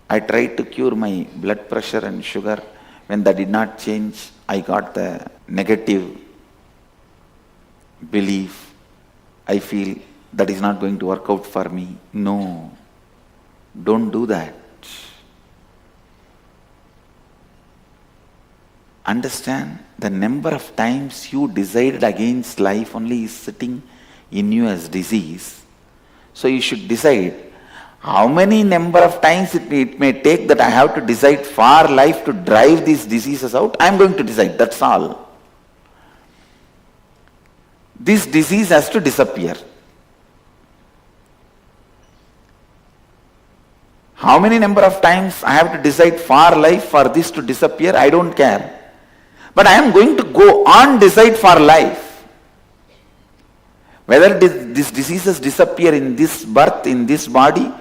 I tried to cure my blood pressure and sugar. When that did not change, I got the negative belief. I feel that is not going to work out for me. No, don't do that. Understand, the number of times you decided against life only is sitting in you as disease. So you should decide how many number of times it may take that I have to decide for life to drive these diseases out. I am going to decide, that's all. This disease has to disappear. How many number of times I have to decide for life for this to disappear, I don't care. But I am going to go on decide for life. Whether these diseases disappear in this birth, in this body,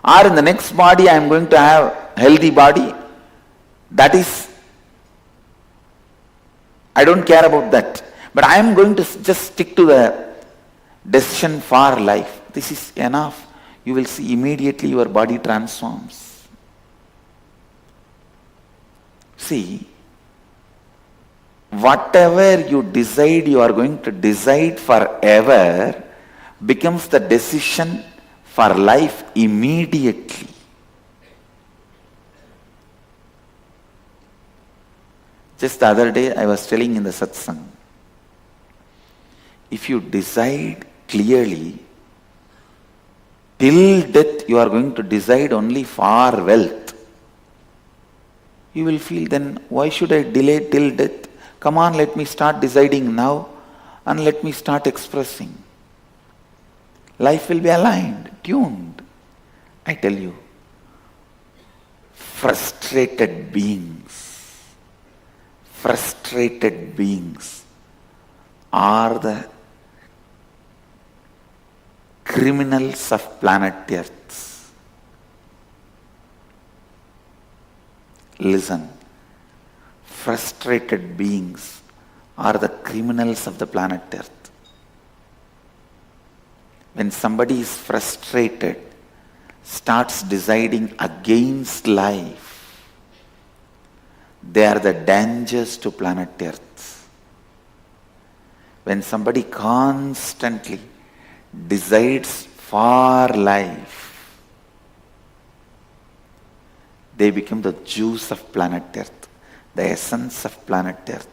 or in the next body I am going to have healthy body, that is, I don't care about that. But I am going to just stick to the decision for life. This is enough. You will see immediately your body transforms. See, whatever you decide you are going to decide forever becomes the decision for life immediately. Just the other day I was telling in the satsang, if you decide clearly, till death you are going to decide only for wealth, you will feel, then why should I delay till death? Come on, let me start deciding now and let me start expressing. Life will be aligned, tuned. I tell you, frustrated beings are the criminals of planet Earth. Listen, frustrated beings are the criminals of the planet Earth. When somebody is frustrated, starts deciding against life, they are the dangers to planet Earth. When somebody constantly decides for life, they become the juice of planet Earth, the essence of planet Earth.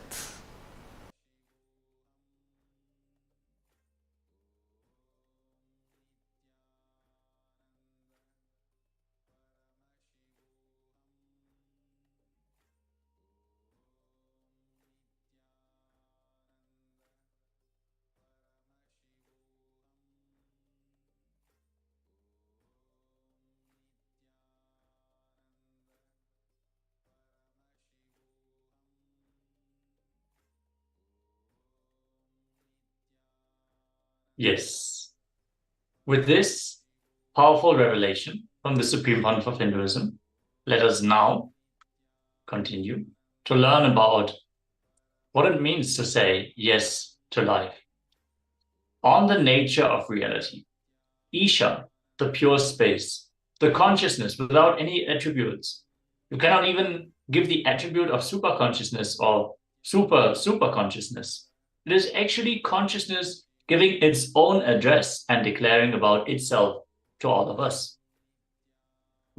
Yes. With this powerful revelation from the Supreme Pontiff of Hinduism, let us now continue to learn about what it means to say yes to life. On the nature of reality, Isha, the pure space, the consciousness without any attributes. You cannot even give the attribute of super consciousness or super consciousness. It is actually consciousness giving its own address and declaring about itself to all of us.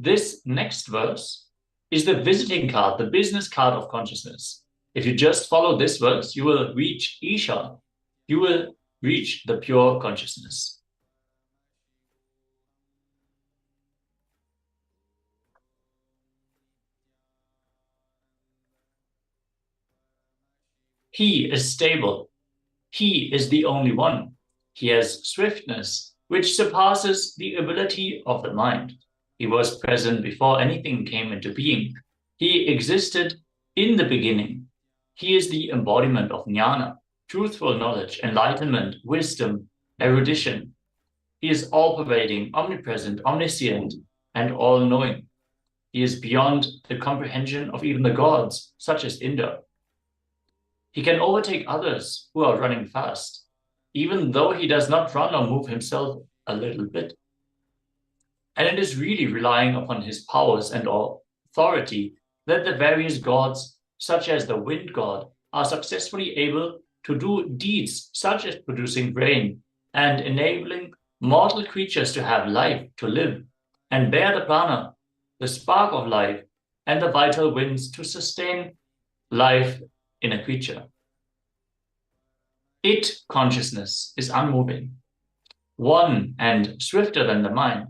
This next verse is the visiting card, the business card of consciousness. If you just follow this verse, you will reach Isha. You will reach the pure consciousness. He is stable. He is the only one. He has swiftness, which surpasses the ability of the mind. He was present before anything came into being. He existed in the beginning. He is the embodiment of jnana, truthful knowledge, enlightenment, wisdom, erudition. He is all-pervading, omnipresent, omniscient, and all-knowing. He is beyond the comprehension of even the gods, such as Indra. He can overtake others who are running fast, even though he does not run or move himself a little bit. And it is really relying upon his powers and authority that the various gods, such as the wind god, are successfully able to do deeds such as producing rain and enabling mortal creatures to have life, to live, and bear the prana, the spark of life, and the vital winds to sustain life in a creature. It, consciousness, is unmoving, one and swifter than the mind.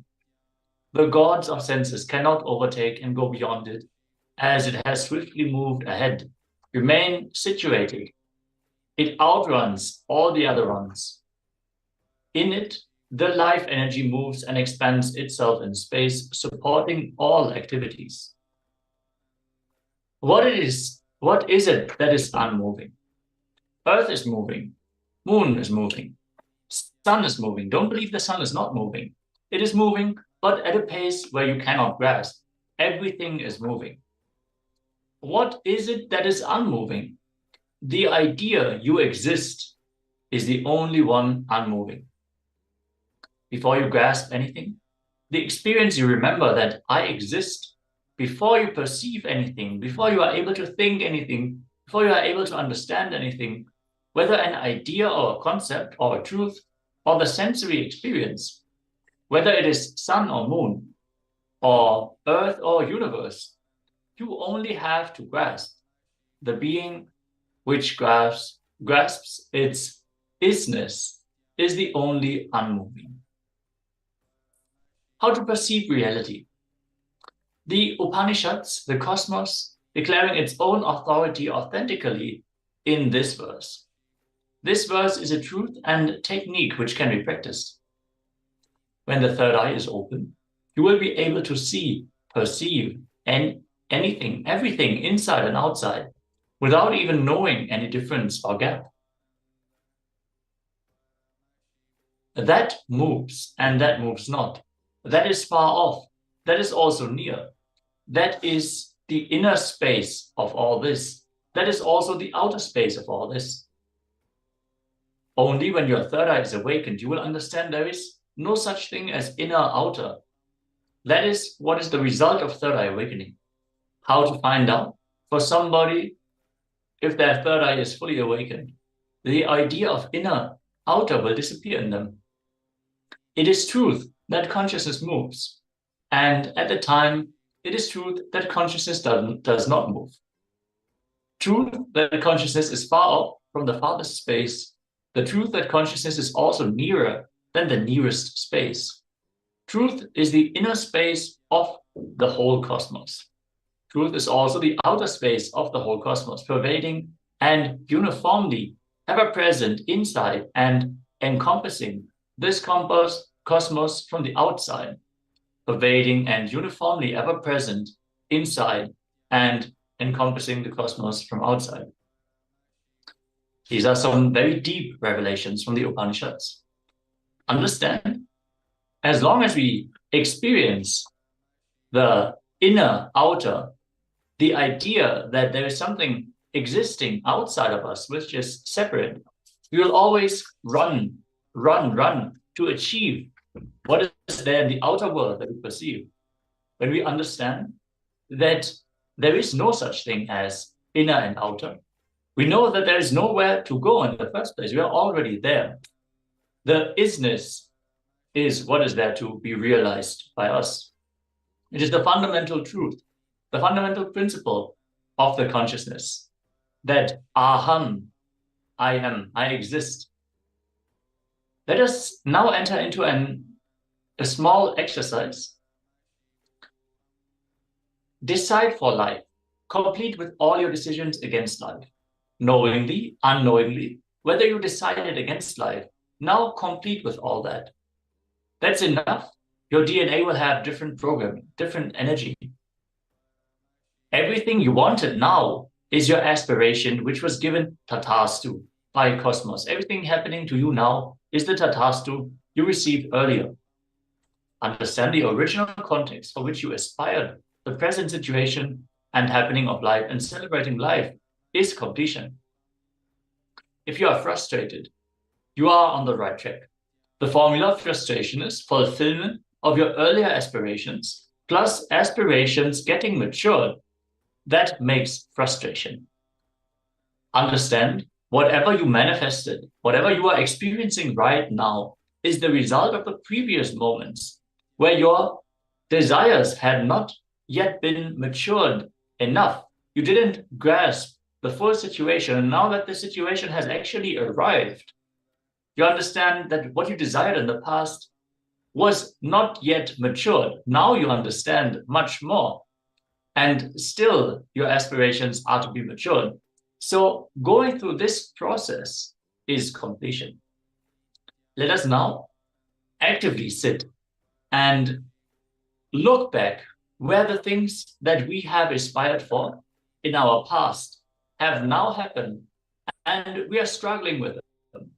The gods of senses cannot overtake and go beyond it, as it has swiftly moved ahead, remain situated. It outruns all the other runs. In it, the life energy moves and expands itself in space, supporting all activities. What is it that is unmoving? Earth is moving, moon is moving, sun is moving. Don't believe the sun is not moving. It is moving, but at a pace where you cannot grasp. Everything is moving. What is it that is unmoving? The idea you exist is the only one unmoving. Before you grasp anything, the experience you remember that I exist, before you perceive anything, before you are able to think anything, before you are able to understand anything, whether an idea or a concept or a truth or the sensory experience, whether it is sun or moon or earth or universe, you only have to grasp. The being which grasps its isness is the only unmoving. How to perceive reality? The Upanishads, the cosmos, declaring its own authority authentically in this verse. This verse is a truth and technique which can be practiced. When the third eye is open, you will be able to see, perceive, and anything, everything inside and outside, without even knowing any difference or gap. That moves and that moves not. That is far off. That is also near. That is the inner space of all this. That is also the outer space of all this. Only when your third eye is awakened, you will understand there is no such thing as inner, outer. That is what is the result of third eye awakening. How to find out? For somebody, if their third eye is fully awakened, the idea of inner, outer will disappear in them. It is truth that consciousness moves. And at the time, it is truth that consciousness does not move. Truth that consciousness is far off from the farthest space. The truth that consciousness is also nearer than the nearest space. Truth is the inner space of the whole cosmos. Truth is also the outer space of the whole cosmos, pervading and uniformly ever present inside and encompassing this cosmos from the outside, pervading and uniformly ever present inside and encompassing the cosmos from outside. These are some very deep revelations from the Upanishads. Understand, as long as we experience the inner, outer, the idea that there is something existing outside of us which is separate, we will always run to achieve what is there in the outer world that we perceive. When we understand that there is no such thing as inner and outer, we know that there is nowhere to go in the first place. We are already there. The isness is what is there to be realized by us. It is the fundamental truth, the fundamental principle of the consciousness, that aham, I am, I exist. Let us now enter into a small exercise. Decide for life, complete with all your decisions against life. knowingly, unknowingly, whether you decided against life, now complete with all that. That's enough. Your DNA will have different programming, different energy. Everything you wanted now is your aspiration, which was given tatastu by cosmos. Everything happening to you now is the tatastu you received earlier. Understand the original context for which you aspired, the present situation and happening of life, and celebrating life is completion. If you are frustrated, you are on the right track. The formula of frustration is fulfillment of your earlier aspirations plus aspirations getting matured. That makes frustration. Understand, whatever you manifested, whatever you are experiencing right now is the result of the previous moments where your desires had not yet been matured enough. You didn't grasp the full situation. And now that the situation has actually arrived, you understand that what you desired in the past was not yet matured. Now you understand much more. And still, your aspirations are to be matured. So going through this process is completion. Let us now actively sit and look back where the things that we have aspired for in our past have now happened and we are struggling with them.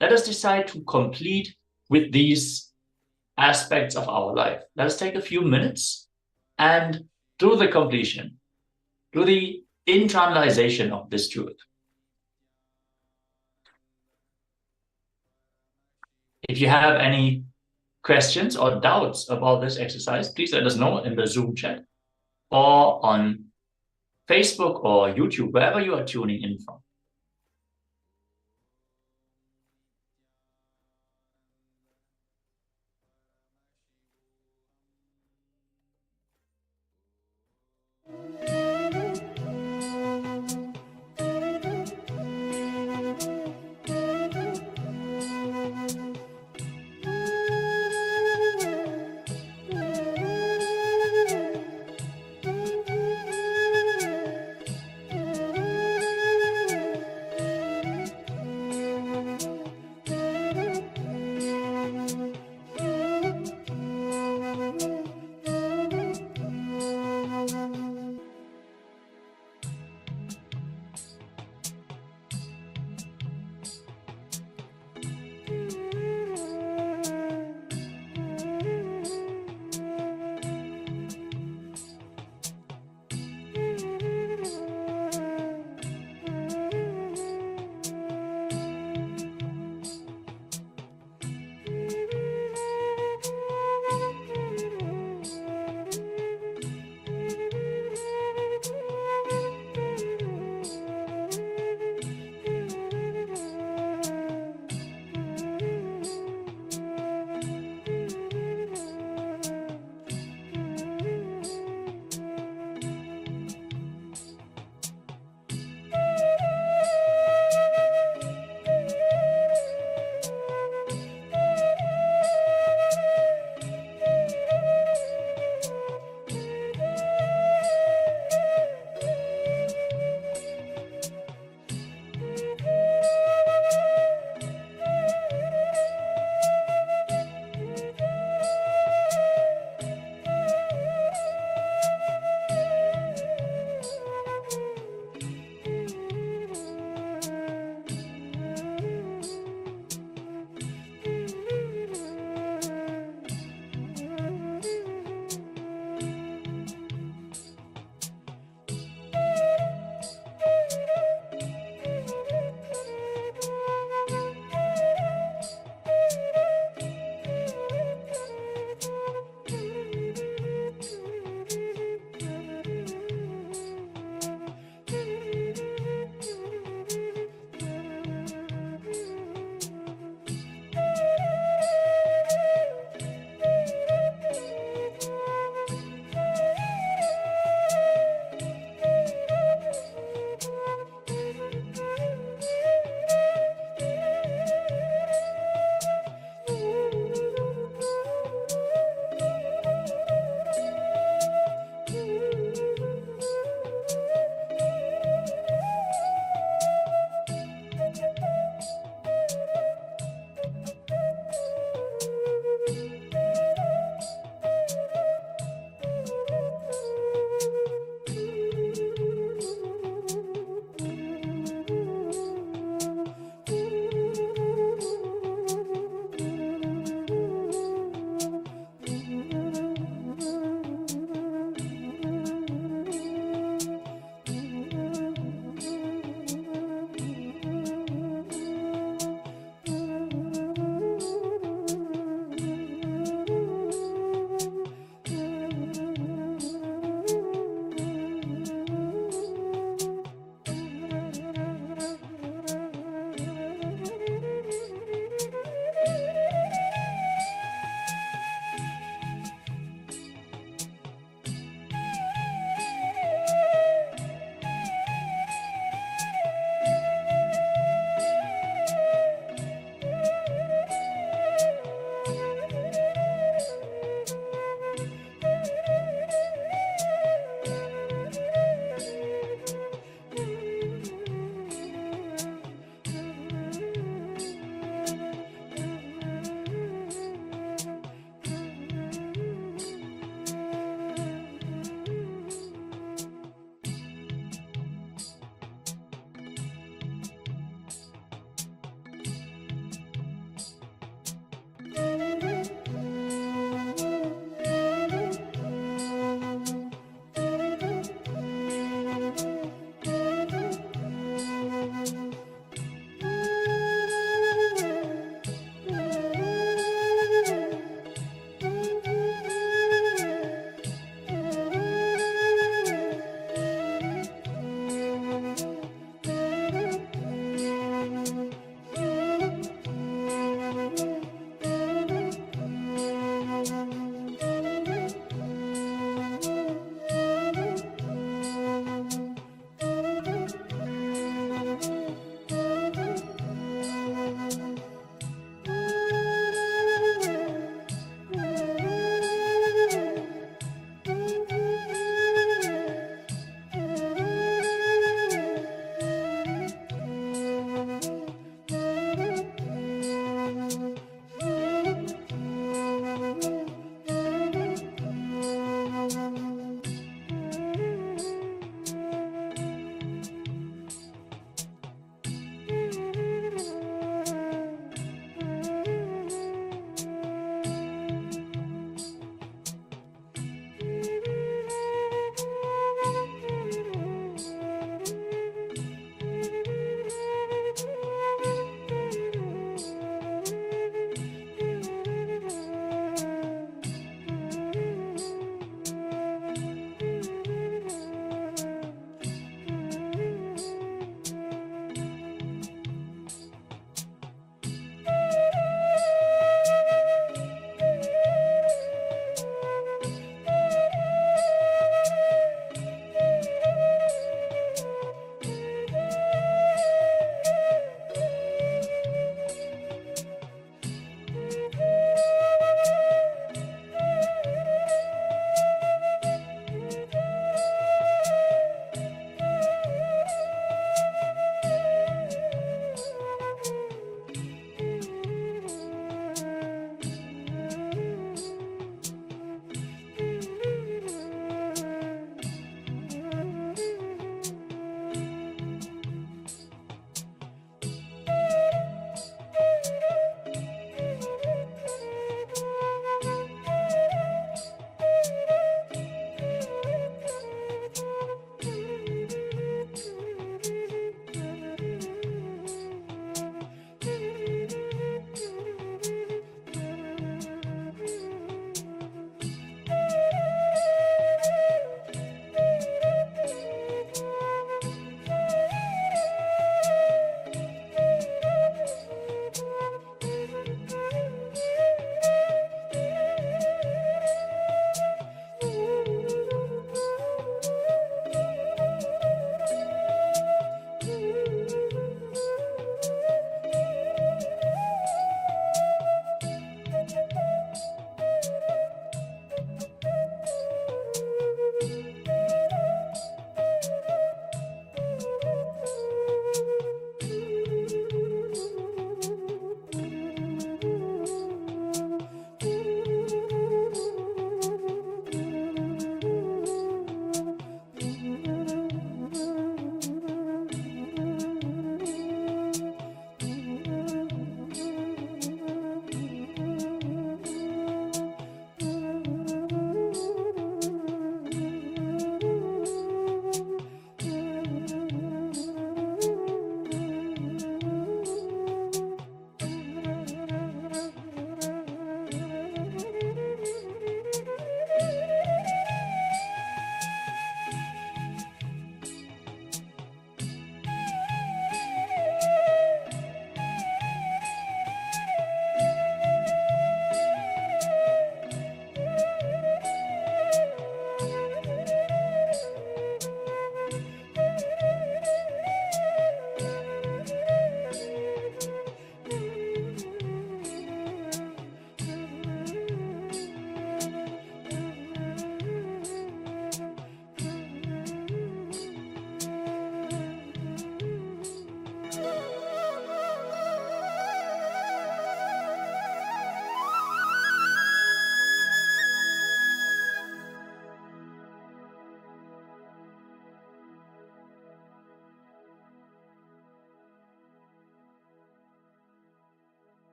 Let us decide to complete with these aspects of our life. Let us take a few minutes and do the completion, do the internalization of this truth. If you have any questions or doubts about this exercise, please let us know in the Zoom chat or on Facebook or YouTube, wherever you are tuning in from.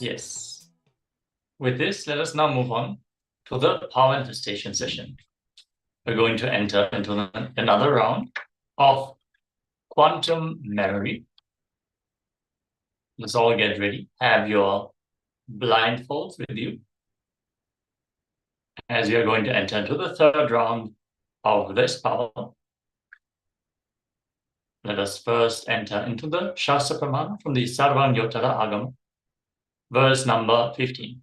Yes. With this, let us now move on to the power manifestation session. We're going to enter into another round of quantum memory. Let's all get ready. Have your blindfolds with you, as we are going to enter into the third round of this power. Let us first enter into the Shastra Pramana from the Sarvanyotara Agama, verse number 15.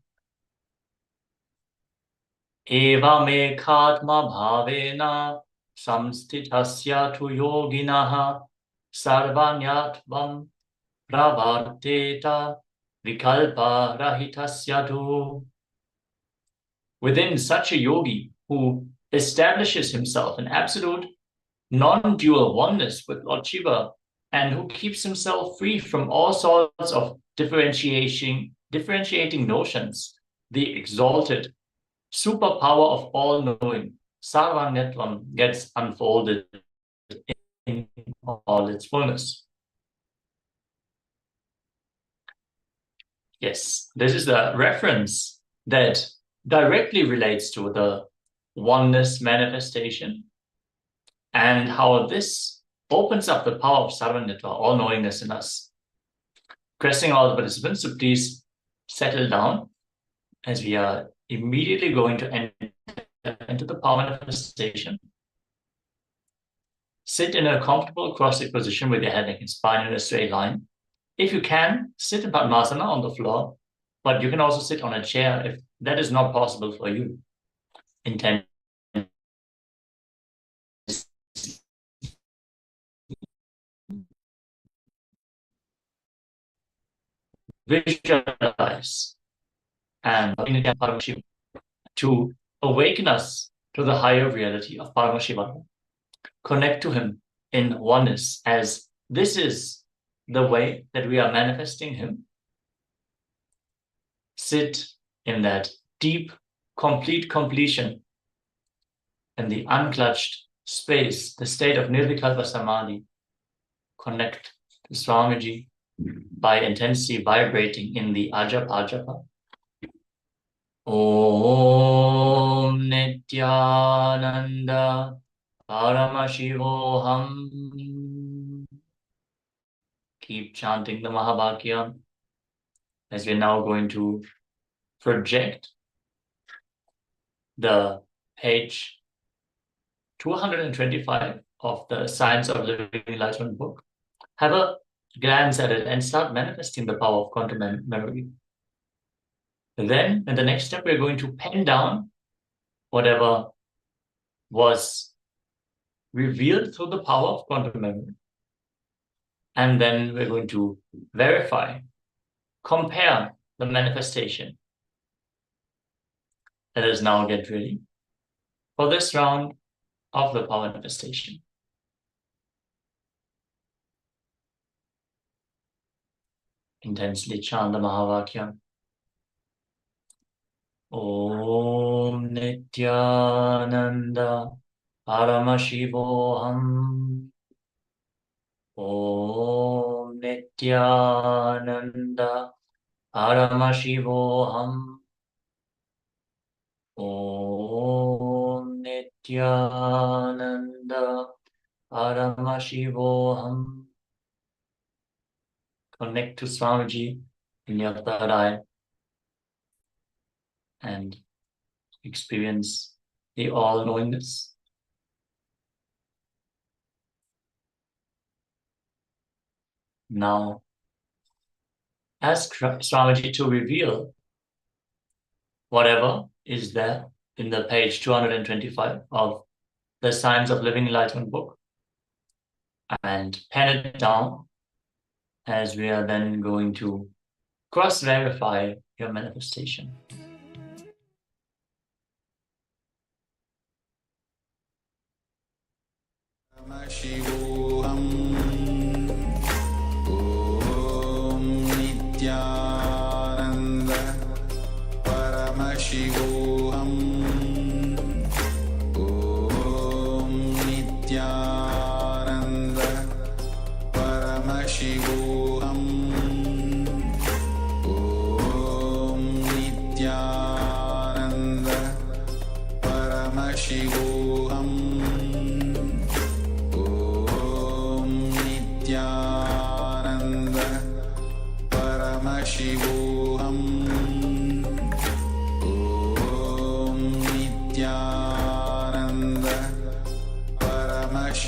Eva me katma bhavena samstitasya tu yoginaha sarvanyatvam pravarteta vikalpa rahitasya tu. Within such a yogi who establishes himself in absolute non-dual oneness with Lord Shiva and who keeps himself free from all sorts of differentiating notions, the exalted superpower of all-knowing, Sarvanyatvam, gets unfolded in all its fullness. Yes, this is a reference that directly relates to the oneness manifestation and how this opens up the power of Sarvanyatva, all-knowingness in us. Requesting all the participants to please settle down, as we are immediately going to enter into the power manifestation. Sit in a comfortable cross-legged position with your head, neck, and spine in a straight line. If you can, sit in Padmasana on the floor, but you can also sit on a chair if that is not possible for you. Intend visualize and Paramashivoham to awaken us to the higher reality of Paramashivoham. Connect to him in oneness, as this is the way that we are manifesting him. Sit in that deep, complete completion in the unclutched space, the state of Nirvikalpa Samadhi. Connect to Swamiji by intensely vibrating in the Ajapa. Om Nithyananda Paramashivoham. Keep chanting the Mahabhakya, as we're now going to project the page 225 of the Science of Living Enlightenment book. Have a glance at it and start manifesting the power of quantum memory. And then, in the next step, we're going to pen down whatever was revealed through the power of quantum memory. And then we're going to verify, compare the manifestation. Let us now get ready for this round of the power manifestation. Intensely chant the Mahavakya. Om Nithyananda Paramashivoham. Om Nithyananda Paramashivoham. Om Nithyananda Paramashivoham. Connect to Swamiji in your third eye and experience the all-knowingness. Now, ask Swamiji to reveal whatever is there in the page 225 of the Science of Living Enlightenment book, and pen it down, as we are then going to cross-verify your manifestation.
Paramashivoham. Om Nithyananda Paramashivoham. Om Nithyananda Paramashivoham. Om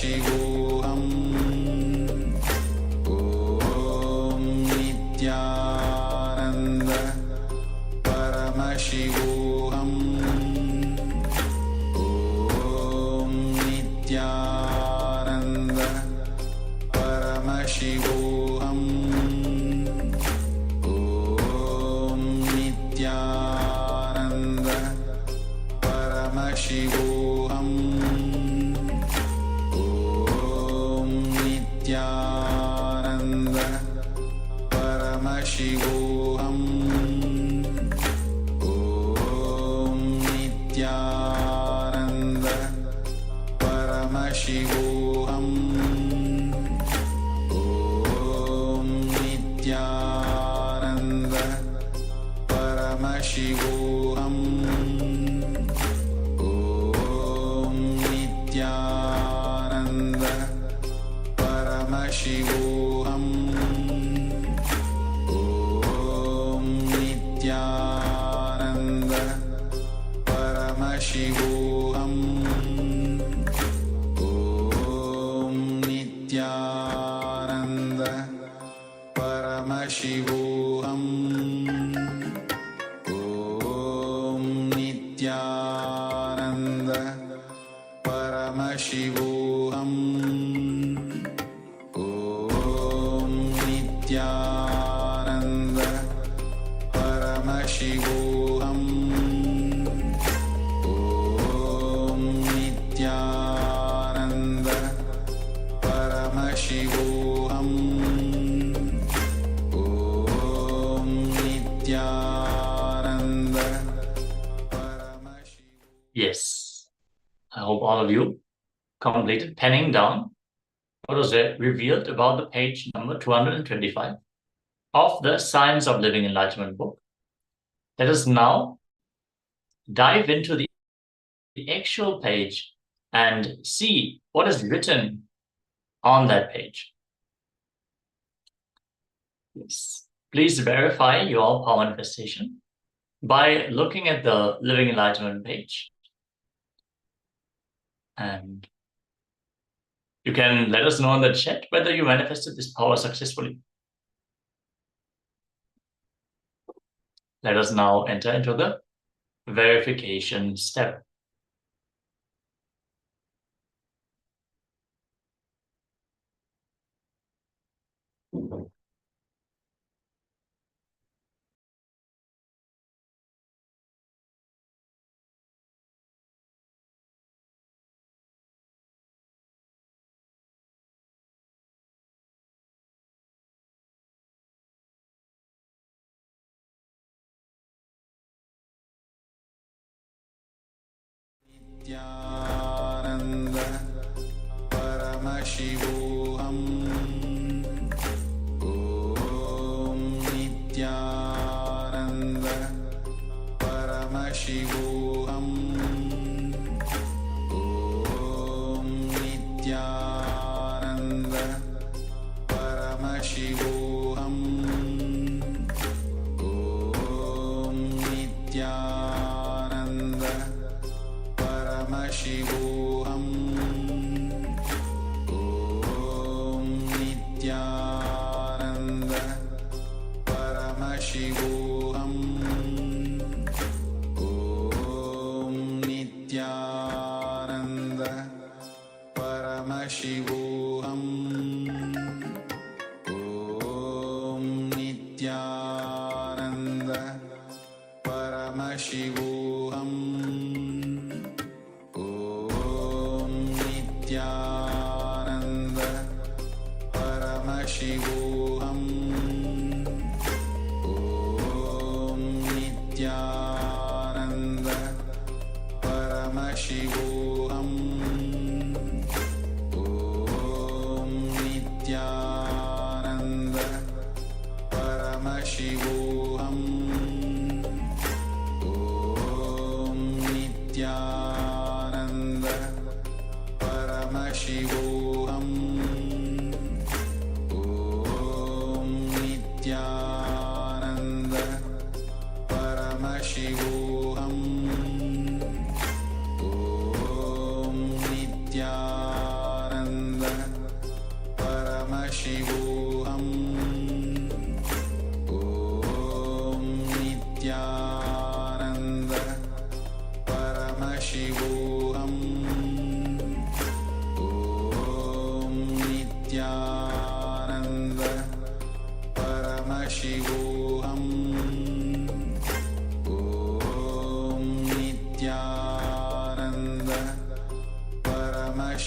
Paramashivoham Om Nithyananda Paramashivoham Om Nithyananda Paramashivoham Om Nithyananda Paramashivoham Om Nithyananda Paramashivoham Om Nithyananda Paramashivoham Om Nithyananda Paramashivoham Om Nithyananda Paramashivoham Om Nithyananda Paramashivoham Om Nithyananda Paramashivoham Om Nithyananda Paramashivoham Om Nithyananda Paramashivoham Om Nithyananda Paramashivoham Om Nithyananda Paramashivoham.
Yes, I hope all of you completed penning down what was revealed about the page number 225 of the Science of Living Enlightenment book. Let us now dive into the actual page and see what is written on that page. Yes. Please verify your power manifestation by looking at the Living Enlightenment page. And you can let us know in the chat whether you manifested this power successfully. Let us now enter into the verification step.
Nithyananda Paramashivoham Om Nithyananda Paramashivoham Om Nithyananda Paramashivoham Om Nithyananda Paramashivoham Om Nithyananda Paramashivoham Om Nithyananda Paramashivoham Om Nithyananda Paramashivoham Om Nithyananda Paramashivoham Om Nithyananda Paramashivoham Om Nithyananda Paramashivoham Om Nithyananda Paramashivoham Om Nithyananda Paramashivoham Om Nithyananda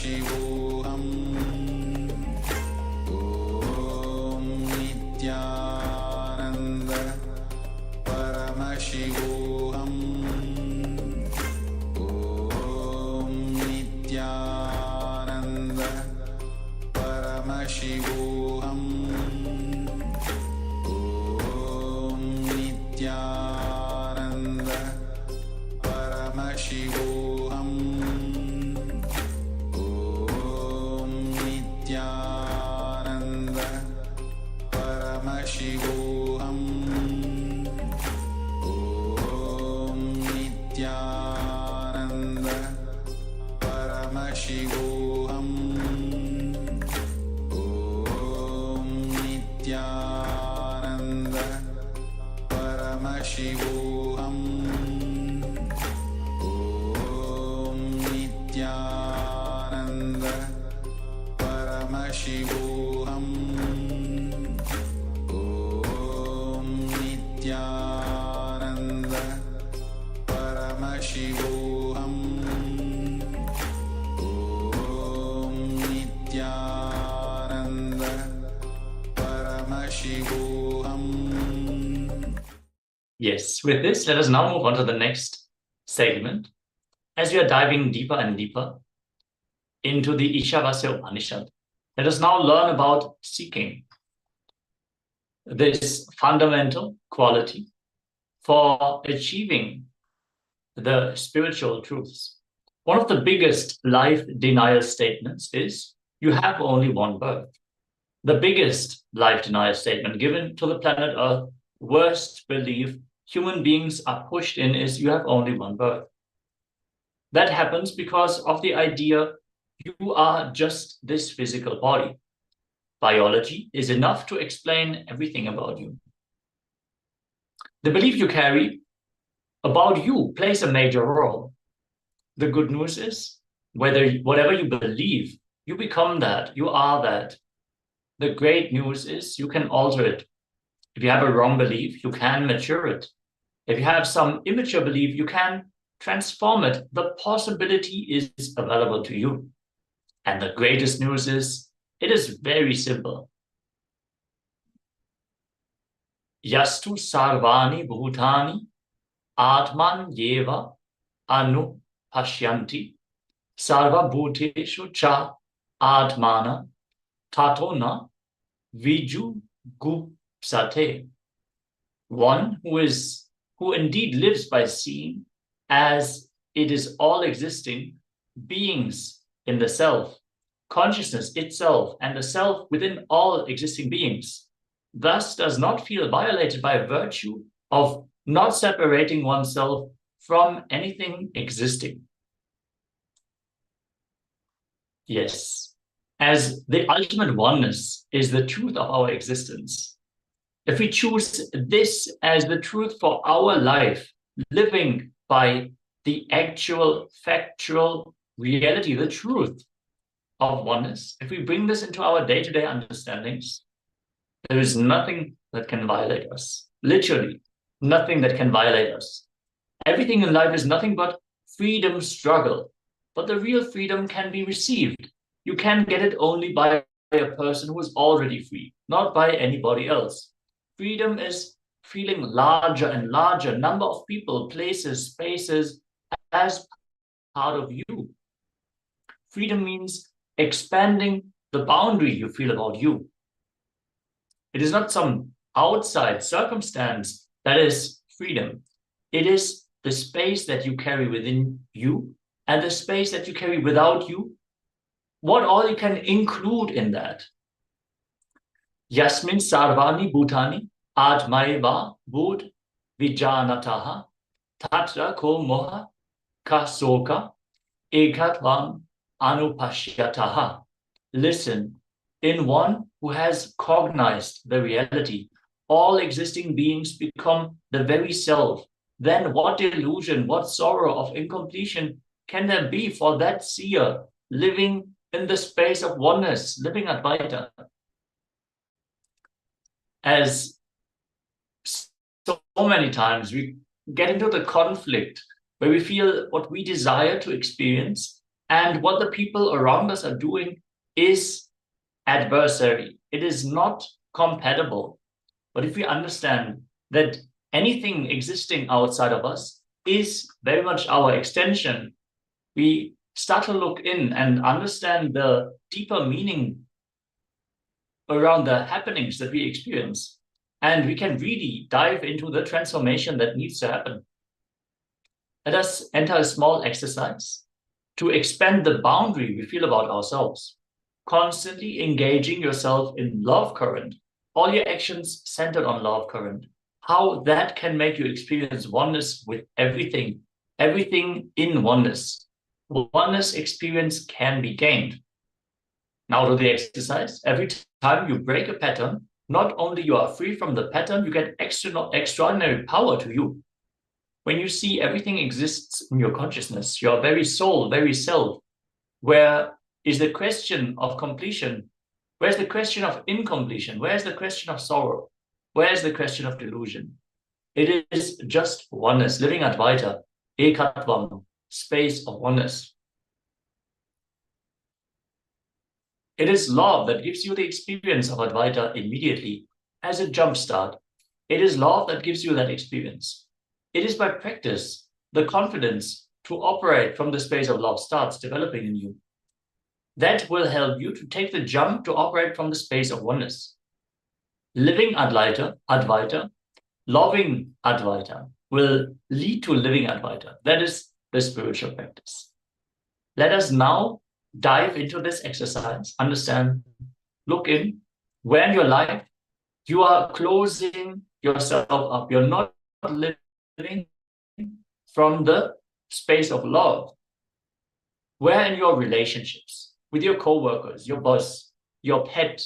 Paramashivoham Om Nithyananda Paramashivoham Om Nithyananda Paramashivoham Om Nithyananda Paramashivoham Om Nithyananda Paramashivoham Om Nithyananda Paramashivoham Om Nithyananda Paramashivoham Om Nithyananda Paramashivoham Om Nithyananda Paramashivoham Om Nithyananda Paramashivoham.
Yes, with this, let us now move on to the next segment. As we are diving deeper and deeper into the Ishavasya Upanishad, let us now learn about seeking, this fundamental quality for achieving the spiritual truths. One of the biggest life denial statements is, you have only one birth. The biggest life denial statement given to the planet Earth, worst belief human beings are pushed in, is you have only one birth. That happens because of the idea you are just this physical body. Biology is enough to explain everything about you. The belief you carry about you plays a major role. The good news is, whatever you believe, you become that, you are that. The great news is you can alter it. If you have a wrong belief, you can mature it. If you have some immature belief, you can transform it. The possibility is available to you. And the greatest news is, it is very simple. Yastu sarvani bhutani atman yeva anu pashyanti sarva bhuteshu cha atmana tatona viju gupsate. One who indeed lives by seeing as it is all existing beings in the self, consciousness itself, and the self within all existing beings, thus does not feel violated by virtue of not separating oneself from anything existing. Yes, as the ultimate oneness is the truth of our existence, if we choose this as the truth for our life, living by the actual factual reality, the truth of oneness, if we bring this into our day-to-day understandings, there is nothing that can violate us. Literally, nothing that can violate us. Everything in life is nothing but freedom struggle. But the real freedom can be received. You can get it only by a person who is already free, not by anybody else. Freedom is feeling larger and larger number of people, places, spaces as part of you. Freedom means expanding the boundary you feel about you. It is not some outside circumstance that is freedom. It is the space that you carry within you and the space that you carry without you. What all you can include in that. Yasmin sarvani bhutani atmaiva bhut vijanataha tatra ko moha kasoka ekatvam anupashyataha. Listen, in one who has cognized the reality, all existing beings become the very self. Then what delusion, what sorrow of incompletion can there be for that seer living in the space of oneness, living Advaita? As so many times we get into the conflict where we feel what we desire to experience And what the people around us are doing is adversary. It is not compatible. But if we understand that anything existing outside of us is very much our extension, we start to look in and understand the deeper meaning around the happenings that we experience. And we can really dive into the transformation that needs to happen. Let us enter a small exercise to expand the boundary we feel about ourselves, constantly engaging yourself in love current, all your actions centered on love current, how that can make you experience oneness with everything, everything in oneness. Oneness experience can be gained. Now to the exercise. Every time you break a pattern, not only you are free from the pattern, you get extraordinary power to you. When you see everything exists in your consciousness, your very soul, very self, where is the question of completion? Where's the question of incompletion? Where's the question of sorrow? Where's the question of delusion? It is just oneness, living Advaita, ekatvam, space of oneness. It is love that gives you the experience of Advaita immediately as a jump start. It is love that gives you that experience. It is by practice, the confidence to operate from the space of love starts developing in you. That will help you to take the jump to operate from the space of oneness. Living Advaita, loving Advaita will lead to living Advaita. That is the spiritual practice. Let us now dive into this exercise, understand, look in, where in your life you are closing yourself up. You're not living from the space of love. Where in your relationships, with your co-workers, your boss, your pet,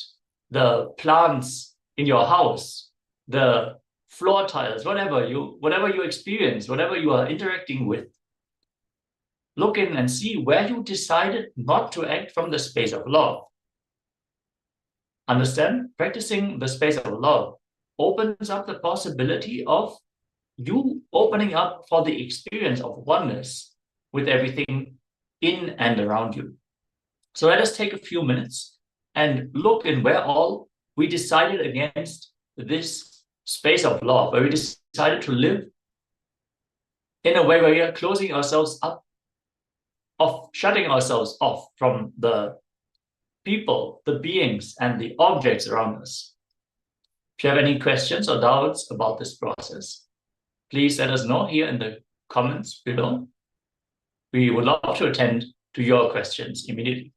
the plants in your house, the floor tiles, whatever you experience, whatever you are interacting with, look in and see where you decided not to act from the space of love. Understand? Practicing the space of love opens up the possibility of you opening up for the experience of oneness with everything in and around you. So let us take a few minutes and look in where all we decided against this space of love, where we decided to live in a way where we are closing ourselves up, of shutting ourselves off from the people, the beings, and the objects around us. If you have any questions or doubts about this process, please let us know here in the comments below. We would love to attend to your questions immediately.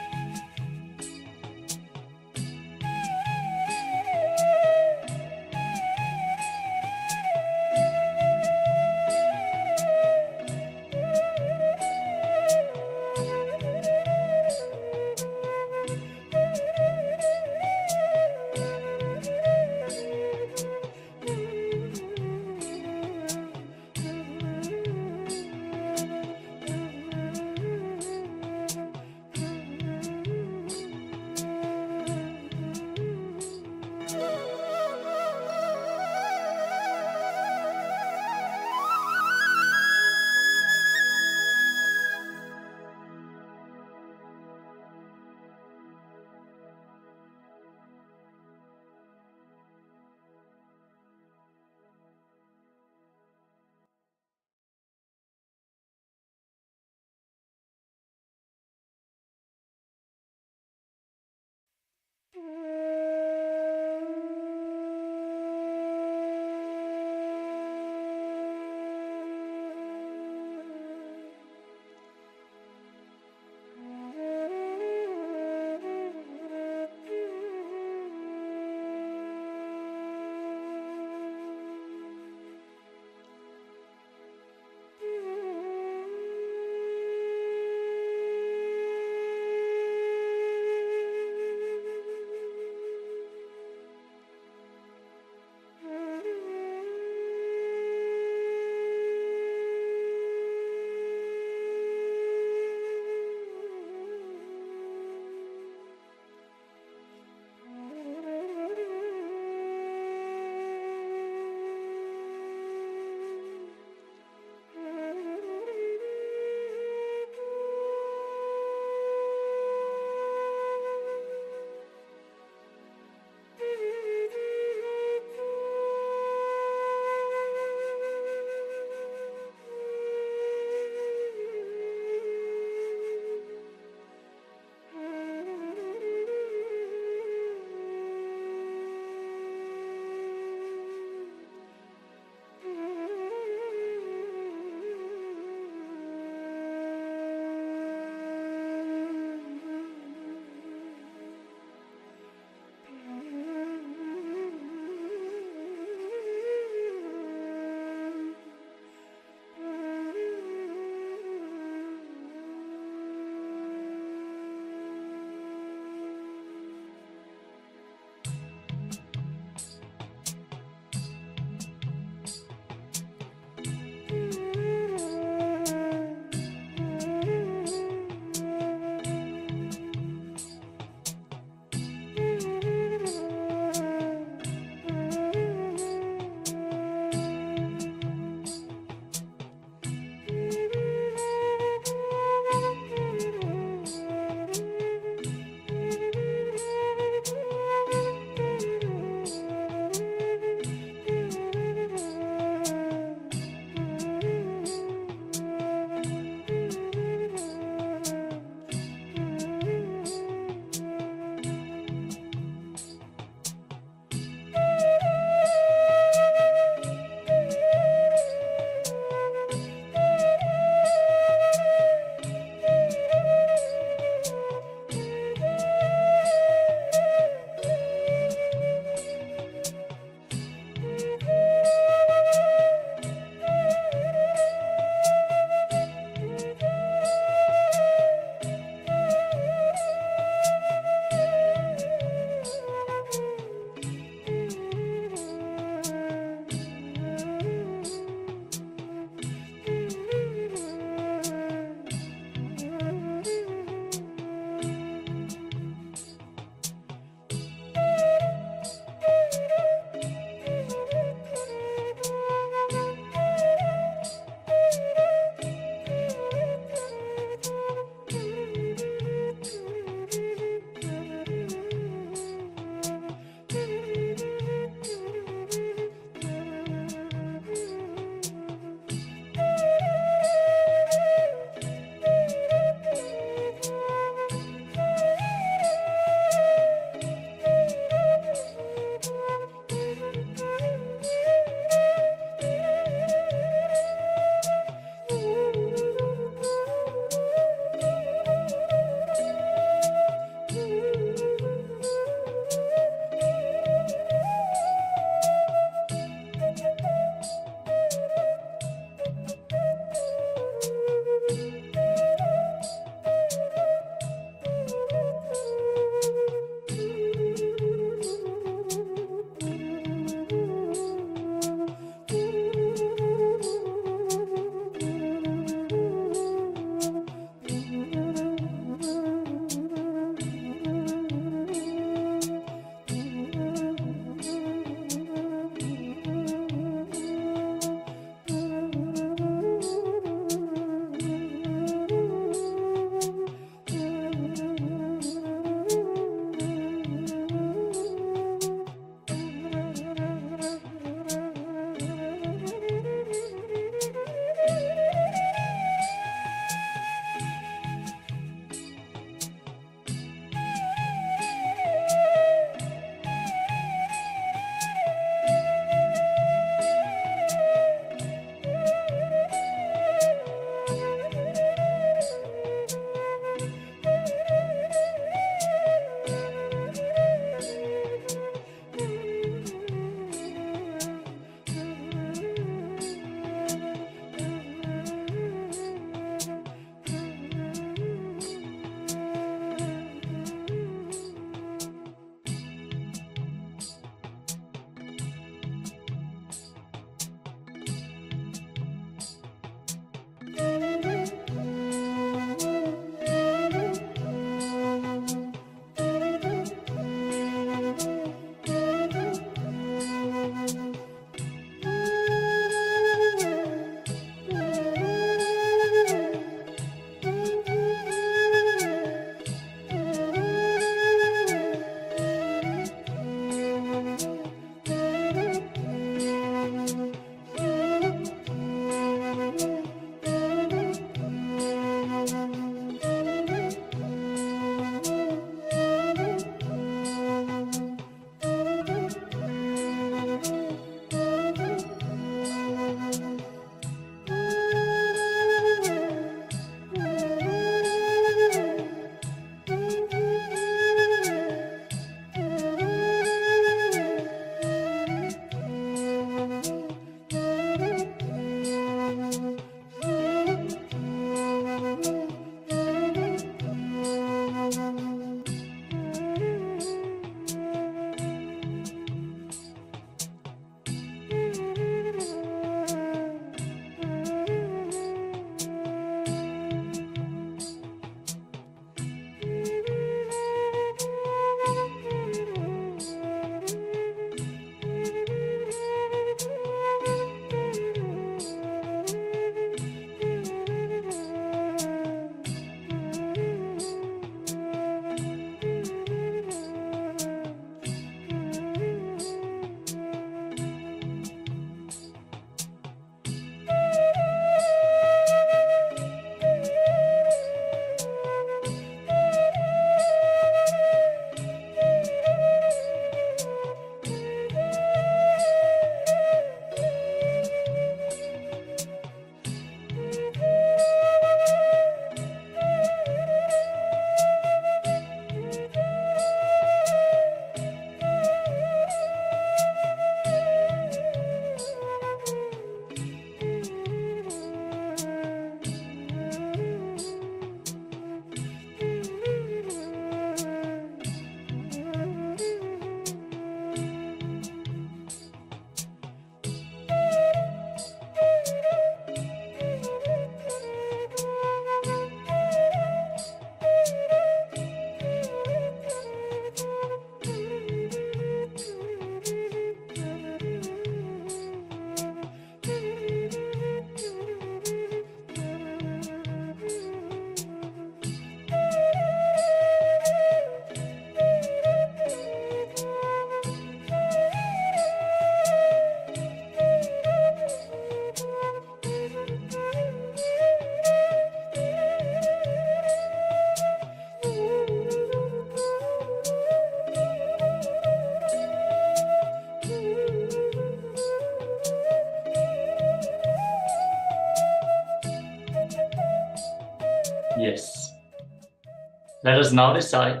Let us now decide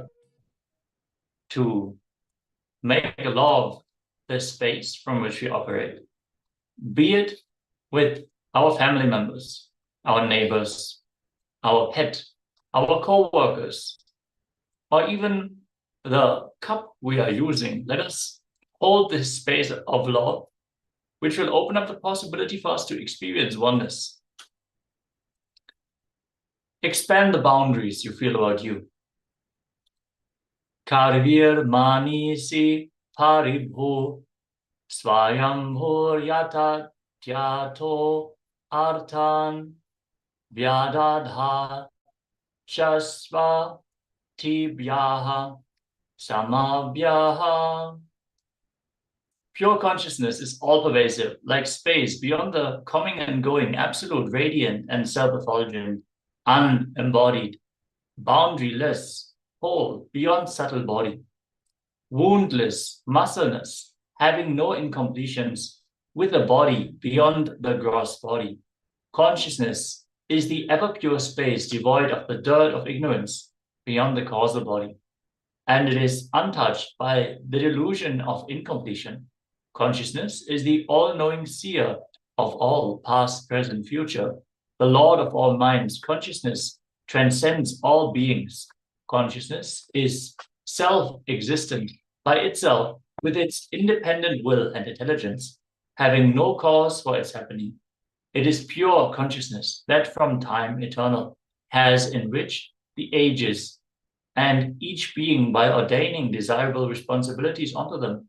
to make a law of the space from which we operate, be it with our family members, our neighbors, our pet, our co-workers, or even the cup we are using. Let us hold this space of love, which will open up the possibility for us to experience oneness. Expand the boundaries you feel about you. Karvir manisi paribhu swayambhur yata tyato arthan vyadadha shasva tibhyaha samabhyaha. Pure consciousness is all-pervasive, like space, beyond the coming and going, absolute, radiant, and self-effulgent, unembodied, boundaryless, whole, beyond subtle body, woundless, muscleness, having no incompletions, with a body beyond the gross body. Consciousness is the ever-pure space devoid of the dirt of ignorance, beyond the causal body, and it is untouched by the delusion of incompletion. Consciousness is the all-knowing seer of all, past, present, future, the Lord of all minds. Consciousness transcends all beings. Consciousness is self-existent by itself with its independent will and intelligence, having no cause for its happening. It is pure consciousness that from time eternal has enriched the ages and each being by ordaining desirable responsibilities onto them,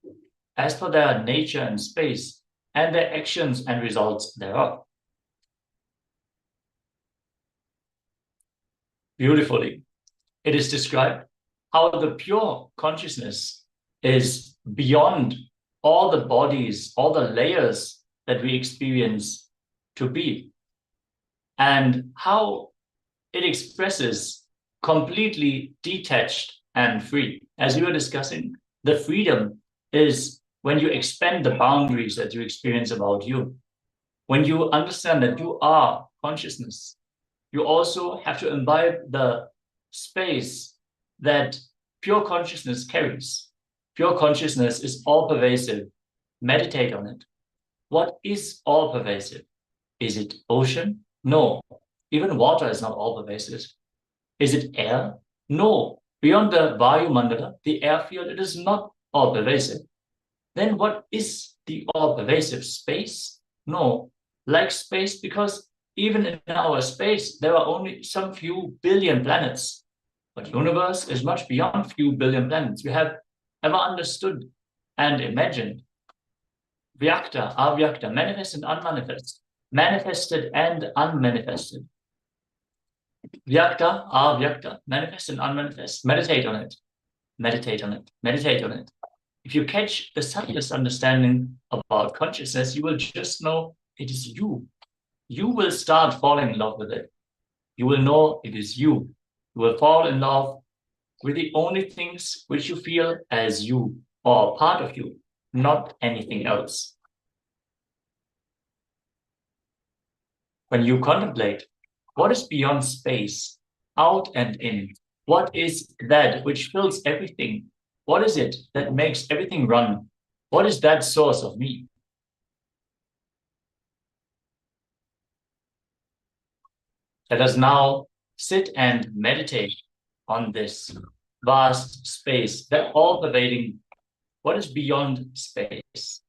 as for their nature and space, and their actions and results thereof. Beautifully, it is described how the pure consciousness is beyond all the bodies, all the layers that we experience to be, and how it expresses completely detached and free. As we were discussing, the freedom is when you expand the boundaries that you experience about you. When you understand that you are consciousness, you also have to imbibe the space that pure consciousness carries. Pure consciousness is all-pervasive. Meditate on it. What is all-pervasive? Is it ocean? No. Even water is not all-pervasive. Is it air? No. Beyond the Vayu Mandala, the airfield, it is not all-pervasive. Then what is the all-pervasive? Space? No. Like space, because even in our space, there are only some few billion planets. But universe is much beyond few billion planets. We have ever understood and imagined. Vyakta, avyakta, manifest and unmanifest, manifested and unmanifested. Vyakta, avyakta, manifest and unmanifest. Meditate on it. Meditate on it. Meditate on it. If you catch the subtlest understanding about consciousness, you will just know it is you. You will start falling in love with it. You will know it is you. You will fall in love with the only things which you feel as you or part of you, not anything else. When you contemplate what is beyond space, out and in, what is that which fills everything? What is it that makes everything run? What is that source of me? Let us now sit and meditate on this vast space, that all-pervading, what is beyond space?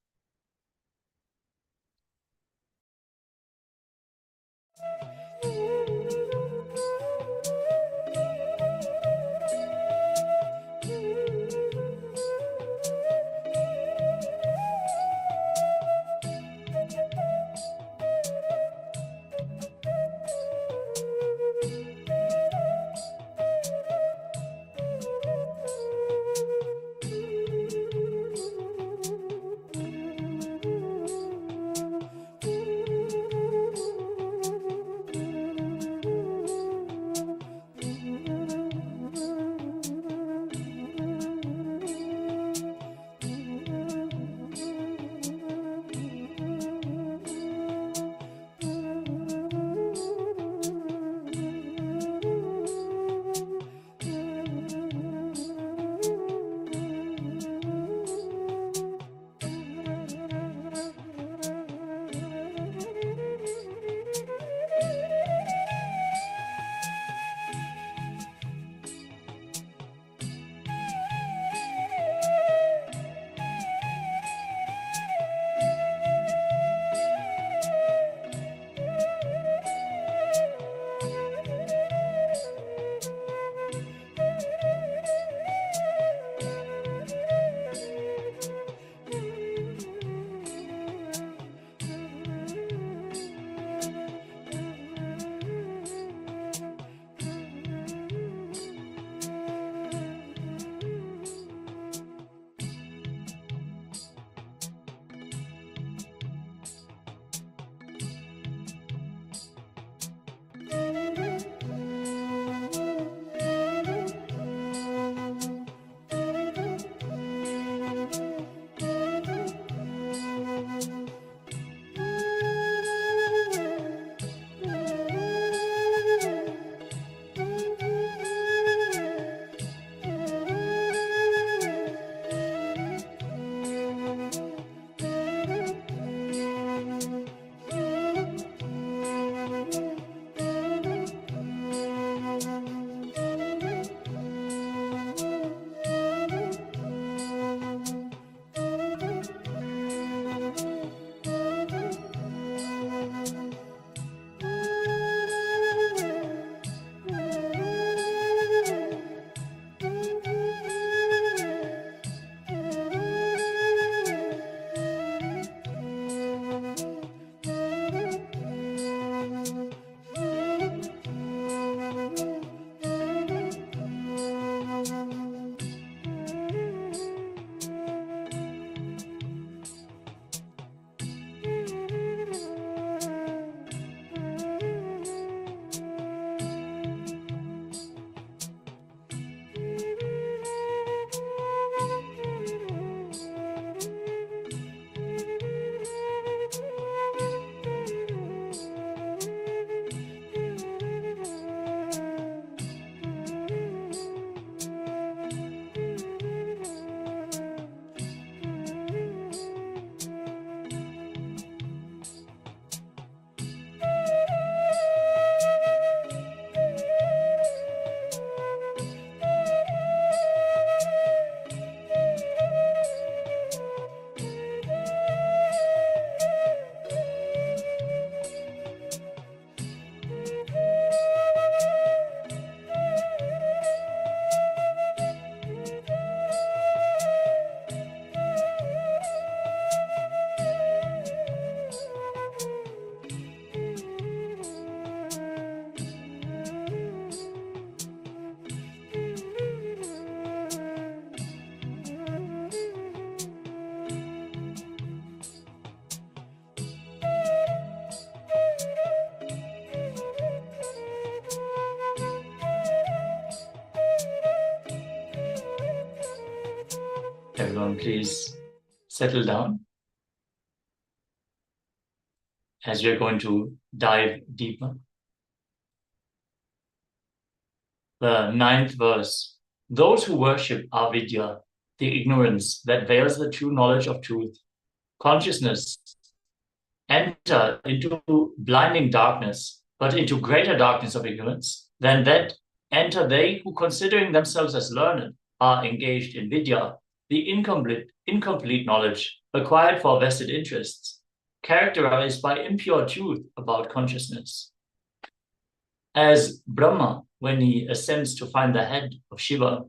Everyone, please settle down as we're going to dive deeper. The 9th verse. Those who worship avidya, the ignorance that veils the true knowledge of truth, consciousness, enter into blinding darkness, but into greater darkness of ignorance than that enter they who, considering themselves as learned, are engaged in vidya, the incomplete knowledge acquired for vested interests, characterized by impure truth about consciousness. As Brahma, when he ascends to find the head of Shiva,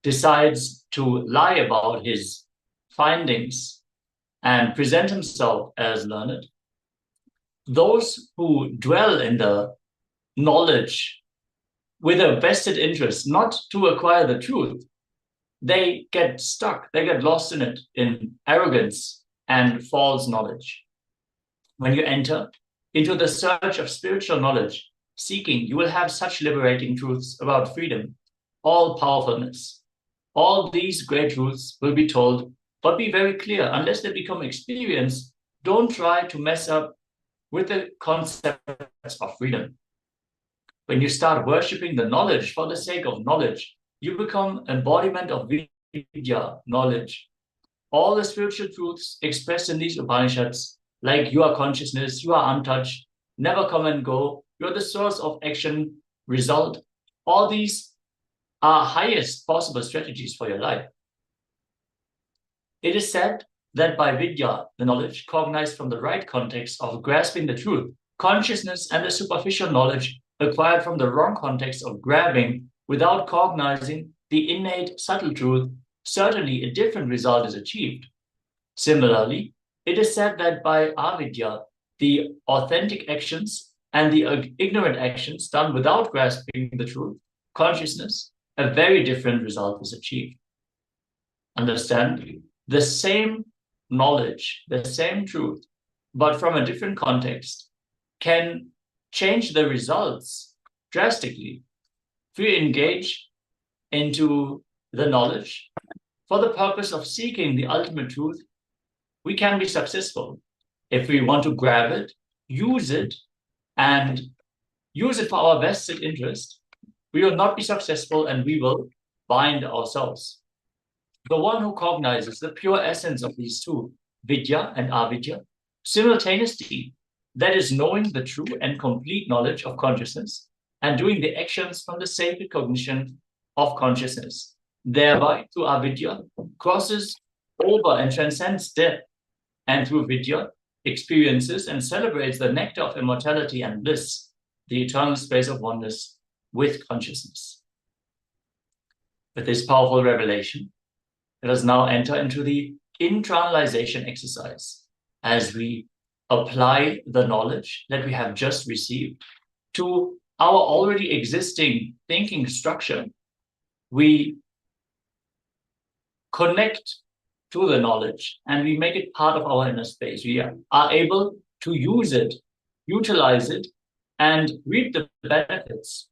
decides to lie about his findings and present himself as learned, those who dwell in the knowledge with a vested interest, not to acquire the truth, they get stuck, they get lost in it, in arrogance and false knowledge. When you enter into the search of spiritual knowledge, seeking, you will have such liberating truths about freedom, all powerfulness. All these great truths will be told, but be very clear, unless they become experience, don't try to mess up with the concepts of freedom. When you start worshipping the knowledge for the sake of knowledge, you become embodiment of vidya, knowledge. All the spiritual truths expressed in these Upanishads, like you are consciousness, you are untouched, never come and go, you're the source of action, result. All these are highest possible strategies for your life. It is said that by vidya, the knowledge cognized from the right context of grasping the truth, consciousness and the superficial knowledge acquired from the wrong context of grabbing without cognizing the innate subtle truth, certainly a different result is achieved. Similarly, it is said that by avidya, the authentic actions and the ignorant actions done without grasping the truth, consciousness, a very different result is achieved. Understand? The same knowledge, the same truth, but from a different context, can change the results drastically. If we engage into the knowledge for the purpose of seeking the ultimate truth, we can be successful. If we want to grab it, and use it for our vested interest, we will not be successful and we will bind ourselves. The one who cognizes the pure essence of these two, vidya and avidya, simultaneously, that is knowing the true and complete knowledge of consciousness and doing the actions from the sacred cognition of consciousness, thereby through avidya crosses over and transcends death, and through vidya experiences and celebrates the nectar of immortality and bliss, the eternal space of oneness with consciousness. With this powerful revelation, let us now enter into the internalization exercise as we apply the knowledge that we have just received to our already existing thinking structure. We connect to the knowledge and we make it part of our inner space. We are able to use it, utilize it, and reap the benefits.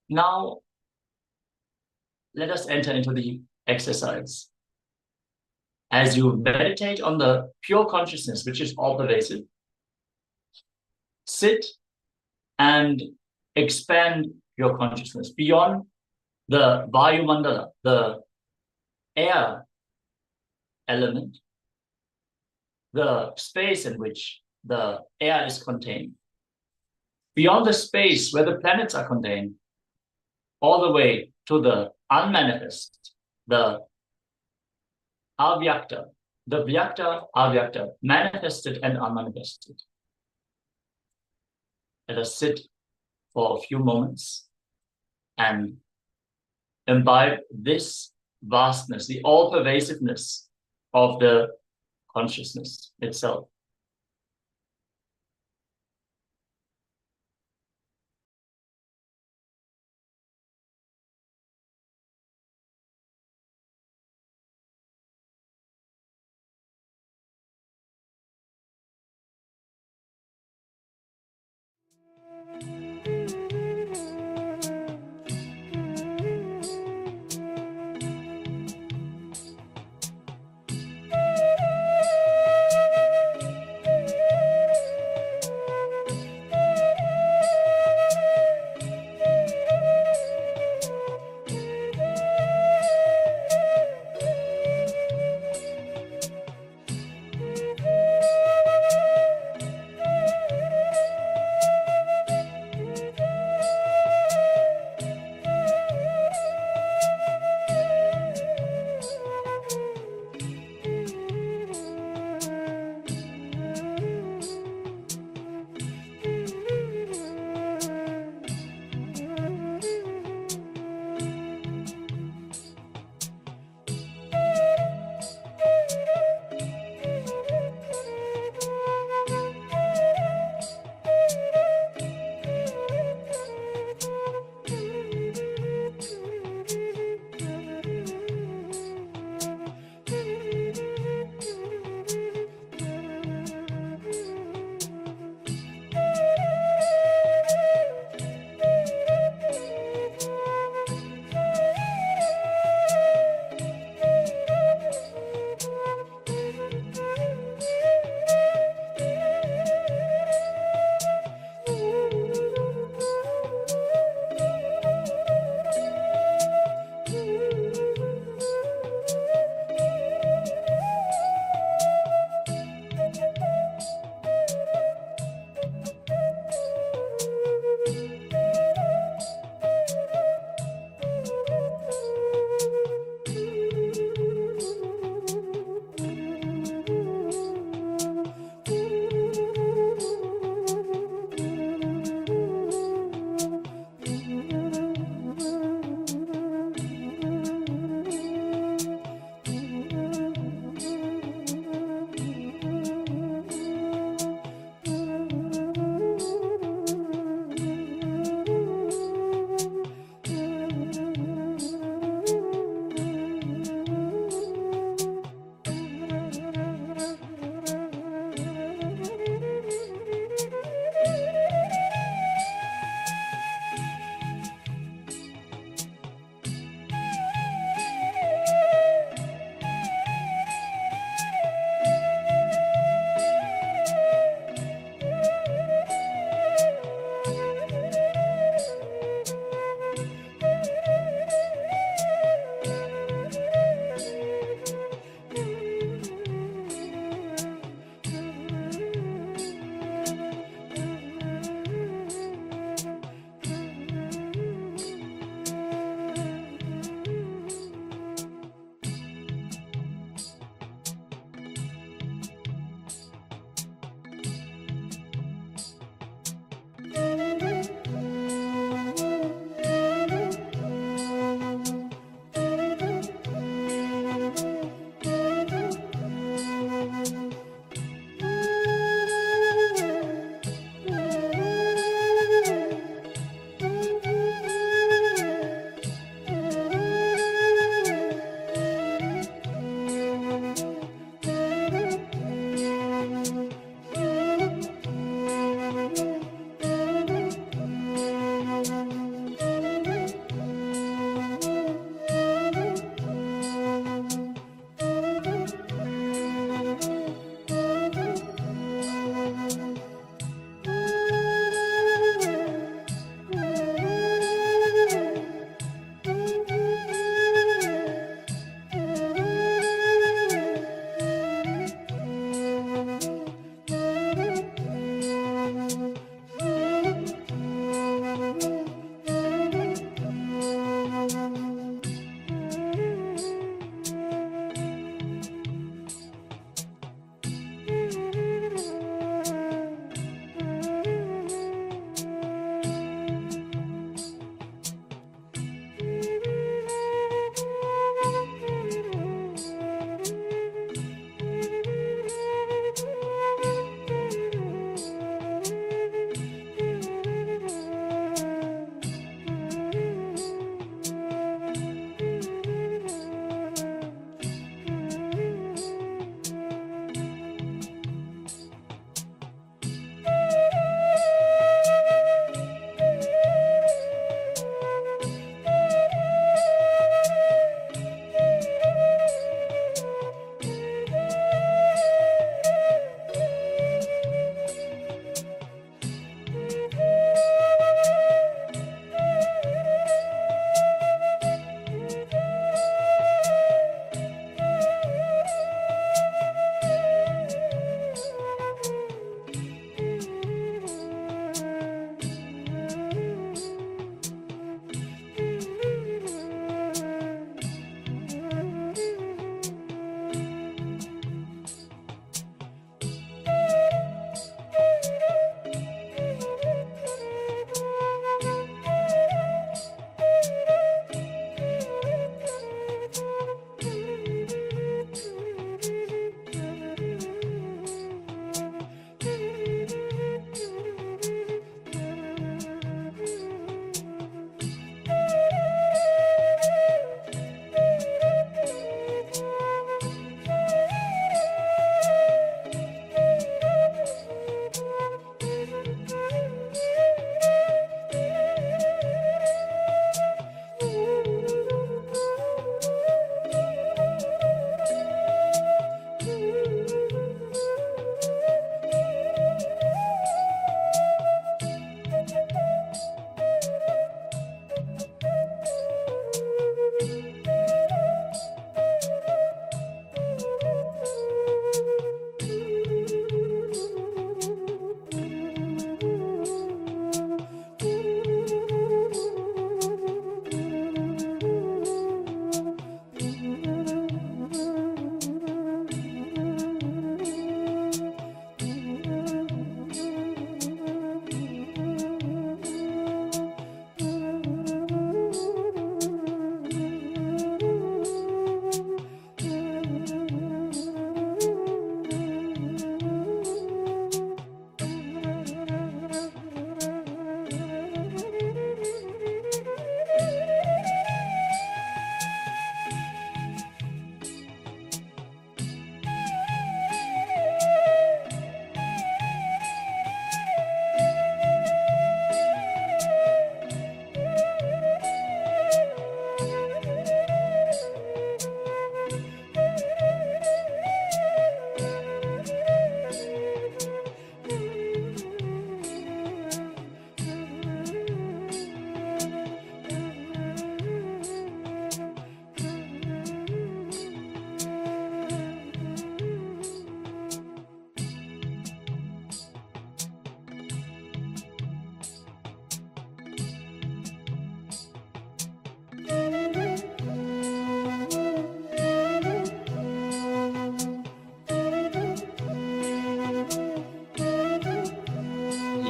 Now, let us enter into the exercise. As you meditate on the pure consciousness, which is all pervasive, sit and expand your consciousness beyond the Vayu Mandala, the air element, the space in which the air is contained, beyond the space where the planets are contained, all the way to the unmanifest, the avyakta, the vyakta, avyakta, manifested and unmanifested. Let us sit for a few moments and imbibe this vastness, the all-pervasiveness of the consciousness itself.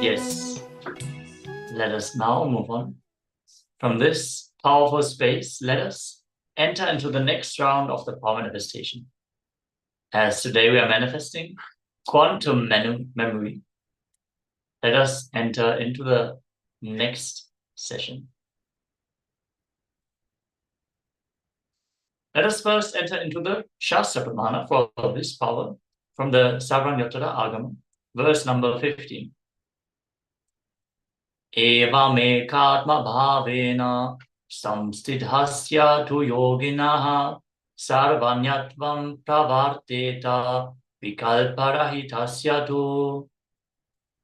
Yes. Let us now move on. From this powerful space, let us enter into the next round of the power manifestation. As today we are manifesting quantum memory, let us enter into the next session. Let us first enter into the Shastra Pramana for this power from the Sarvanyatara Agama, verse number 15. Eva me katma bhavena samstidhasya tu yoginaha sarvanyatvam pravarteta vikalparahitasya tu.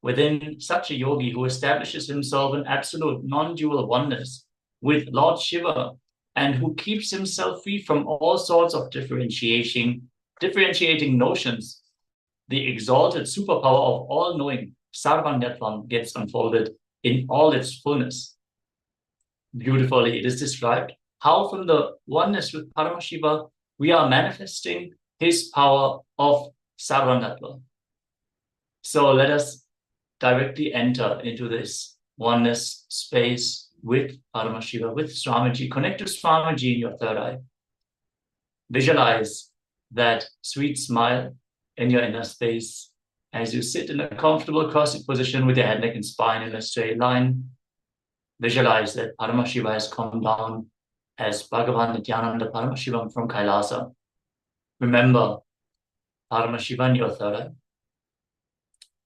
Within such a yogi who establishes himself in absolute non-dual oneness with Lord Shiva and who keeps himself free from all sorts of differentiating notions, the exalted superpower of all-knowing Sarvanyatvam gets unfolded in all its fullness. Beautifully, it is described how from the oneness with Paramashiva, we are manifesting his power of Sarvanyatva. So let us directly enter into this oneness space with Paramashiva, with Swamiji. Connect to Swamiji in your third eye. Visualize that sweet smile in your inner space as you sit in a comfortable crossed position with your head, neck, and spine in a straight line. Visualize that Paramashiva has come down as Bhagavan Nithyananda Paramashivam from KAILASA. Remember Paramashiva in your third eye.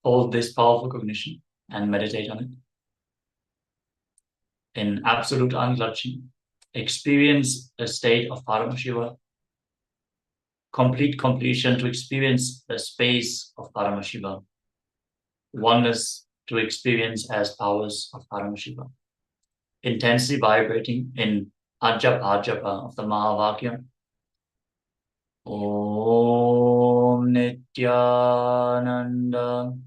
Hold this powerful cognition and meditate on it. In absolute unclutching, experience a state of Paramashiva. Complete completion to experience the space of Paramashiva. Oneness to experience as powers of Paramashiva. Intensely vibrating in Ajapa of the Mahavakya. Om Nithyananda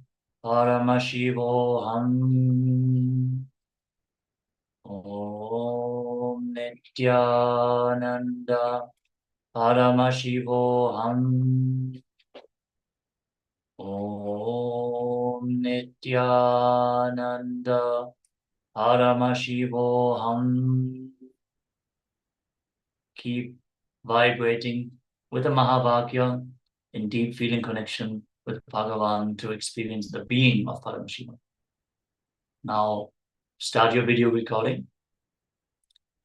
Paramashivoham. Om Nithyananda Paramashivoham. Om Nithyananda Paramashivoham. Keep vibrating with the Mahavakya in deep feeling connection with Bhagavan to experience the being of Paramashiva. Now start your video recording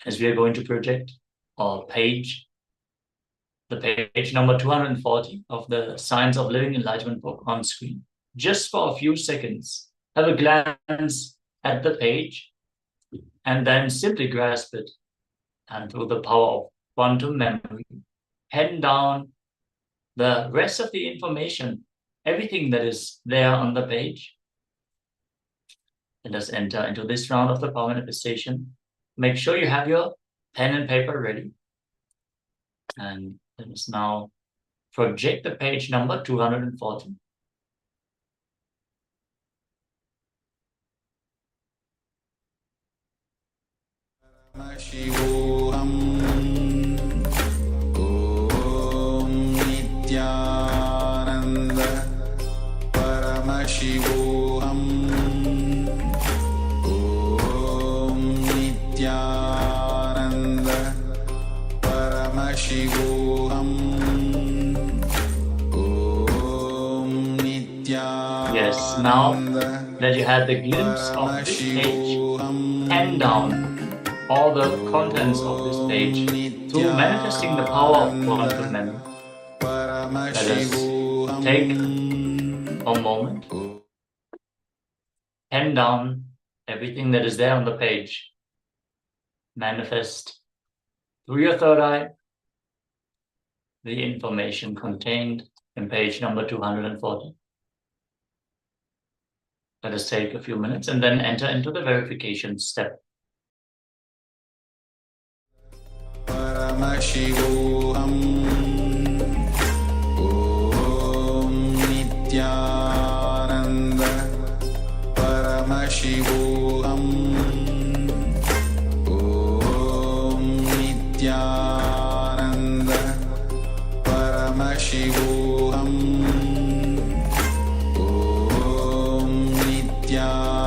as we are going to project our page, the page number 240 of the Science of Living Enlightenment book on screen. Just for a few seconds, have a glance at the page and then simply grasp it, and through the power of quantum memory, pen down the rest of the information, everything that is there on the page. Let us enter into this round of the power manifestation. Make sure you have your pen and paper ready. And let us now project the page number 240.
Paramashivoham. Om Nithyananda Paramashivoham. Om Nithyananda Paramashivoham. Om Nithyananda.
Yes, now that you had the glimpse of this page, pen down all the contents of this page through manifesting the power of quantum memory. Let us take a moment, pen down everything that is there on the page, manifest through your third eye the information contained in page number 240. Let us take a few minutes and then enter into the verification step.
Paramashivoham. Om Nithyananda Paramashivoham. Om Nithyananda Paramashivoham. Om Nithyananda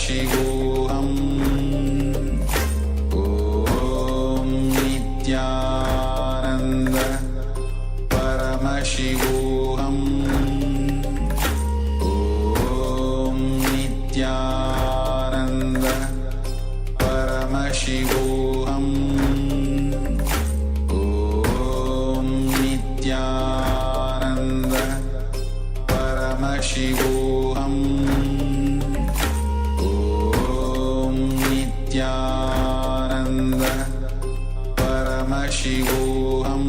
Paramashivoham Om Nithyananda Paramashivoham Om Nithyananda Paramashivoham Om Nithyananda Paramashivoham Om Nithyananda Paramashivoham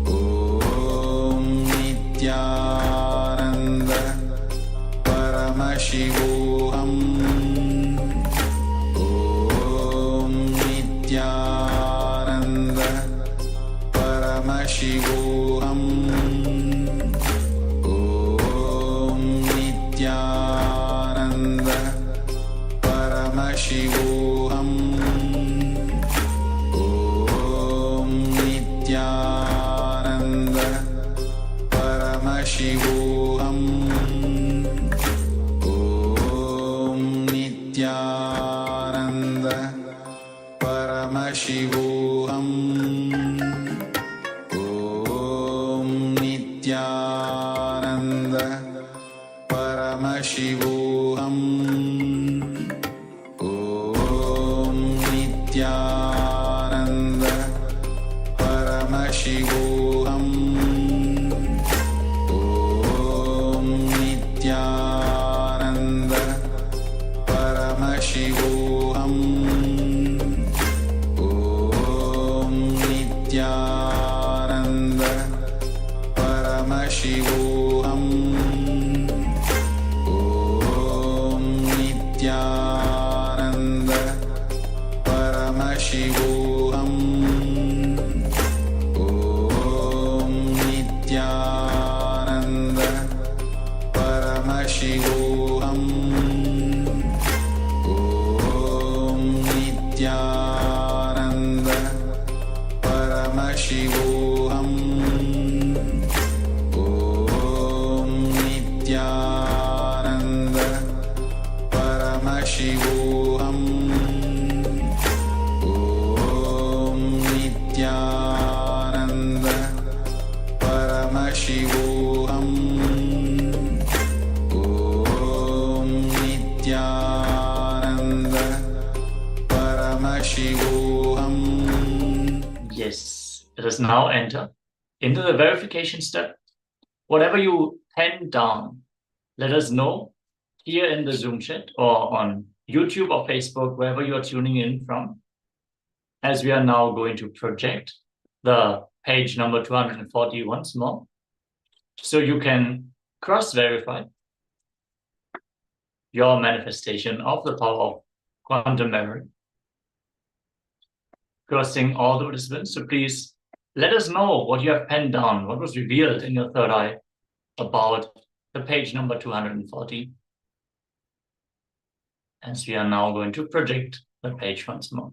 Om Nithyananda Paramashivoham Om Nithyananda Paramashivoham Om Nithyananda Paramashivoham Om Nithyananda Paramashivoham Om Nithyananda Paramashivoham Om Nithyananda Paramashivoham Om Nithyananda Paramashivoham Om Nithyananda Paramashivoham Om Nithyananda Paramashivoham Om Nithyananda Paramashivoham Om Nithyananda Paramashivoham Om Nithyananda Paramashivoham Om Nithyananda Paramashivoham Om Nithyananda Paramashivoham Om Nithyananda Paramashivoham.
Yes, let us now enter into the verification step. Whatever you pen down, let us know here in the Zoom chat or on YouTube or Facebook, wherever you are tuning in from, as we are now going to project the page number 240 once more. So you can cross-verify your manifestation of the power of quantum memory, crossing all the participants. So please let us know what you have penned down, what was revealed in your third eye about the page number 240. As we are now going to project the page once more.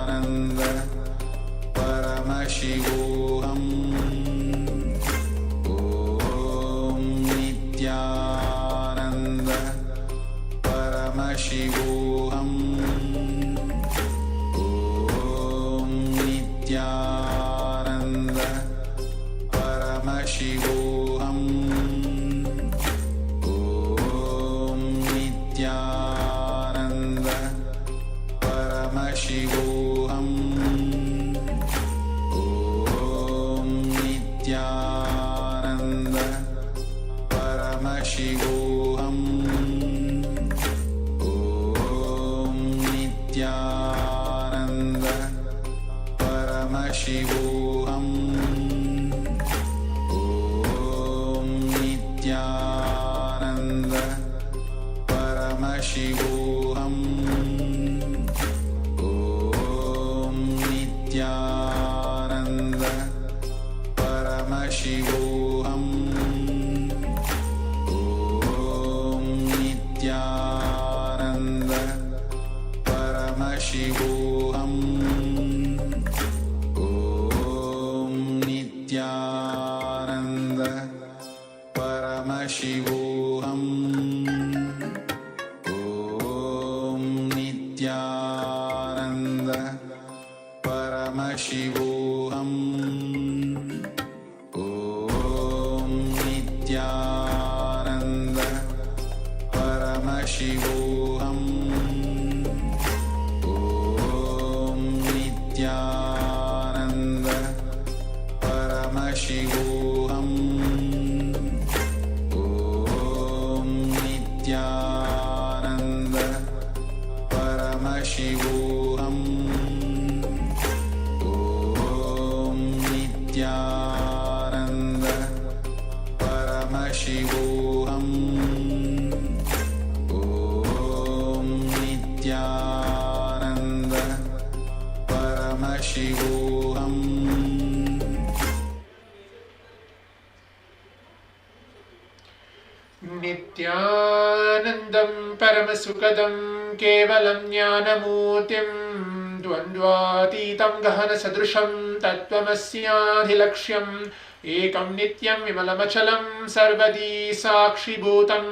Paramashivoham Om Nithyananda Paramashivoham Om Nithyananda Paramashivoham Om Nithyananda Paramashivoham Om Nithyananda Paramashivoham Om Nithyananda Paramashivoham Om Nithyananda Paramashivoham Om Nithyananda Paramashivoham Om Nithyananda Paramashivoham Om Nithyananda Paramashivoham Om Nithyananda Paramashivoham Om Nithyananda Paramashivoham Om Nithyananda Paramashivoham Om Nithyananda Paramashivoham
नित्यानन्दं परमसुखदं केवलं ज्ञानमूर्तिं द्वन्द्वातीतं गहनसदृशं तत्त्वमस्याधिलक्ष्यम् एकं नित्यं विमलमचलं सर्वदी साक्षिभूतं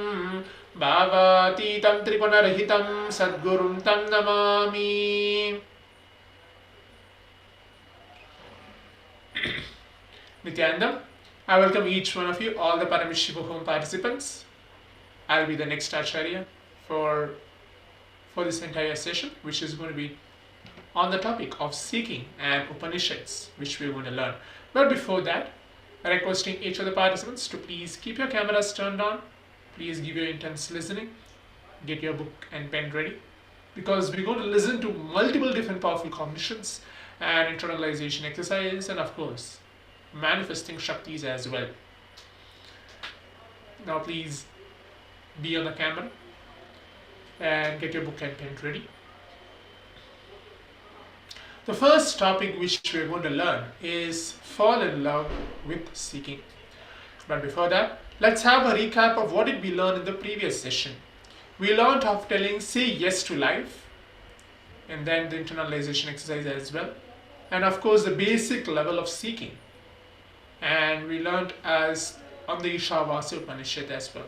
भावातीतं त्रिगुणरहितं सद्गुरुं तं Namami. Nithyananda, I welcome each one of you, all the Paramashivoham participants. I'll be the next Acharya for this entire session, which is going to be on the topic of seeking and Upanishads, which we're going to learn. But before that, requesting each of the participants to please keep your cameras turned on, please give your intense listening, get your book and pen ready, because we're going to listen to multiple different powerful cognitions and internalization exercises, and of course, manifesting Shaktis as well. Now please be on the camera and get your book and pen ready. The first topic which we're going to learn is fall in love with seeking. But before that, let's have a recap of what did we learn in the previous session. We learned of telling say yes to life, and then the internalization exercise as well, and of course the basic level of seeking. And we learned as on the Ishavasya Upanishad as well.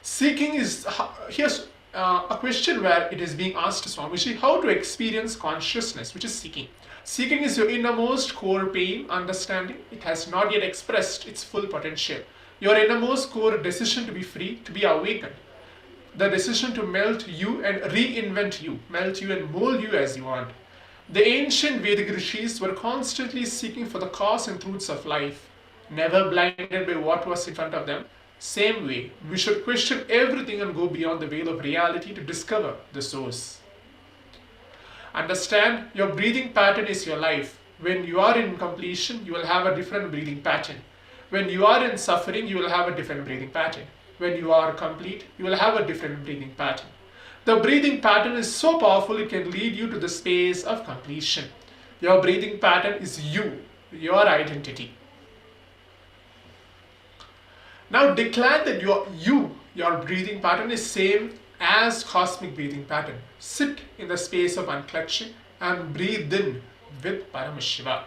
Seeking is, here's a question where it is being asked to Swamiji, how to experience consciousness, which is seeking. Seeking is your innermost core pain, understanding. It has not yet expressed its full potential. Your innermost core decision to be free, to be awakened. The decision to melt you and reinvent you, melt you and mold you as you want. The ancient Vedic rishis were constantly seeking for the cause and truths of life, never blinded by what was in front of them. Same way, we should question everything and go beyond the veil of reality to discover the source. Understand, your breathing pattern is your life. When you are in completion, you will have a different breathing pattern. When you are in suffering, you will have a different breathing pattern. When you are complete, you will have a different breathing pattern. The breathing pattern is so powerful, it can lead you to the space of completion. Your breathing pattern is you, your identity. Now declare that your breathing pattern is same as cosmic breathing pattern. Sit in the space of unclutching and breathe in with Paramashiva.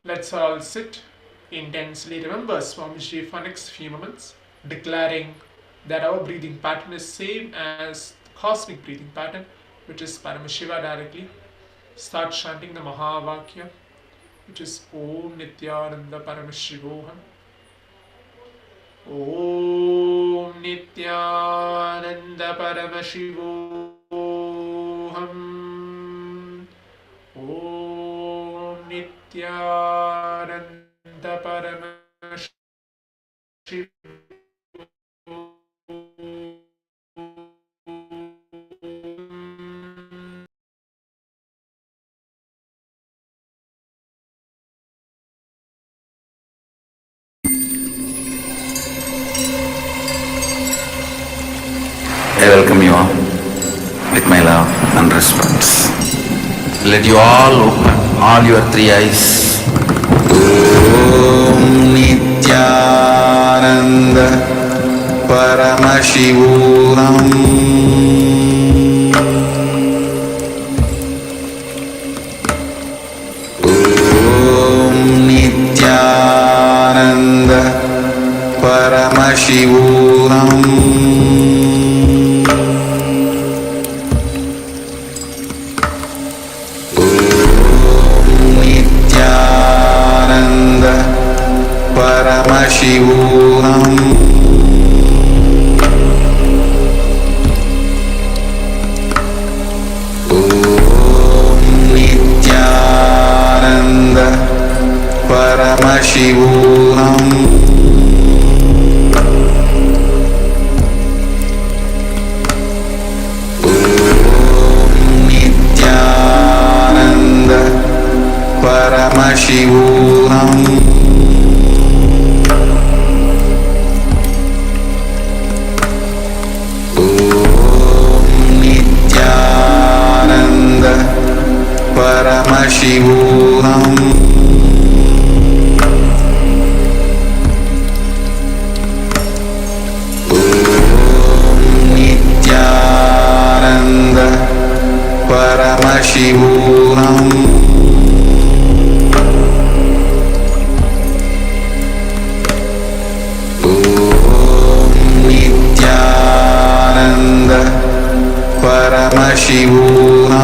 Let's all sit intensely. Remember Swamiji for next few moments, declaring that our breathing pattern is same as the cosmic breathing pattern, which is Paramashiva directly. Start chanting the Mahavakya, which is Om Nithyananda Paramashivoham. Om Nithyananda Paramashivoham. Om Nithyananda Paramashivoham.
I welcome you all with my love and respect. Let you all open all your three eyes. Om Nithyananda Paramashivoham. Om Nithyananda Paramashivoham. Paramashivoham. Om Nithyananda Paramashivoham. Om Nithyananda Paramashivoham. Paramashivoham. Om Nithyananda Paramashivoham. Om Nithyananda Paramashivoham. Paramashivoham. Om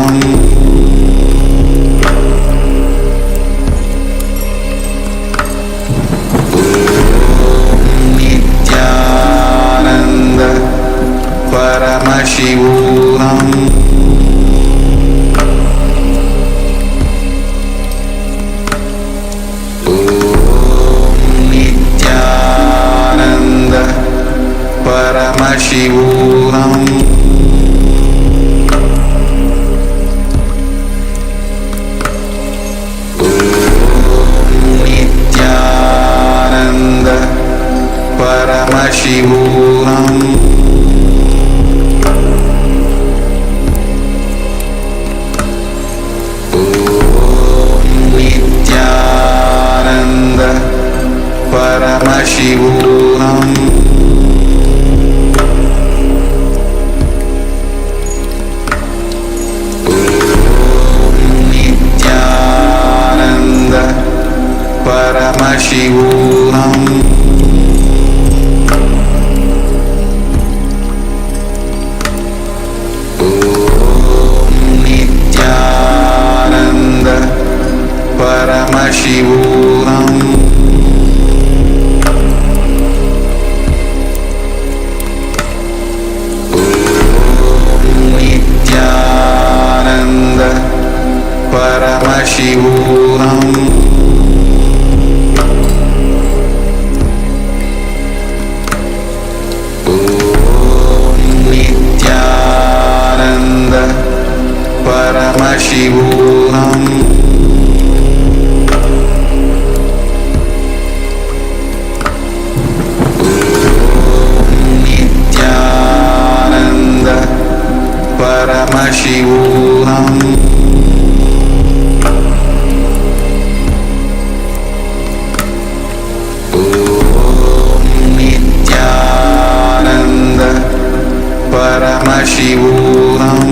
Nithyananda Paramashivoham. Om Nithyananda Paramashivoham. Paramashivoham. Om Nithyananda Paramashivoham. Om Nithyananda Paramashivoham. Paramashivoham. Om Nithyananda Paramashivoham. Om Nithyananda Paramashivoham. Paramashivoham.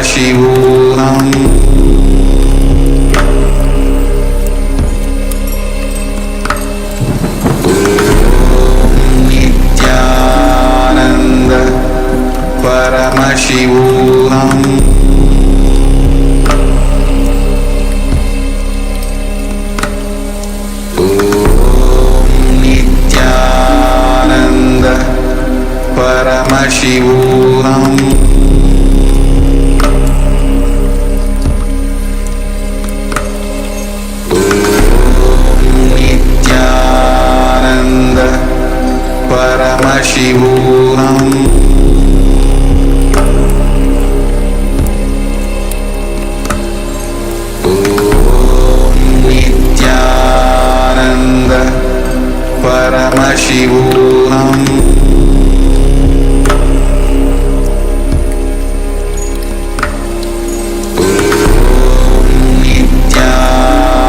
Paramashivoham Nithyananda Paramashivoham Nithyananda Paramashivoham Nithyananda Paramashivoham Nithyananda Paramashivoham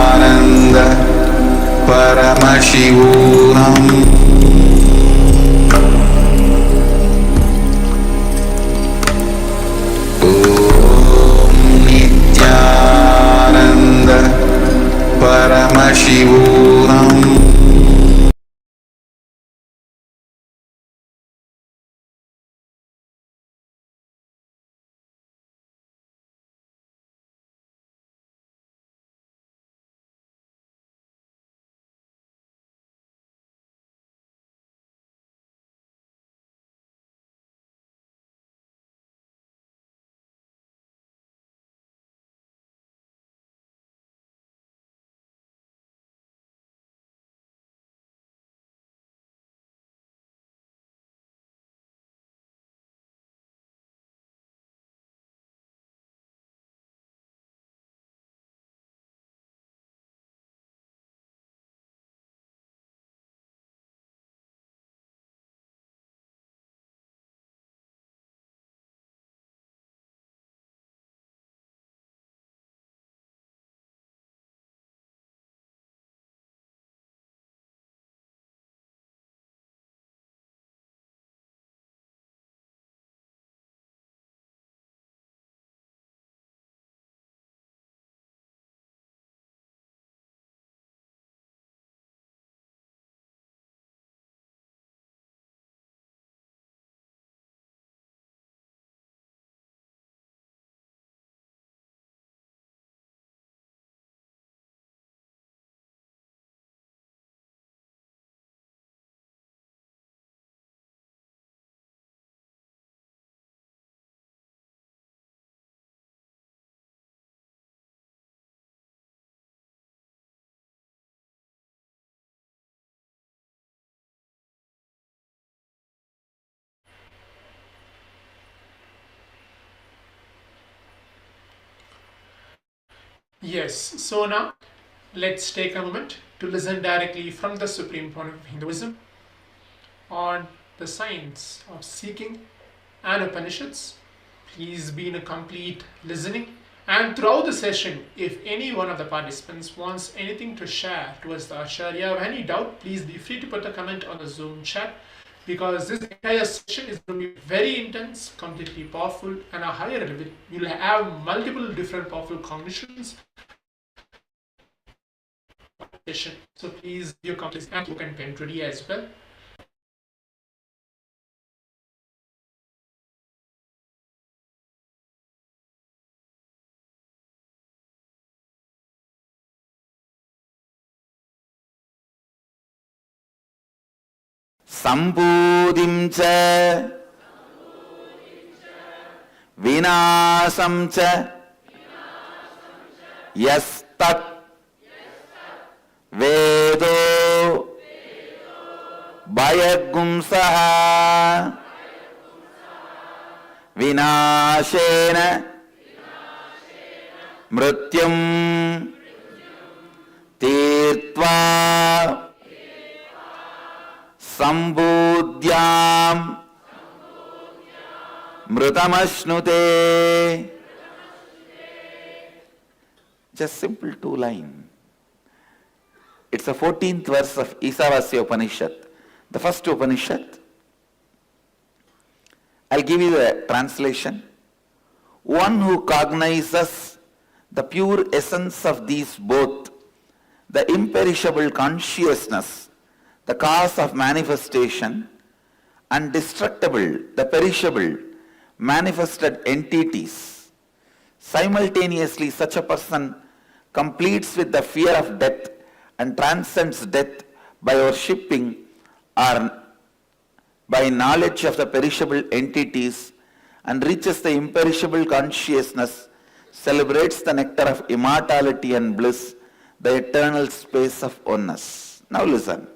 Nithyananda Paramashivoham Nithyananda Paramashivoham
Yes, so now let's take a moment to listen directly from the supreme point of Hinduism on the science of seeking and Upanishads. Please be in a complete listening, and throughout the session, if any one of the participants wants anything to share towards the Acharya or any doubt, please be free to put a comment on the Zoom chat, because this entire session is going to be very intense, completely powerful, and a higher level. You'll have multiple different powerful cognitions. So please be your complete and book and pen ready as well.
Sambudhim cha vinasam cha yastat vedo bhayagumsaha vinashena mrityum tirtva sambudhyam mritamashnute. Just simple two line. It's the 14th verse of Isavasya Upanishad, the first Upanishad. I'll give you the translation. One who cognizes the pure essence of these both, the imperishable consciousness, the cause of manifestation, and destructible, the perishable, manifested entities. Simultaneously, such a person completes with the fear of death and transcends death by worshipping or by knowledge of the perishable entities and reaches the imperishable consciousness, celebrates the nectar of immortality and bliss, the eternal space of oneness. Now listen.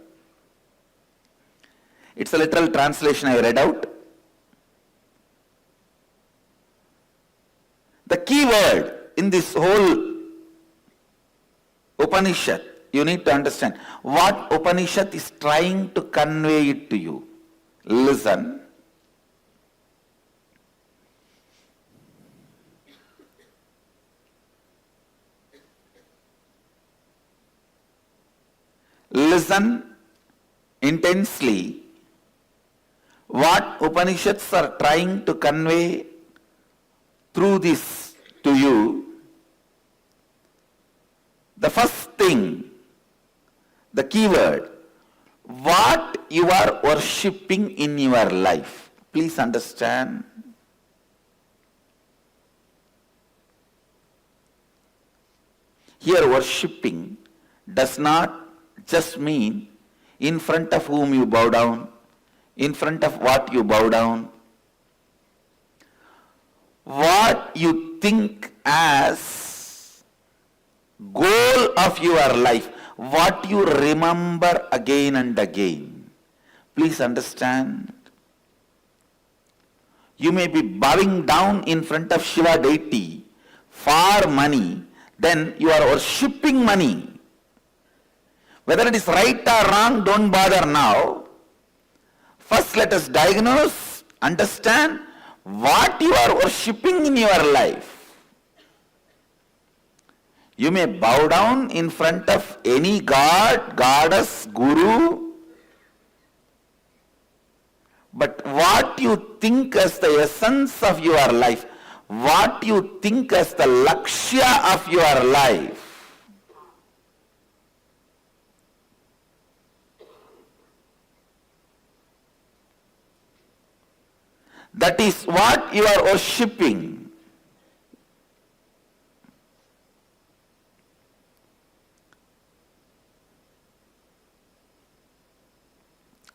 It's a literal translation I read out. The key word in this whole Upanishad, you need to understand what Upanishad is trying to convey it to you. Listen. Listen intensely what Upanishads are trying to convey through this to you. The first thing, the key word, what you are worshipping in your life. Please understand. Here worshipping does not just mean in front of whom you bow down, in front of what you bow down, what you think as goal of your life, what you remember again and again. Please understand. You may be bowing down in front of Shiva deity for money, then you are worshipping money. Whether it is right or wrong, don't bother now. First let us diagnose, understand what you are worshipping in your life. You may bow down in front of any god, goddess, guru, but what you think as the essence of your life, what you think as the lakshya of your life, that is what you are worshipping.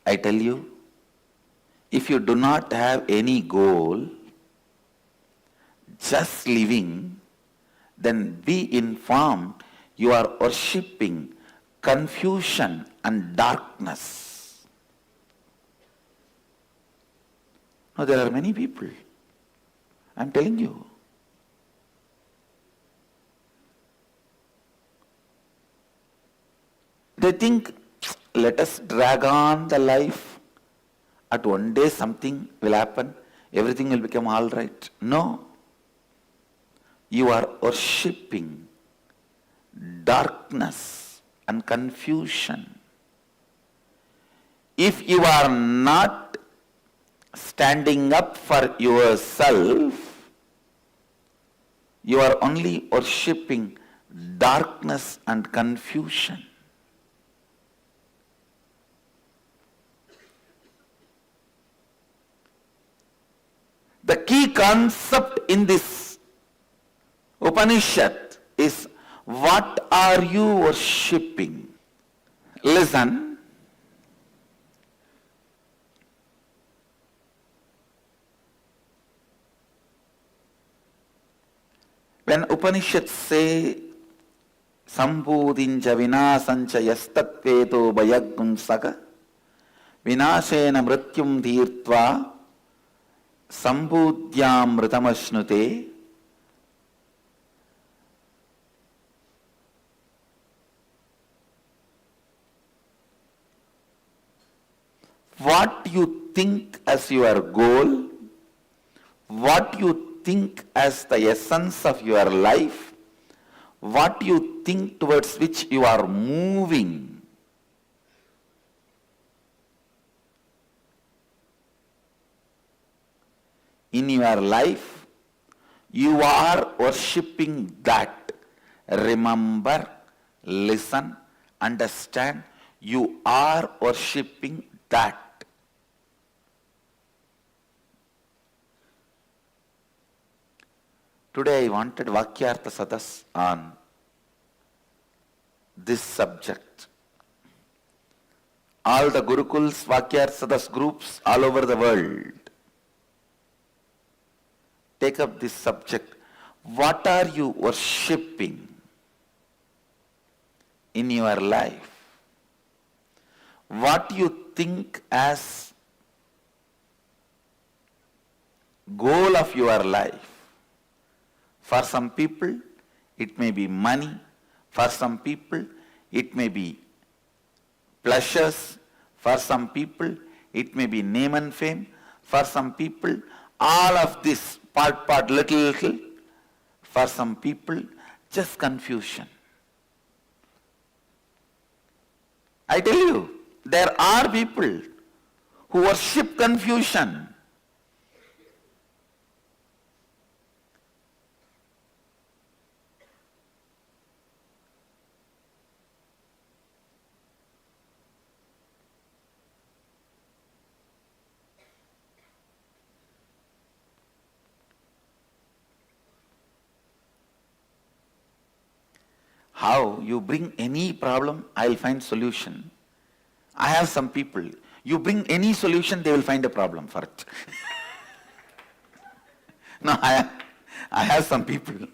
I tell you, if you do not have any goal, just living, then be informed you are worshipping confusion and darkness. Now there are many people, I am telling you. They think, let us drag on the life. At one day something will happen, everything will become all right. No. You are worshipping darkness and confusion. If you are not standing up for yourself, you are only worshipping darkness and confusion. The key concept in this Upanishad is, what are you worshipping? Listen. When Upanishads say, Sambudinja vinasancha yastatveto bhayagunsaka vinashena mrityum dhirtva Sambudhyam mritamashnute. What you think as your goal, what you think as the essence of your life, what you think towards which you are moving, in your life, You are worshipping that. Remember, listen, understand. You are worshipping that. Today I wanted Vakyartha Sadas on this subject. All the Gurukuls, Vakyartha Sadas groups all over the world take up this subject. What are you worshipping in your life? What you think as goal of your life? For some people, it may be money. For some people, it may be pleasures. For some people, it may be name and fame. For some people, all of this, part, little. For some people, just confusion. I tell you, there are people who worship confusion. How you bring any problem, I'll find solution. I have some people, you bring any solution, they will find a problem for it. No, I have some people.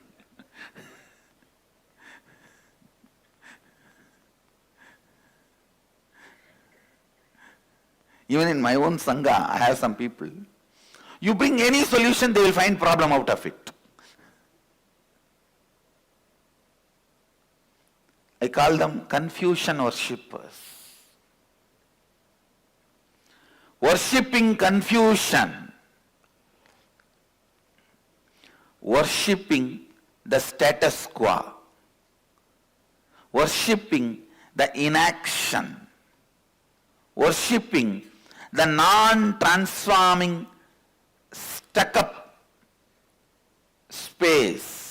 Even in my own Sangha, I have some people. You bring any solution, they will find problem out of it. I call them confusion worshippers. Worshipping confusion. Worshipping the status quo. Worshipping the inaction. Worshipping the non-transforming, stuck-up space.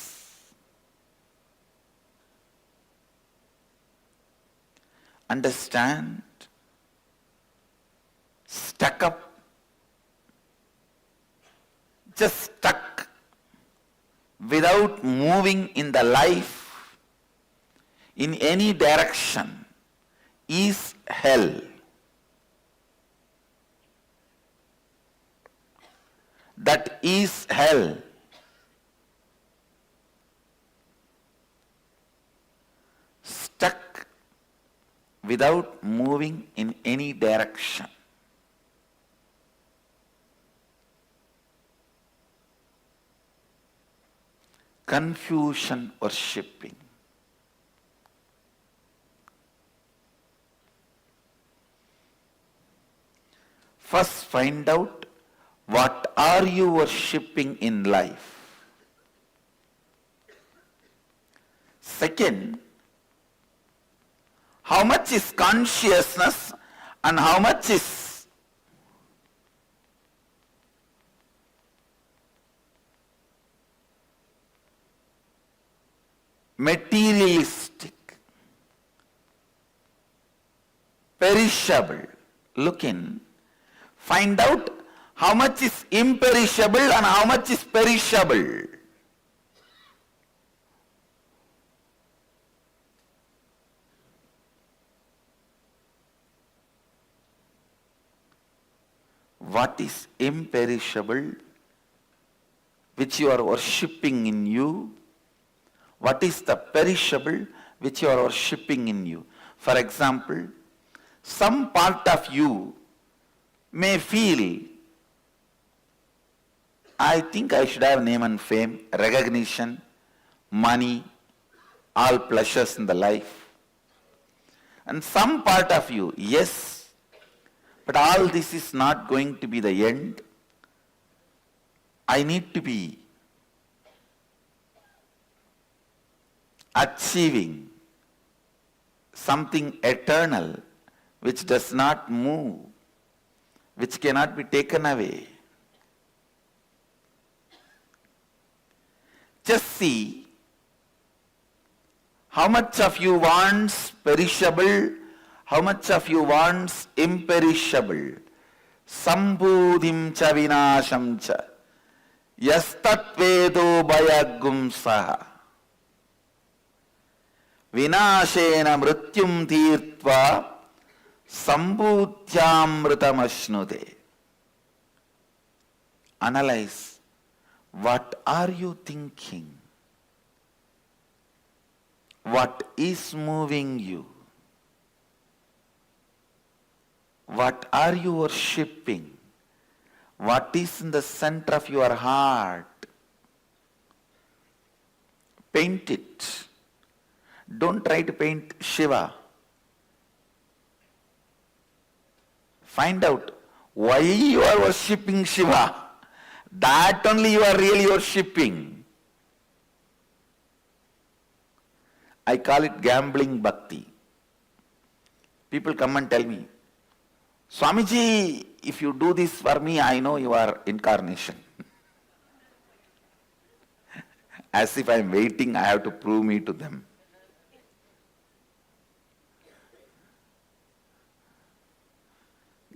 Understand? Stuck up, just stuck, without moving in the life in any direction, is hell. That is hell. Stuck without moving in any direction. Confusion worshipping. First find out what are you worshipping in life. Second, how much is consciousness and how much is materialistic, perishable. Look in, find out how much is imperishable and how much is perishable. What is imperishable, which you are worshipping in you? What is the perishable, which you are worshipping in you? For example, some part of you may feel, I think I should have name and fame, recognition, money, all pleasures in the life. And some part of you, yes, but all this is not going to be the end. I need to be achieving something eternal which does not move, which cannot be taken away. Just see how much of you wants perishable, how much of you wants imperishable. Sambudhim cha vinasham cha yastatvedo bhayagumsaha vinashena mrityum tirtva sambudhyamritamashnude. Analyze, what are you thinking? What is moving you? What are you worshipping? What is in the center of your heart? Paint it. Don't try to paint Shiva. Find out why you are worshipping Shiva. That only you are really worshipping. I call it gambling bhakti. People come and tell me, Swamiji, if you do this for me, I know you are incarnation. As if I am waiting, I have to prove me to them.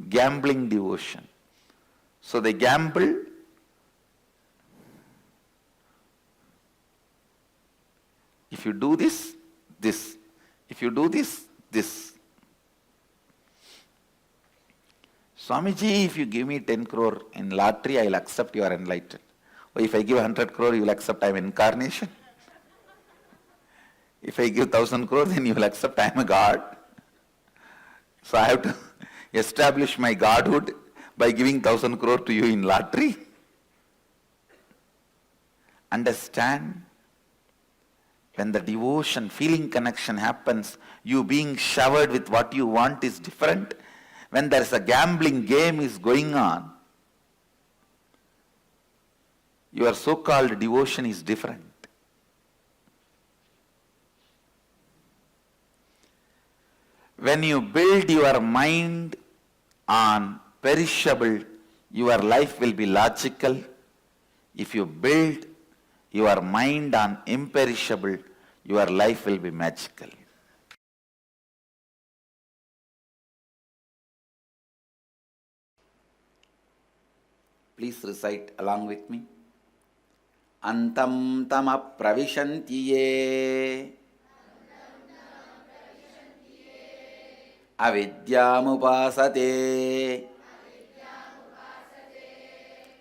Gambling devotion. So they gamble. If you do this, this. If you do this, this. Swamiji, if you give me 10 crore in lottery, I will accept you are enlightened. Or if I give 100 crore, you will accept I am incarnation. If I give 1,000 crore, then you will accept I am a god. So I have to establish my godhood by giving 1,000 crore to you in lottery. Understand? When the devotion, feeling connection happens, you being showered with what you want is different. When there is a gambling game is going on, your so-called devotion is different. When you build your mind on perishable, your life will be logical. If you build your mind on imperishable, your life will be magical. Please recite along with me. Antam tama pravishanti ye avidyamupasate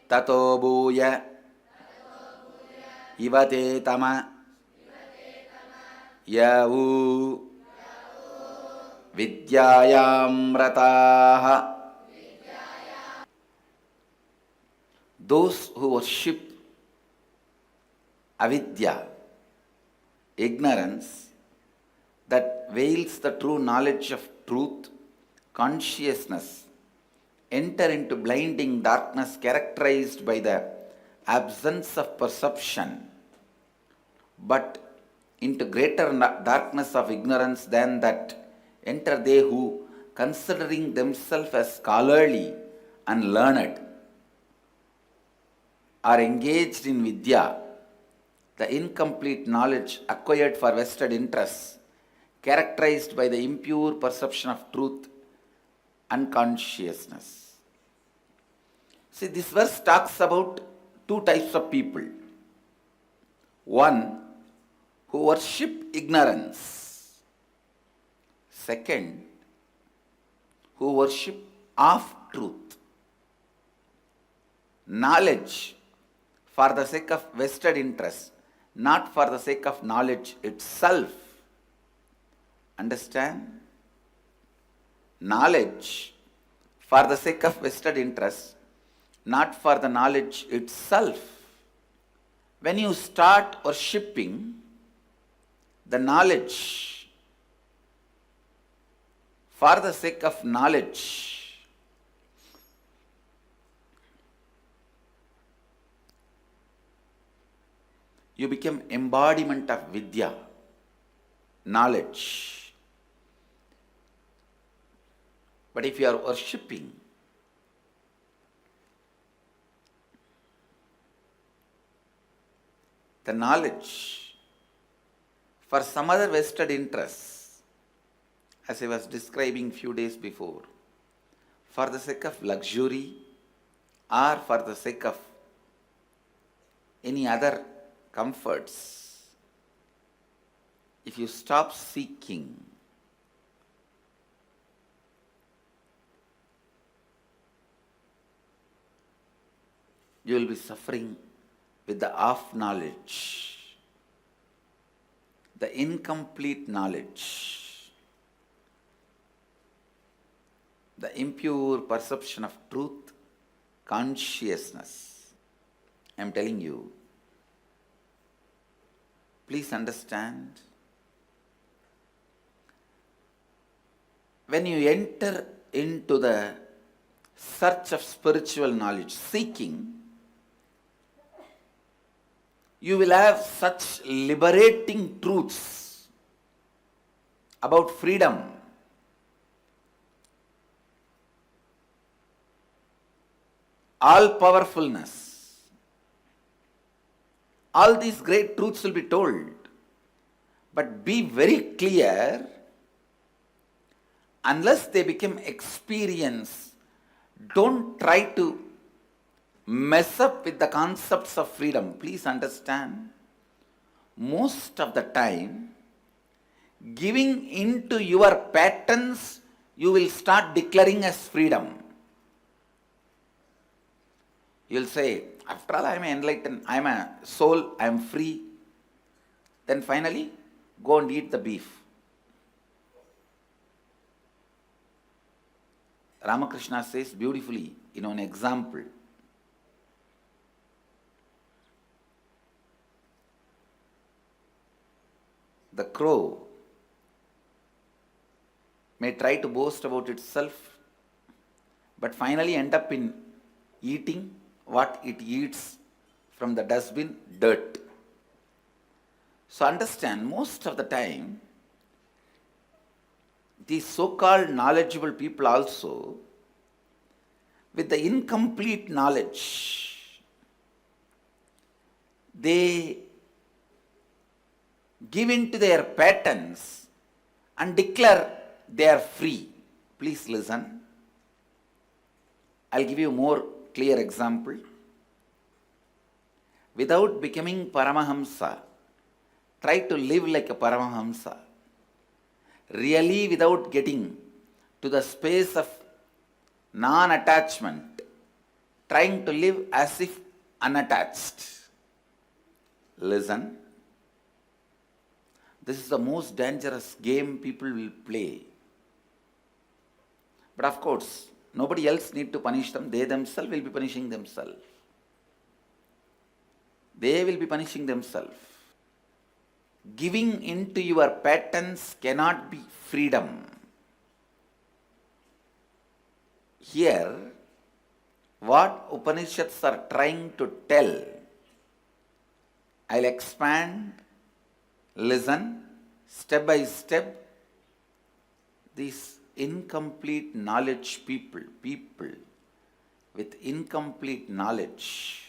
tato bhuya ivate tama yavu vidyayam rataha. Those who worship avidya, ignorance, that veils the true knowledge of truth, consciousness, enter into blinding darkness characterized by the absence of perception, but into greater darkness of ignorance than that enter they who, considering themselves as scholarly and learned, are engaged in vidya, the incomplete knowledge acquired for vested interests, characterized by the impure perception of truth and consciousness. See, this verse talks about two types of people. One, who worship ignorance. Second, who worship of truth. Knowledge for the sake of vested interest, not for the sake of knowledge itself. Understand? Knowledge for the sake of vested interest, not for the knowledge itself. When you start worshipping the knowledge for the sake of knowledge, you become embodiment of vidya, knowledge. But if you are worshipping the knowledge for some other vested interests, as I was describing few days before, for the sake of luxury or for the sake of any other comforts, if you stop seeking, you will be suffering with the half knowledge, the incomplete knowledge, the impure perception of truth, consciousness. I am telling you, please understand, when you enter into the search of spiritual knowledge, seeking, you will have such liberating truths about freedom, all-powerfulness. All these great truths will be told. But be very clear, unless they become experience, don't try to mess up with the concepts of freedom. Please understand, most of the time, giving into your patterns, you will start declaring as freedom. You will say, after all, I am enlightened, I am a soul, I am free. Then finally, go and eat the beef. Ramakrishna says beautifully, an example. The crow may try to boast about itself, but finally end up in eating what it eats from the dustbin, dirt. So understand, most of the time, these so-called knowledgeable people also, with the incomplete knowledge, they give in to their patterns and declare they are free. Please listen. I'll give you a more clear example. Without becoming Paramahamsa, try to live like a Paramahamsa. Really, without getting to the space of non-attachment, trying to live as if unattached. Listen. This is the most dangerous game people will play. But of course, nobody else need to punish them. They themselves will be punishing themselves. They will be punishing themselves. Giving into your patterns cannot be freedom. Here, what Upanishads are trying to tell, I'll expand. Listen, step by step, these incomplete knowledge people with incomplete knowledge,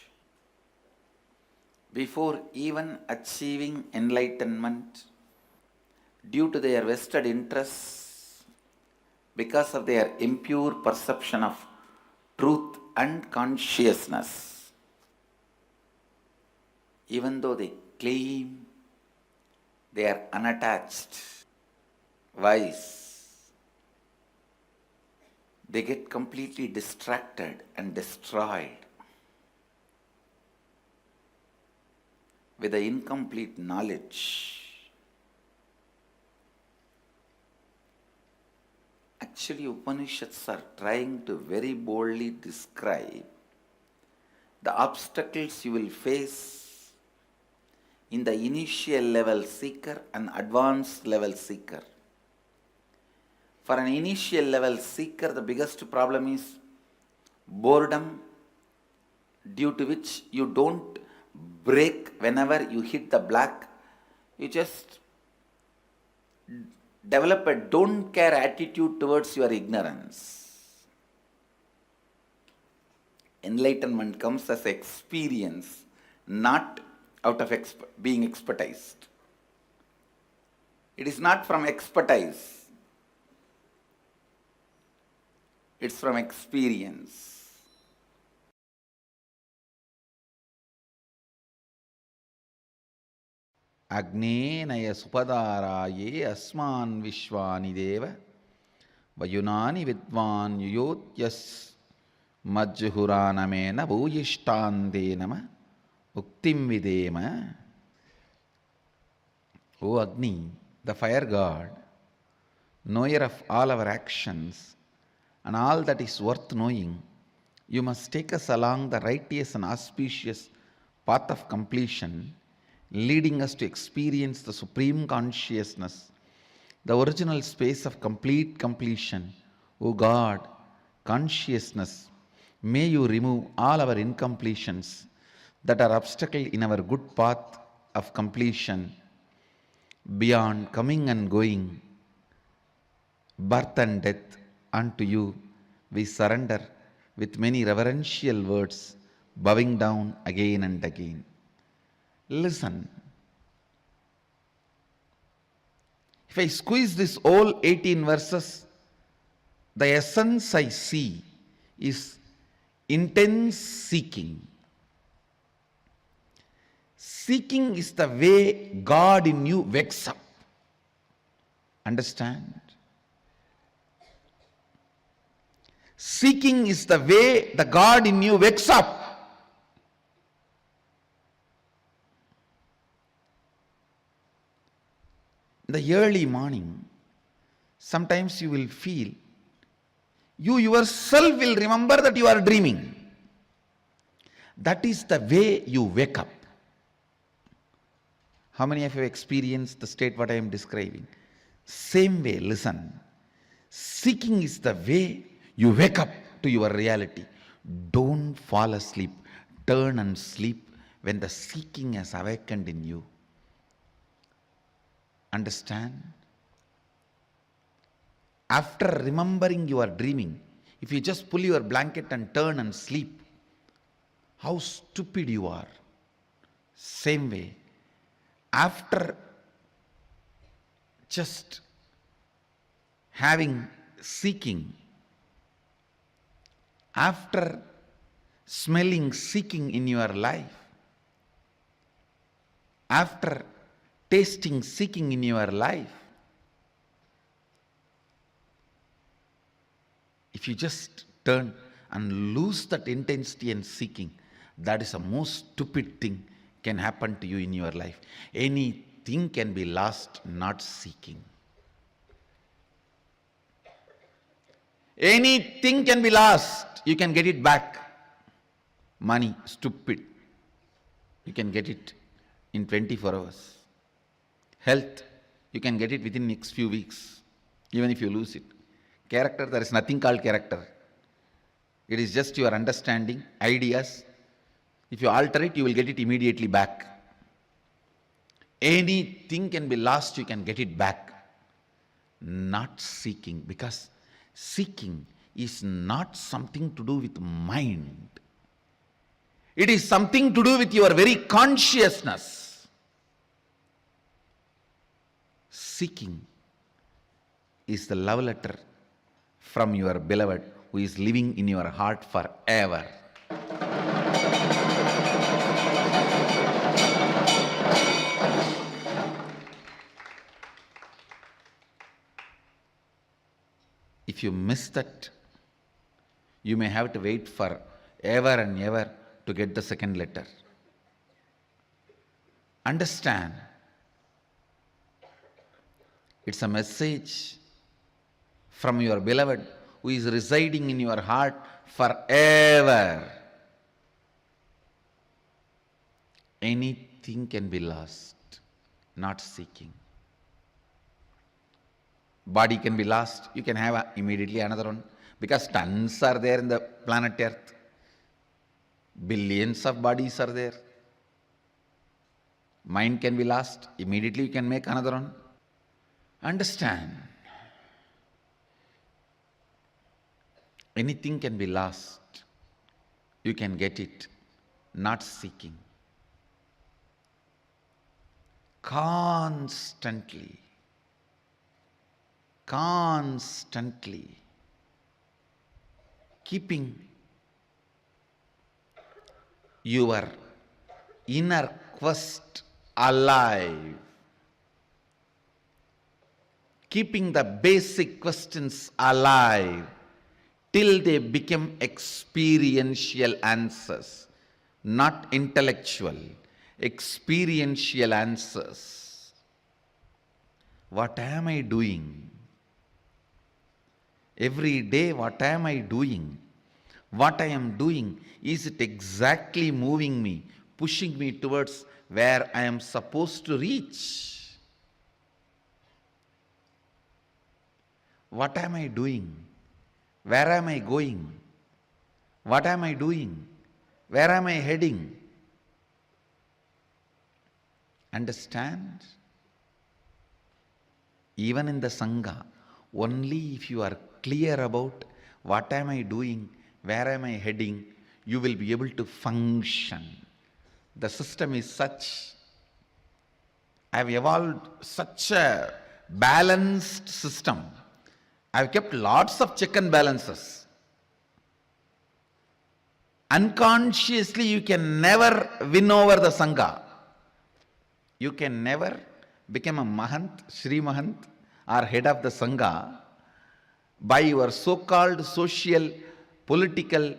before even achieving enlightenment, due to their vested interests, because of their impure perception of truth and consciousness, even though they claim they are unattached, wise, they get completely distracted and destroyed with the incomplete knowledge. Actually, Upanishads are trying to very boldly describe the obstacles you will face in the initial level seeker and advanced level seeker. For an initial level seeker, the biggest problem is boredom, due to which you don't break whenever you hit the black. You just develop a don't care attitude towards your ignorance. Enlightenment comes as experience, not out of being expertised. It is not from expertise, it's from experience. Agnenaya supadaraye asman vishwani deva vayunani vidvan yuyotyas majjuhuranamena bhujishtande nama uktim videma. O Agni, the fire god, knower of all our actions and all that is worth knowing, you must take us along the righteous and auspicious path of completion, leading us to experience the supreme consciousness, the original space of complete completion. O God, consciousness, may you remove all our incompletions that are obstacle in our good path of completion. Beyond coming and going, birth and death, unto you we surrender with many reverential words, bowing down again and again. Listen. If I squeeze this whole 18 verses, the essence I see is intense seeking. Seeking is the way God in you wakes up. Understand? Seeking is the way the God in you wakes up. In the early morning, sometimes you will feel, you yourself will remember that you are dreaming. That is the way you wake up. How many of you have experienced the state what I am describing? Same way, listen. Seeking is the way you wake up to your reality. Don't fall asleep. Turn and sleep when the seeking has awakened in you. Understand? After remembering you are dreaming, if you just pull your blanket and turn and sleep, how stupid you are. Same way, after just having seeking, after smelling seeking in your life, after tasting seeking in your life, if you just turn and lose that intensity and seeking, that is the most stupid thing can happen to you in your life. Anything can be lost, not seeking. Anything can be lost, you can get it back. Money, stupid. You can get it in 24 hours. Health, you can get it within next few weeks, even if you lose it. Character, there is nothing called character. It is just your understanding, ideas. If you alter it, you will get it immediately back. Anything can be lost, you can get it back. Not seeking, because seeking is not something to do with mind. It is something to do with your very consciousness. Seeking is the love letter from your beloved who is living in your heart forever. If you miss that, you may have to wait for ever and ever to get the second letter. Understand, it's a message from your beloved who is residing in your heart forever. Anything can be lost, not seeking. Body can be lost, you can have immediately another one, because tons are there in the planet Earth. Billions of bodies are there. Mind can be lost, immediately you can make another one. Understand, anything can be lost, you can get it, not seeking. constantly, keeping your inner quest alive, keeping the basic questions alive till they become experiential answers, not intellectual, experiential answers. What am I doing? Every day, what am I doing? What I am doing, is it exactly moving me, pushing me towards where I am supposed to reach? What am I doing? Where am I going? What am I doing? Where am I heading? Understand? Even in the Sangha, only if you are clear about what am I doing, where am I heading, you will be able to function. The system is such, I have evolved such a balanced system. I have kept lots of check and balances. Unconsciously, you can never win over the Sangha. You can never become a Mahant, Sri Mahant, or head of the Sangha by your so-called social, political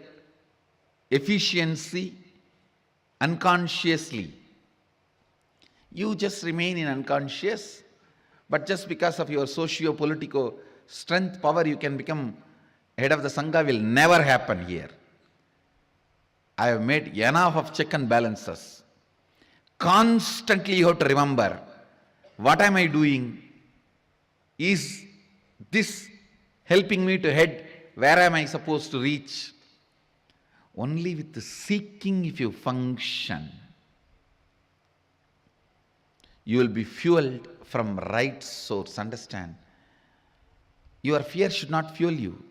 efficiency unconsciously. You just remain in unconscious, but just because of your socio-political strength, power, you can become head of the Sangha will never happen here. I have made enough of check and balances. Constantly you have to remember, what am I doing? Is this helping me to head? Where am I supposed to reach? Only with the seeking, if you function, you will be fueled from right source. Understand? Your fear should not fuel you.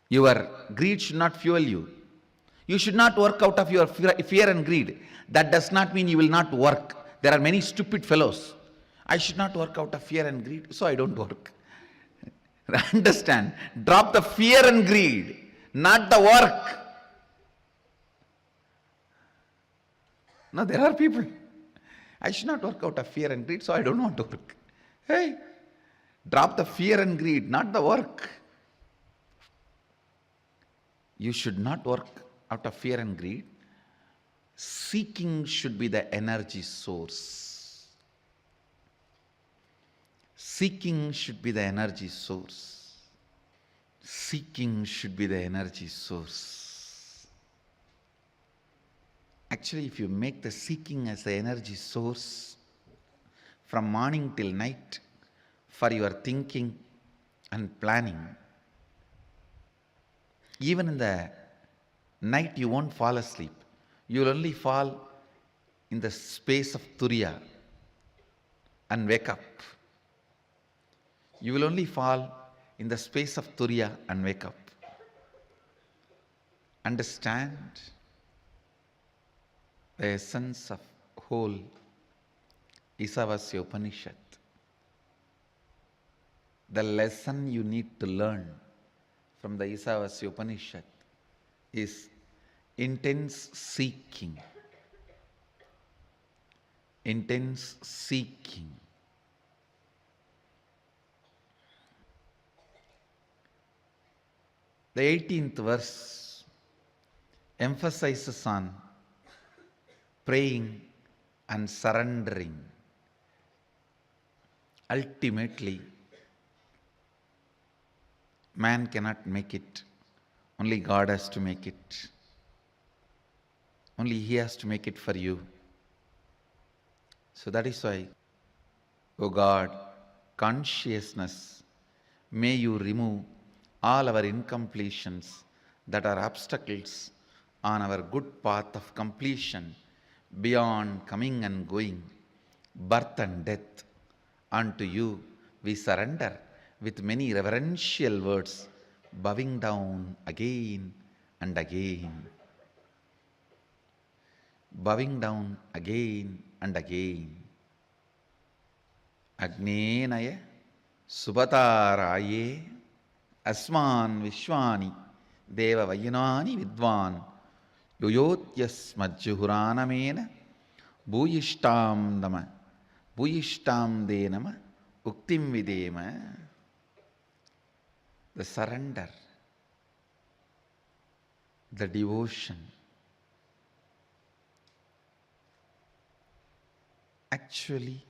Your greed should not fuel you. You should not work out of your fear and greed. That does not mean you will not work. There are many stupid fellows. I should not work out of fear and greed, so I don't work. Understand? Drop the fear and greed, not the work. No, there are people. I should not work out of fear and greed, so I don't want to work. Hey, drop the fear and greed, not the work. You should not work out of fear and greed. Seeking should be the energy source. Seeking should be the energy source. Seeking should be the energy source. Actually, if you make the seeking as the energy source from morning till night for your thinking and planning, even in the night you won't fall asleep. You will only fall in the space of Turiya and wake up. You will only fall in the space of Turiya and wake up. Understand the essence of whole Isavasya Upanishad. The lesson you need to learn from the Isavasya Upanishad is intense seeking. Intense seeking. The 18th verse emphasizes on praying and surrendering. Ultimately, man cannot make it. Only God has to make it. Only He has to make it for you. So that is why, O God, consciousness, may you remove all our incompletions that are obstacles on our good path of completion beyond coming and going, birth and death. Unto you we surrender with many reverential words, bowing down again and again. Bowing down again and again. Agnenaya Subhataraye Asman Vishwani Deva Vayanani Vidwan Yoyotyasmajjuhuranamena Bhuyishtam Dama Bhuyishtam Denama Uktim Videma. The surrender, the devotion. Actually,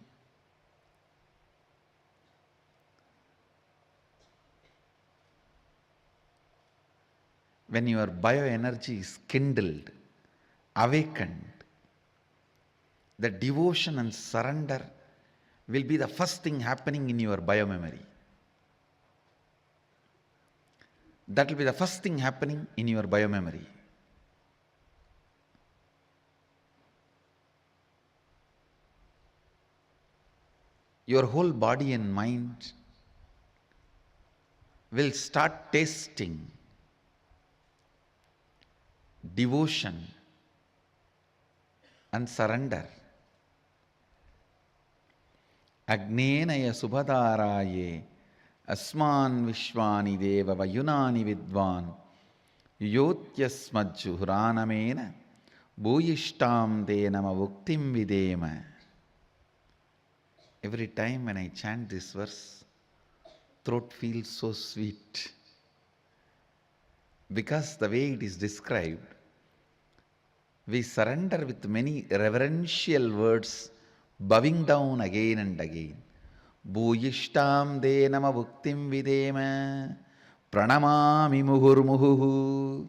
when your bioenergy is kindled, awakened, the devotion and surrender will be the first thing happening in your biomemory. That will be the first thing happening in your biomemory. Your whole body and mind will start tasting devotion and surrender. Agnenaya subhadaraye asman vishwani deva vayunani vidvan yotyasmajjuhuranamena bhuyishtam denama vuktim videma. Every time when I chant this verse, throat feels so sweet. Because the way it is described, we surrender with many reverential words, bowing down again and again. Bhuyishtam denama bhuktim videma pranamami muhurmuhu,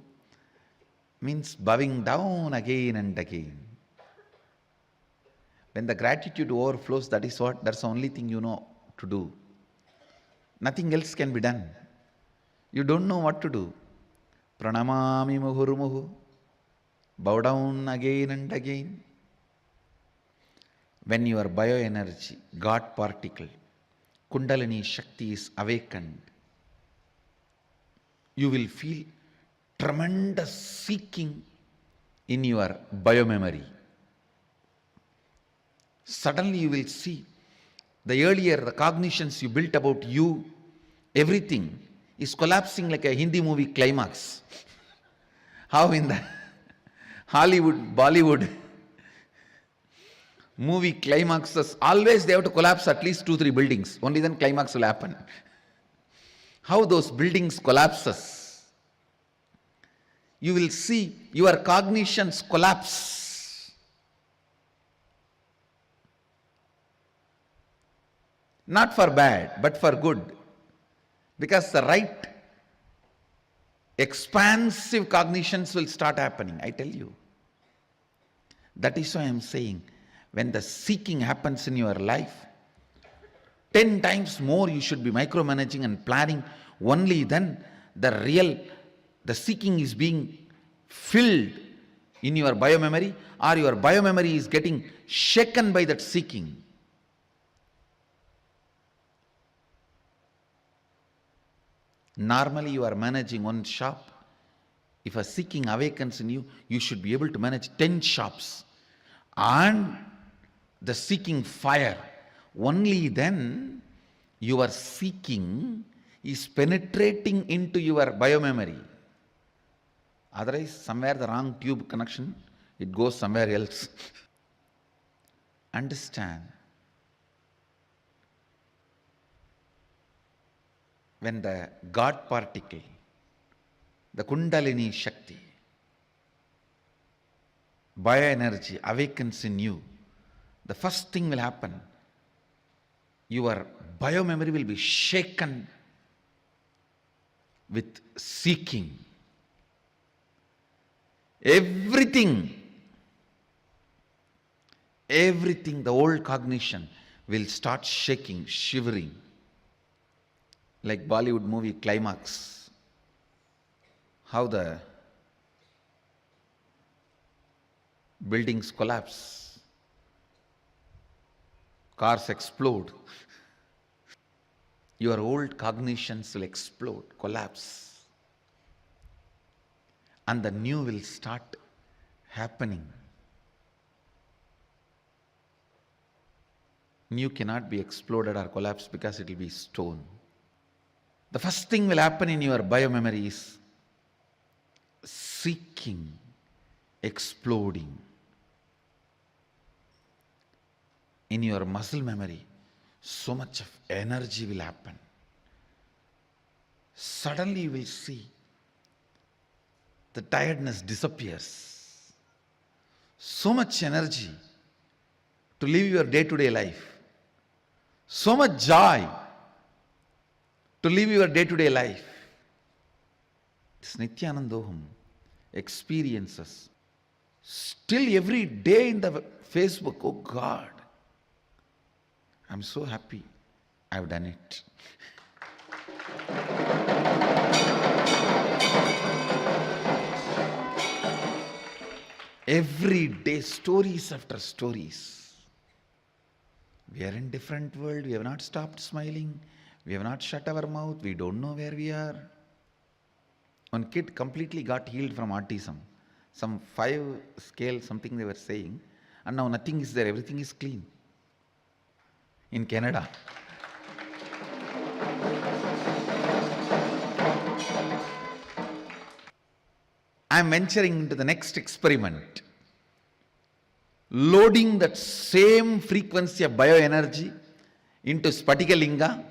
means bowing down again and again. When the gratitude overflows, that's the only thing you know to do. Nothing else can be done. You don't know what to do. Pranamami muhurmuhu, bow down again and again. When your bioenergy, God particle, Kundalini Shakti is awakened, you will feel tremendous seeking in your biomemory. Suddenly you will see the cognitions you built about you, everything is collapsing like a Hindi movie climax. How in the Hollywood, Bollywood movie climaxes, always they have to collapse at least 2-3 buildings. Only then climax will happen. How those buildings collapses. You will see your cognitions collapse. Not for bad, but for good. Because the right expansive cognitions will start happening, I tell you. That is why I am saying, when the seeking happens in your life, 10 times more you should be micromanaging and planning. Only then the seeking is being filled in your biomemory, or your biomemory is getting shaken by that seeking. Normally you are managing one shop. If a seeking awakens in you, you should be able to manage 10 shops. And the seeking fire, only then your seeking is penetrating into your biomemory. Otherwise, somewhere the wrong tube connection, it goes somewhere else. Understand. When the God particle, the Kundalini Shakti, bioenergy awakens in you, the first thing will happen, your biomemory will be shaken with seeking. Everything, the old cognition will start shaking, shivering. Like Bollywood movie climax, how the buildings collapse, cars explode, your old cognitions will explode, collapse, and the new will start happening. new cannot be exploded or collapsed because it will be stone. The first thing will happen in your biomemory is seeking, exploding. In your muscle memory, so much of energy will happen. Suddenly you will see the tiredness disappears. So much energy to live your day-to-day life. So much joy to live your day-to-day life. This Nithyanandoham experiences. Still every day in the Facebook, oh God, I'm so happy I've done it. Every day, stories after stories. We are in different world. We have not stopped smiling. We have not shut our mouth. We don't know where we are. One kid completely got healed from autism. Some 5 scale, something they were saying. And now nothing is there. Everything is clean. In Canada. I am venturing into the next experiment. Loading that same frequency of bioenergy into Spatika Linga.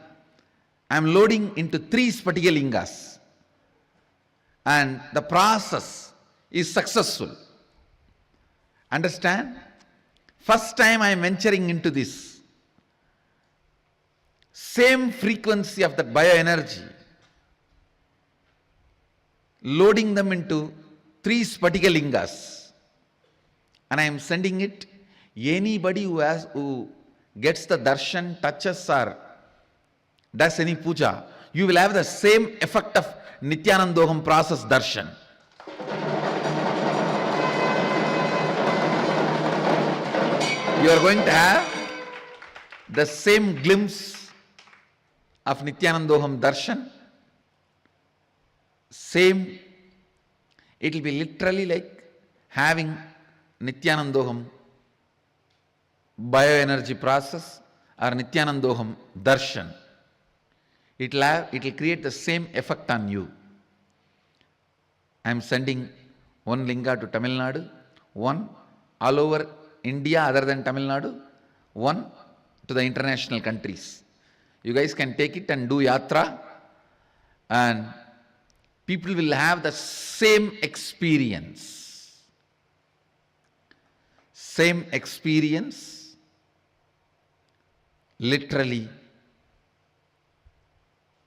I am loading into 3 Spatika Lingas. And the process is successful. Understand? First time I am venturing into this. Same frequency of that bioenergy, loading them into 3 Spatika Lingas, and I am sending it. Anybody who gets the darshan, touches or does any puja, you will have the same effect of Nithyanandoham process darshan. You are going to have the same glimpse of Nithyanandoham darshan. Same, it will be literally like having Nithyanandoham bioenergy process or Nithyanandoham darshan. It will create the same effect on you. I am sending 1 linga to Tamil Nadu, 1 all over India other than Tamil Nadu, 1 to the international countries. You guys can take it and do yatra, and people will have the same experience. Same experience, literally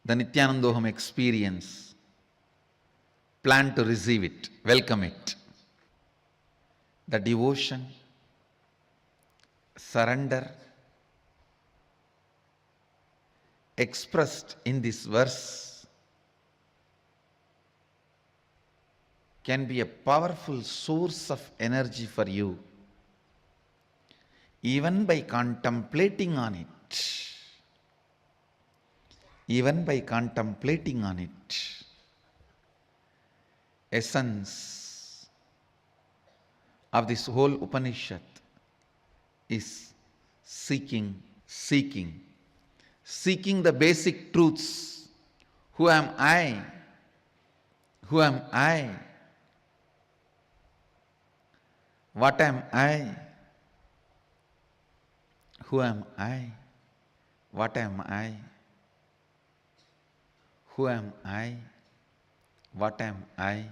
the Nithyanandoham experience. Plan to receive it, welcome it. The devotion, surrender, expressed in this verse can be a powerful source of energy for you, even by contemplating on it. Even by contemplating on it. Essence of this whole Upanishad is seeking the basic truths. Who am I? Who am I? What am I? Who am I? What am I? Who am I? What am I?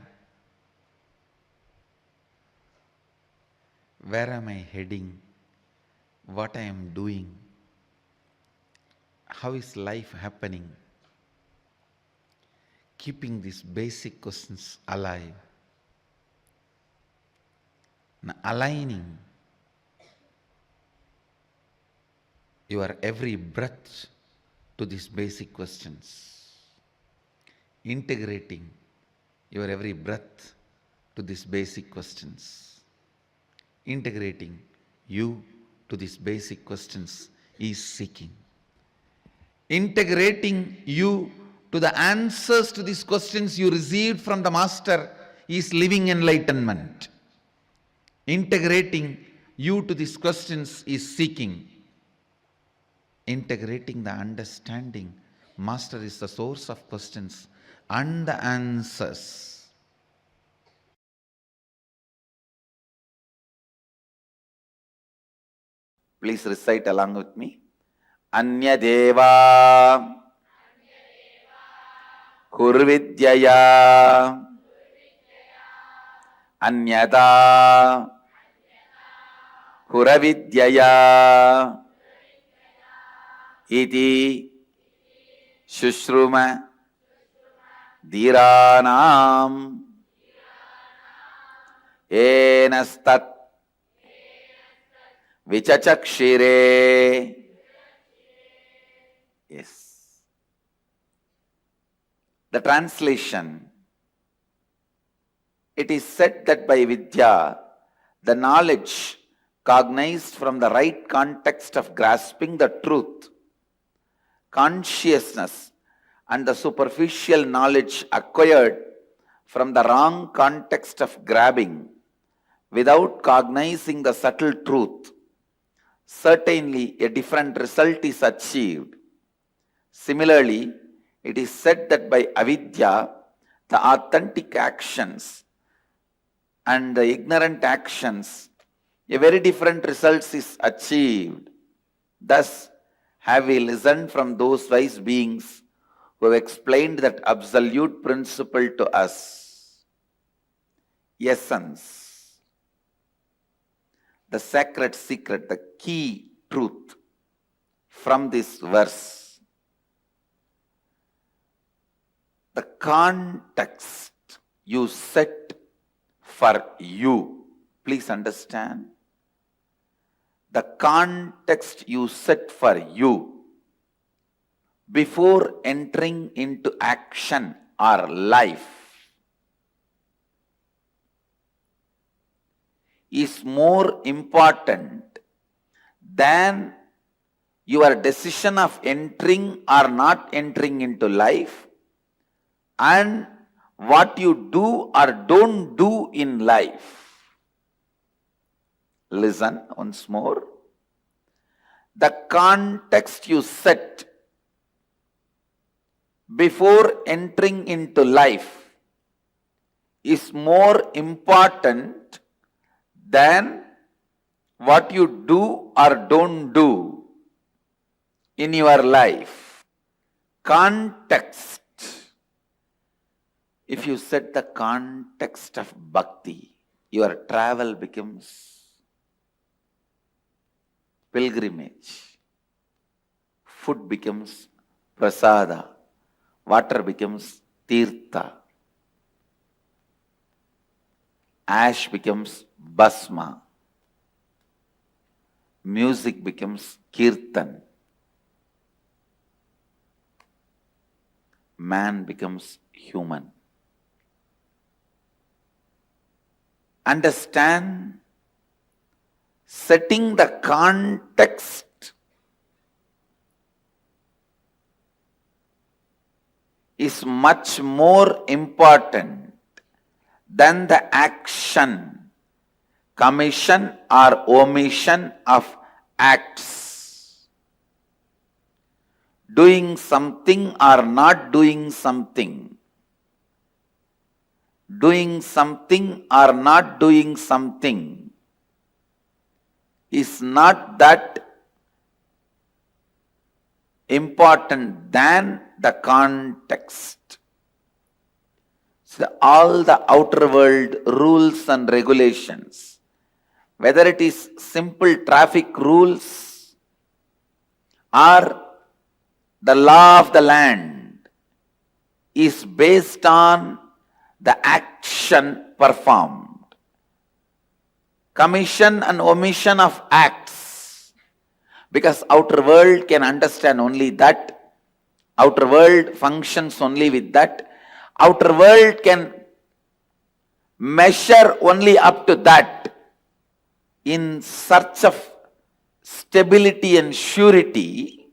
Where am I heading? What I am doing? How is life happening? Keeping these basic questions alive. Now, aligning your every breath to these basic questions. Integrating your every breath to these basic questions. Integrating you to these basic questions is seeking. Integrating you to the answers to these questions you received from the Master is living enlightenment. Integrating you to these questions is seeking. integrating the understanding. Master is the source of questions and the answers. Please recite along with me. Anyadeva kurvidyaya anyada kuravidyaya iti shushruma dhiranam enastat vichachakshire. Yes. The translation. It is said that by Vidya, the knowledge cognized from the right context of grasping the truth, consciousness, and the superficial knowledge acquired from the wrong context of grabbing without cognizing the subtle truth, certainly a different result is achieved. Similarly, it is said that by avidya, the authentic actions and the ignorant actions, a very different result is achieved. Thus, have we listened from those wise beings who have explained that absolute principle to us. Essence, the sacred secret, the key truth from this verse. The context you set for you. Please understand. The context you set for you before entering into action or life is more important than your decision of entering or not entering into life and what you do or don't do in life. Listen once more. The context you set before entering into life is more important than what you do or don't do in your life. Context. If you set the context of bhakti, your travel becomes pilgrimage. Food becomes prasada. Water becomes tirtha. Ash becomes bhasma. Music becomes kirtan. Man becomes human. Understand, setting the context is much more important than the action, commission or omission of acts. Doing something or not doing something. Doing something or not doing something is not that important than the context. So all the outer world rules and regulations, whether it is simple traffic rules or the law of the land, is based on the action performed. Commission and omission of acts, because outer world can understand only that, outer world functions only with that, outer world can measure only up to that. In search of stability and surety,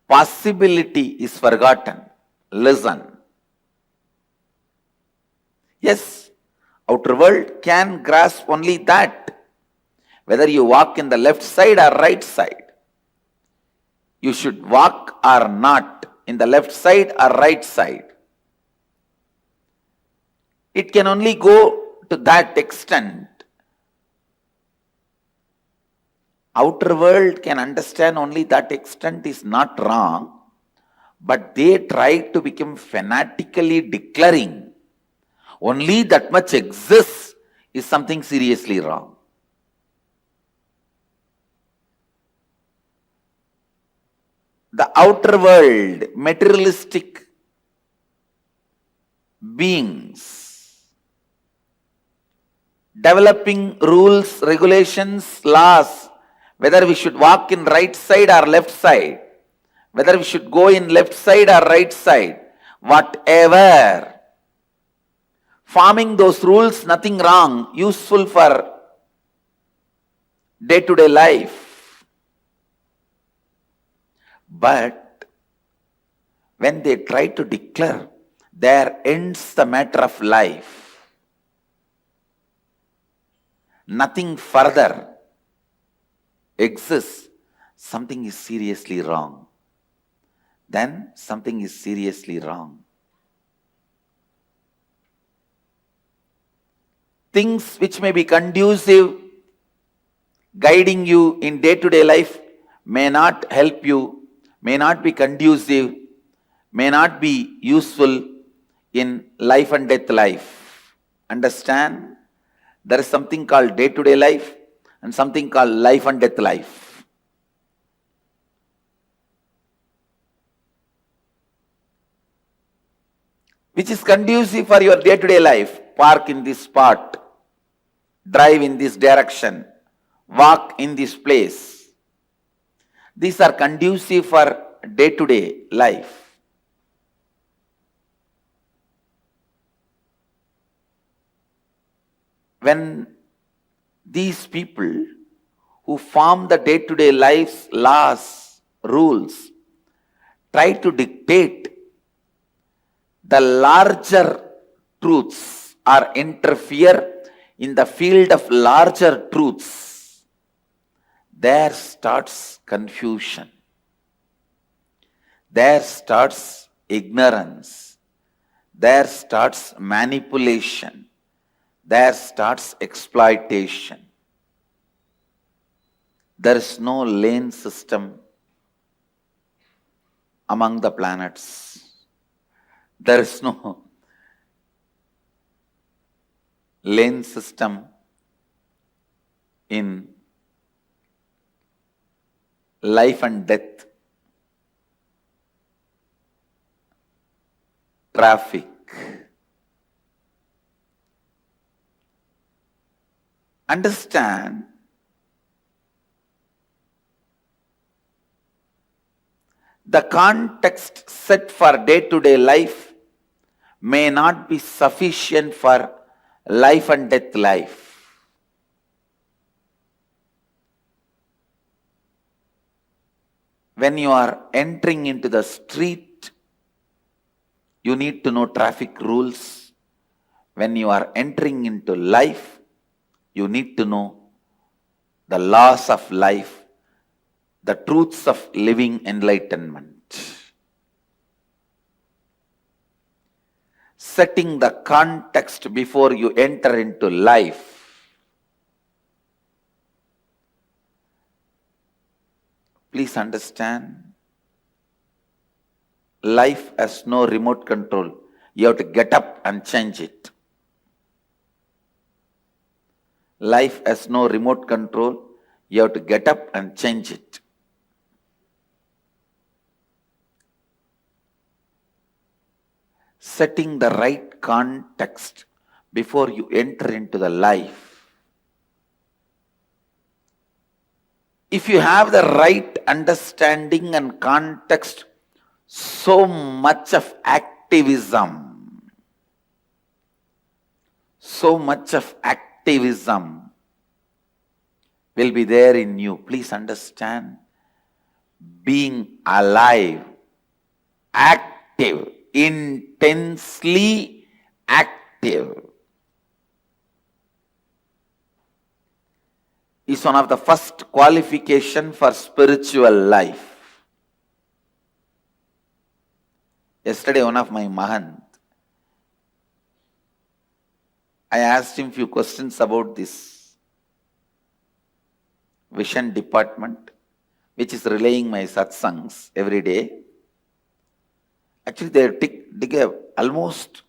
possibility is forgotten. Listen. Yes, outer world can grasp only that, whether you walk in the left side or right side. you should walk or not, in the left side or right side. It can only go to that extent. Outer world can understand only that extent is not wrong, but they try to become fanatically declaring only that much exists is something seriously wrong. The outer world, materialistic beings, developing rules, regulations, laws, whether we should walk in right side or left side, whether we should go in left side or right side, whatever. Forming those rules, nothing wrong, useful for day-to-day life. But when they try to declare, there ends the matter of life. Nothing further exists. Something is seriously wrong. Then something is seriously wrong. Things which may be conducive, guiding you in day-to-day life, may not help you, may not be conducive, may not be useful in life and death life. Understand? There is something called day-to-day life and something called life and death life. Which is conducive for your day-to-day life. Park in this spot, drive in this direction, walk in this place. These are conducive for day-to-day life. When these people who form the day-to-day life's laws, rules, try to dictate the larger truths or interfere in the field of larger truths, there starts confusion. There starts ignorance. There starts manipulation. There starts exploitation. There is no lane system among the planets. There is no lane system in life and death, traffic. Understand, the context set for day-to-day life may not be sufficient for life and death life. When you are entering into the street, you need to know traffic rules. When you are entering into life, you need to know the laws of life, the truths of living enlightenment. Setting the context before you enter into life. Please understand, life has no remote control. You have to get up and change it. Life has no remote control. You have to get up and change it. Setting the right context before you enter into the life. If you have the right understanding and context, so much of activism, will be there in you. Please understand, being alive, active, intensely active is one of the first qualification for spiritual life. Yesterday, one of my Mahant, I asked him few questions about this vision department, which is relaying my satsangs every day. Actually, they dig almost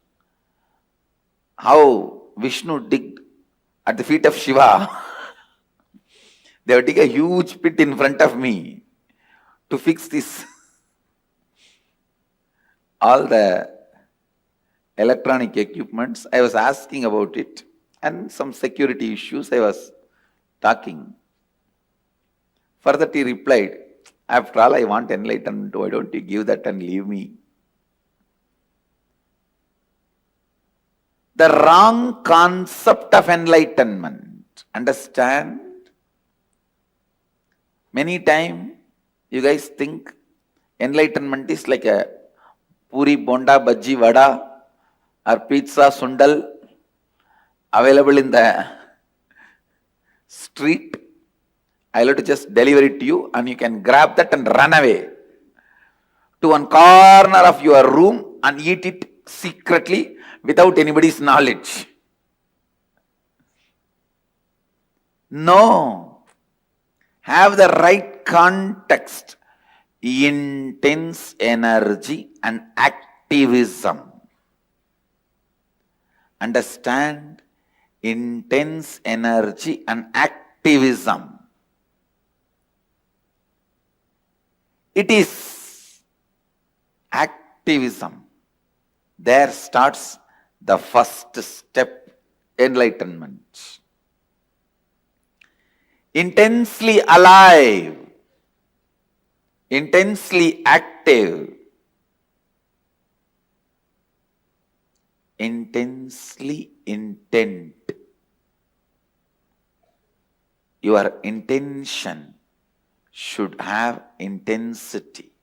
how Vishnu digged at the feet of Shiva. They dig a huge pit in front of me to fix this. All the electronic equipments, I was asking about it, and some security issues I was talking. For that he replied, after all, I want enlightenment, why don't you give that and leave me? The wrong concept of enlightenment. Understand? Many times you guys think enlightenment is like a puri, bonda, bhaji, vada or pizza, sundal available in the street. I'll have to just deliver it to you and you can grab that and run away to one corner of your room and eat it secretly without anybody's knowledge. No. Have the right context, intense energy and activism. Understand? Intense energy and activism. It is activism. There starts the first step, enlightenment. Intensely alive, intensely active, intensely intent. Your intention should have intensity.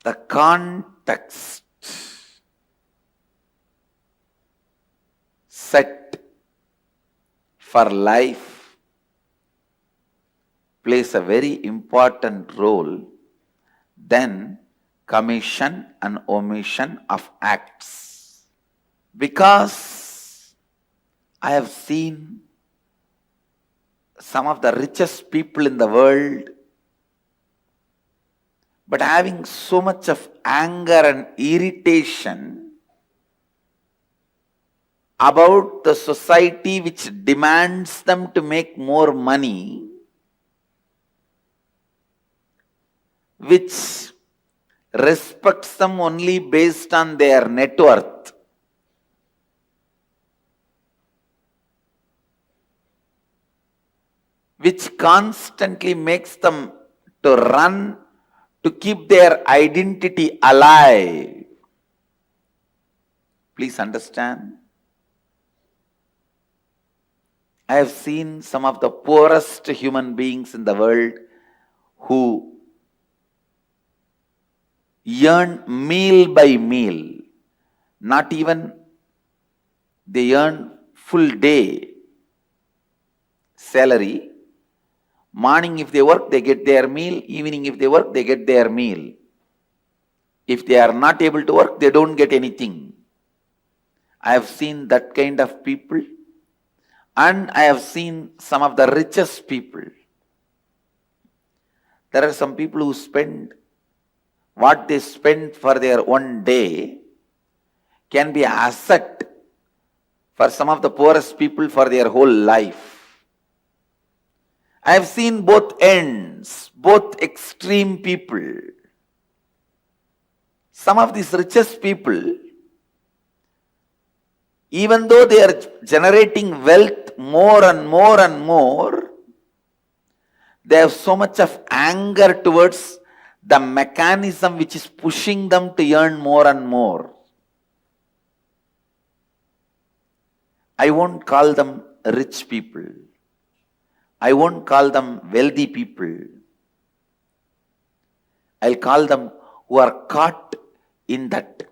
The context set for life plays a very important role than commission and omission of acts. Because I have seen some of the richest people in the world, but having so much of anger and irritation about the society which demands them to make more money, which respects them only based on their net worth. Which constantly makes them to run to keep their identity alive. Please understand. I have seen some of the poorest human beings in the world who earn meal by meal. Not even they earn full day salary. Morning if they work, they get their meal. Evening if they work, they get their meal. If they are not able to work, they don't get anything. I have seen that kind of people. And I have seen some of the richest people. There are some people who spend what they spend for their one day can be an asset for some of the poorest people for their whole life. I have seen both ends, both extreme people. Some of these richest people, even though they are generating wealth more and more and more, they have so much of anger towards the mechanism which is pushing them to earn more and more. I won't call them rich people. I won't call them wealthy people. I'll call them who are caught in that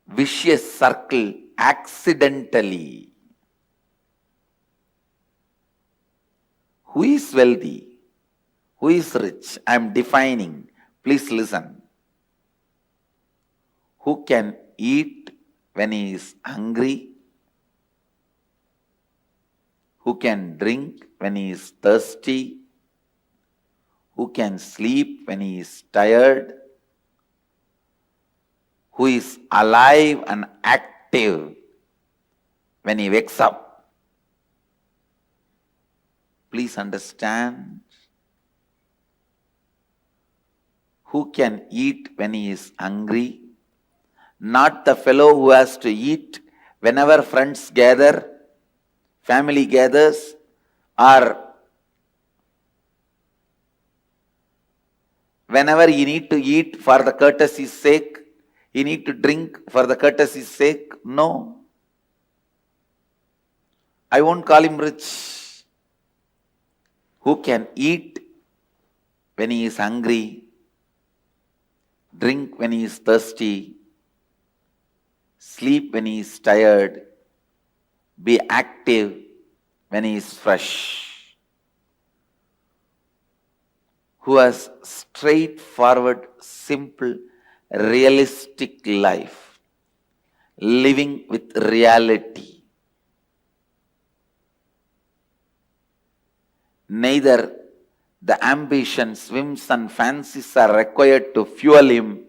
vicious circle accidentally. Who is wealthy? Who is rich? I am defining. Please listen. Who can eat when he is hungry? Who can drink when he is thirsty? Who can sleep when he is tired? Who is alive and active when he wakes up? Please understand. Who can eat when he is hungry? Not the fellow who has to eat whenever friends gather, family gathers, or whenever you need to eat for the courtesy's sake, you need to drink for the courtesy's sake. No. I won't call him rich. Who can eat when he is hungry, drink when he is thirsty, sleep when he is tired, be active when he is fresh. Who has straightforward, simple, realistic life, living with reality. Neither the ambitions, whims and fancies are required to fuel him,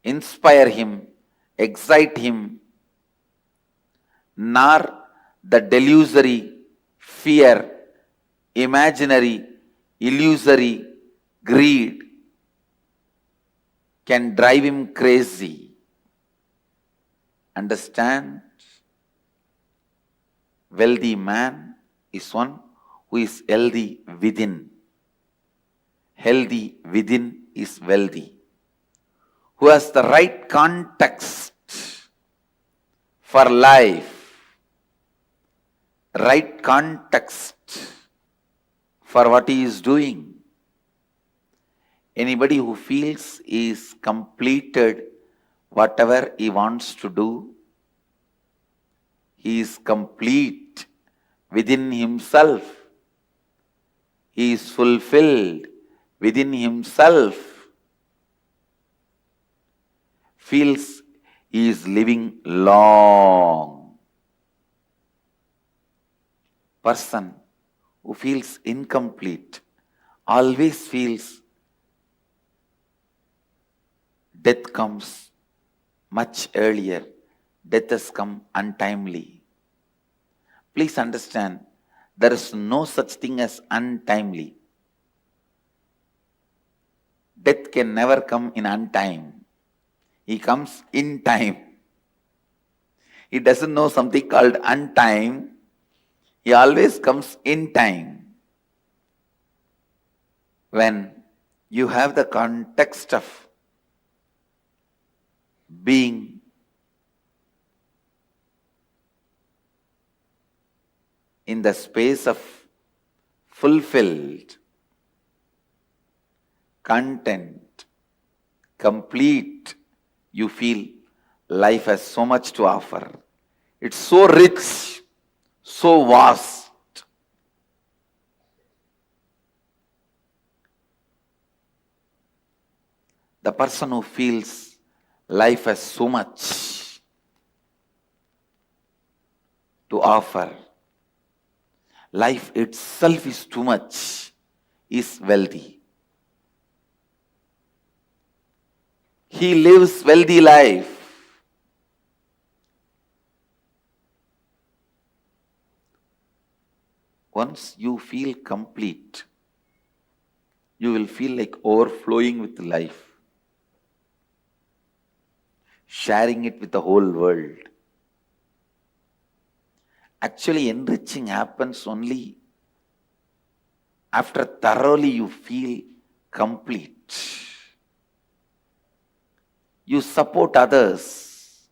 inspire him, excite him, nor the delusory, fear, imaginary, illusory greed can drive him crazy. Understand? Wealthy man is one who is healthy within. Healthy within is wealthy. Who has the right context for life, right context for what he is doing. Anybody who feels he is completed whatever he wants to do, he is complete within himself. He is fulfilled within himself. Feels he is living long. Person who feels incomplete always feels death comes much earlier. Death has come untimely. Please understand, there is no such thing as untimely. Death can never come in untime. He comes in time. He doesn't know something called untime. He always comes in time. When you have the context of being in the space of fulfilled, content, complete, you feel life has so much to offer. It's so rich, so vast. The person who feels life has so much to offer, life itself is too much, is wealthy. He lives wealthy life. Once you feel complete, you will feel like overflowing with life, sharing it with the whole world. Actually, enriching happens only after thoroughly you feel complete. You support others.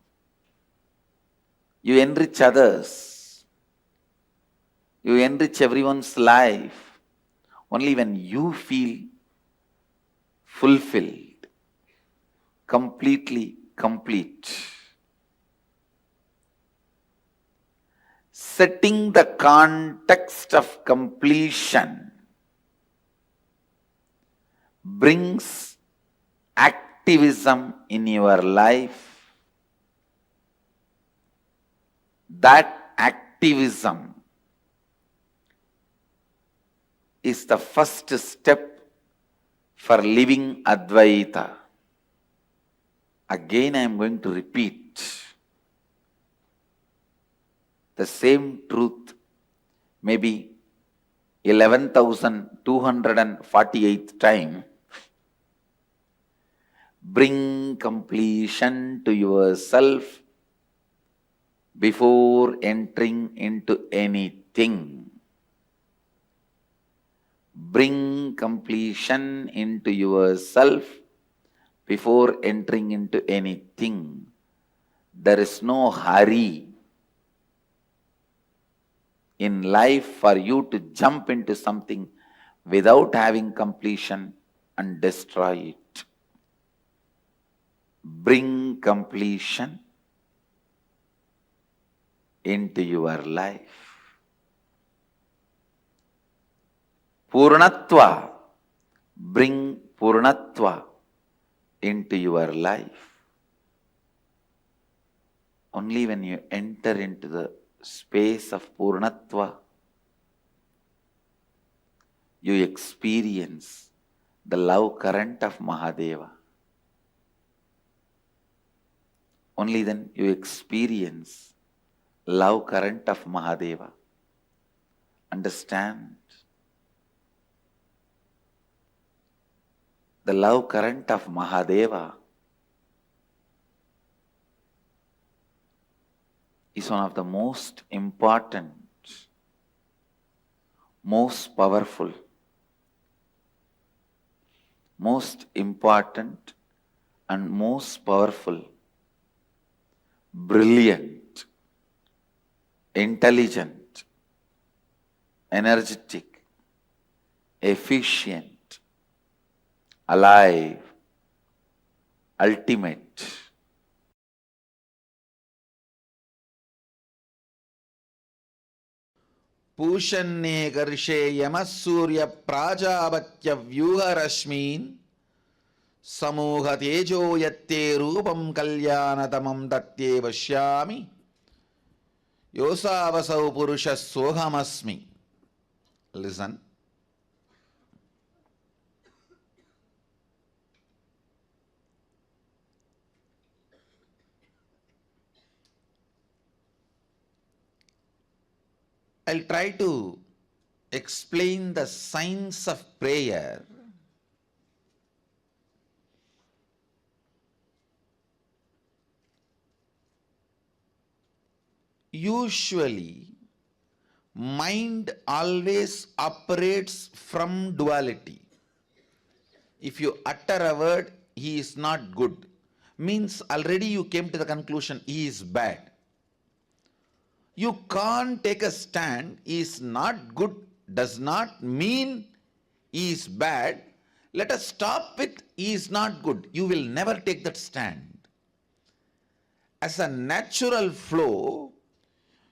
You enrich others. You enrich everyone's life only when you feel fulfilled, completely complete. Setting the context of completion brings activism in your life, that activism is the first step for living Advaita. Again, I am going to repeat the same truth, maybe 11,248th time. Bring completion to yourself before entering into anything. Bring completion into yourself before entering into anything. There is no hurry in life for you to jump into something without having completion and destroy it. Bring completion into your life. Purnatva. Bring Purnatva into your life. Only when you enter into the space of Purnatva, you experience the love current of Mahadeva. Only then you experience love current of Mahadeva. Understand? The love current of Mahadeva is one of the most important, most powerful, most important and most powerful, brilliant, intelligent, energetic, efficient, alive, ultimate. Pushanne garshe yamassurya prajavatya vyuharashmin samoha tejo yatte rupam kalyanatamam tatye vashyami yosavasau purusha sohamasmi. Listen. I'll try to explain the science of prayer usually. Mind always operates from duality. If you utter a word, he is not good, means already you came to the conclusion he is bad. You can't take a stand, he is not good, does not mean he is bad. Let us stop with he is not good. You will never take that stand. As a natural flow,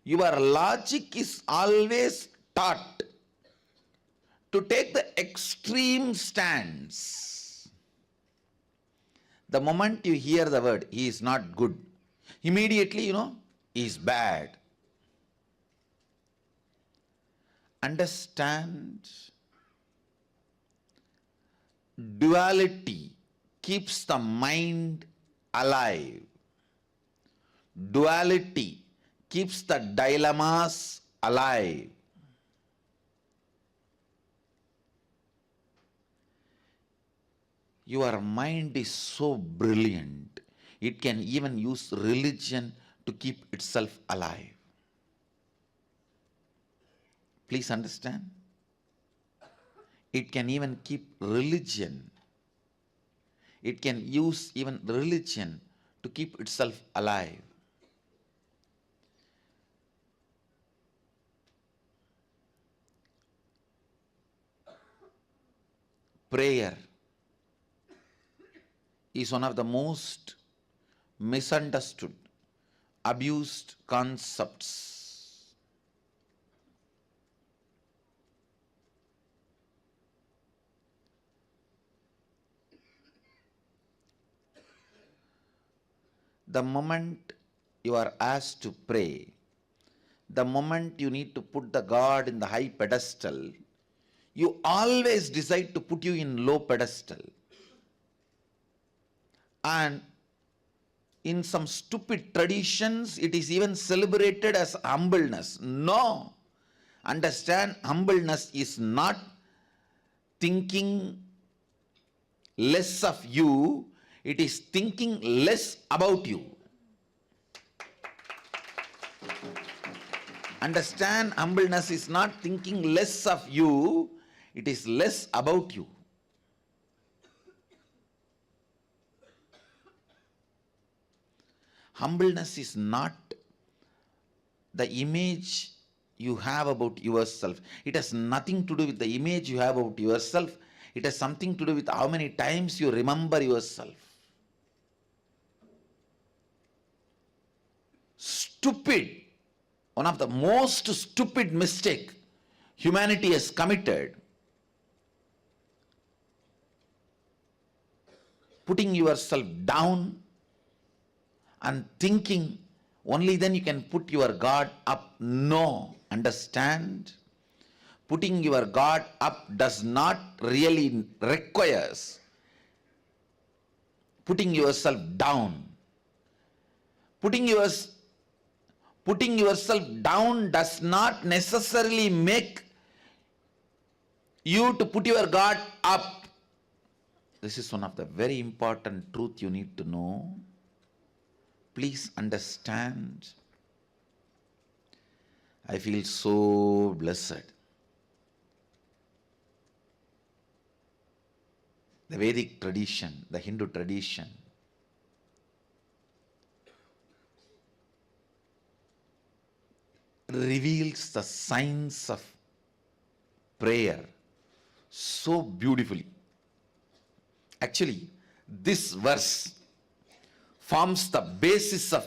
your logic is always taught to take the extreme stance. The moment you hear the word, he is not good, immediately he is bad. Understand, duality keeps the mind alive. Duality keeps the dilemmas alive. Your mind is so brilliant, it can even use religion to keep itself alive. Please understand. It can even keep religion. It can use even religion to keep itself alive. Prayer is one of the most misunderstood, abused concepts. the moment you are asked to pray, the moment you need to put the God in the high pedestal, you always decide to put you in low pedestal. And in some stupid traditions, it is even celebrated as humbleness. No! Understand, humbleness is not thinking less of you, it is thinking less about you. Understand, humbleness is not thinking less of you, it is less about you. Humbleness is not the image you have about yourself. It has nothing to do with the image you have about yourself. It has something to do with how many times you remember yourself. Stupid, one of the most stupid mistake humanity has committed, putting yourself down and thinking only then you can put your God up. No, understand? Putting your God up does not really requires putting yourself down. Putting yourself down does not necessarily make you to put your God up. This is one of the very important truth you need to know. Please understand. I feel so blessed. The Vedic tradition, the Hindu tradition, reveals the science of prayer so beautifully. Actually, this verse forms the basis of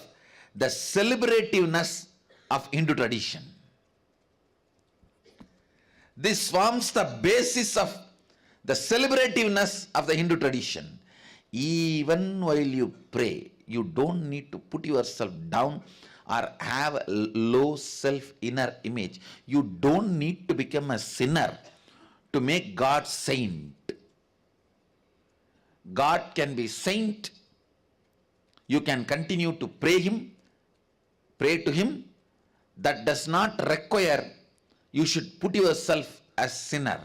the celebrativeness of Hindu tradition. This forms the basis of the celebrativeness of the Hindu tradition. Even while you pray, you don't need to put yourself down or have a low self inner image. You don't need to become a sinner to make God saint. God can be saint. You can continue to pray to him. That does not require you should put yourself as sinner.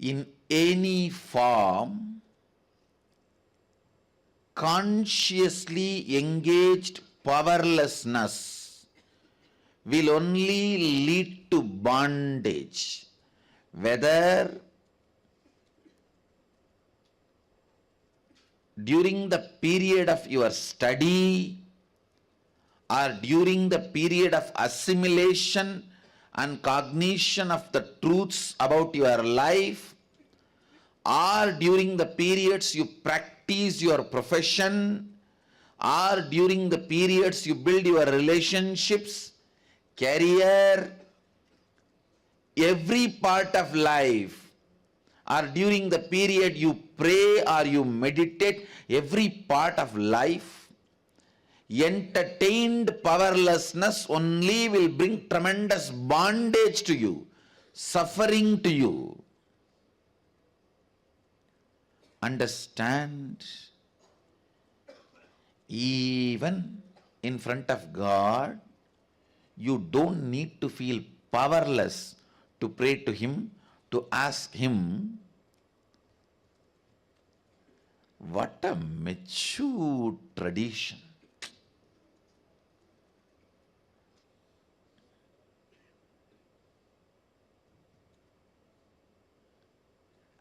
In any form, consciously engaged powerlessness will only lead to bondage. Whether during the period of your study or during the period of assimilation and cognition of the truths about your life, or during the periods you practice your profession, or during the periods you build your relationships, career, every part of life, or during the period you pray or you meditate, every part of life, entertained powerlessness only will bring tremendous bondage to you, suffering to you. Understand, even in front of God, you don't need to feel powerless to pray to him, to ask him. What a mature tradition.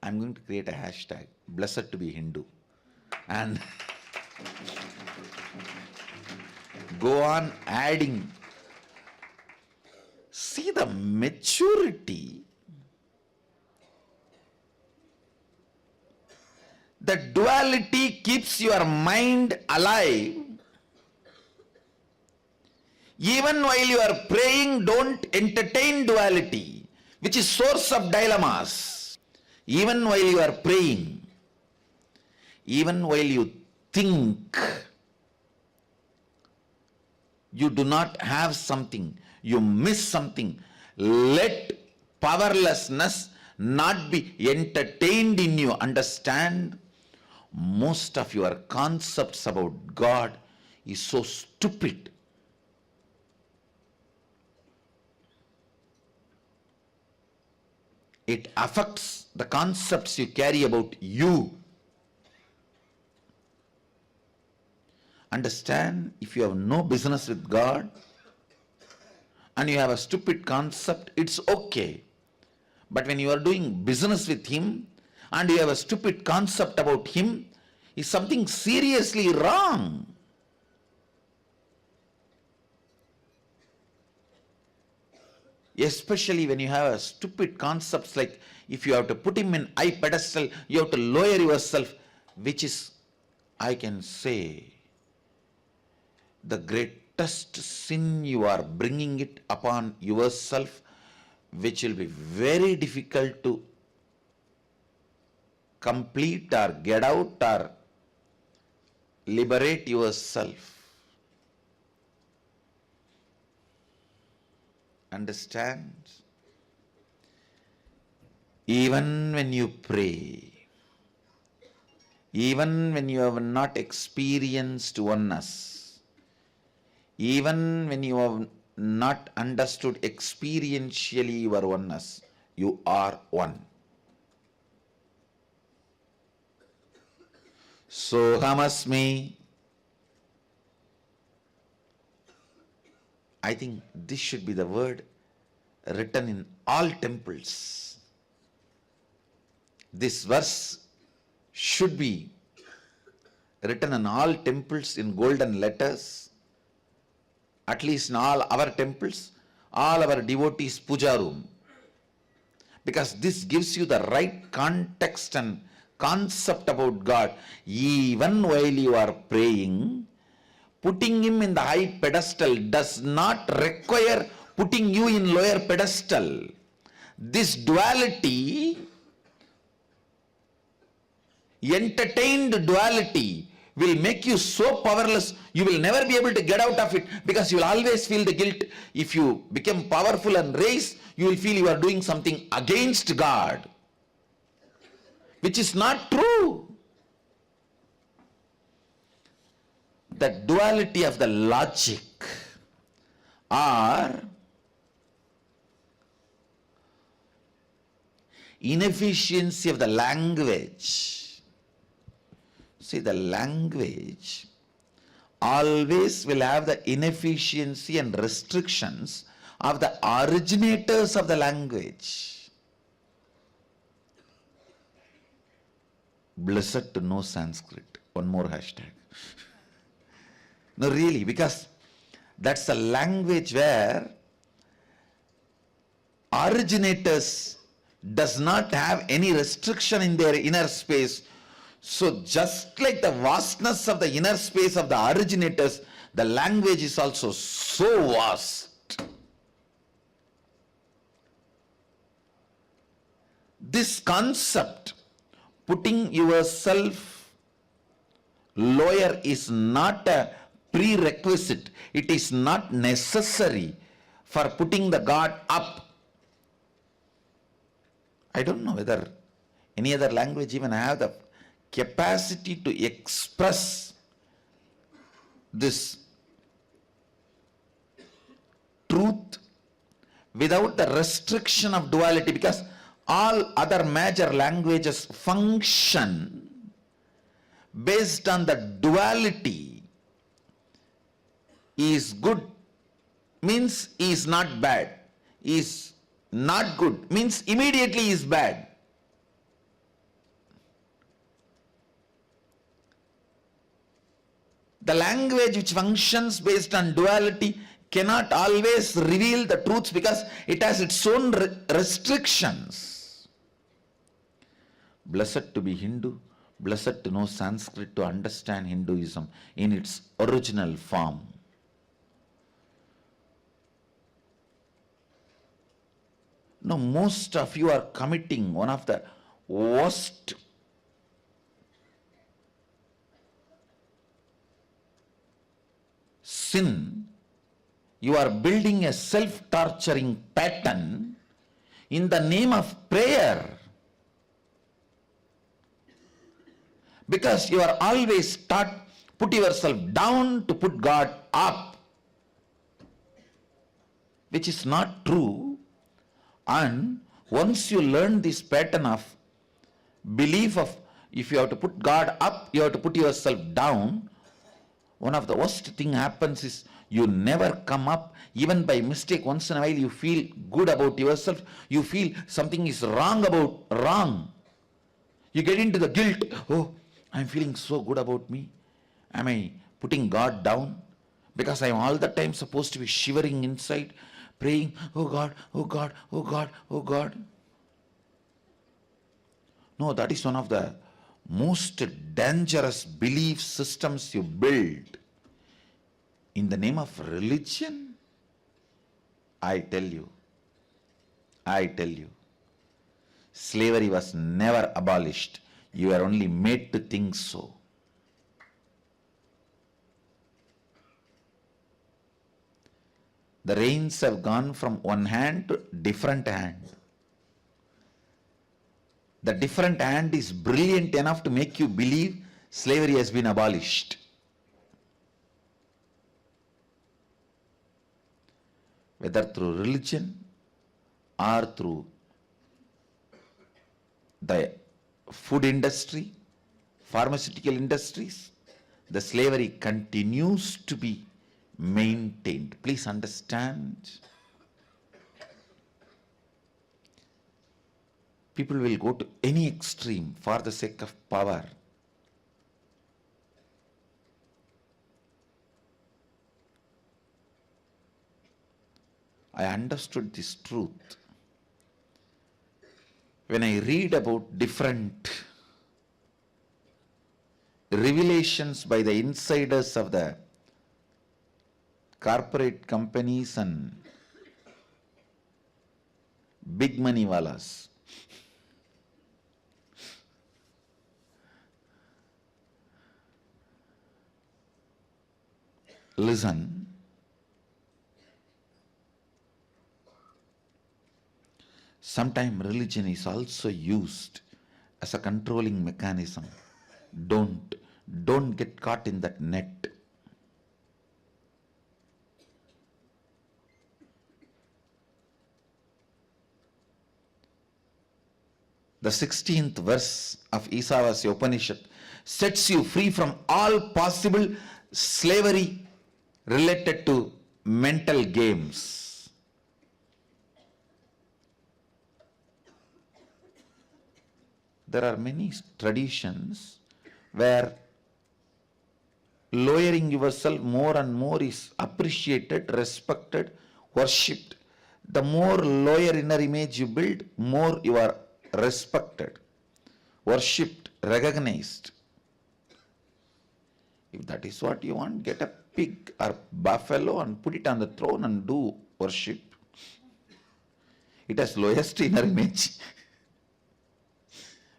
I'm going to create a hashtag, blessed to be Hindu, and go on adding. See the maturity, the duality keeps your mind alive. Even while you are praying, don't entertain duality, which is source of dilemmas. Even while you are praying, even while you think you do not have something, you miss something, let powerlessness not be entertained in you. Understand, most of your concepts about God is so stupid. It affects the concepts you carry about you. Understand, if you have no business with God and you have a stupid concept, it's okay. But when you are doing business with Him and you have a stupid concept about Him, is something seriously wrong. Especially when you have a stupid concepts like if you have to put Him in high pedestal, you have to lower yourself, which is, I can say, the greatest sin. You are bringing it upon yourself, which will be very difficult to complete or get out or liberate yourself. Understand? Even when you pray, even when you have not experienced oneness, even when you have not understood experientially your oneness, you are one. Sohamasmi. I think this should be the word written in all temples. This verse should be written in all temples in golden letters, at least in all our temples, all our devotees' puja room. Because this gives you the right context and concept about God. Even while you are praying, putting Him in the high pedestal does not require putting you in lower pedestal. This duality, entertained duality, will make you so powerless, you will never be able to get out of it, because you will always feel the guilt. If you become powerful and raise, you will feel you are doing something against God, which is not true. The duality of the logic or inefficiency of the language. See, the language always will have the inefficiency and restrictions of the originators of the language. Blessed to know Sanskrit. One more hashtag. No, really, because that's a language where originators does not have any restriction in their inner space. So just like the vastness of the inner space of the originators, the language is also so vast. This concept, putting yourself lower, is not a prerequisite. It is not necessary for putting the God up. I don't know whether any other language even have the capacity to express this truth without the restriction of duality, because all other major languages function based on the duality. Is good means is not bad, is not good means immediately is bad. The language which functions based on duality cannot always reveal the truths because it has its own restrictions. Blessed to be Hindu, blessed to know Sanskrit, to understand Hinduism in its original form. No, most of you are committing one of the worst sin. You are building a self-torturing pattern in the name of prayer. Because you are always taught, put yourself down to put God up, which is not true. And once you learn this pattern of belief of if you have to put God up, you have to put yourself down, one of the worst thing happens is you never come up. Even by mistake, once in a while you feel good about yourself, you feel something is wrong. You get into the guilt. Oh, I'm feeling so good about me. Am I putting God down? Because I'm all the time supposed to be shivering inside, praying, oh God, oh God, oh God, oh God. No, that is one of the most dangerous belief systems you build. In the name of religion, I tell you, slavery was never abolished. You are only made to think so. The reins have gone from one hand to different hand. The different hand is brilliant enough to make you believe slavery has been abolished. Whether through religion or through the food industry, pharmaceutical industries, the slavery continues to be maintained. Please understand. People will go to any extreme for the sake of power. I understood this truth when I read about different revelations by the insiders of the corporate companies and big money wallas. Listen. Sometimes religion is also used as a controlling mechanism. Don't get caught in that net. The 16th verse of Isavasya Upanishad sets you free from all possible slavery related to mental games. There are many traditions where lowering yourself more and more is appreciated, respected, worshipped. The more lower inner image you build, more you are respected, worshipped, recognized. If that is what you want, get a pig or buffalo and put it on the throne and do worship. It has lowest inner image.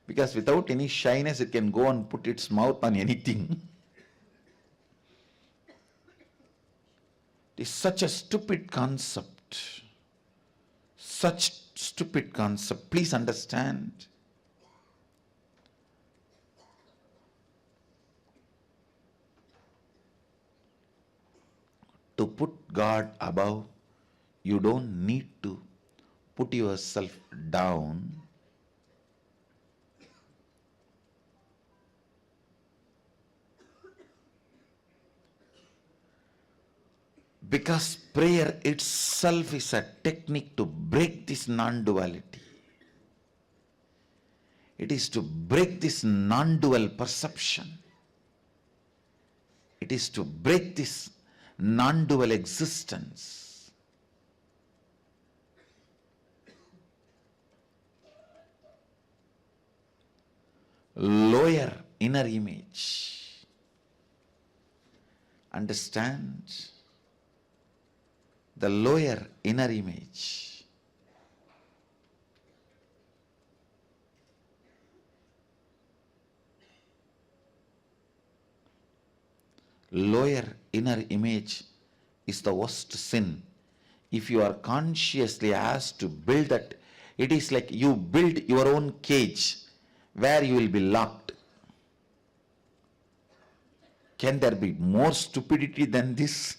Because without any shyness, it can go and put its mouth on anything. It is such a stupid concept. Such stupid concept. Please understand. To put God above, you don't need to put yourself down. Because prayer itself is a technique to break this non-duality. It is to break this non-dual perception. It is to break this non-dual existence. Lower inner image. Understand? The lower inner image. lower inner image is the worst sin. If you are consciously asked to build that, it is like you build your own cage where you will be locked. Can there be more stupidity than this?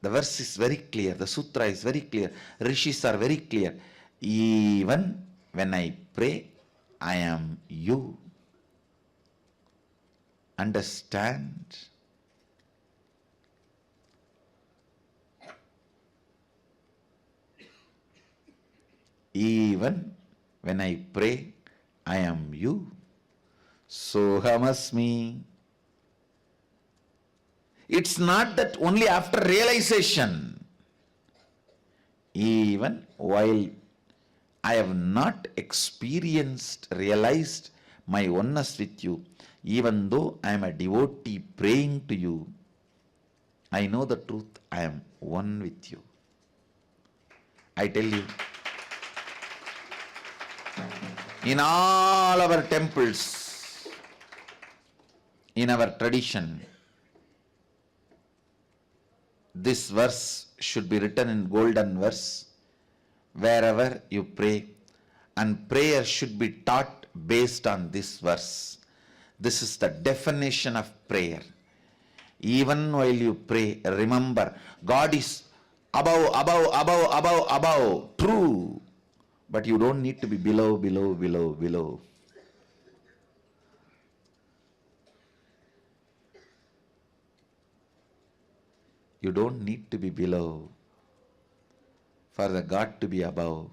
The verse is very clear, the sutra is very clear, rishis are very clear. Even when I pray, I am you. Understand? Even when I pray, I am you. Sohamasmi. It's not that only after realization. Even while I have not realized my oneness with you, even though I am a devotee praying to you, I know the truth, I am one with you. I tell you, in all our temples, in our tradition, this verse should be written in golden verse wherever you pray, and prayer should be taught based on this verse. This is the definition of prayer. Even while you pray, remember, God is above, true. But you don't need to be below. You don't need to be below for the God to be above.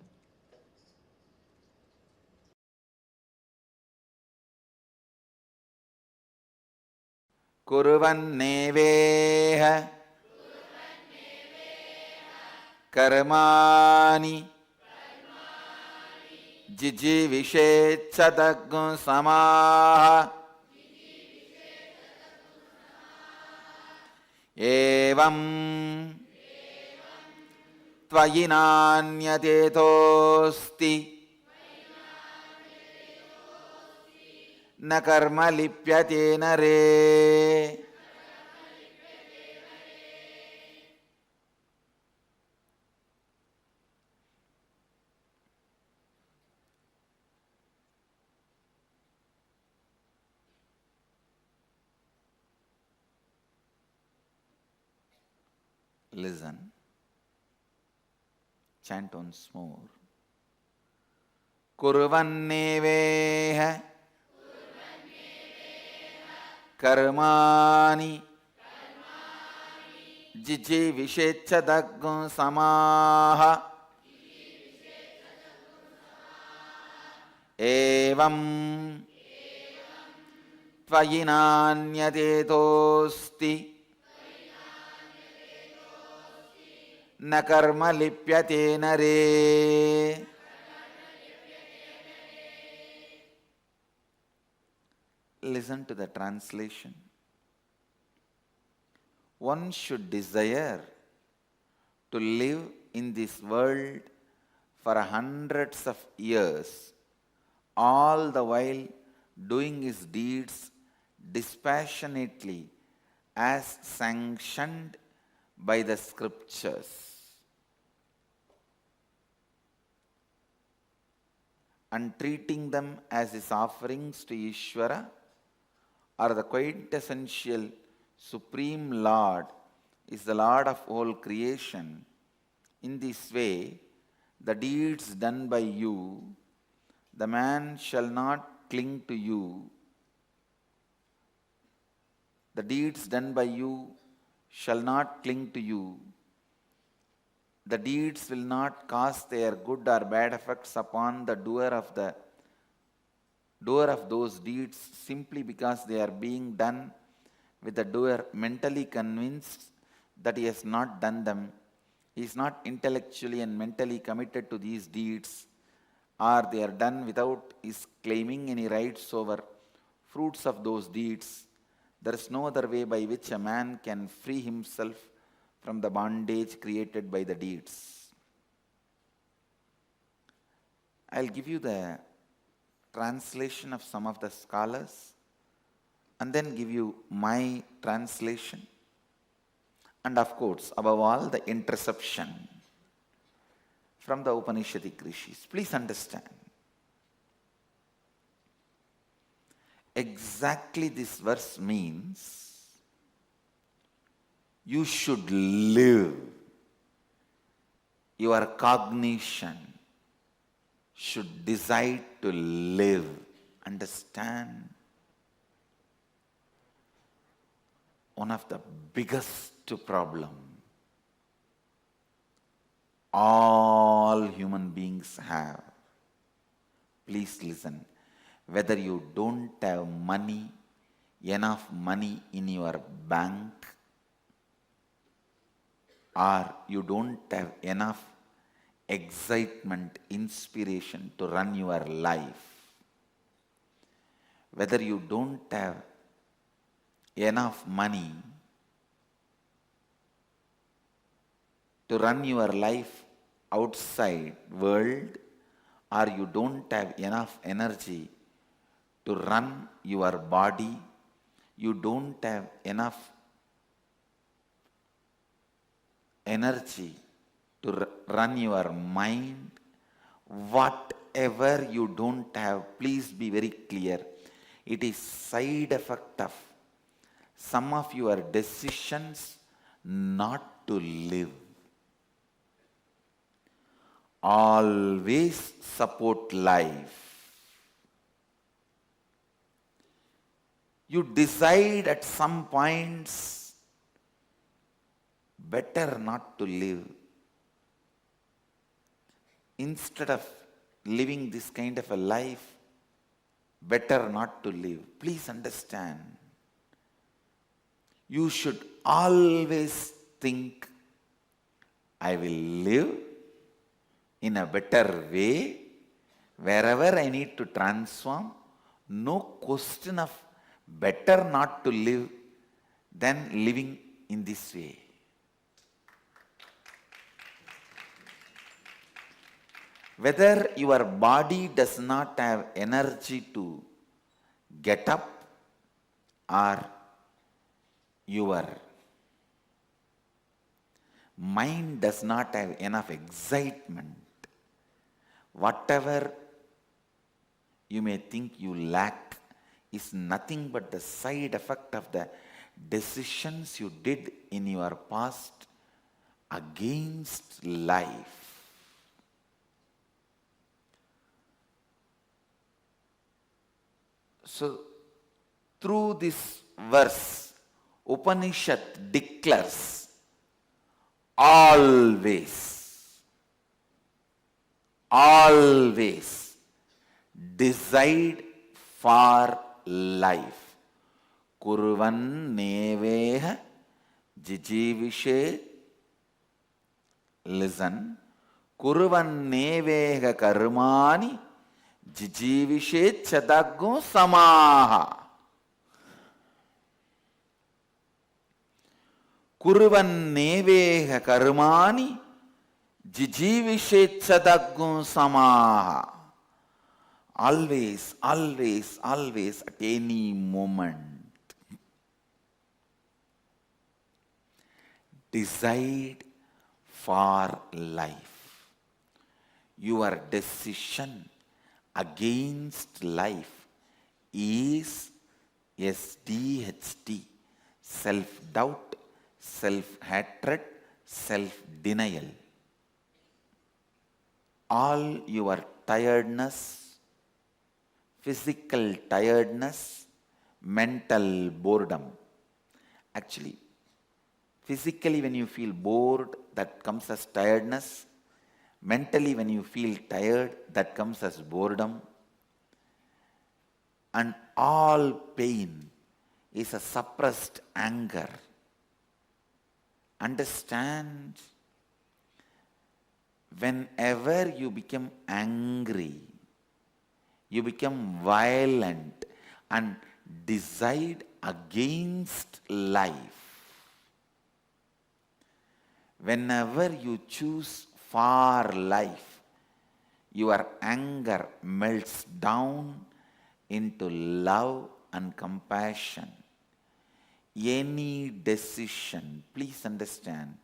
Kuruvanneveha karmani jijivishetsadaggu samaha evam tvayinanyatetosti na karma lipyate nare. Listen. Chant once more. Kurvanneveha karmani jijivishetsadaggu samaha evam tvayinanyatetosti na karma lipyate nare. Listen to the translation. One should desire to live in this world for hundreds of years, all the while doing his deeds dispassionately as sanctioned by the scriptures, and treating them as his offerings to Ishvara, or the quintessential Supreme Lord is the Lord of all creation. In this way, the deeds done by you, the man shall not cling to you. The deeds done by you shall not cling to you. The deeds will not cause their good or bad effects upon the doer of those deeds, simply because they are being done with the doer mentally convinced that he has not done them. He is not intellectually and mentally committed to these deeds, or they are done without his claiming any rights over fruits of those deeds. There is no other way by which a man can free himself from the bondage created by the deeds. I'll give you the translation of some of the scholars and then give you my translation, and of course, above all, the interception from the Upanishadic rishis. Please understand. Exactly this verse means you should live. Your cognition should decide to live. Understand? One of the biggest problem all human beings have. Please listen. Whether you don't have money, enough money in your bank, or you don't have enough excitement, inspiration to run your life, whether you don't have enough money to run your life outside world, or you don't have enough energy to run your body, you don't have enough energy to run your mind, whatever you don't have, please be very clear. It is side effect of some of your decisions not to live. Always support life. You decide at some points better not to live. Instead of living this kind of a life, better not to live. Please understand. You should always think, I will live in a better way, wherever I need to transform. No question of better not to live than living in this way. Whether your body does not have energy to get up, or your mind does not have enough excitement, whatever you may think you lack is nothing but the side effect of the decisions you did in your past against life. So, through this verse, Upanishad declares always decide for life. Kurvan neveha jijivishe. Listen. Kurvan neveha karmani jijivishe chadaggo samaha. Kurvan neveha karmani jijivishe chadaggo samaha. Always, always, always, at any moment, decide for life. Your decision against life is SDHT, self-doubt, self-hatred, self-denial. All your tiredness, physical tiredness, mental boredom. Actually, physically when you feel bored, that comes as tiredness. Mentally when you feel tired, that comes as boredom. And all pain is a suppressed anger. Understand? Whenever you become angry, you become violent and decide against life. Whenever you choose for life, your anger melts down into love and compassion. Any decision, please understand,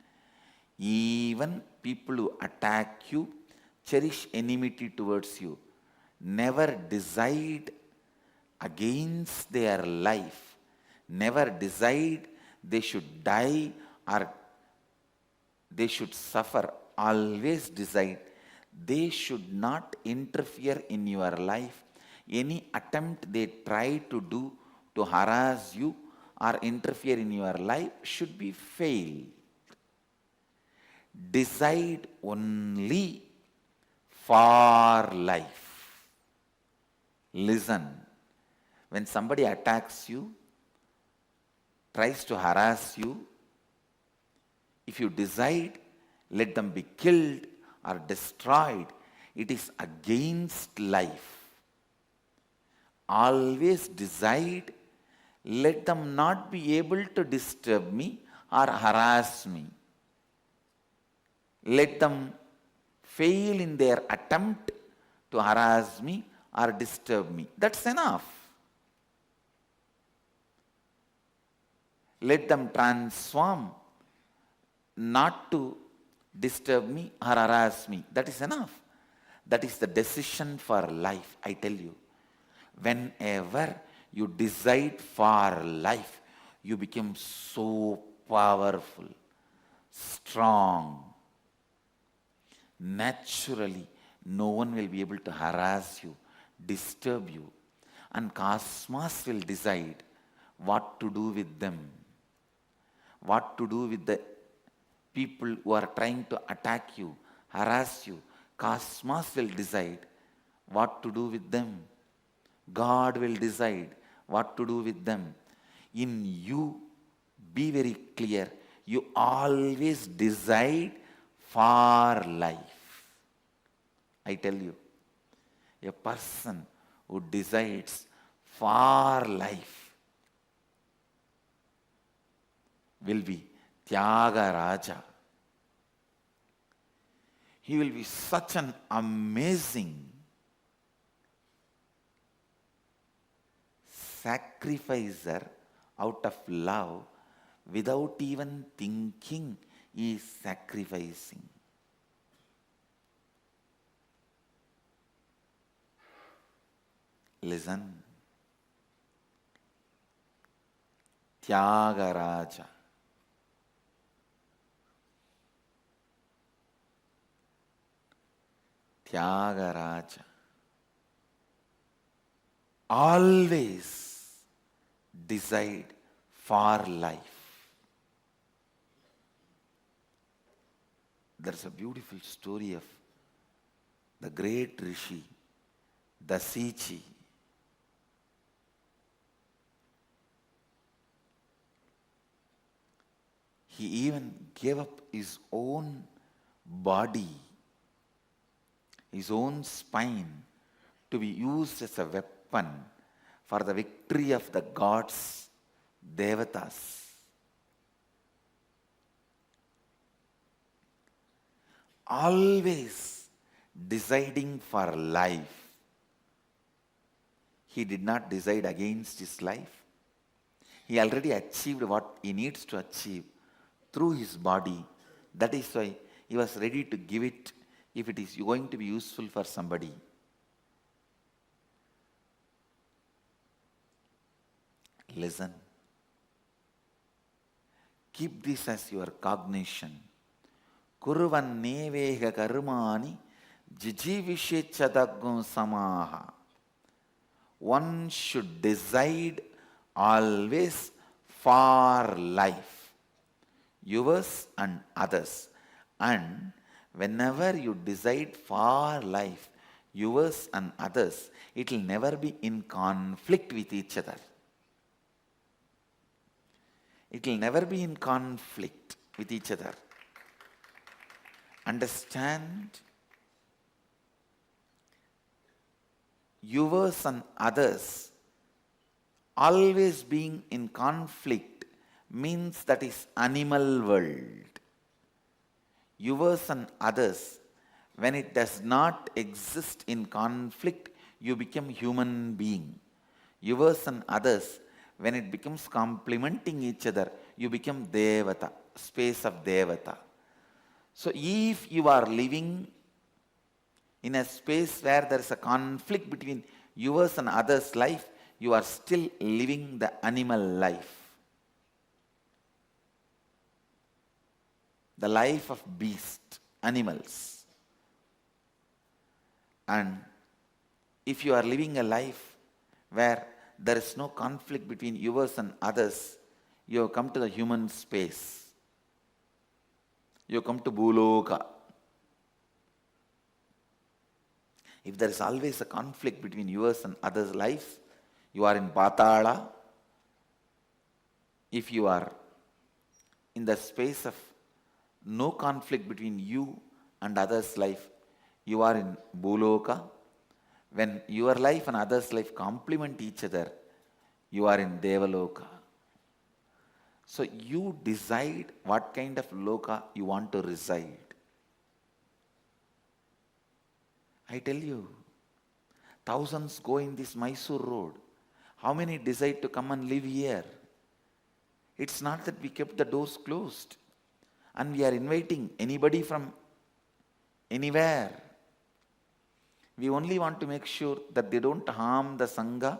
even people who attack you, cherish enmity towards you, never decide against their life, never decide they should die or they should suffer, always decide they should not interfere in your life. Any attempt they try to do to harass you or interfere in your life should be failed. Decide only for life. Listen, when somebody attacks you, tries to harass you, if you decide, let them be killed or destroyed, it is against life. Always decide, let them not be able to disturb me or harass me. Let them fail in their attempt to harass me or disturb me. That's enough. Let them transform not to disturb me or harass me. That is enough. That is the decision for life, I tell you. Whenever you decide for life, you become so powerful, strong. Naturally, no one will be able to harass you, disturb you, and cosmos will decide what to do with them, what to do with the people who are trying to attack you, harass you. Cosmos will decide what to do with them. God will decide what to do with them. In you, be very clear, you always decide for life. I tell you, a person who decides for life will be Tyagaraja. He will be such an amazing sacrificer out of love, without even thinking he is sacrificing. Listen. Tyagaraja. Tyagaraja. Always decide for life. There's a beautiful story of the great Rishi, Dasichi. He even gave up his own body, his own spine, to be used as a weapon for the victory of the gods, Devatas. Always deciding for life. He did not decide against his life. He already achieved what he needs to achieve through his body. That is why he was ready to give it if it is going to be useful for somebody. Listen. Keep this as your cognition. Kuruvan nevega karmani jijivishechadagum samaha. One should decide always for life, yours and others. And whenever you decide for life, yours and others, it will never be in conflict with each other. It will never be in conflict with each other. Understand? Yours and others always being in conflict means that is animal world. Yours and others, when it does not exist in conflict, you become human being. Yours and others, when it becomes complementing each other, you become Devata, space of Devata. So if you are living in a space where there is a conflict between yours and others' life, you are still living the animal life. The life of beast, animals. And if you are living a life where there is no conflict between yours and others, you have come to the human space. You have come to Bhuloka. If there is always a conflict between yours and others' lives, you are in Patala. If you are in the space of no conflict between you and others' life, you are in Bhuloka. When your life and others' life complement each other, you are in Devaloka. So you decide what kind of loka you want to reside. I tell you, thousands go in this Mysore road. How many decide to come and live here? It's not that we kept the doors closed and we are inviting anybody from anywhere. We only want to make sure that they don't harm the Sangha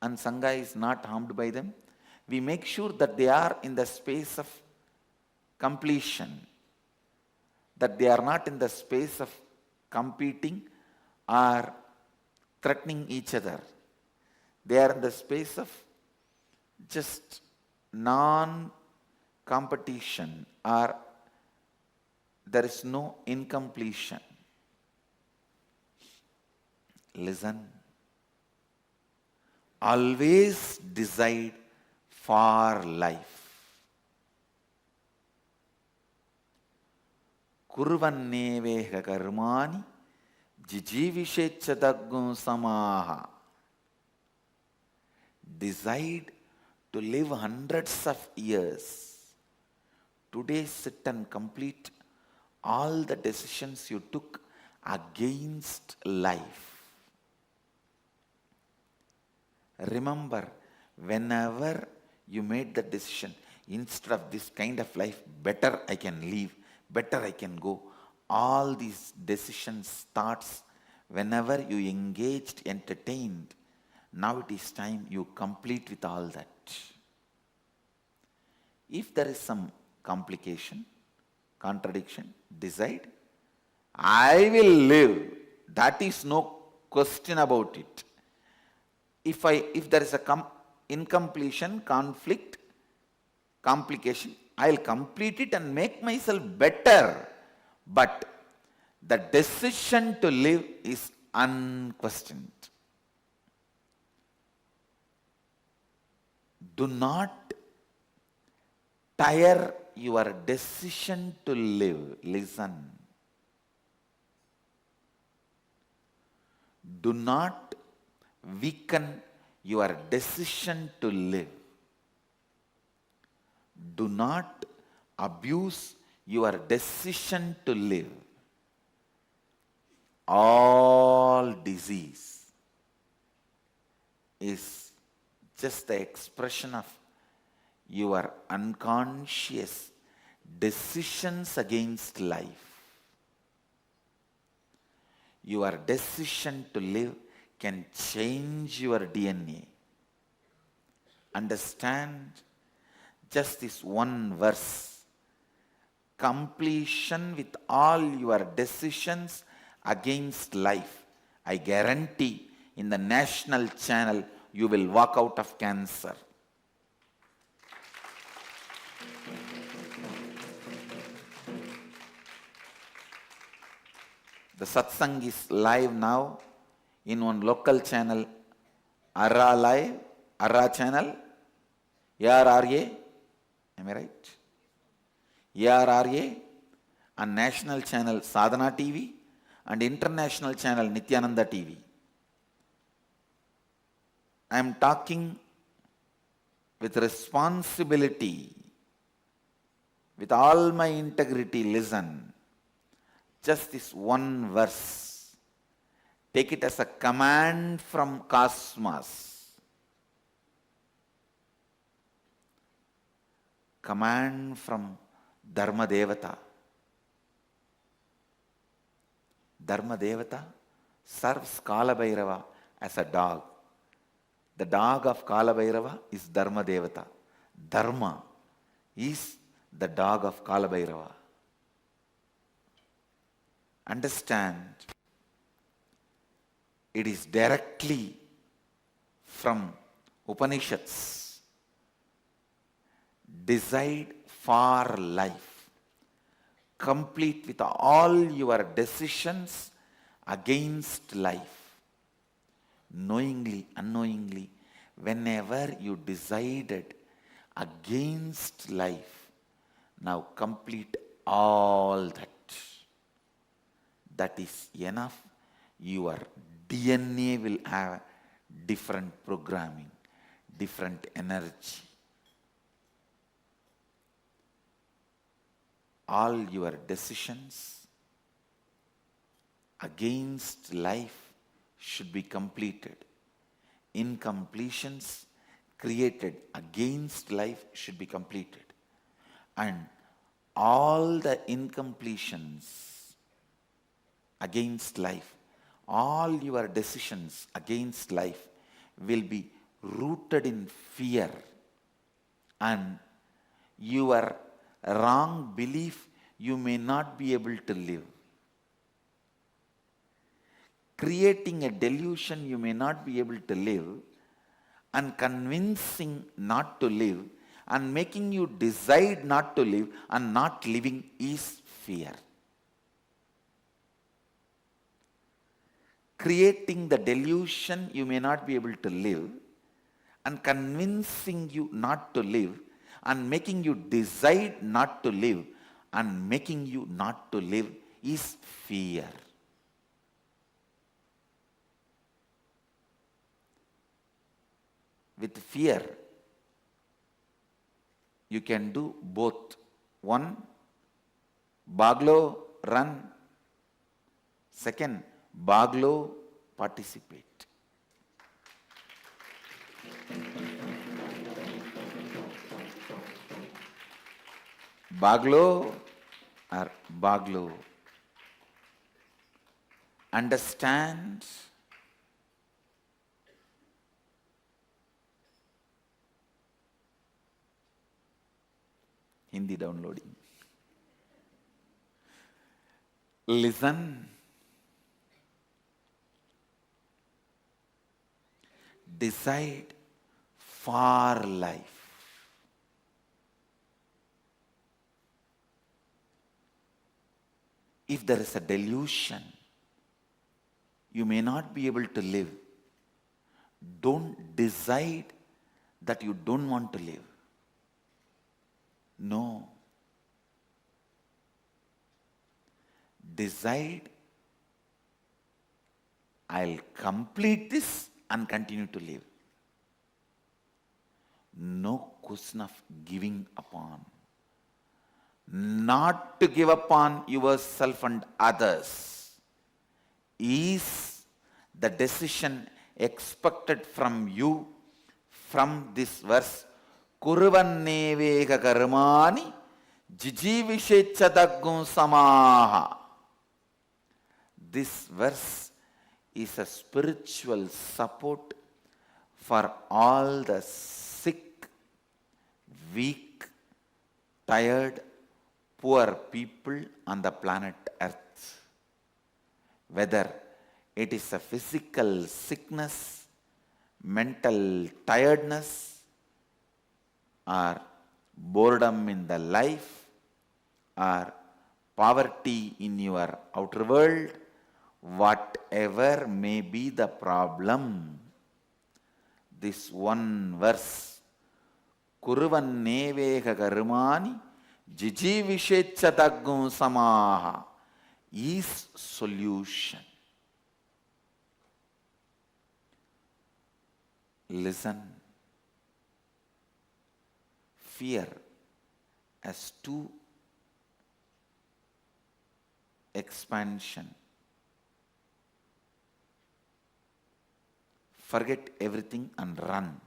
and Sangha is not harmed by them. We make sure that they are in the space of completion, that they are not in the space of competing or threatening each other. They are in the space of just non-competition, or there is no incompletion. Listen. Always decide for life. Kurvanneveha karmani jijivishechadaggun samaha. Decide to live hundreds of years. Today sit and complete all the decisions you took against life. Remember, whenever you made the decision, instead of this kind of life, better I can live, better I can go. All these decisions, thoughts, whenever you engaged, entertained, now it is time you complete with all that. If there is some complication, contradiction, decide, I will live. That is no question about it. If there is a incompletion, conflict, complication, I will complete it and make myself better. But the decision to live is unquestioned. Do not tire your decision to live. Listen. Do not weaken your decision to live. Do not abuse your decision to live. All disease is just the expression of your unconscious decisions against life. Your decision to live can change your DNA. Understand just this one verse. Completion with all your decisions against life. I guarantee in the national channel you will walk out of cancer. The satsang is live now in one local channel, Arra Live, Arra channel, ARRA, am I right? ARRA, and national channel Sadhana TV, and international channel Nithyananda TV. I am talking with responsibility, with all my integrity. Listen. just this one verse, take it as a command from cosmos, command from Dharma Devata. Dharma Devata serves Kala Bhairava as a dog. The dog of Kala Bhairava is Dharma Devata. Dharma is the dog of Kala Bhairava. Understand, it is directly from Upanishads. Decide for life. Complete with all your decisions against life. Knowingly, unknowingly, whenever you decided against life, now complete all that. That is enough. Your DNA will have different programming, different energy. All your decisions against life should be completed. Incompletions created against life should be completed. And all the incompletions against life, all your decisions against life will be rooted in fear, and your wrong belief you may not be able to live. Creating a delusion you may not be able to live, and convincing not to live, and making you decide not to live and not living is fear. Creating the delusion you may not be able to live, and convincing you not to live, and making you decide not to live, and making you not to live is fear. With fear, you can do both. One, Baglo, run. Second, Baglo, participate. Baglo or Baglo. Understand Hindi downloading. Listen. Decide for life. If there is a delusion, you may not be able to live. Don't decide that you don't want to live. No. Decide, I'll complete this and continue to live. No question of giving upon. Not to give upon yourself and others is the decision expected from you from this verse. Kurvanneveka karmani jijivishechadaggum samaha. This verse is a spiritual support for all the sick, weak, tired, poor people on the planet Earth. Whether it is a physical sickness, mental tiredness, or boredom in the life, or poverty in your outer world, whatever may be the problem, this one verse, Kurvanneveka karmani jijivishechadaggum samaha, is solution. Listen. Fear has two expansion. Forget everything and run,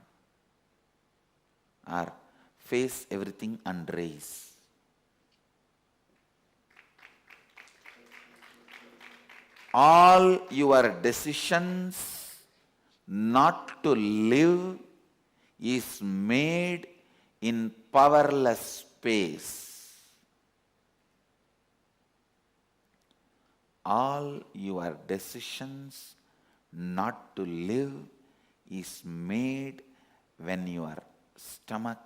or face everything and raise. All your decisions not to live is made in powerless space. All your decisions not to live is made when your stomach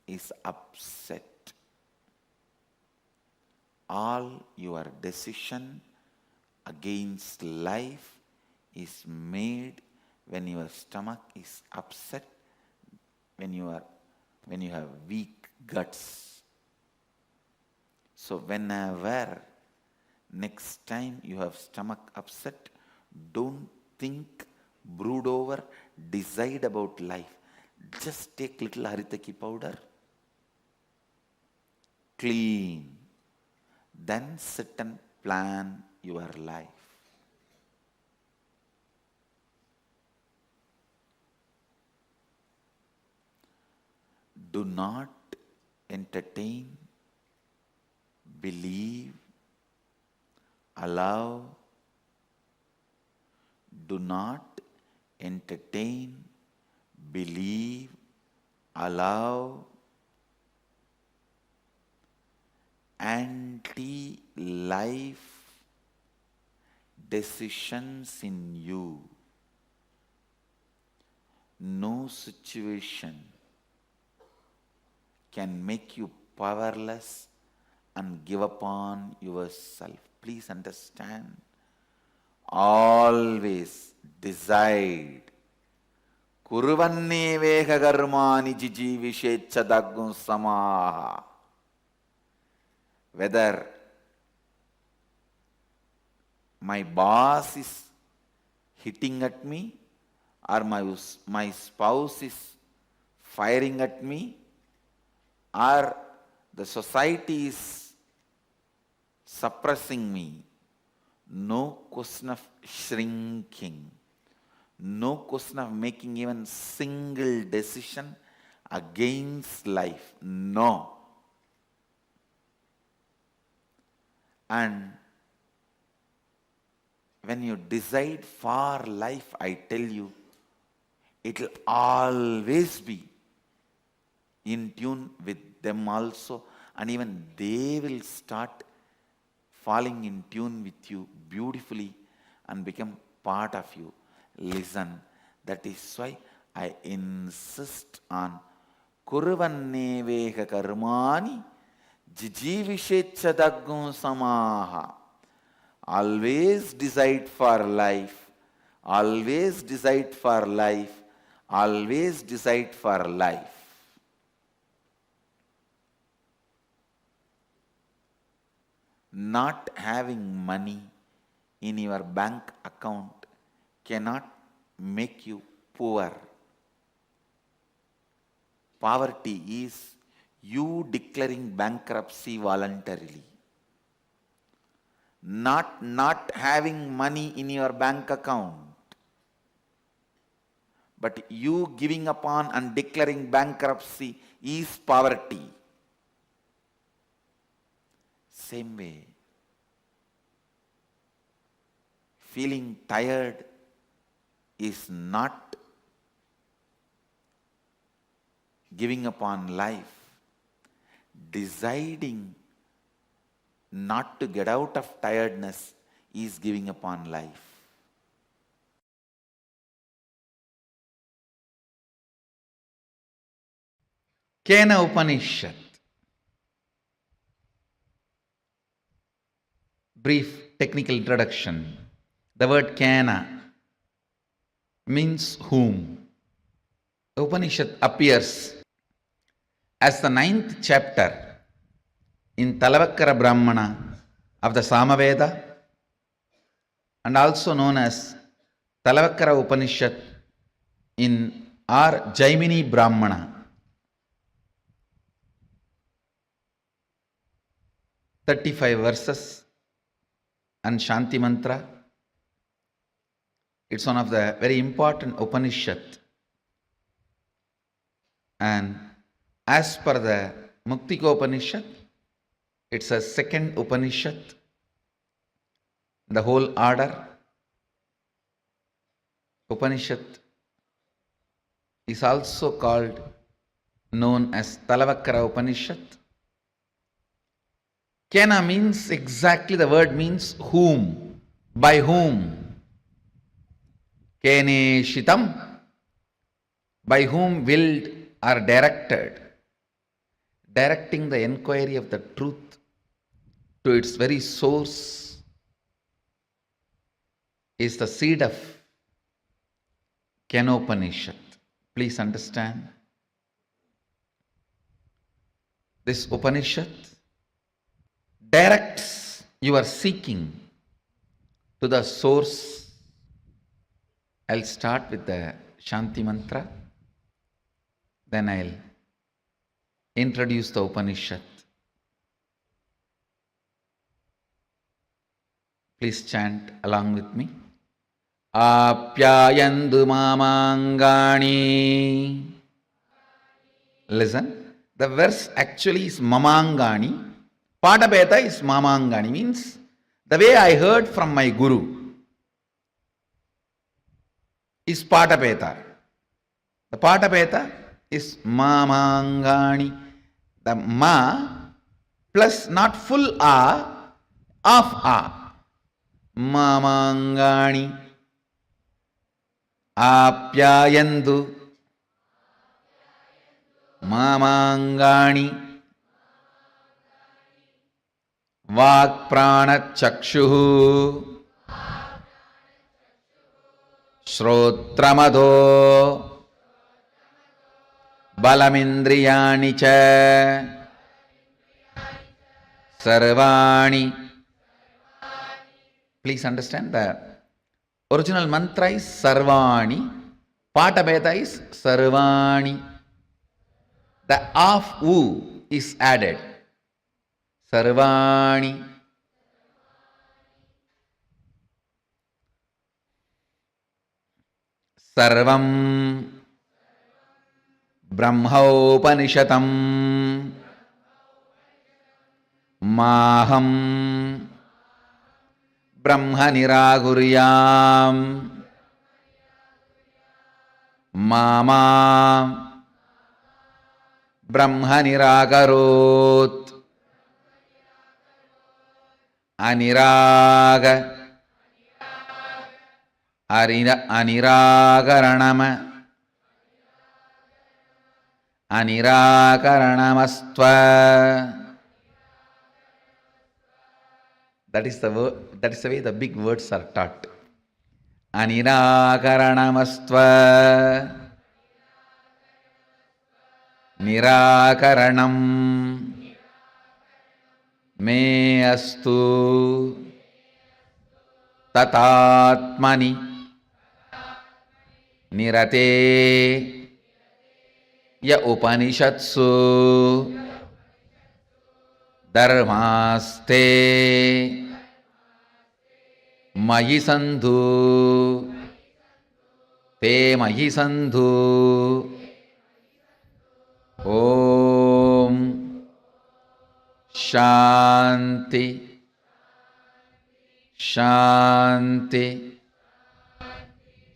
is upset. All your decision against life is made when your stomach is upset, when you have weak guts. So whenever next time you have stomach upset, don't think, brood over, decide about life. Just take little haritaki powder, clean, then sit and plan your life. Do not entertain, believe, allow. Do not entertain, believe, allow anti-life decisions in you. No situation can make you powerless and give up on yourself. Please understand. Always decide. Kuruvanne veka karmani jijivishecha samaha. Whether my boss is hitting at me, or my spouse is firing at me, or the society is suppressing me, no question of shrinking, no question of making even single decision against life. No. And when you decide for life, I tell you, it will always be in tune with them also, and even they will start falling in tune with you beautifully and become part of you. Listen, that is why I insist on Kuruvanne veka karmani jijivishecha samaha. Always decide for life. Always decide for life. Always decide for life. Not having money in your bank account cannot make you poor. Poverty is you declaring bankruptcy voluntarily. Not having money in your bank account, but you giving upon and declaring bankruptcy is poverty. Same way, feeling tired is not giving upon life. Deciding not to get out of tiredness is giving upon life. Kena Upanishad. Brief technical introduction. The word Kena means whom. The Upanishad appears as the 9th chapter in Talavakkara Brahmana of the Samaveda, and also known as Talavakkara Upanishad in our Jaimini Brahmana. 35 verses, and Shanti Mantra. It's one of the very important Upanishad. And as per the Muktika Upanishad, it's a second Upanishad. The whole order Upanishad is also called, known as Talavakara Upanishad. Kena means exactly, the word means whom, by whom. Kene shitam, by whom willed or directed, directing the enquiry of the truth to its very source is the seed of Kenopanishad. Please understand, this Upanishad directs your seeking to the source. I'll start with the Shanti Mantra, then I'll introduce the Upanishad. Please chant along with me. Apyayandu mamangani. Listen, the verse actually is mamangani. Padabeta is mamangani, means the way I heard from my guru is Padabeta. The Padabeta is mamangani. The ma plus not full a, half a. Mamangani. Apyayandu mamangani. Vakprana chakshuhu Shrotramado Balamindriyani cha Sarvani. Please understand, the original mantra is Sarvani, Patabeta is Sarvani. The half U is added. Sarvani. Sarvam Brahmaupanishatam Maham Brahma Niraguryam Mama Brahma Niragarot Aniraga Aniragaranama Aniragaranamastva. That is the word, that is the way the big words are taught. Aniragaranamastva Nirakaranam Me astu Tatatmani Nirate Ya Upanishatsu Dharmaste Mayi Sandhu Te Mayi Sandhu. Om Shanti Shanti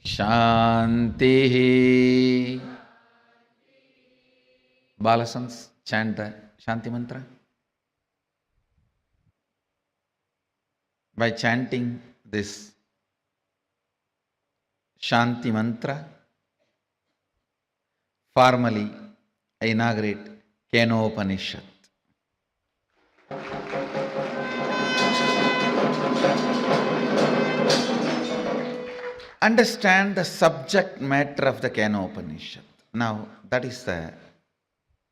Shanti. Balasans, chant the Shanti Mantra. By chanting this Shanti Mantra, formally I inaugurate Kenopanishad. Understand the subject matter of the Kenopanishad. Now, that is the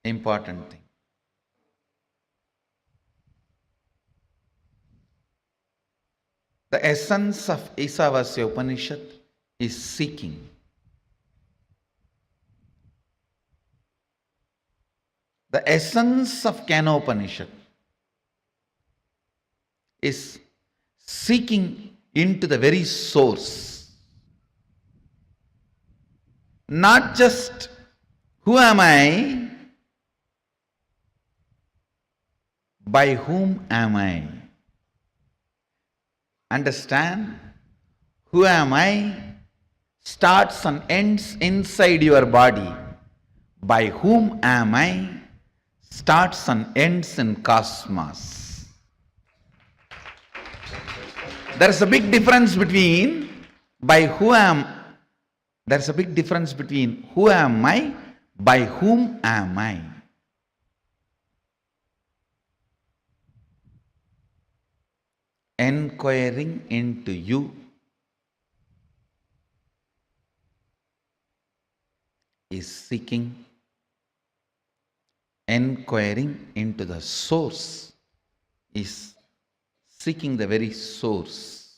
important thing. The essence of Isavasya Upanishad is seeking. The essence of Kenopanishad is seeking into the very source. Not just who am I, by whom am I? Understand? Who am I starts and ends inside your body. By whom am I starts and ends in cosmos. There is a big difference between who am I, by whom am I. Enquiring into you is seeking. Enquiring into the source is seeking the very source.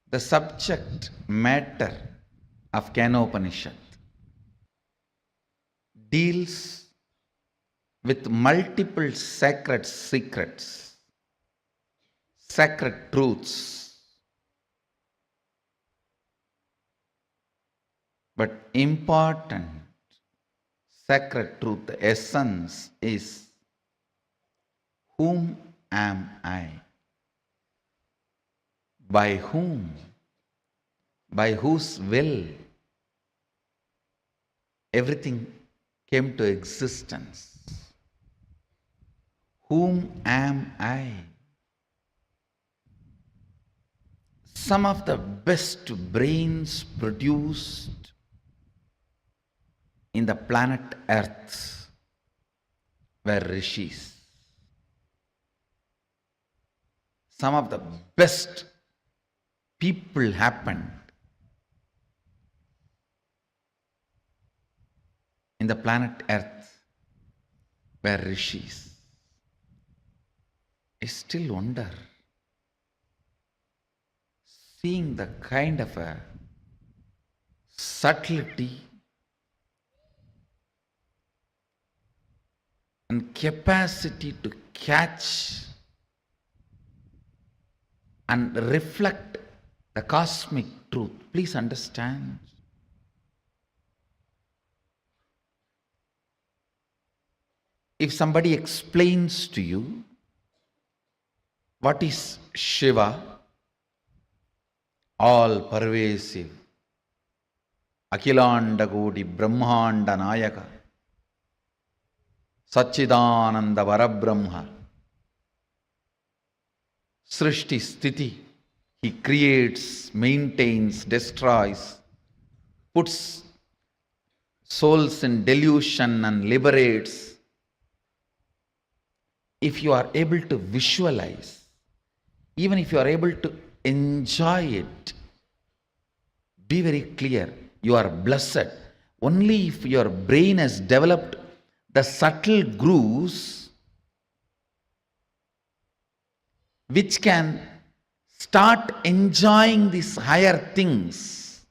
The subject matter of Upanishad deals with multiple sacred secrets, sacred truths. But important sacred truth, the essence is, whom am I? By whom? By whose will everything came to existence? Whom am I? Some of the best brains produced in the planet Earth were rishis. Some of the best people happened in the planet Earth were rishis. I still wonder, seeing the kind of a subtlety and capacity to catch and reflect the cosmic truth. Please understand. If somebody explains to you what is Shiva, all pervasive, Akhilanda Kodi Brahmanda Nayaka, Satchidananda Varabrahma, Srishti Sthiti, he creates, maintains, destroys, puts souls in delusion and liberates. If you are able to visualize, even if you are able to enjoy it, be very clear, you are blessed. Only if your brain has developed the subtle grooves which can start enjoying these higher things,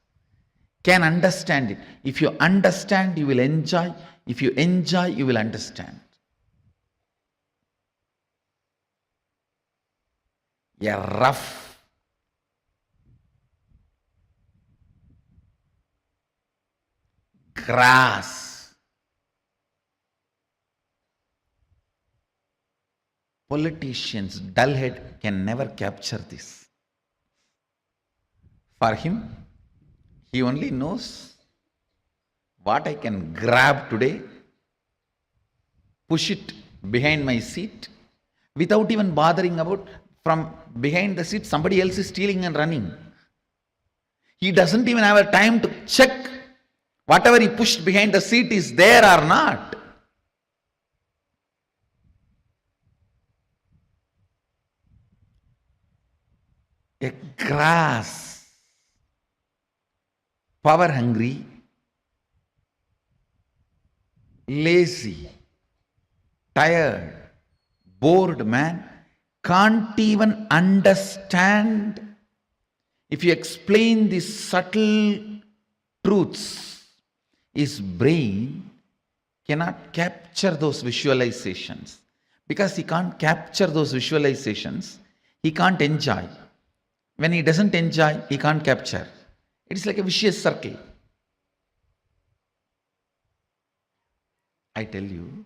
can understand it. If you understand, you will enjoy. If you enjoy, you will understand. A rough grass, politicians, dull head can never capture this. For him, he only knows what I can grab today, push it behind my seat, without even bothering about from behind the seat somebody else is stealing and running. He doesn't even have a time to check whatever he pushed behind the seat is there or not. A grass, power hungry, lazy, tired, bored man can't even understand. If you explain these subtle truths, his brain cannot capture those visualizations. Because he can't capture those visualizations, he can't enjoy. When he doesn't enjoy, he can't capture. It's like a vicious circle. I tell you,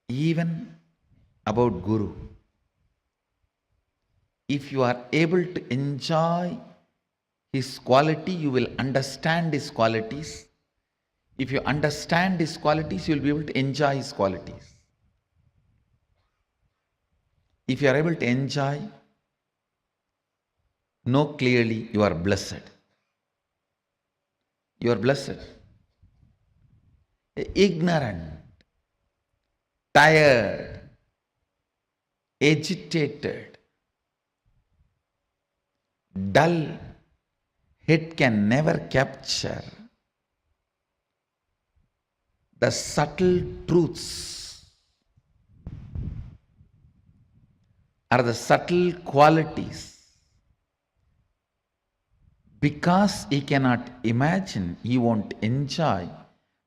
even about Guru, if you are able to enjoy his quality, you will understand his qualities. If you understand his qualities, you will be able to enjoy his qualities. If you are able to enjoy, know clearly you are blessed. You are blessed. Ignorant, tired, agitated, dull head can never capture the subtle truths or the subtle qualities. Because he cannot imagine, he won't enjoy.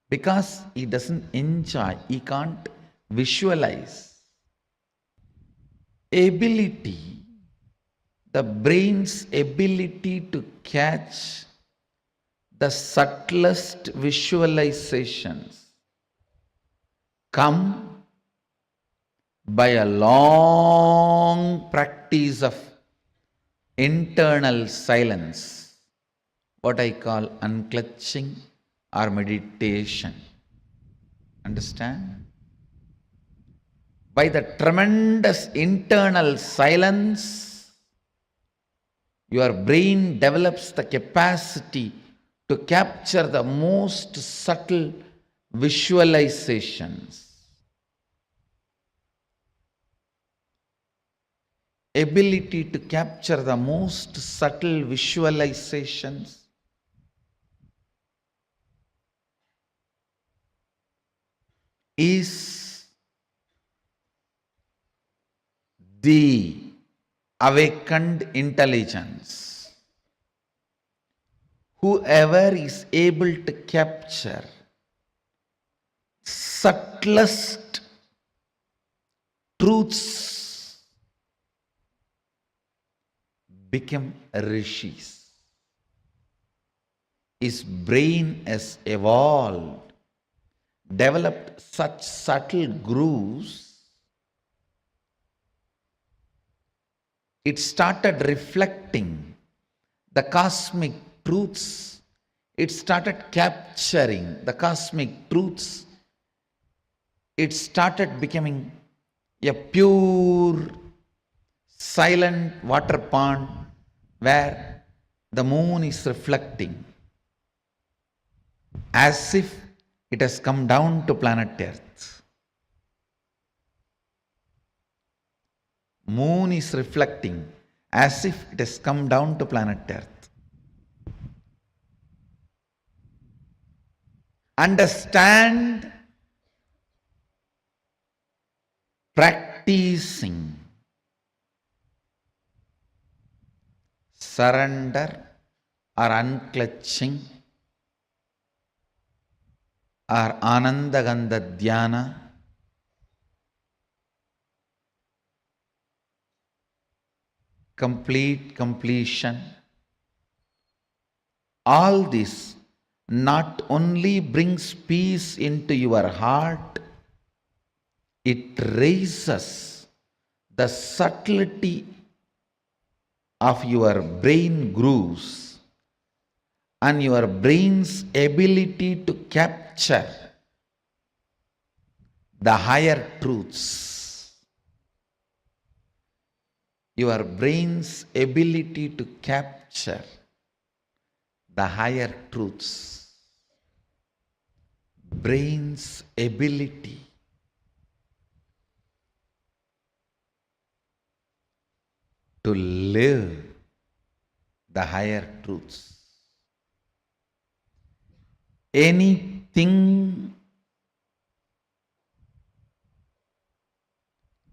Because he doesn't enjoy, he can't visualize. Ability, the brain's ability to catch the subtlest visualizations come by a long practice of internal silence, what I call unclutching or meditation. Understand? By the tremendous internal silence, your brain develops the capacity to capture the most subtle visualizations. Ability to capture the most subtle visualizations is the awakened intelligence. Whoever is able to capture subtlest truths become rishis. His brain has evolved, developed such subtle grooves. It started reflecting the cosmic truths. It started capturing the cosmic truths. It started becoming a pure, silent water pond where the moon is reflecting, as if it has come down to planet Earth. Moon is reflecting as if it has come down to planet Earth. Understand, practicing surrender or unclutching or Anandagandha Dhyana, complete completion. All this not only brings peace into your heart, it raises the subtlety of your brain grooves and your brain's ability to capture the higher truths. Your brain's ability to capture the higher truths. Brain's ability to live the higher truths. Anything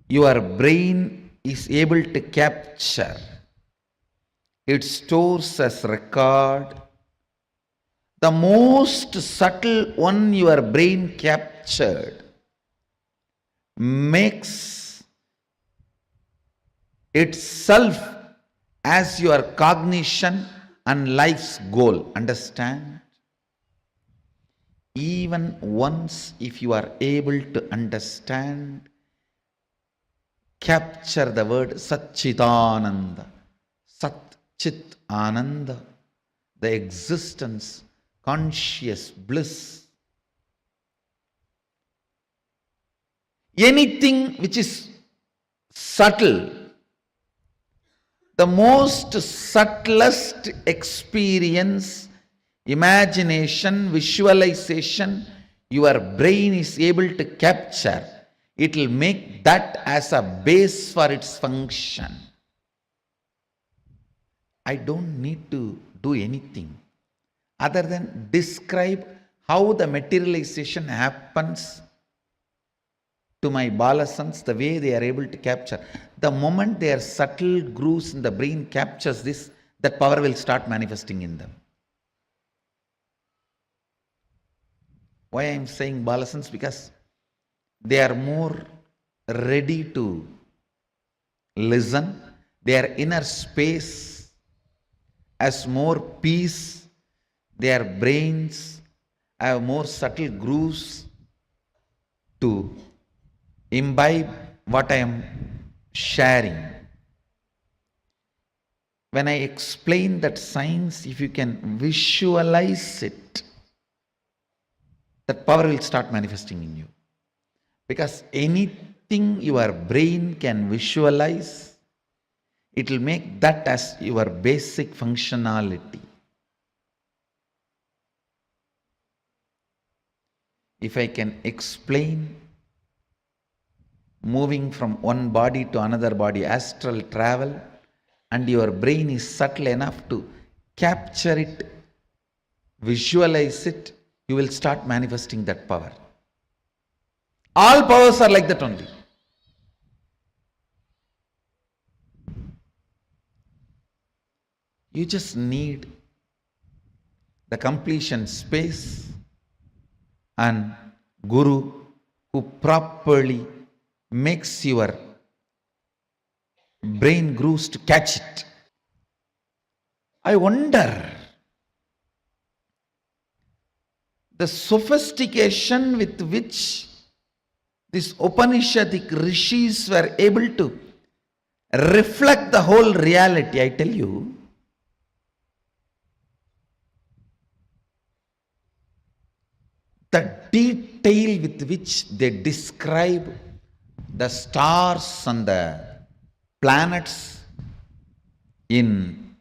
your brain is able to capture, it stores as record. The most subtle one your brain captured makes itself as your cognition and life's goal. Understand? Even once, if you are able to understand, capture the word Satchitananda, Sat Chit Ananda, the existence, conscious bliss. Anything which is subtle, the most subtlest experience, imagination, visualization, your brain is able to capture, it will make that as a base for its function. I don't need to do anything other than describe how the materialization happens to my balasans, the way they are able to capture. The moment their subtle grooves in the brain captures this, that power will start manifesting in them. Why I am saying balasans? Because they are more ready to listen. Their inner space has more peace. Their brains have more subtle grooves to imbibe what I am sharing. When I explain that science, if you can visualize it, that power will start manifesting in you. Because anything your brain can visualize, it will make that as your basic functionality. If I can explain moving from one body to another body, astral travel, and your brain is subtle enough to capture it, visualize it, you will start manifesting that power. All powers are like that only. You just need the completion space and Guru who properly makes your brain grooves to catch it. I wonder the sophistication with which these Upanishadic rishis were able to reflect the whole reality. I tell you, the detail with which they describe the stars and the planets in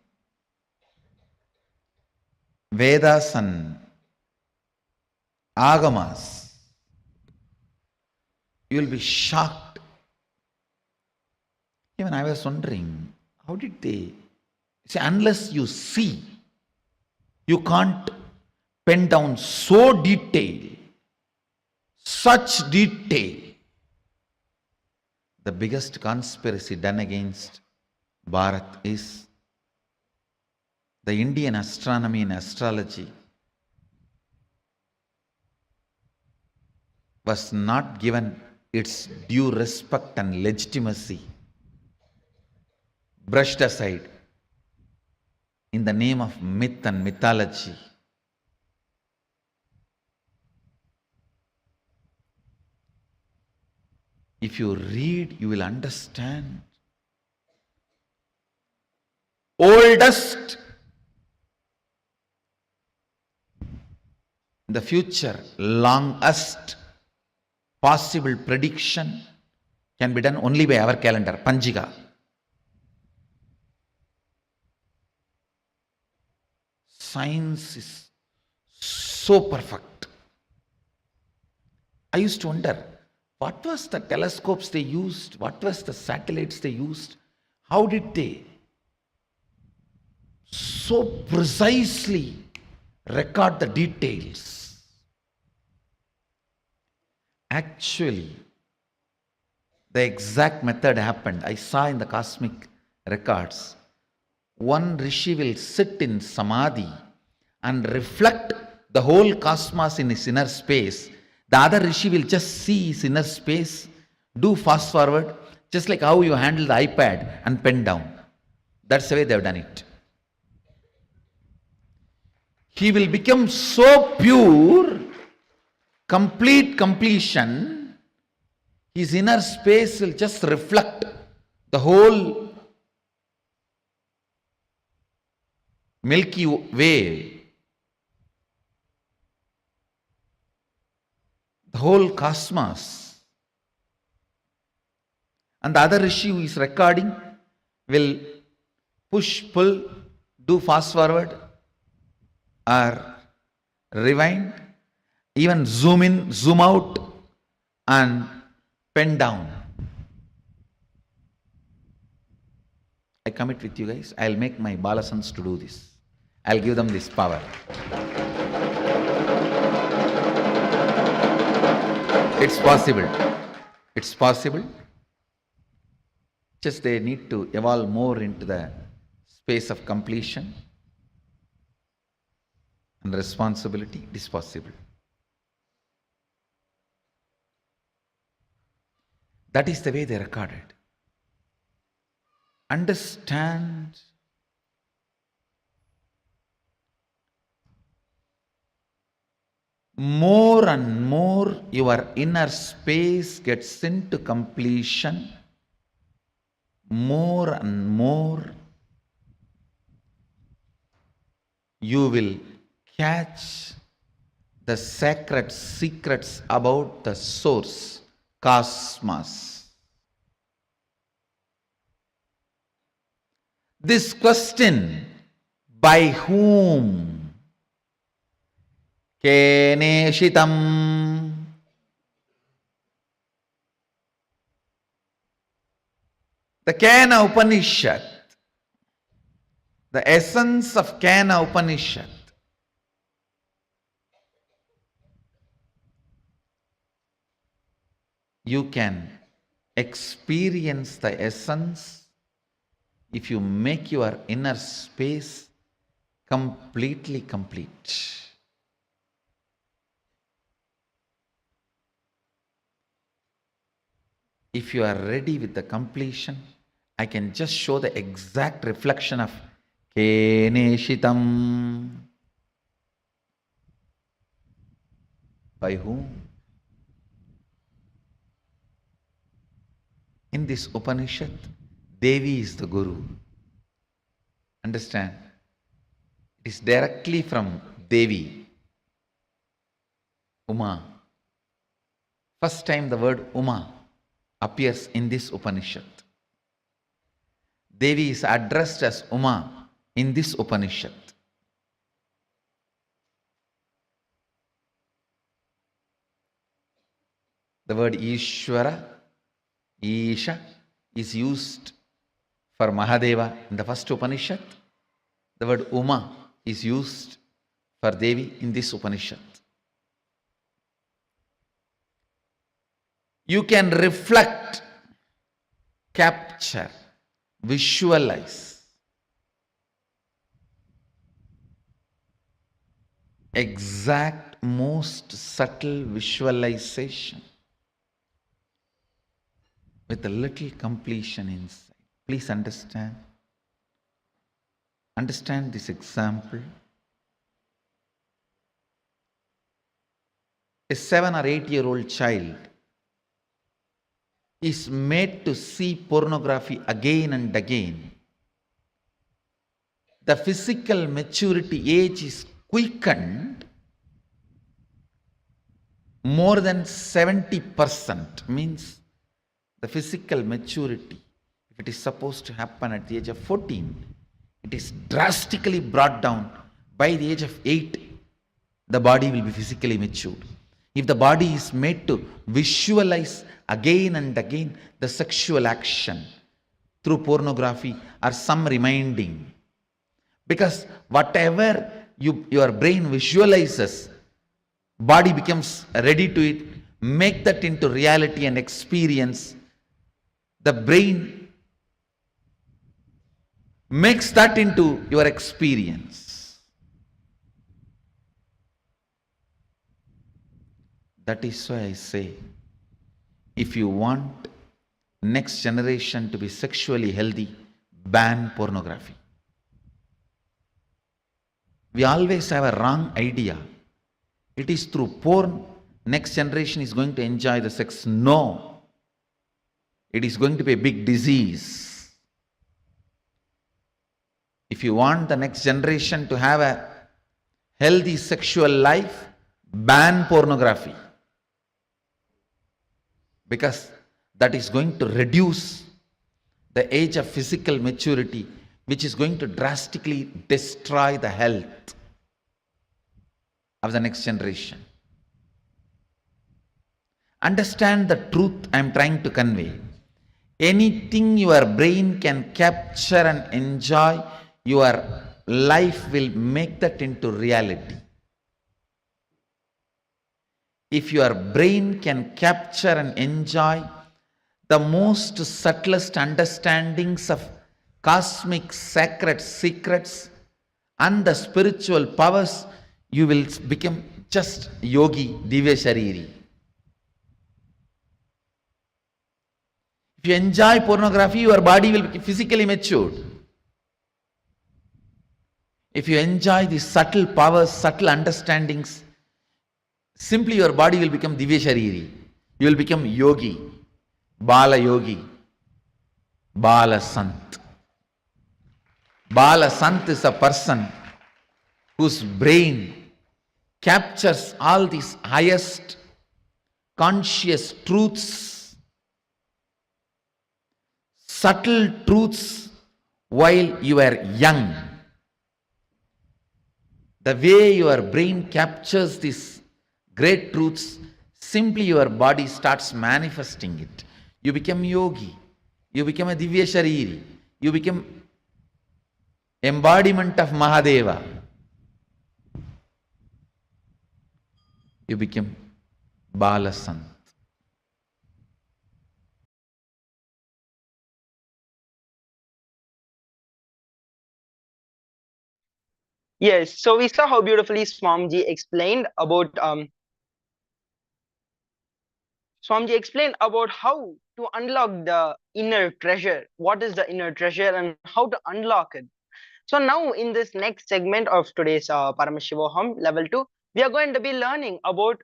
Vedas and Agamas, you will be shocked. Even I was wondering, how did they say, unless you see, you can't pen down so detailed, such detail. The biggest conspiracy done against Bharat is the Indian astronomy and astrology was not given its due respect and legitimacy, brushed aside in the name of myth and mythology. If you read, you will understand. Oldest in the future, longest possible prediction can be done only by our calendar, Panjiga. Science is so perfect. I used to wonder, what was the telescopes they used? What was the satellites they used? How did they so precisely record the details? Actually, the exact method happened. I saw in the cosmic records. One rishi will sit in samadhi and reflect the whole cosmos in his inner space. The other rishi will just see his inner space, do fast forward, Just like how you handle the iPad and pen down. That's the way they have done it. He will become so pure, complete completion, his inner space will just reflect the whole Milky Way, the whole cosmos. And the other Rishi who is recording will push, pull, do fast forward or rewind, even zoom in, zoom out and pen down. I commit with you guys, I'll make my Balasans to do this. I'll give them this power. It's possible. It's possible. Just they need to evolve more into the space of completion and responsibility. It is possible. That is the way they recorded. Understand more and more your inner space gets into completion. More and more you will catch the sacred secrets about the source, cosmos. This question, by whom? Keneshitam. The Kena Upanishad, the essence of Kena Upanishad, you can experience the essence if you make your inner space completely complete. If you are ready with the completion, I can just show the exact reflection of Keneshitam. By whom? In this Upanishad, Devi is the Guru. Understand? It is directly from Devi, Uma. First time the word Uma appears in this Upanishad. Devi is addressed as Uma in this Upanishad. The word Ishvara, Isha, is used for Mahadeva in the first Upanishad. The word Uma is used for Devi in this Upanishad. You can reflect, capture, visualize exact, most subtle visualization with a little completion inside. Please understand. Understand this example. A 7 or 8-year-old child is made to see pornography again and again. The physical maturity age is quickened more than 70%. Means the physical maturity, if it is supposed to happen at the age of 14, it is drastically brought down. By the age of 8, the body will be physically matured. If the body is made to visualize again and again the sexual action through pornography or some reminding, because whatever your brain visualizes, body becomes ready to it, make that into reality and experience. The brain makes that into your experience. That is why I say, if you want next generation to be sexually healthy, ban pornography. We always have a wrong idea. It is through porn next generation is going to enjoy the sex. No. It is going to be a big disease. If you want the next generation to have a healthy sexual life, ban pornography. Because that is going to reduce the age of physical maturity, which is going to drastically destroy the health of the next generation. Understand the truth I am trying to convey. Anything your brain can capture and enjoy, your life will make that into reality. If your brain can capture and enjoy the most subtlest understandings of cosmic sacred secrets and the spiritual powers, you will become just yogi, divya shariri. If you enjoy pornography, your body will be physically matured. If you enjoy the subtle powers, subtle understandings, simply your body will become divya shariri. You will become yogi, bala yogi, bala sant. Bala sant is a person whose brain captures all these highest conscious truths, subtle truths while you are young. The way your brain captures these great truths, simply your body starts manifesting it. You become yogi. You become a divya shariri. You become embodiment of Mahadeva. You become Balasant.
Yes, so we saw how beautifully Swamiji explained about how to unlock the inner treasure. What is the inner treasure and how to unlock it? So now in this next segment of today's Paramashivoham Level 2, we are going to be learning about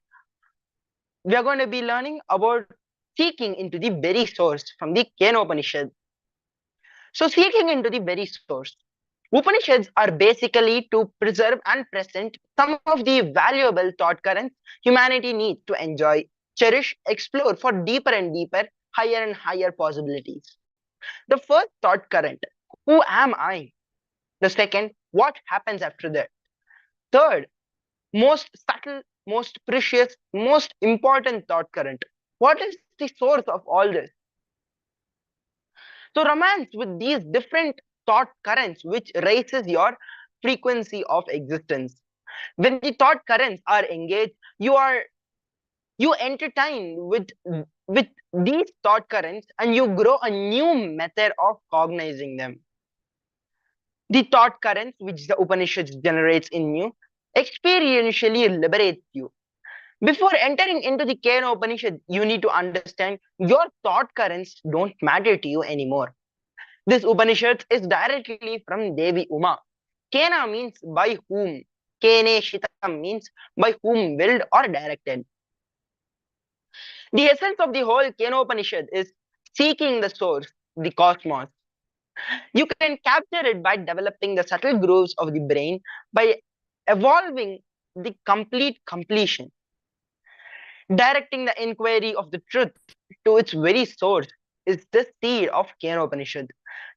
seeking into the very source from the Upanishad. So seeking into the very source. Upanishads are basically to preserve and present some of the valuable thought currents humanity needs to enjoy, cherish, explore for deeper and deeper, higher and higher possibilities. The first thought current, who am I? The second, what happens after that? Third, most subtle, most precious, most important thought current. What is the source of all this? So romance with these different thought currents which raises your frequency of existence. When the thought currents are engaged, you entertain with these thought currents and you grow a new method of cognizing them. The thought currents which the Upanishads generates in you experientially liberates you. Before entering into the Kena Upanishad, you need to understand your thought currents don't matter to you anymore. This Upanishad is directly from Devi Uma. Kena means by whom. Kene Shitam means by whom willed or directed. The essence of the whole Kena Upanishad is seeking the source, the cosmos. You can capture it by developing the subtle grooves of the brain, by evolving the complete completion. Directing the inquiry of the truth to its very source is the seed of Kenopanishad.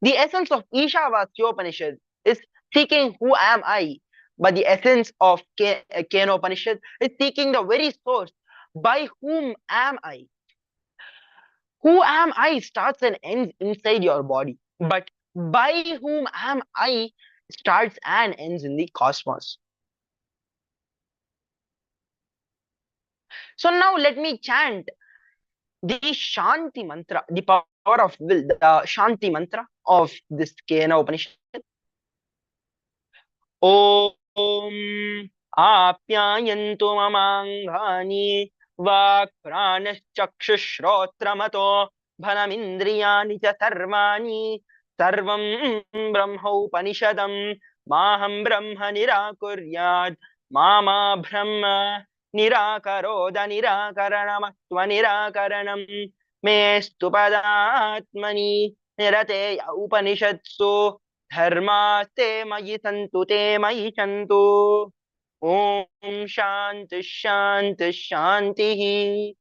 The essence of Ishavasyopanishad is seeking who am I, but the essence of Kenopanishad is seeking the very source, by whom am I. Who am I starts and ends inside your body, but by whom am I starts and ends in the cosmos. So now let me chant the Shanti mantra, the power of will, the Shanti mantra of this Kena Upanishad. Om Apyayantu mamangani vak pranashchakshushrotramato Bhanamindriyani cha sarvani sarvam brahmaupanishadam maham brahma nirakuryad mama brahma निराकरोद निराकरणमत्व निराकरणं मेस्तु पदात्मनि निरतेय उपनिषत्सु धर्मास्ते मयि सन्तु ते मयि सन्तु Om Shanti Shanti Shanti.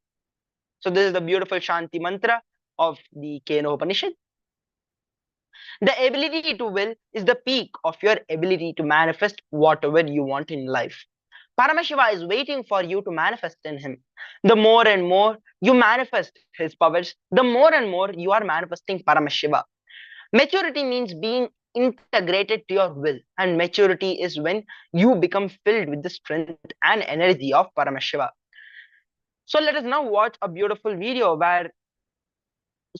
So this is the beautiful Shanti mantra of the Kena Upanishad. The ability to will is the peak of your ability to manifest whatever you want in life. Paramashiva is waiting for you to manifest in him. The more and more you manifest his powers, the more and more you are manifesting Paramashiva. Maturity means being integrated to your will, and maturity is when you become filled with the strength and energy of Paramashiva. So let us now watch a beautiful video where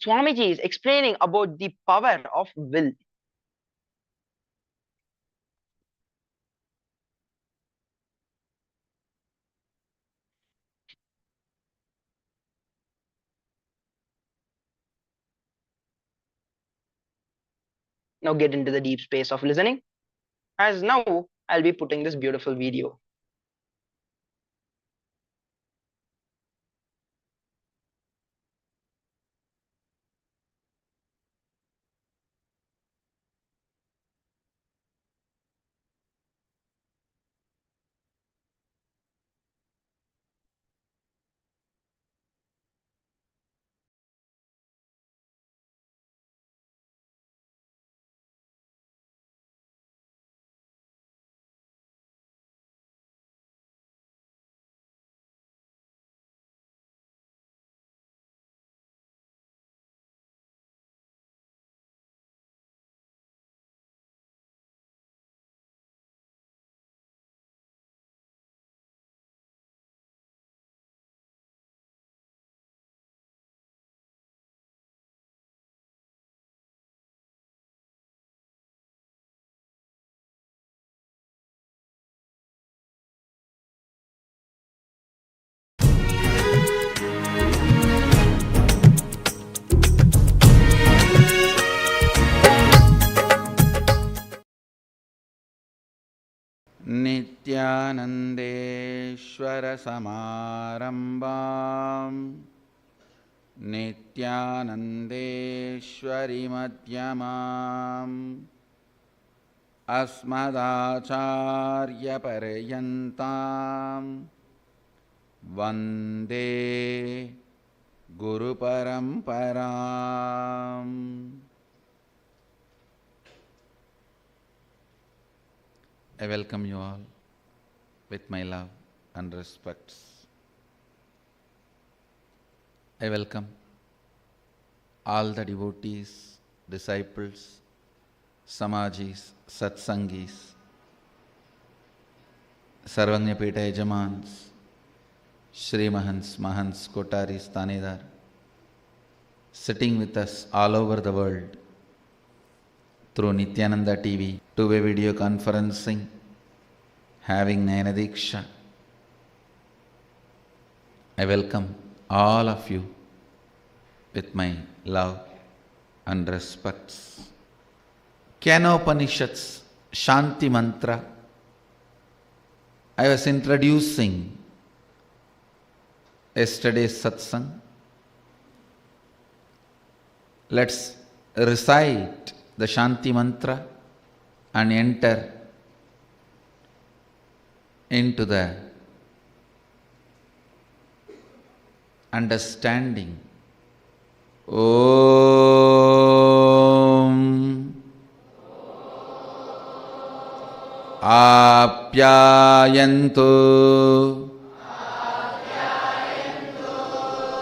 Swamiji is explaining about the power of will. Now get into the deep space of listening, as now I'll be putting this beautiful video.
नित्यानन्देश्वरसमारम्भाम् नित्यानन्देश्वरिमध्यमाम् अस्मदाचार्यपर्यन्ताम् वन्दे गुरुपरम्पराम्. I welcome you all with my love and respects. I welcome all the devotees, disciples, samajis, satsangis, Sarvanyapeta Yajamans, Shri Mahants, Mahants, Kotaris, Tanedar, sitting with us all over the world through Nithyananda TV, two-way video conferencing, having Nayanadiksha. I welcome all of you with my love and respects. Kena Upanishads Shanti Mantra. I was introducing yesterday's satsang. Let's recite the Shanti Mantra and enter into the understanding. Om Apyayantu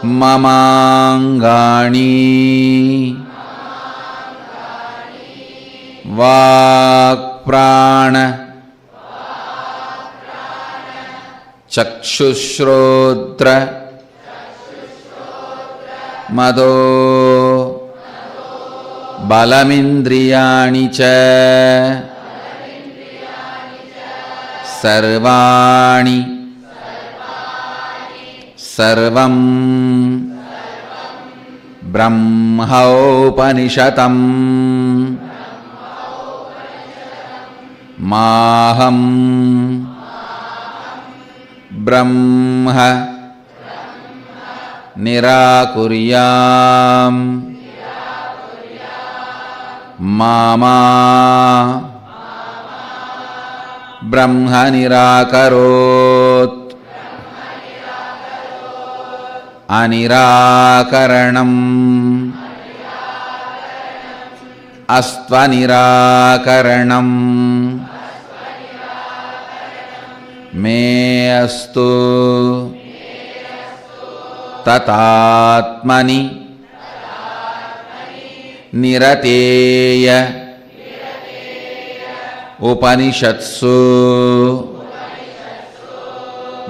Mamangani Vakprana Chakshusrodra Mado Balamindriyani cha Sarvani Sarvam ब्रह्मोपनिषदम् माहं ब्रह्म निराकुर्याम् मामा ब्रह्म निराकरोत् अनिराकरणम् अस्त्वनिराकरणम् मे अस्तु ततात्मनि निरतेय उपनिषत्सु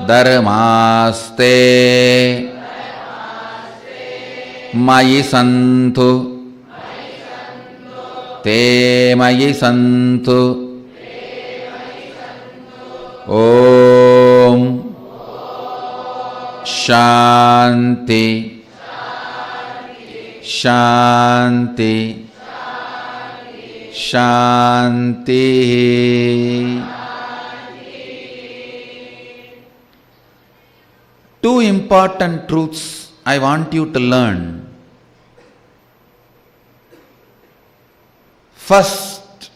धर्मास्ते मयि सन्तु ते मयि सन्तु ॐ शान्ति शान्ति शान्ति. Two important truths I want you to learn. First,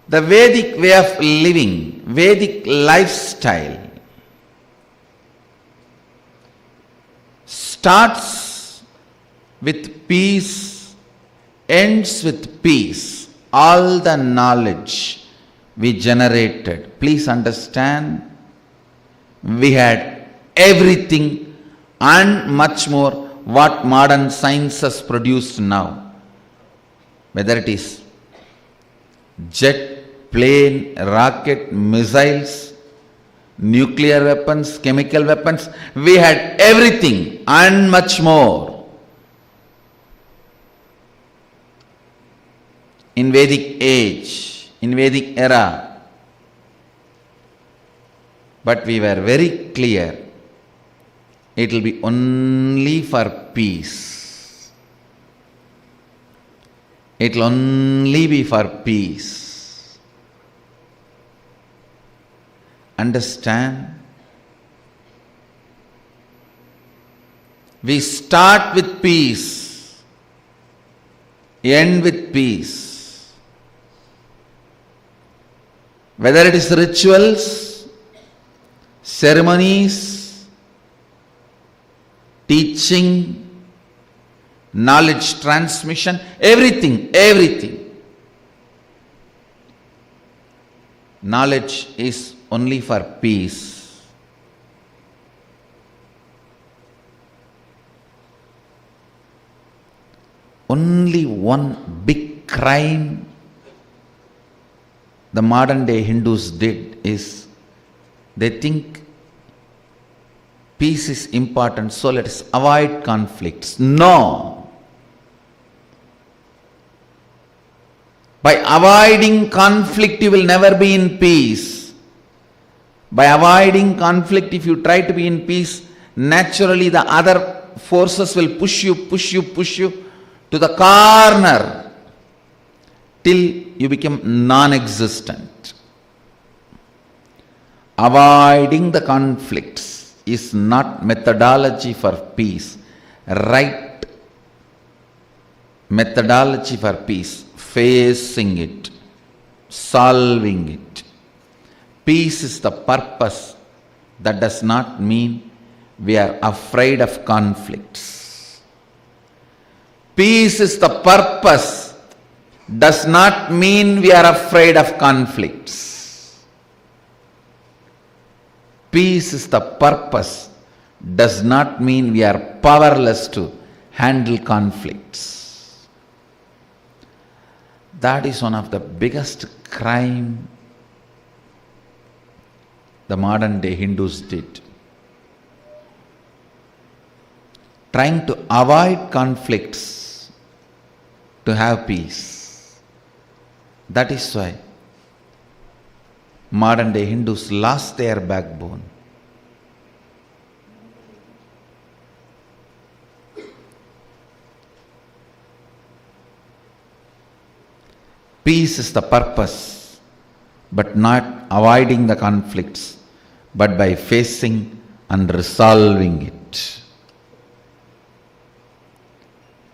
the Vedic way of living, Vedic lifestyle starts with peace, ends with peace. All the knowledge we generated, please understand, we had everything and much more what modern science has produced now. Whether it is jet, plane, rocket, missiles, nuclear weapons, chemical weapons, we had everything and much more. In Vedic age, in Vedic era. But we were very clear, it will be only for peace. It will only be for peace. Understand? We start with peace, end with peace. Whether it is rituals, ceremonies, teaching, knowledge transmission, everything. Knowledge is only for peace. Only one big crime the modern day Hindus did is they think peace is important, so let us avoid conflicts. No. By avoiding conflict, you will never be in peace. By avoiding conflict, if you try to be in peace, naturally the other forces will push you to the corner till you become non-existent. Avoiding the conflicts is not methodology for peace. Right methodology for peace, facing it, solving it. Peace is the purpose. That does not mean we are afraid of conflicts. Peace is the purpose. Does not mean we are afraid of conflicts. Peace is the purpose. Does not mean we are powerless to handle conflicts. That is one of the biggest crime the modern day Hindus did. Trying to avoid conflicts to have peace. That is why modern day Hindus lost their backbone. Peace is the purpose, but not avoiding the conflicts, but by facing and resolving it.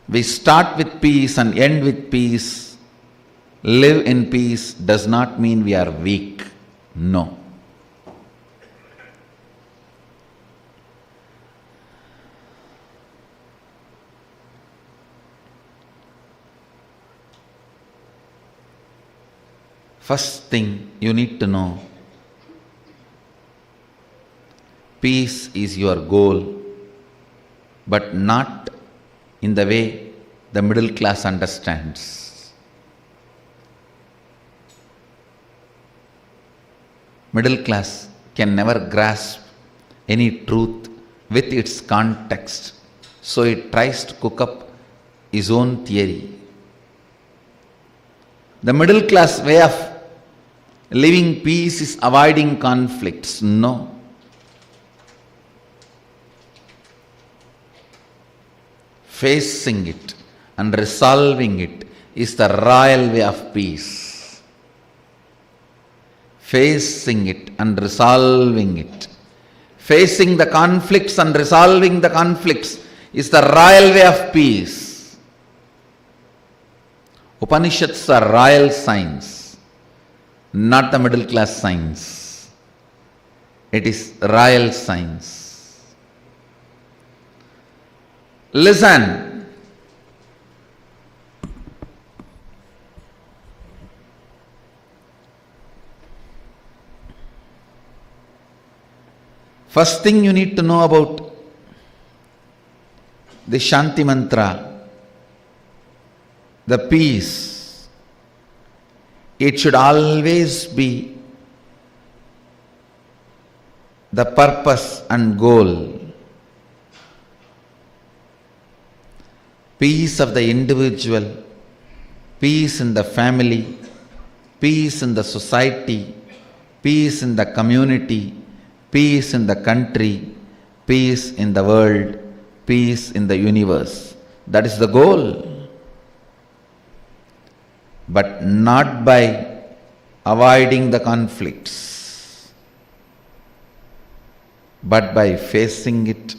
We start with peace and end with peace. Live in peace does not mean we are weak. No. First thing you need to know, peace is your goal, but not in the way the middle class understands. Middle class can never grasp any truth with its context, so it tries to cook up his own theory. The middle class way of living peace is avoiding conflicts. No. Facing it and resolving it is the royal way of peace. Facing it and resolving it. Facing the conflicts and resolving the conflicts is the royal way of peace. Upanishads are royal science, not the middle class science. It is royal science. Listen. First thing you need to know about the Shanti mantra, the peace, it should always be the purpose and goal. Peace of the individual, peace in the family, peace in the society, peace in the community, peace in the country, peace in the world, peace in the universe. That is the goal. But not by avoiding the conflicts, but by facing it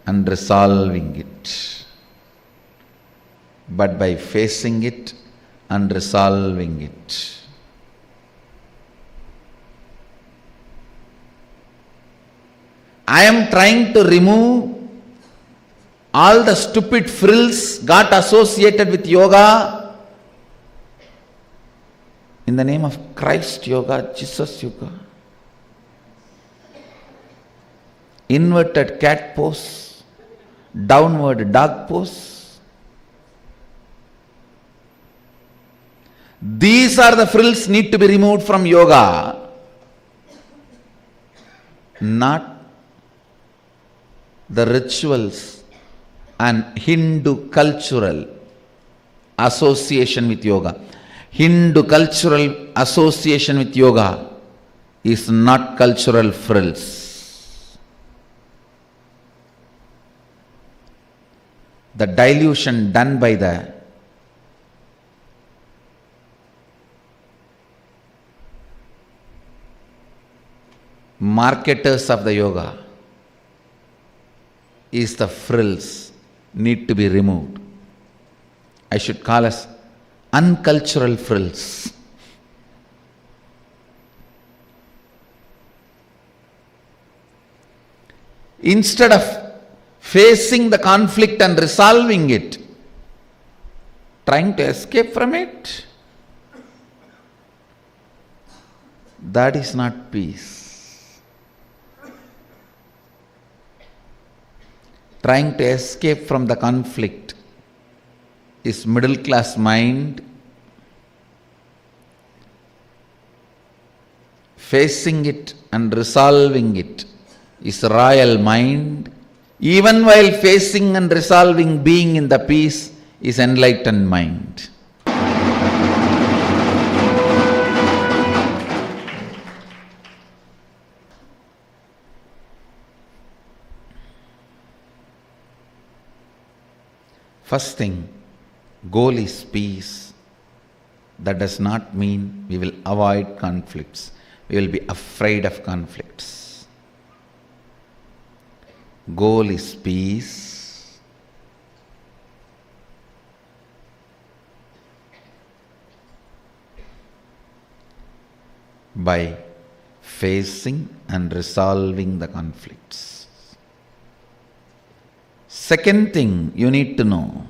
and resolving it. But by facing it and resolving it. I am trying to remove all the stupid frills got associated with yoga. In the name of Christ yoga, Jesus yoga. Inverted cat pose, downward dog pose. These are the frills need to be removed from yoga. Not the rituals and Hindu cultural association with yoga. Hindu cultural association with yoga is not cultural frills. The dilution done by the marketers of the yoga is the frills need to be removed. I should call us uncultural frills. Instead of facing the conflict and resolving it, trying to escape from it, that is not peace. Trying to escape from the conflict is middle class mind. Facing it and resolving it is royal mind. Even while facing and resolving, being in the peace is enlightened mind. First thing, goal is peace. That does not mean we will avoid conflicts. We will be afraid of conflicts. Goal is peace. By facing and resolving the conflicts. Second thing you need to know,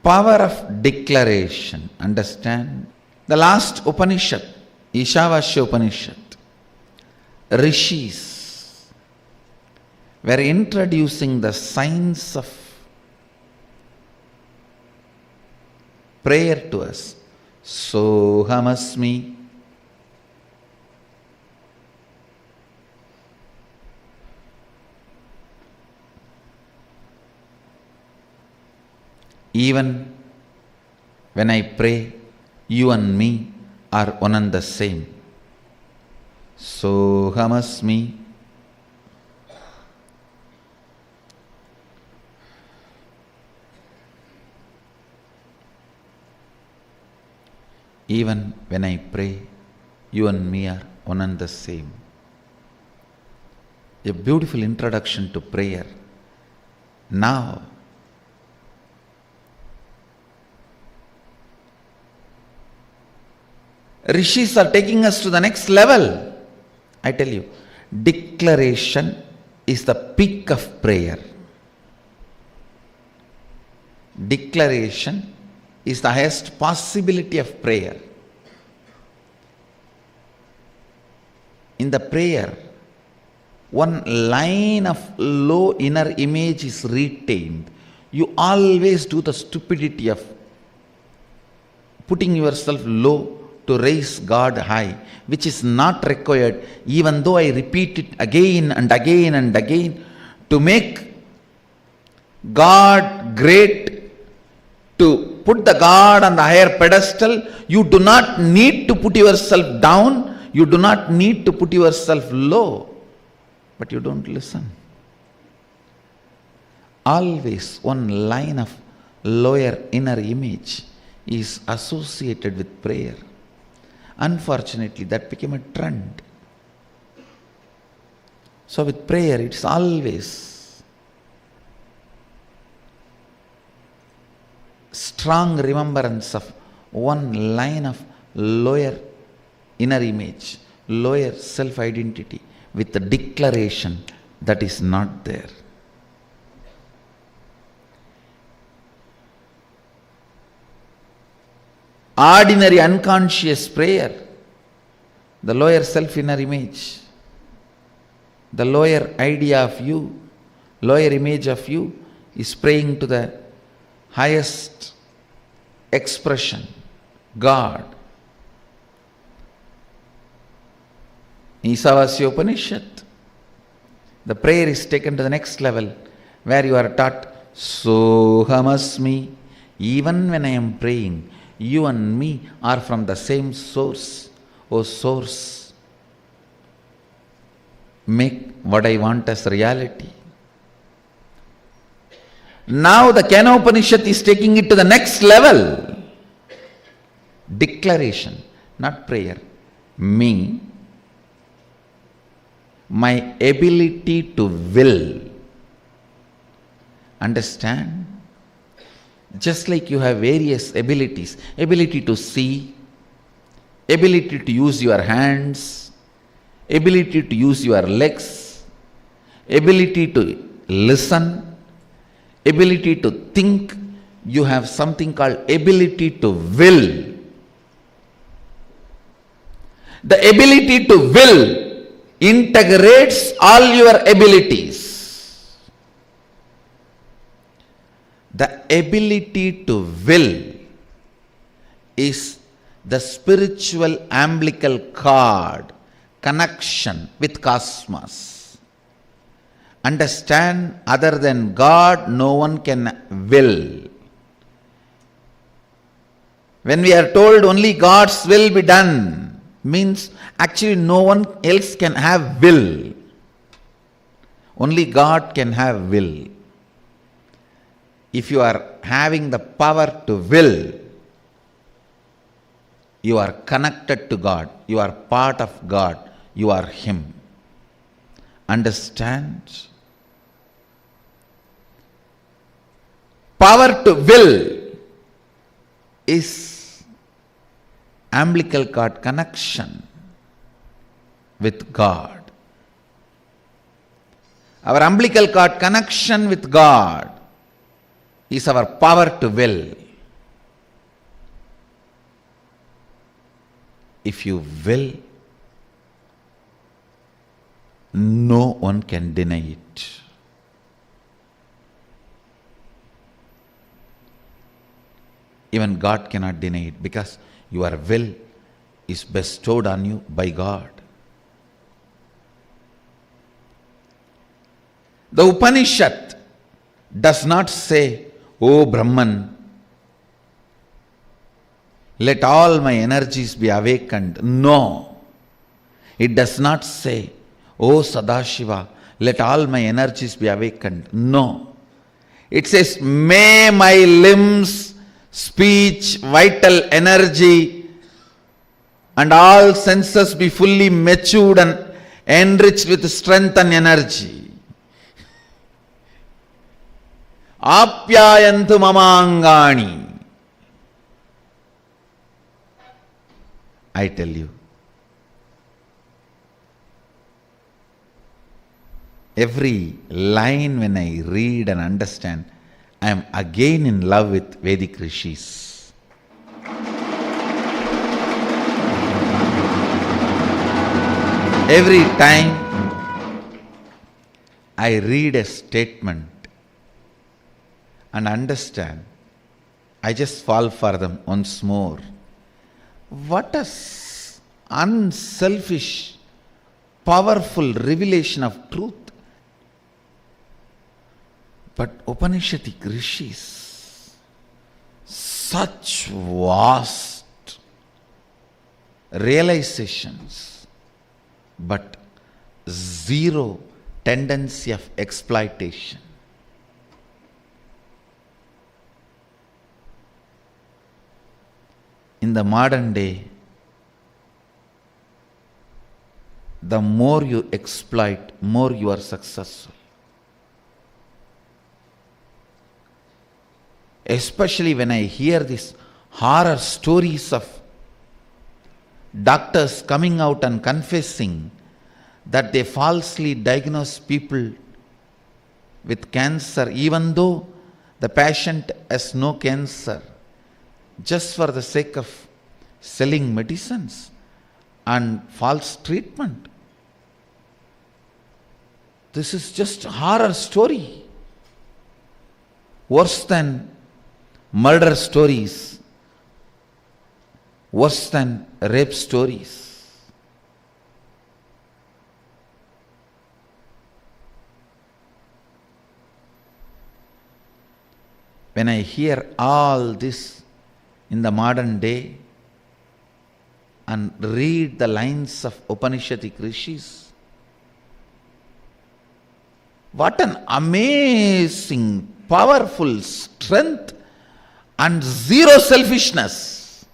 power of declaration. Understand? The last Upanishad, Ishavasya Upanishad, Rishis were introducing the science of prayer to us. Sohamasmi. Even when I pray, you and me are one and the same. Sohamasmi. Even when I pray, you and me are one and the same. A beautiful introduction to prayer. Now, Rishis are taking us to the next level. I tell you, declaration is the peak of prayer. Declaration is the highest possibility of prayer. In the prayer, one line of low inner image is retained. You always do the stupidity of putting yourself low to raise God high, which is not required, even though I repeat it again and again and again to make God great, to put the God on the higher pedestal. You do not need to put yourself down, you do not need to put yourself low, but you don't listen. Always one line of lower inner image is associated with prayer. Unfortunately, that became a trend. So with prayer, it's always strong remembrance of one line of lower inner image, lower self-identity, with the declaration that is not there. Ordinary unconscious prayer, the lower self-inner image, the lower idea of you, lower image of you is praying to the highest expression, God. Ishavasya Upanishad, the prayer is taken to the next level where you are taught, Sohamasmi. Even when I am praying, you and me are from the same source. O source, make what I want as reality. Now the Kena Upanishad is taking it to the next level. Declaration, not prayer. Me, my ability to will. Understand? Just like you have various abilities, ability to see, ability to use your hands, ability to use your legs, ability to listen, ability to think, you have something called ability to will. The ability to will integrates all your abilities. The ability to will is the spiritual umbilical cord, connection with cosmos. Understand, other than God, no one can will. When we are told only God's will be done, means actually no one else can have will. Only God can have will. if you are having the power to will, you are connected to God, you are part of God, you are Him. Understand? Power to will is umbilical cord connection with God. Our umbilical cord connection with God is our power to will. If you will, no one can deny it. Even God cannot deny it, because your will is bestowed on you by God. The Upanishad does not say, "O Brahman, let all my energies be awakened." No. It does not say, "O Sadashiva, let all my energies be awakened." No. It says, "May my limbs, speech, vital energy, and all senses be fully matured and enriched with strength and energy. Apyayantu mamangani." I tell you, every line when I read and understand, I am again in love with Vedic rishis. Every time I read a statement and understand, I just fall for them once more. What a unselfish, powerful revelation of truth. But Upanishadic rishis, such vast realizations, but zero tendency of exploitation. In the modern day, the more you exploit, more you are successful. Especially when I hear these horror stories of doctors coming out and confessing that they falsely diagnose people with cancer, even though the patient has no cancer, just for the sake of selling medicines and false treatment. This is just a horror story. Worse than murder stories, worse than rape stories. When I hear all this in the modern day and read the lines of Upanishadic rishis, what an amazing, powerful strength and zero selfishness.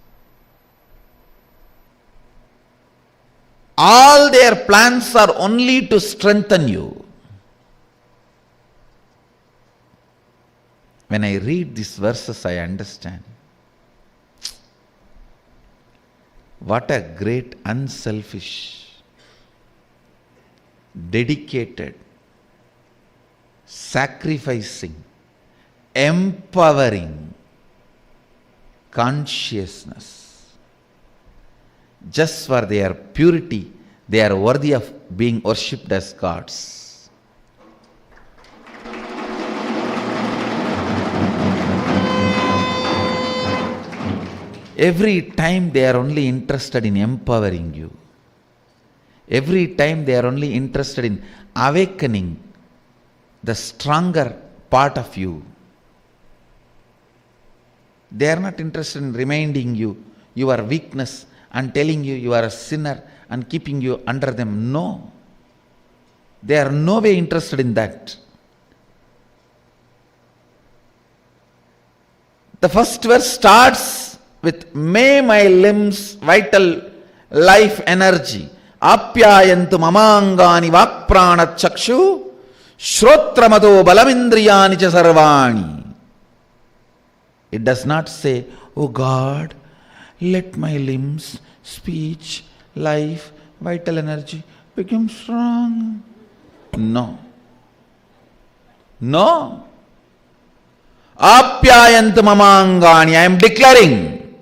All their plans are only to strengthen you. When I read these verses, I understand. What a great, unselfish, dedicated, sacrificing, empowering consciousness. Just for their purity, they are worthy of being worshipped as gods. Every time they are only interested in empowering you. Every time they are only interested in awakening the stronger part of you. They are not interested in reminding you your weakness and telling you you are a sinner and keeping you under them. No. They are no way interested in that. The first verse starts with, may my limbs, vital life energy, apyayantu mamangani vakprana chakshu, shrotramado balamindriyani cha sarvani. It does not say, oh God, let my limbs, speech, life, vital energy become strong. No. No. Apyayantu mamangani. I am declaring,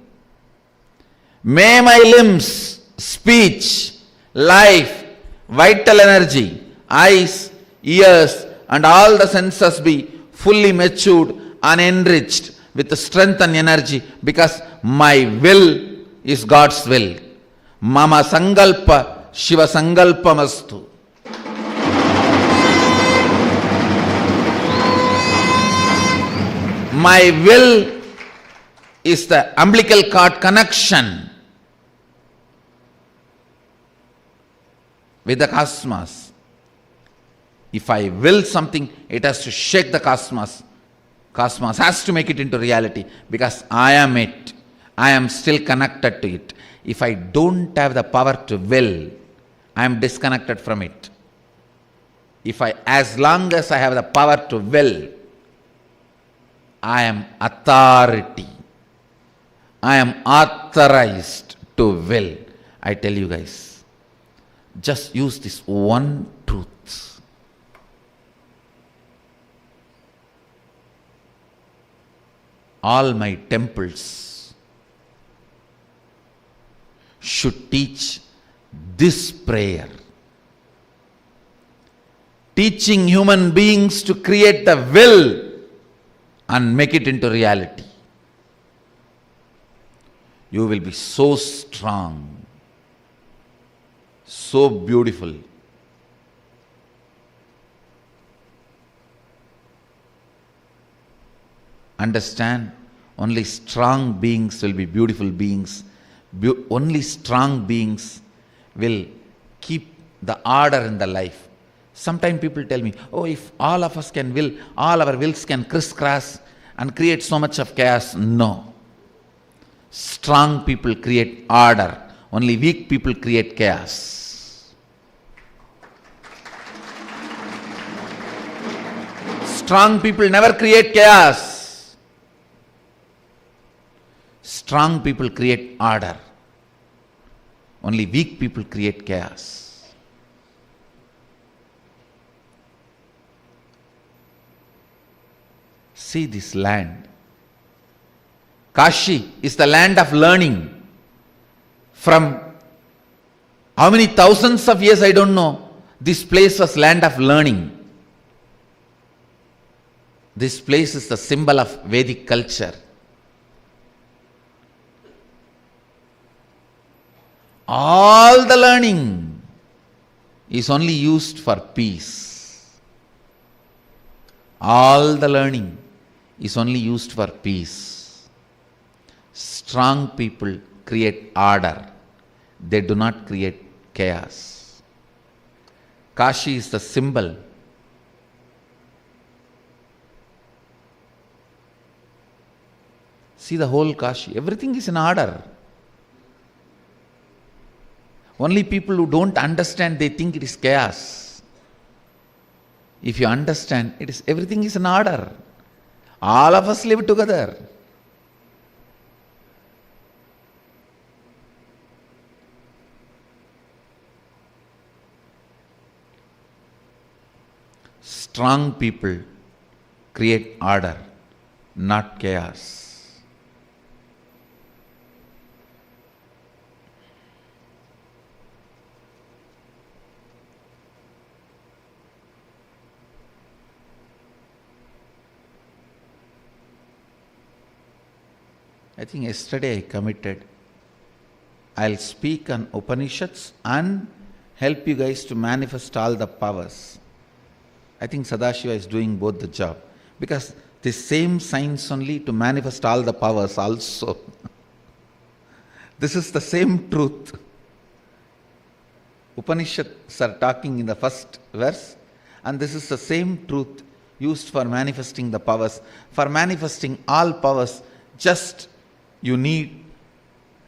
may my limbs, speech, life, vital energy, eyes, ears, and all the senses be fully matured and enriched with the strength and energy, because my will is God's will. Mama sangalpa Shiva sangalpamastu. My will is the umbilical cord connection with the cosmos. If I will something, it has to shake the cosmos. Cosmos has to make it into reality, because I am it. I am still connected to it. If I don't have the power to will, I am disconnected from it. As long as I have the power to will, I am authority. I am authorized to will. I tell you guys, just use this one truth. All my temples should teach this prayer, teaching human beings to create the will and make it into reality. You will be so strong, so beautiful. Understand, only strong beings will be beautiful beings. Only strong beings will keep the order in the life. Sometimes people tell me, oh, if all of us can will, all our wills can crisscross and create so much of chaos. No. Strong people create order. Only weak people create chaos. Strong people never create chaos. Strong people create order. Only weak people create chaos. See this land. Kashi is the land of learning. From how many thousands of years I don't know, this place was land of learning. This place is the symbol of Vedic culture. All the learning is only used for peace. All the learning is only used for peace. Strong people create order. They do not create chaos. Kashi is the symbol. See the whole Kashi. Everything is in order. Only people who don't understand, they think it is chaos. If you understand, everything is in order. All of us live together. Strong people create order, not chaos. I think yesterday I committed, I'll speak on Upanishads and help you guys to manifest all the powers. I think Sadashiva is doing both the job, because the same science only to manifest all the powers also. This is the same truth. Upanishads are talking in the first verse, and this is the same truth used for manifesting the powers. For manifesting all powers, Just you need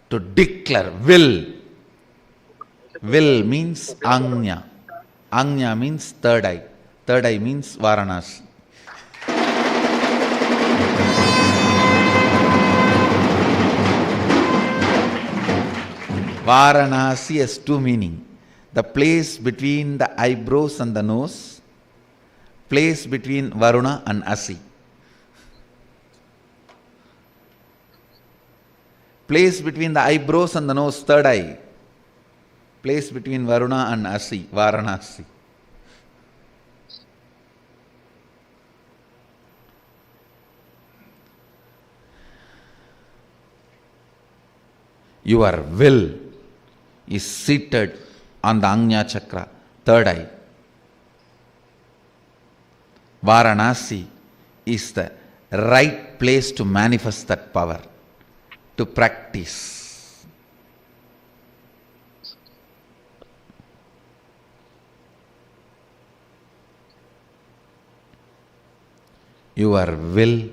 to declare will. Will means Agnya. Agnya means third eye. Third eye means Varanasi. Varanasi has two meanings. The place between the eyebrows and the nose, place between Varuna and Asi. Place between the eyebrows and the nose, third eye. Place between Varuna and Asi, Varanasi. Your will is seated on the Agnya Chakra, third eye. Varanasi is the right place to manifest that power, to practice. Your will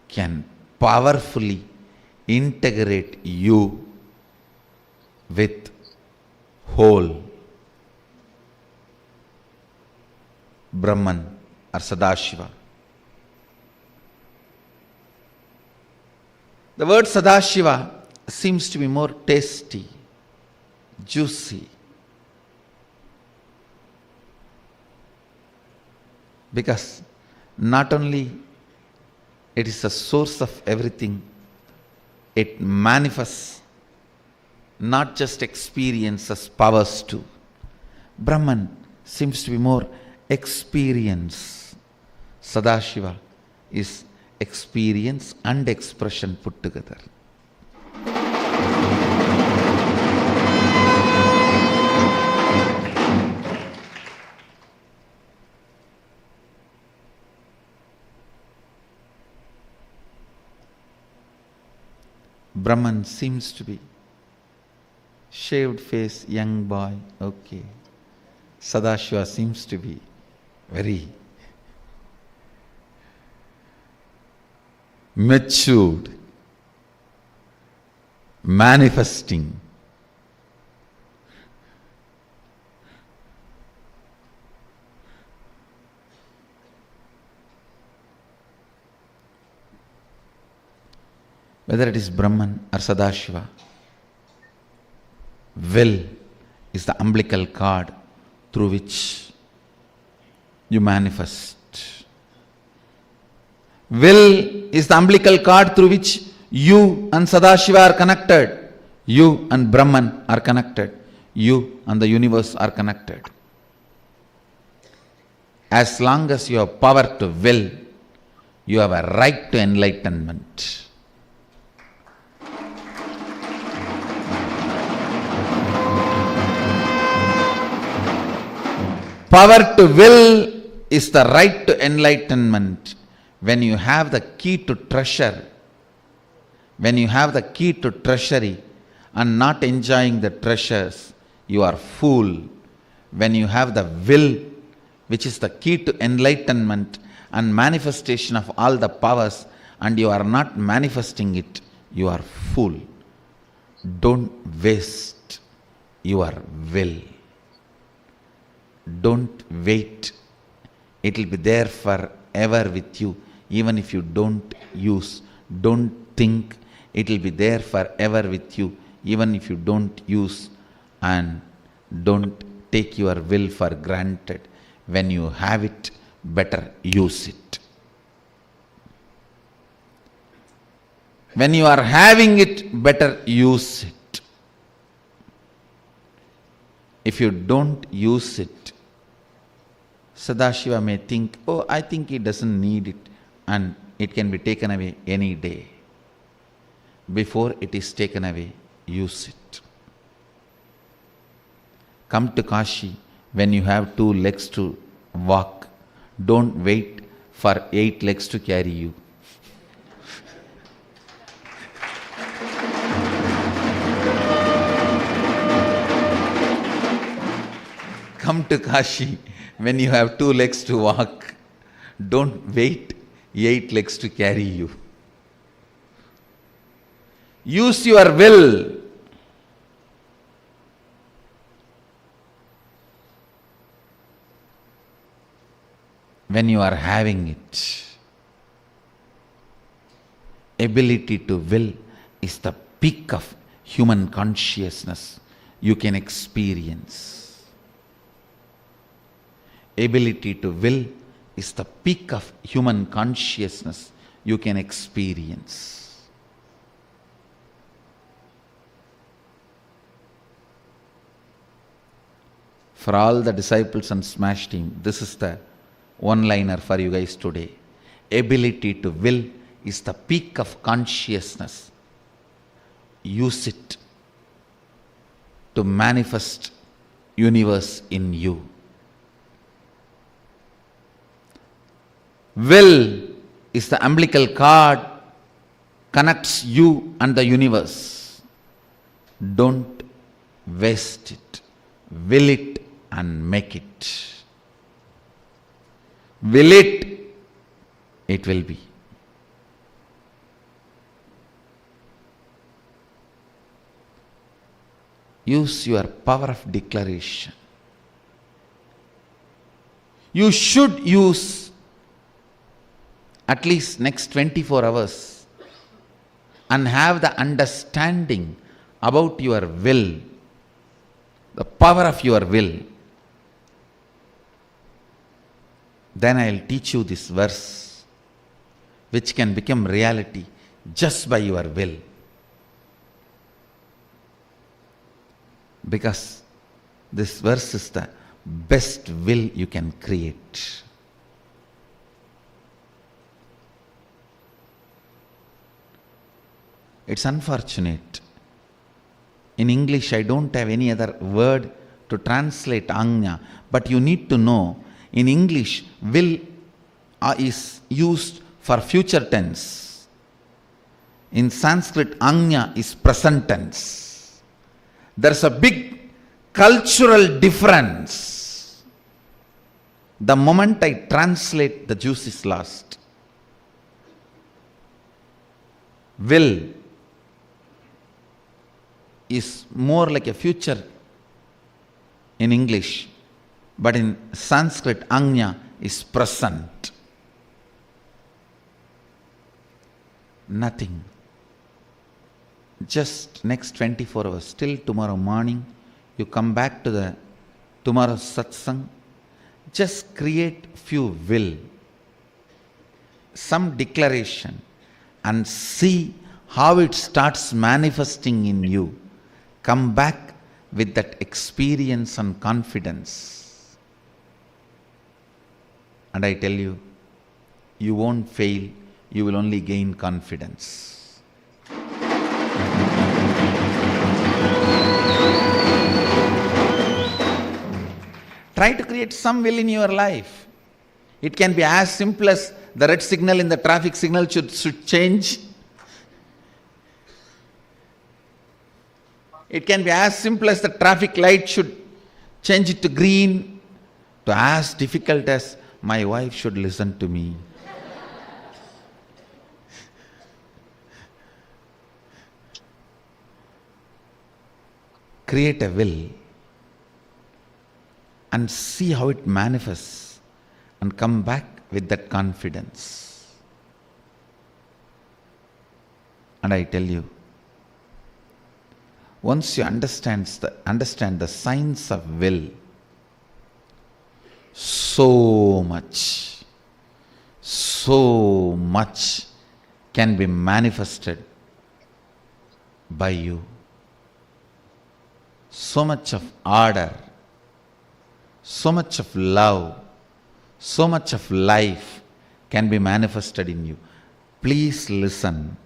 can powerfully integrate you with whole Brahman or Sadashiva. The word Sadashiva seems to be more tasty, juicy, because not only it is the source of everything, it manifests not just experiences, powers too. Brahman seems to be more experience. Sadashiva is experience and expression put together. Brahman seems to be shaved face, young boy, okay. Sadashiva seems to be very matured, manifesting. Whether it is Brahman or Sadashiva, will is the umbilical cord through which you manifest. Will is the umbilical cord through which you and Sadashiva are connected. You and Brahman are connected. You and the universe are connected. As long as you have power to will, you have a right to enlightenment. Power to will is the right to enlightenment. When you have the key to treasure, when you have the key to treasury and not enjoying the treasures, you are fool. When you have the will, which is the key to enlightenment and manifestation of all the powers, and you are not manifesting it, you are fool. Don't waste your will. Don't wait. It will be there forever with you, even if you don't use. Don't think. It will be there forever with you, even if you don't use. And don't take your will for granted. When you have it, better use it. When you are having it, better use it. If you don't use it, Sadashiva may think, oh, I think he doesn't need it, and it can be taken away any day. Before it is taken away, use it. Come to Kashi when you have 2 legs to walk. Don't wait for 8 legs to carry you. Come to Kashi when you have 2 legs to walk. Don't wait 8 legs to carry you. Use your will. When you are having it, ability to will is the peak of human consciousness you can experience. Ability to will is the peak of human consciousness you can experience. For all the disciples and Smash team, this is the one-liner for you guys today. Ability to will is the peak of consciousness. Use it to manifest universe in you. Will is the umbilical cord, connects you and the universe. Don't waste it. Will it and make it. Will it, it will be. Use your power of declaration. You should use at least next 24 hours and have the understanding about your will, the power of your will. Then I'll teach you this verse, which can become reality just by your will. Because this verse is the best will you can create. It's unfortunate. In English, I don't have any other word to translate Agnya, but you need to know, in English, will is used for future tense. In Sanskrit, Agnya is present tense. There's a big cultural difference. The moment I translate, the juice is lost. Will is more like a future in English, but in Sanskrit, Agnya is present. Nothing. Just next 24 hours, till tomorrow morning, you come back to the tomorrow's satsang, just create few will, some declaration, and see how it starts manifesting in you. Come back with that experience and confidence. And I tell you, you won't fail, you will only gain confidence. Try to create some will in your life. It can be as simple as the red signal in the traffic signal should change. It can be as simple as the traffic light should change it to green, to as difficult as my wife should listen to me. Create a will and see how it manifests and come back with that confidence. And I tell you, once you understand the science of will, so much can be manifested by you. So much of order, so much of love, so much of life can be manifested in you. Please listen.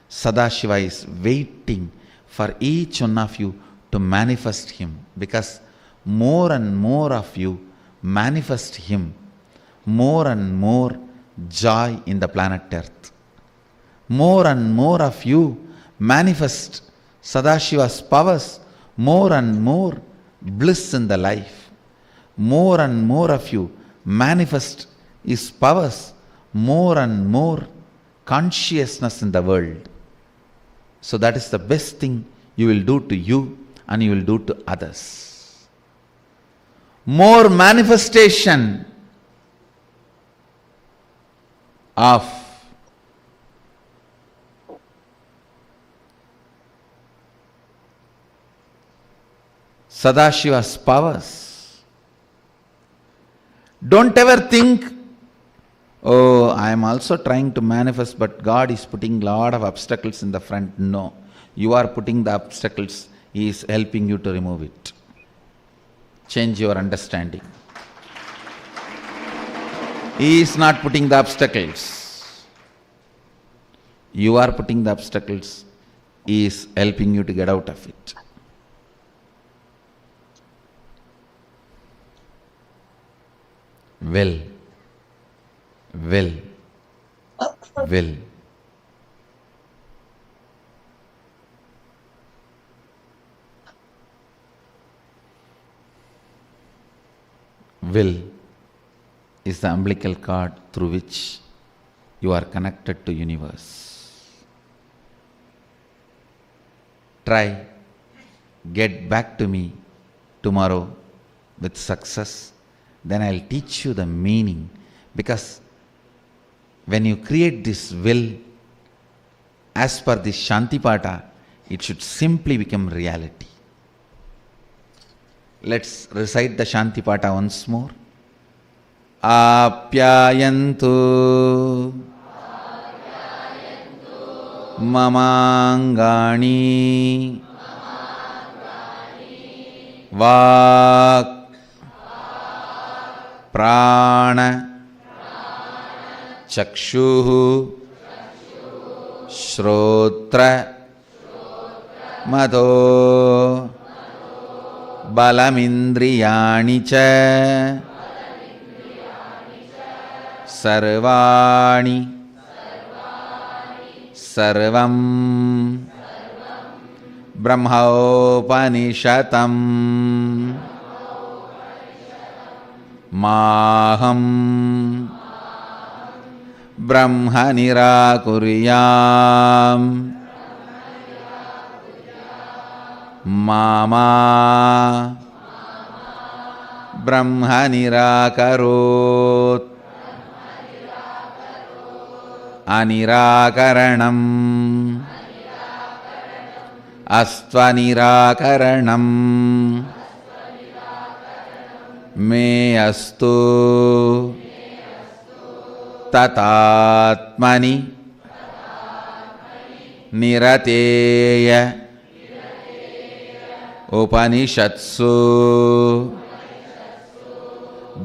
Sadashiva is waiting for each one of you to manifest him, because more and more of you manifest him, more and more joy in the planet Earth. More and more of you manifest Sadashiva's powers, more and more bliss in the life. More and more of you manifest his powers, more and more consciousness in the world. So that is the best thing you will do to you and you will do to others. More manifestation of Sadashiva's powers. Don't ever think, oh, I am also trying to manifest, but God is putting a lot of obstacles in the front. No, you are putting the obstacles. He is helping you to remove it. Change your understanding. He is not putting the obstacles. You are putting the obstacles. He is helping you to get out of it. Will. Will. Will. Will is the umbilical cord through which you are connected to universe. Try, get back to me tomorrow with success, then I'll teach you the meaning. Because when you create this will, as per this Shantipata, it should simply become reality. Let's recite the Shantipata once more. Apyayantu mamangani vak prana chakshuhu shrotra madho balamindriyani cha sarvani sarvam brahmaopanishatam maham brahma nirakuryam mama brahma nirakarot anirakaranam astvanirakaranam me astu tatatmani nirateya upanishatsu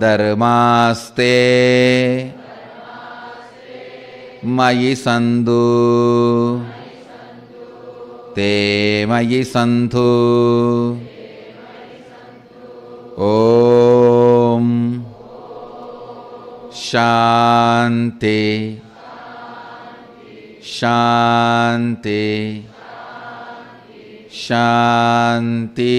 dharmaste mayi sandhu te mayi sandhu om shanti shanti shanti.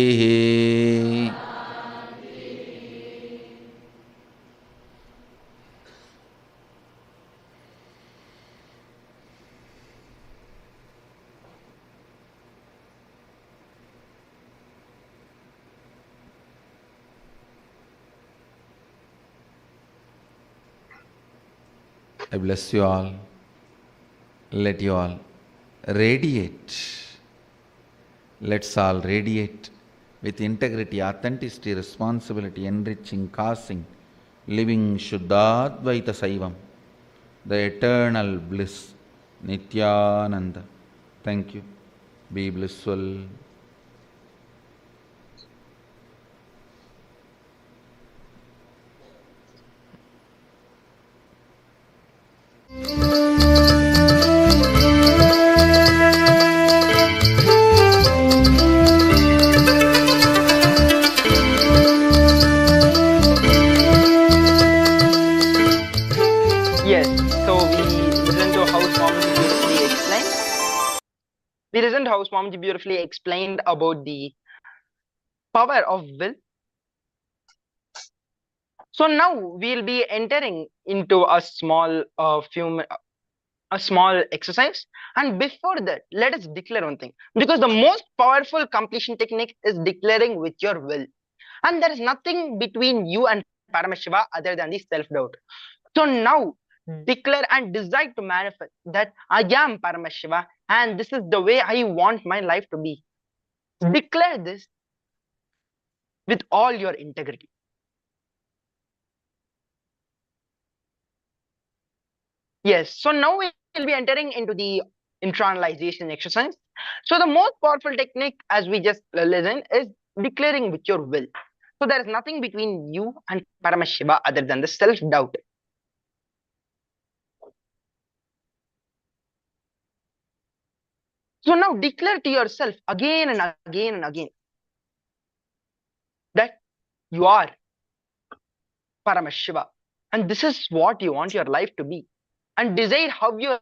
I bless you all. Let you all radiate. Let's all radiate with integrity, authenticity, responsibility, enriching, causing, living Shuddhadvaita Saivam, the eternal bliss, Nithyananda. Thank you. Be blissful.
Yes, so we listened to how Swamiji beautifully explained. We listened to how Swamiji beautifully explained about the power of will. So now we'll be entering into a small a small exercise. And before that, let us declare one thing, because the most powerful completion technique is declaring with your will. And there is nothing between you and Paramashiva other than the self-doubt. So now declare and decide to manifest that I am Paramashiva and this is the way I want my life to be. Declare this with all your integrity. Yes, so now we will be entering into the internalization exercise. So the most powerful technique, as we just listened, is declaring with your will. So there is nothing between you and Paramashiva other than the self-doubt. So now declare to yourself again and again and again that you are Paramashiva and this is what you want your life to be, and decide how you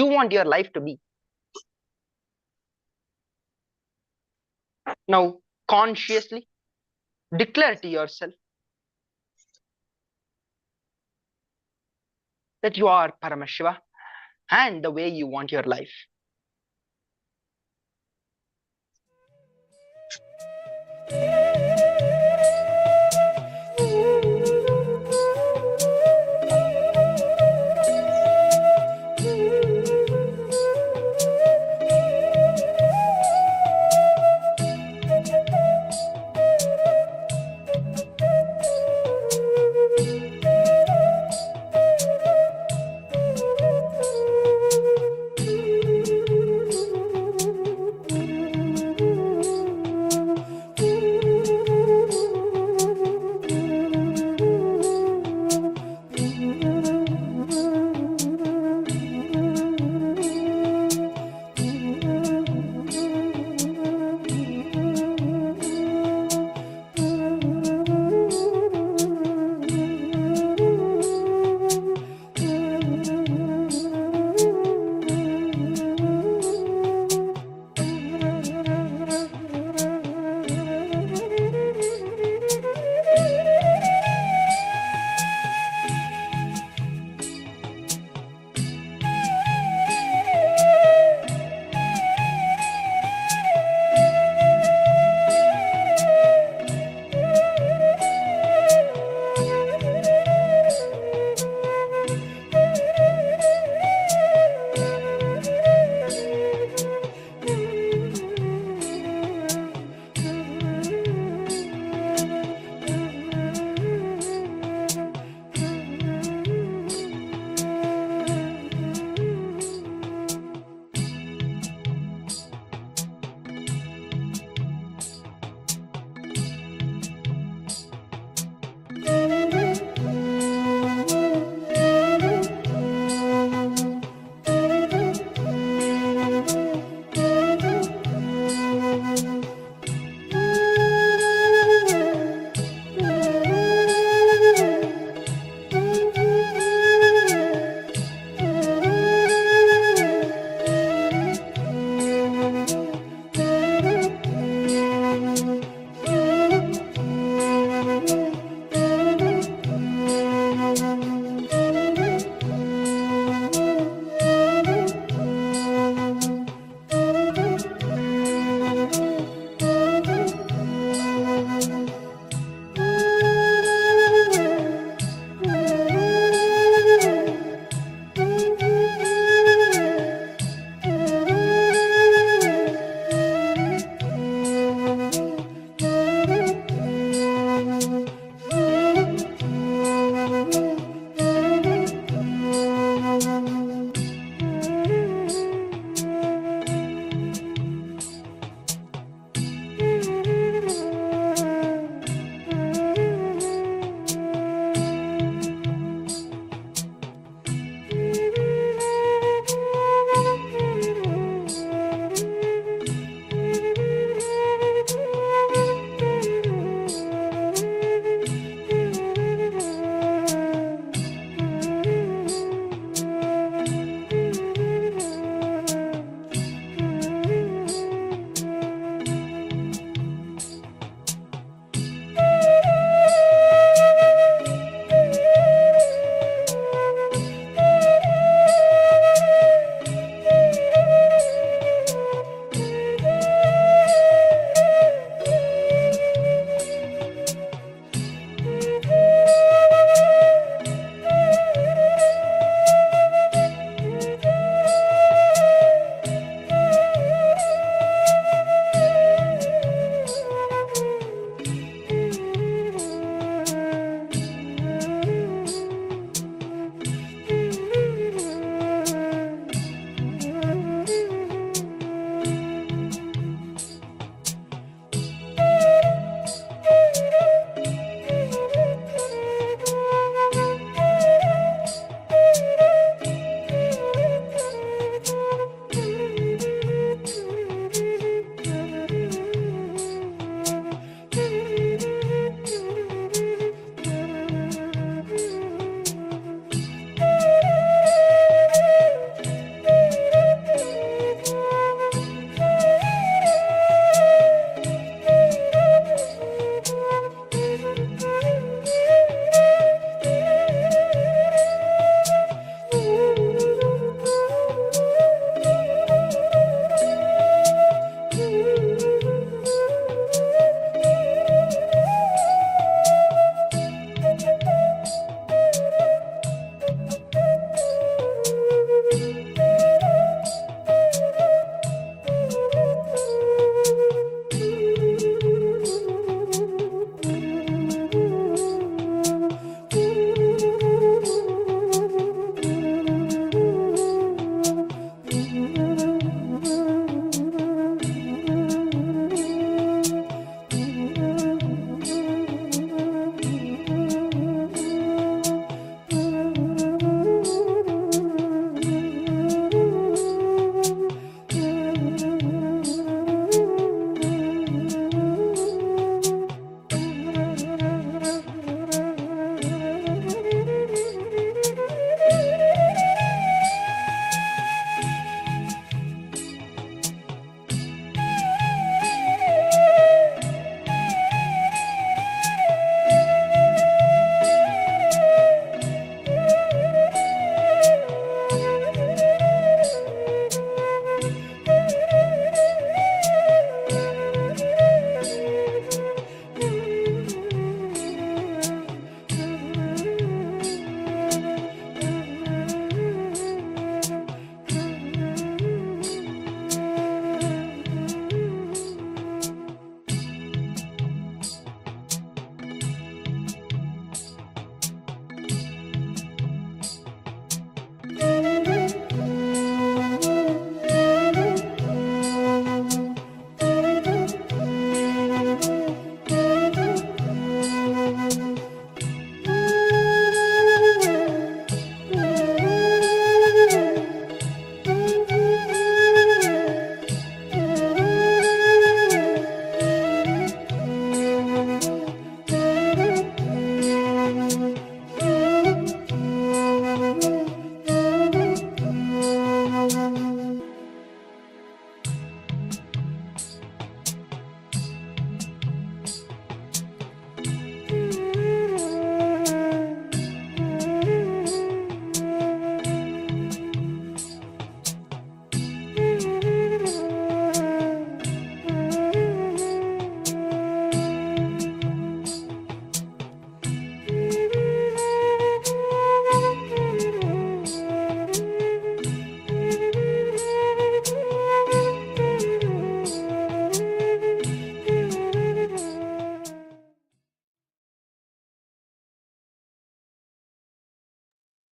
want your life to be. Now consciously declare to yourself that you are Paramashiva and the way you want your life.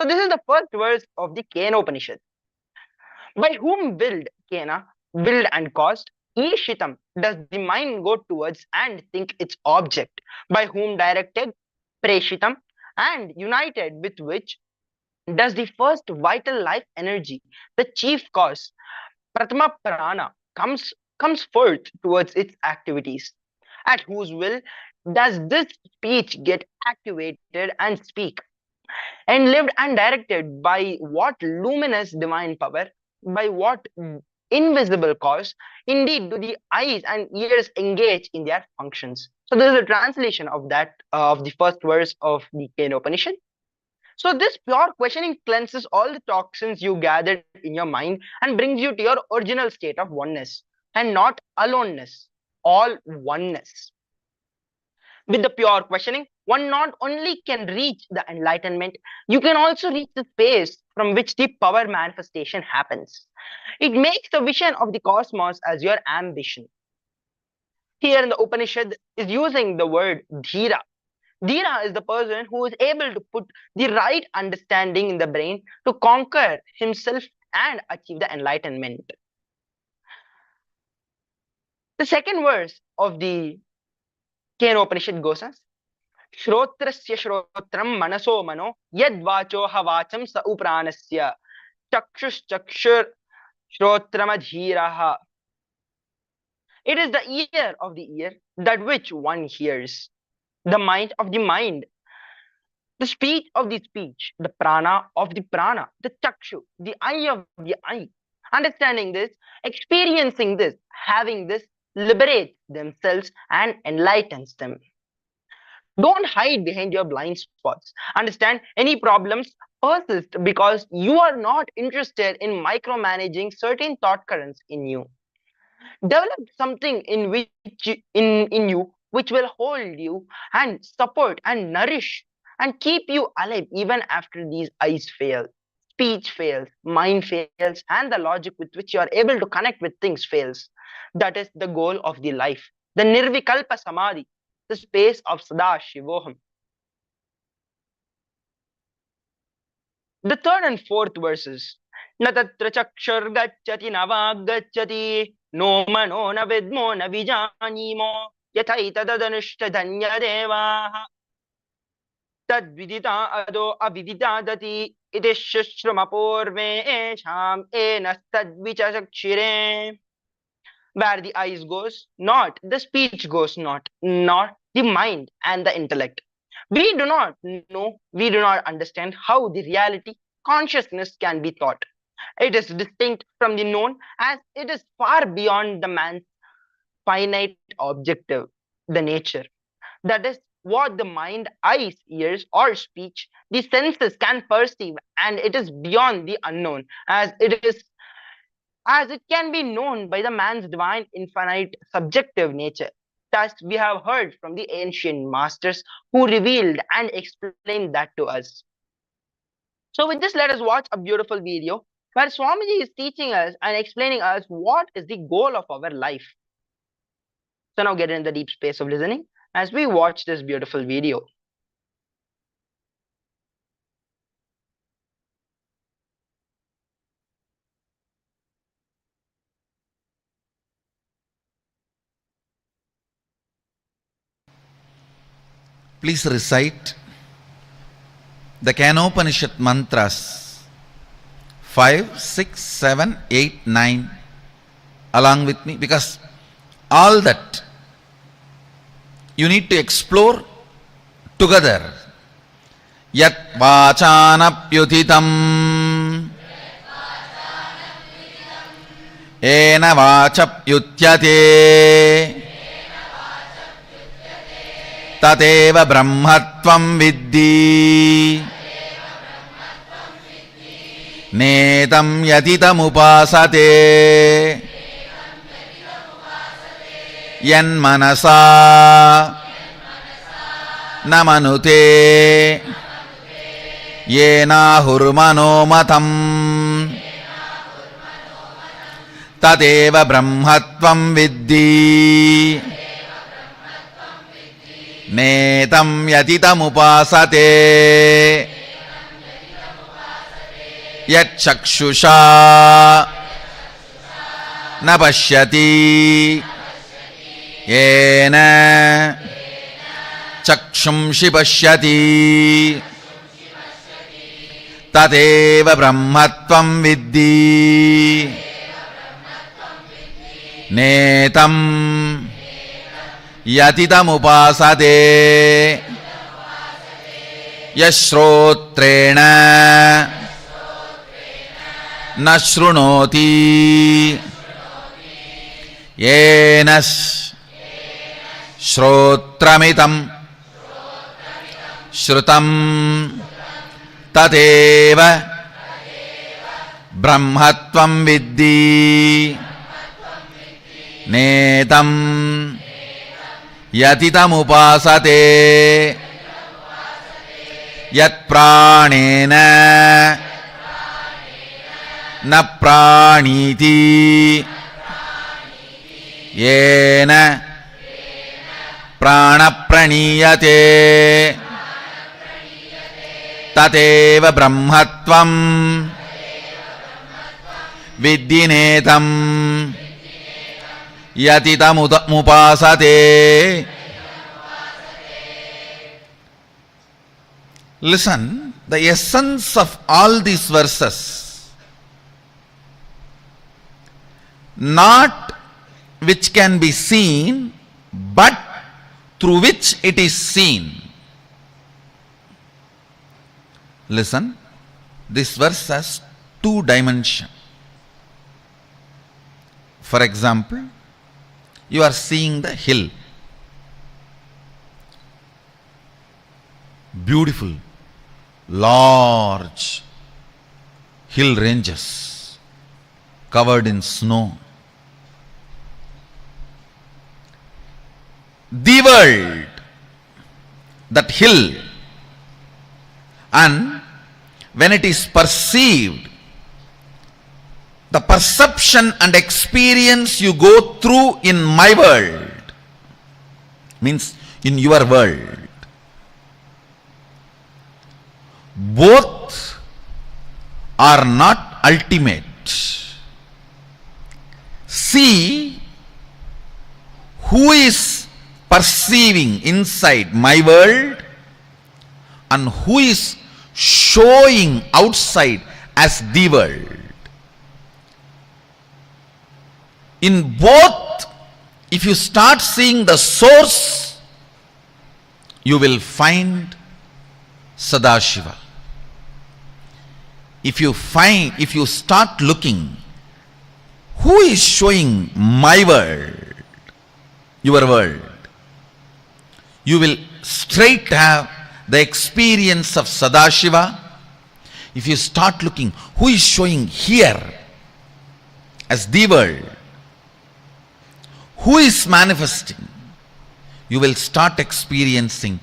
So this is the first verse of the Kena Upanishad. By whom willed Kena, willed and caused, Ishitam does the mind go towards and think its object, by whom directed, Preshitam, and united with which does the first vital life energy, the chief cause, Pratama Prana, comes forth towards its activities. At whose will does this speech get activated and speak, and lived and directed by what luminous divine power, by what invisible cause, indeed do the eyes and ears engage in their functions. So this is a translation of that of the first verse of the Kena Upanishad. So this pure questioning cleanses all the toxins you gathered in your mind and brings you to your original state of oneness and not aloneness, all oneness. With the pure questioning, one not only can reach the enlightenment, you can also reach the space from which the power manifestation happens. It makes the vision of the cosmos as your ambition. Here in the Upanishad is using the word dhira. Dhira is the person who is able to put the right understanding in the brain to conquer himself and achieve the enlightenment. The second verse of the Kena Upanishad goes as Shrotrasya Shrotram Manaso Mano Yad Vacho Havacham Sa Upranasya Chakshus Chakshur Shrotramadhiraha. It is the ear of the ear that which one hears, the mind of the mind, the speech of the speech, the prana of the prana, the chakshu, the eye of the eye. Understanding this, experiencing this, having this, liberates themselves and enlightens them. Don't hide behind your blind spots. Understand any problems persist because you are not interested in micromanaging certain thought currents in you. Develop something in which in you which will hold you and support and nourish and keep you alive even after these eyes fail, speech fails, mind fails, and the logic with which you are able to connect with things fails. That is the goal of the life, the nirvikalpa samadhi, the space of Sadashivoham. The third and fourth verses. Na tatra chakshur gacchati na vag gacchati no mano na vidmo na vijanimo yathaita dadanishta dhanya devaha tad vidita ado avidita dati iti shushrum apurve esham enastad vichachakshire. Where the eyes goes not, the speech goes not the mind and the intellect. We do not know, we do not understand how the reality, consciousness can be thought. It is distinct from the known as it is far beyond the man's finite objective, the nature. That is what the mind, eyes, ears, or speech, the senses can perceive, and it is beyond the unknown as it can be known by the man's divine, infinite, subjective nature. Thus, we have heard from the ancient masters who revealed and explained that to us. So with this, let us watch a beautiful video where Swamiji is teaching us and explaining us what is the goal of our life. So now get in the deep space of listening as we watch this beautiful video.
Please recite the Kenopanishad mantras 5, 6, 7, 8, 9 along with me, because all that you need to explore together. Yat vachanapyuthitam ena vachapyutyate tateva brahmatvam viddhi netam yatitam upasate yan manasa namanute yena hurmano matam tateva brahmatvam viddhi netam yatitam upasate
yat chakshusha na pashyati yena chakshumshi pashyati tadeva brahmatvam viddhi netam yatitam upasate yashrotrena na shrunoti yenas shrotramitam shrutam tadeva brahmatvam viddhi netam yatitam upasate yat pranena na praniti yena prana praniyate tateva brahmatvam viddhi netam yatitam upasate. Listen, the essence of all these verses, not which can be seen, but through which it is seen. Listen, this verse has two dimensions. For example, you are seeing the hill. Beautiful, large hill ranges covered in snow. The world, that hill, and when it is perceived, the perception and experience you go through in my world, means in your world, both are not ultimate. See who is perceiving inside my world and who is showing outside as the world. In both, if you start seeing the source, you will find Sadashiva. If you start looking, who is showing my world, your world, you will straight have the experience of Sadashiva. If you start looking, who is showing here as the world, who is manifesting, you will start experiencing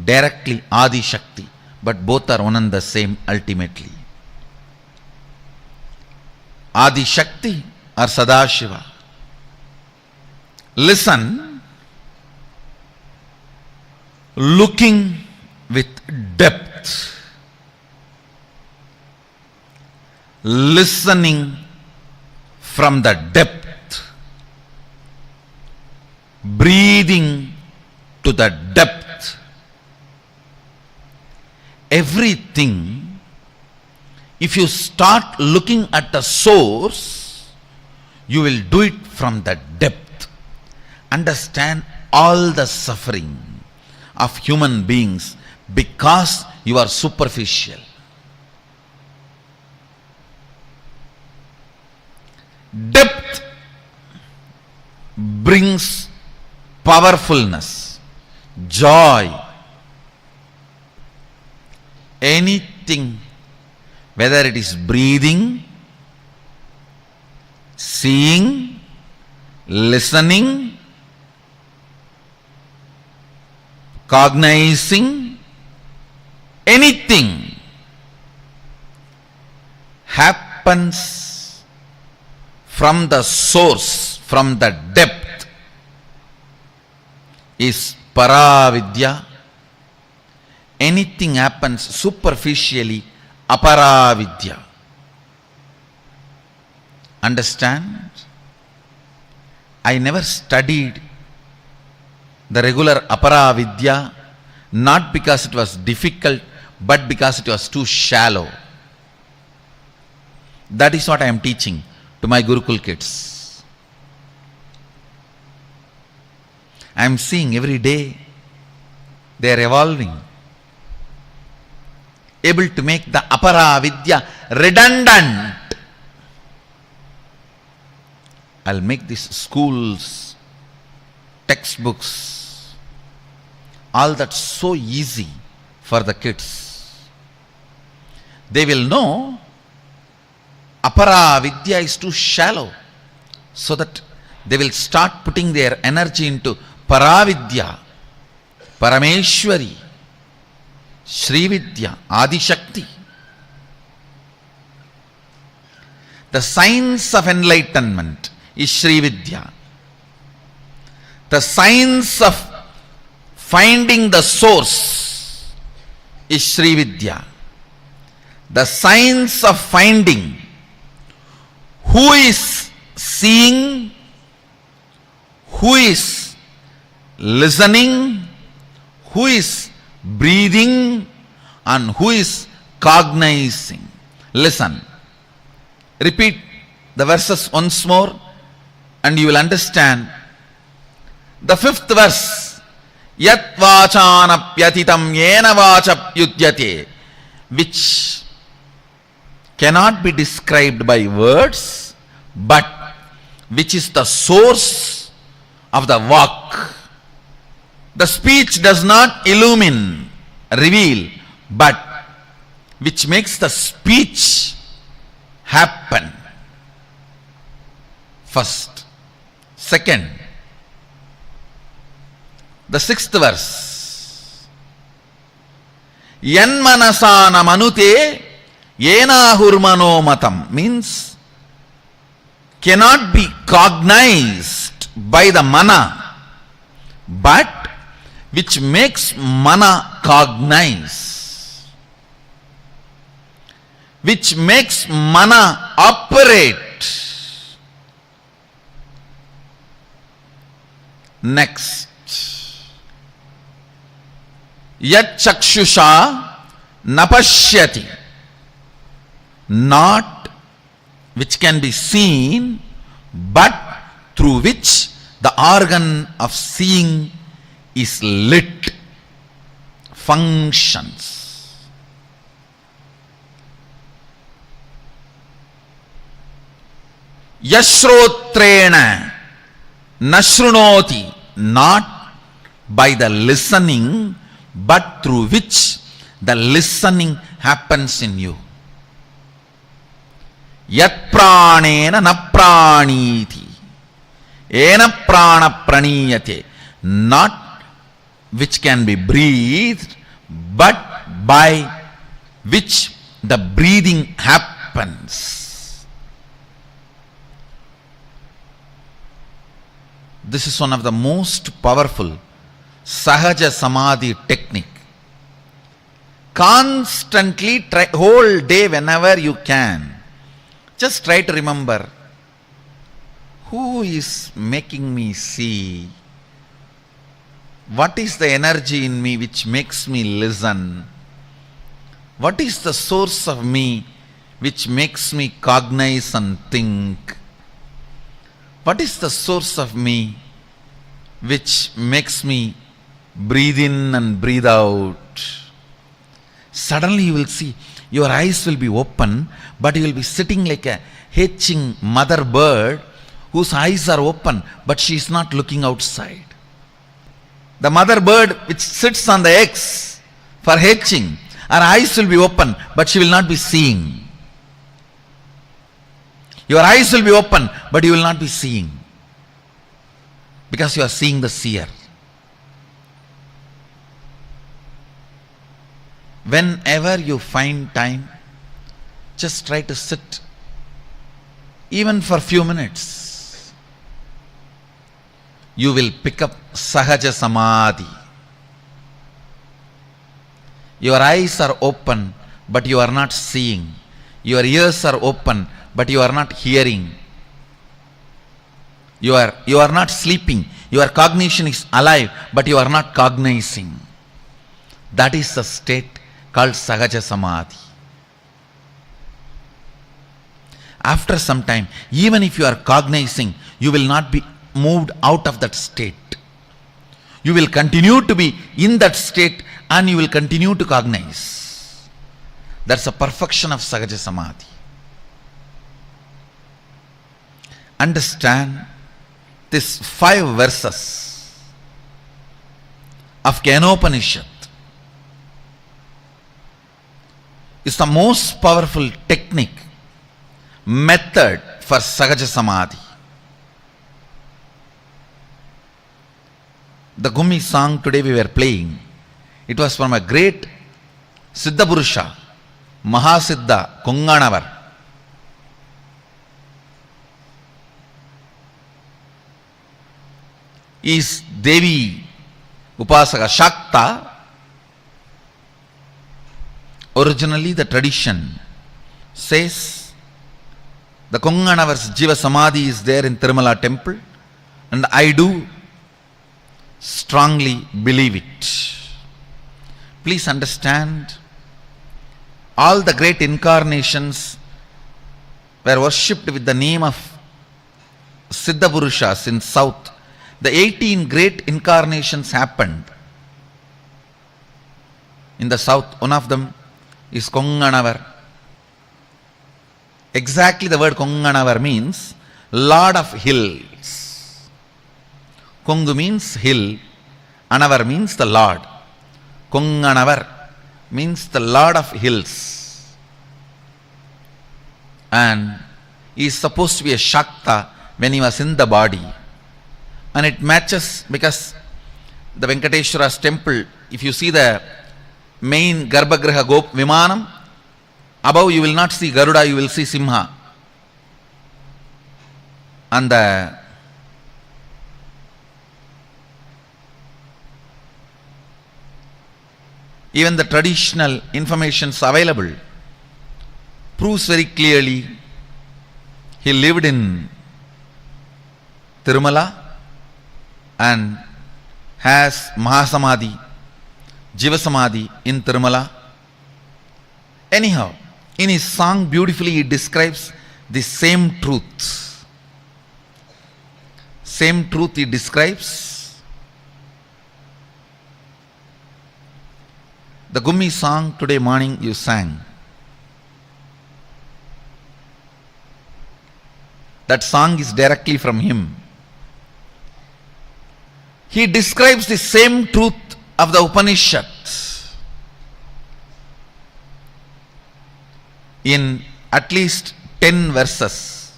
directly Adi Shakti, but both are one and the same ultimately. Adi Shakti or Sadashiva. Listen, looking with depth, listening from the depth, breathing to the depth. Everything, if you start looking at the source, you will do it from the depth. Understand all the suffering of human beings because you are superficial. Depth brings powerfulness, joy. Anything, whether it is breathing, seeing, listening, cognizing, anything happens from the source, from the depth, is Paravidya. Anything happens superficially, Aparavidya.
Understand? I never studied the regular apara vidya, not because it was difficult, but because it was too shallow. That is what I am teaching to my Gurukul kids. I am seeing every day they are evolving, able to make the apara vidya redundant. I'll make these schools, textbooks, all that so easy for the kids. They will know apara vidya is too shallow, so that they will start putting their energy into paravidya, Parameshwari, Shri Vidya, Adi Shakti. The science of enlightenment is Shri Vidya. The science of finding the source is Shri Vidya. The science of finding who is seeing, who is listening, who is breathing, and who is cognizing. Listen. Repeat the verses once more and you will understand. The fifth verse, Yat vachanapyatitam yena vachapyudyate, which cannot be described by words, but which is the source of the vak. The speech does not illumine, reveal, but which makes the speech happen. First. Second, the sixth verse, Yan manasana manute yena hurmano matam, means cannot be cognized by the mana, but which makes mana cognize, which makes mana operate. Next, Yat chakshusha napashyati, not which can be seen, but through which the organ of seeing is lit, functions. Yashrotrena nashrunoti, not by the listening, but through which the listening happens in you. Yat pranena na praniti, ena prana praniyate, not which can be breathed, but by which the breathing happens. This is one of the most powerful Sahaja Samadhi technique. Constantly try, whole day whenever you can, just try to remember, who is making me see? What is the energy in me which makes me listen? What is the source of me which makes me cognize and think? What is the source of me which makes me breathe in and breathe out? Suddenly you will see, your eyes will be open, but you will be sitting like a hatching mother bird whose eyes are open, but she is not looking outside. The mother bird which sits on the eggs for hatching, her eyes will be open, but she will not be seeing. Your eyes will be open, but you will not be seeing, because you are seeing the seer. Whenever you find time, just try to sit, even for a few minutes. You will pick up Sahaja Samadhi. Your eyes are open, but you are not seeing. Your ears are open, but you are not hearing. You are not sleeping. Your cognition is alive, but you are not cognizing. That is the state called Sahaja Samadhi. After some time, even if you are cognizing, you will not be moved out of that state. You will continue to be in that state and you will continue to cognize. That's a perfection of Sahaja Samadhi. Understand these 5 verses of Upanishad is the most powerful technique, method for Sahaja Samadhi. The Gummi song today we were playing, it was from a great Siddha Purusha, Mahasiddha Konganavar. Is Devi Upasaka Shakta. Originally the tradition says the Konganavar's Jiva Samadhi is there in Tirumala temple, and I do strongly believe it. Please understand, all the great incarnations were worshipped with the name of Siddha Purushas in south. The 18 great incarnations happened in the south. One of them is Konganavar. Exactly the word Konganavar means Lord of Hills. Kongu means hill, Anavar means the Lord. Konganavar means the Lord of Hills. And he is supposed to be a Shakta when he was in the body. And it matches because the Venkateshwara's temple, if you see the main Garbhagriha Vimanam, above you will not see Garuda, you will see Simha. And even the traditional informations available proves very clearly he lived in Tirumala and has Mahasamadhi, Jiva Samadhi in Tirumala. Anyhow, in his song beautifully he describes the same truth. Same truth he describes. The Gummi song today morning you sang. That song is directly from him. He describes the same truth of the Upanishads in at least 10 verses.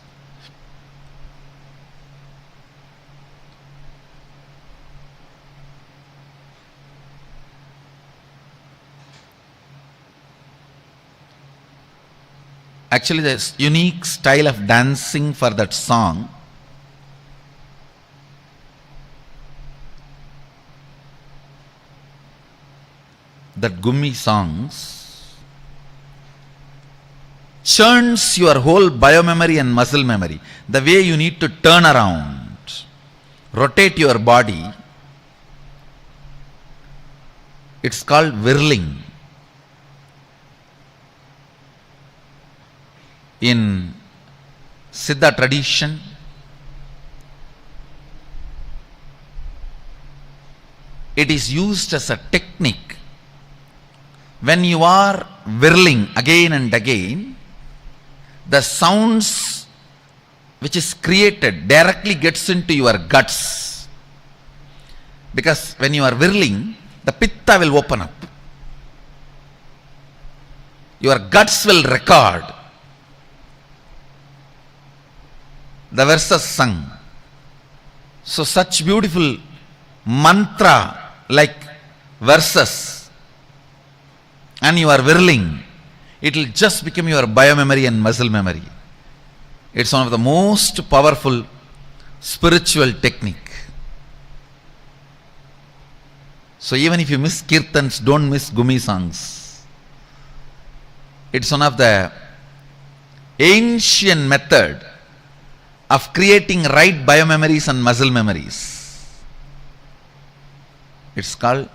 Actually, there's unique style of dancing for that song. That Gummi songs churns your whole biomemory and muscle memory. The way you need to turn around, rotate your body, it's called whirling. In Siddha tradition, it is used as a technique. When you are whirling again and again, the sounds which is created directly gets into your guts. Because when you are whirling, the pitta will open up. Your guts will record the verses sung. So such beautiful mantra like verses, and you are whirling, it will just become your biomemory and muscle memory. It's one of the most powerful spiritual technique. So even if you miss kirtans, don't miss Gummi songs. It's one of the ancient method of creating right biomemories and muscle memories. It's called,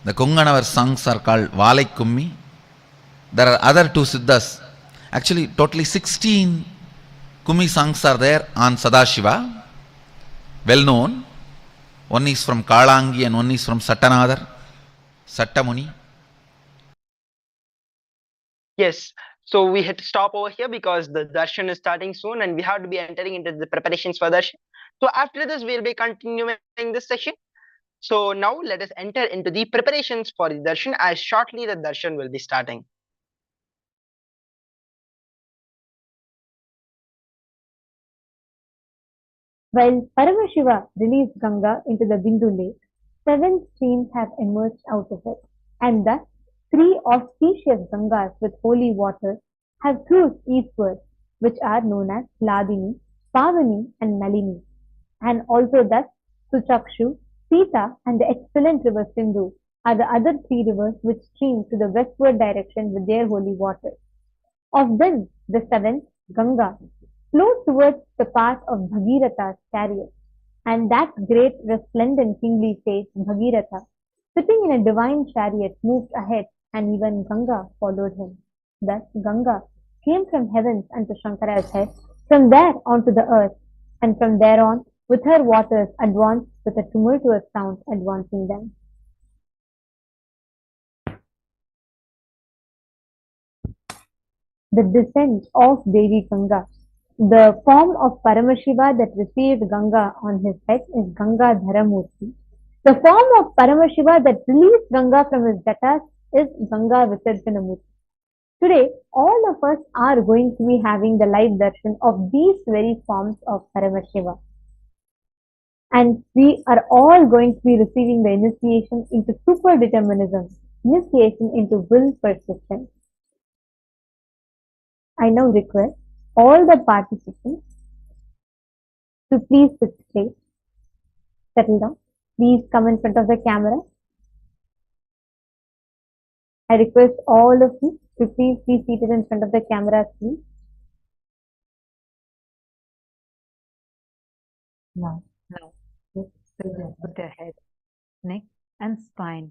the Kunganavar songs are called Valai Kummi. There are other two Siddhas. Actually, totally 16 Kummi songs are there on Sadashiva, well known. One is from Kalangi and one is from Sattanadar, Sattamuni.
Yes. So we had to stop over here because the darshan is starting soon and we have to be entering into the preparations for darshan. So after this, we'll be continuing this session. So now let us enter into the preparations for the darshan, as shortly the darshan will be starting.
While Paramashiva released Ganga into the Bindu lake, 7 streams have emerged out of it, and thus 3 auspicious Gangas with holy water have cruised eastward, which are known as Ladini, Pavani and Nalini, and also thus Suchakshu, Sita and the excellent river Sindhu are the other 3 rivers which stream to the westward direction with their holy water. Of them, the 7th, Ganga, flows towards the path of Bhagiratha's chariot, and that great resplendent kingly sage, Bhagiratha, sitting in a divine chariot, moved ahead, and even Ganga followed him. Thus Ganga came from heavens unto Shankara's head, from there onto the earth, and from there on, with her waters, advanced with a tumultuous sound, advancing them. The descent of Devi Ganga. The form of Paramashiva that received Ganga on his head is Ganga Dharamurti. The form of Paramashiva that released Ganga from his jatas is Ganga Visarjanamurti. Today, all of us are going to be having the live darshan of these very forms of Paramashiva. And we are all going to be receiving the initiation into super determinism, initiation into will persistence. I now request all the participants to please sit straight, settle down. Please come in front of the camera. I request all of you to please be seated in front of the camera screen.
Now, put the head, neck and spine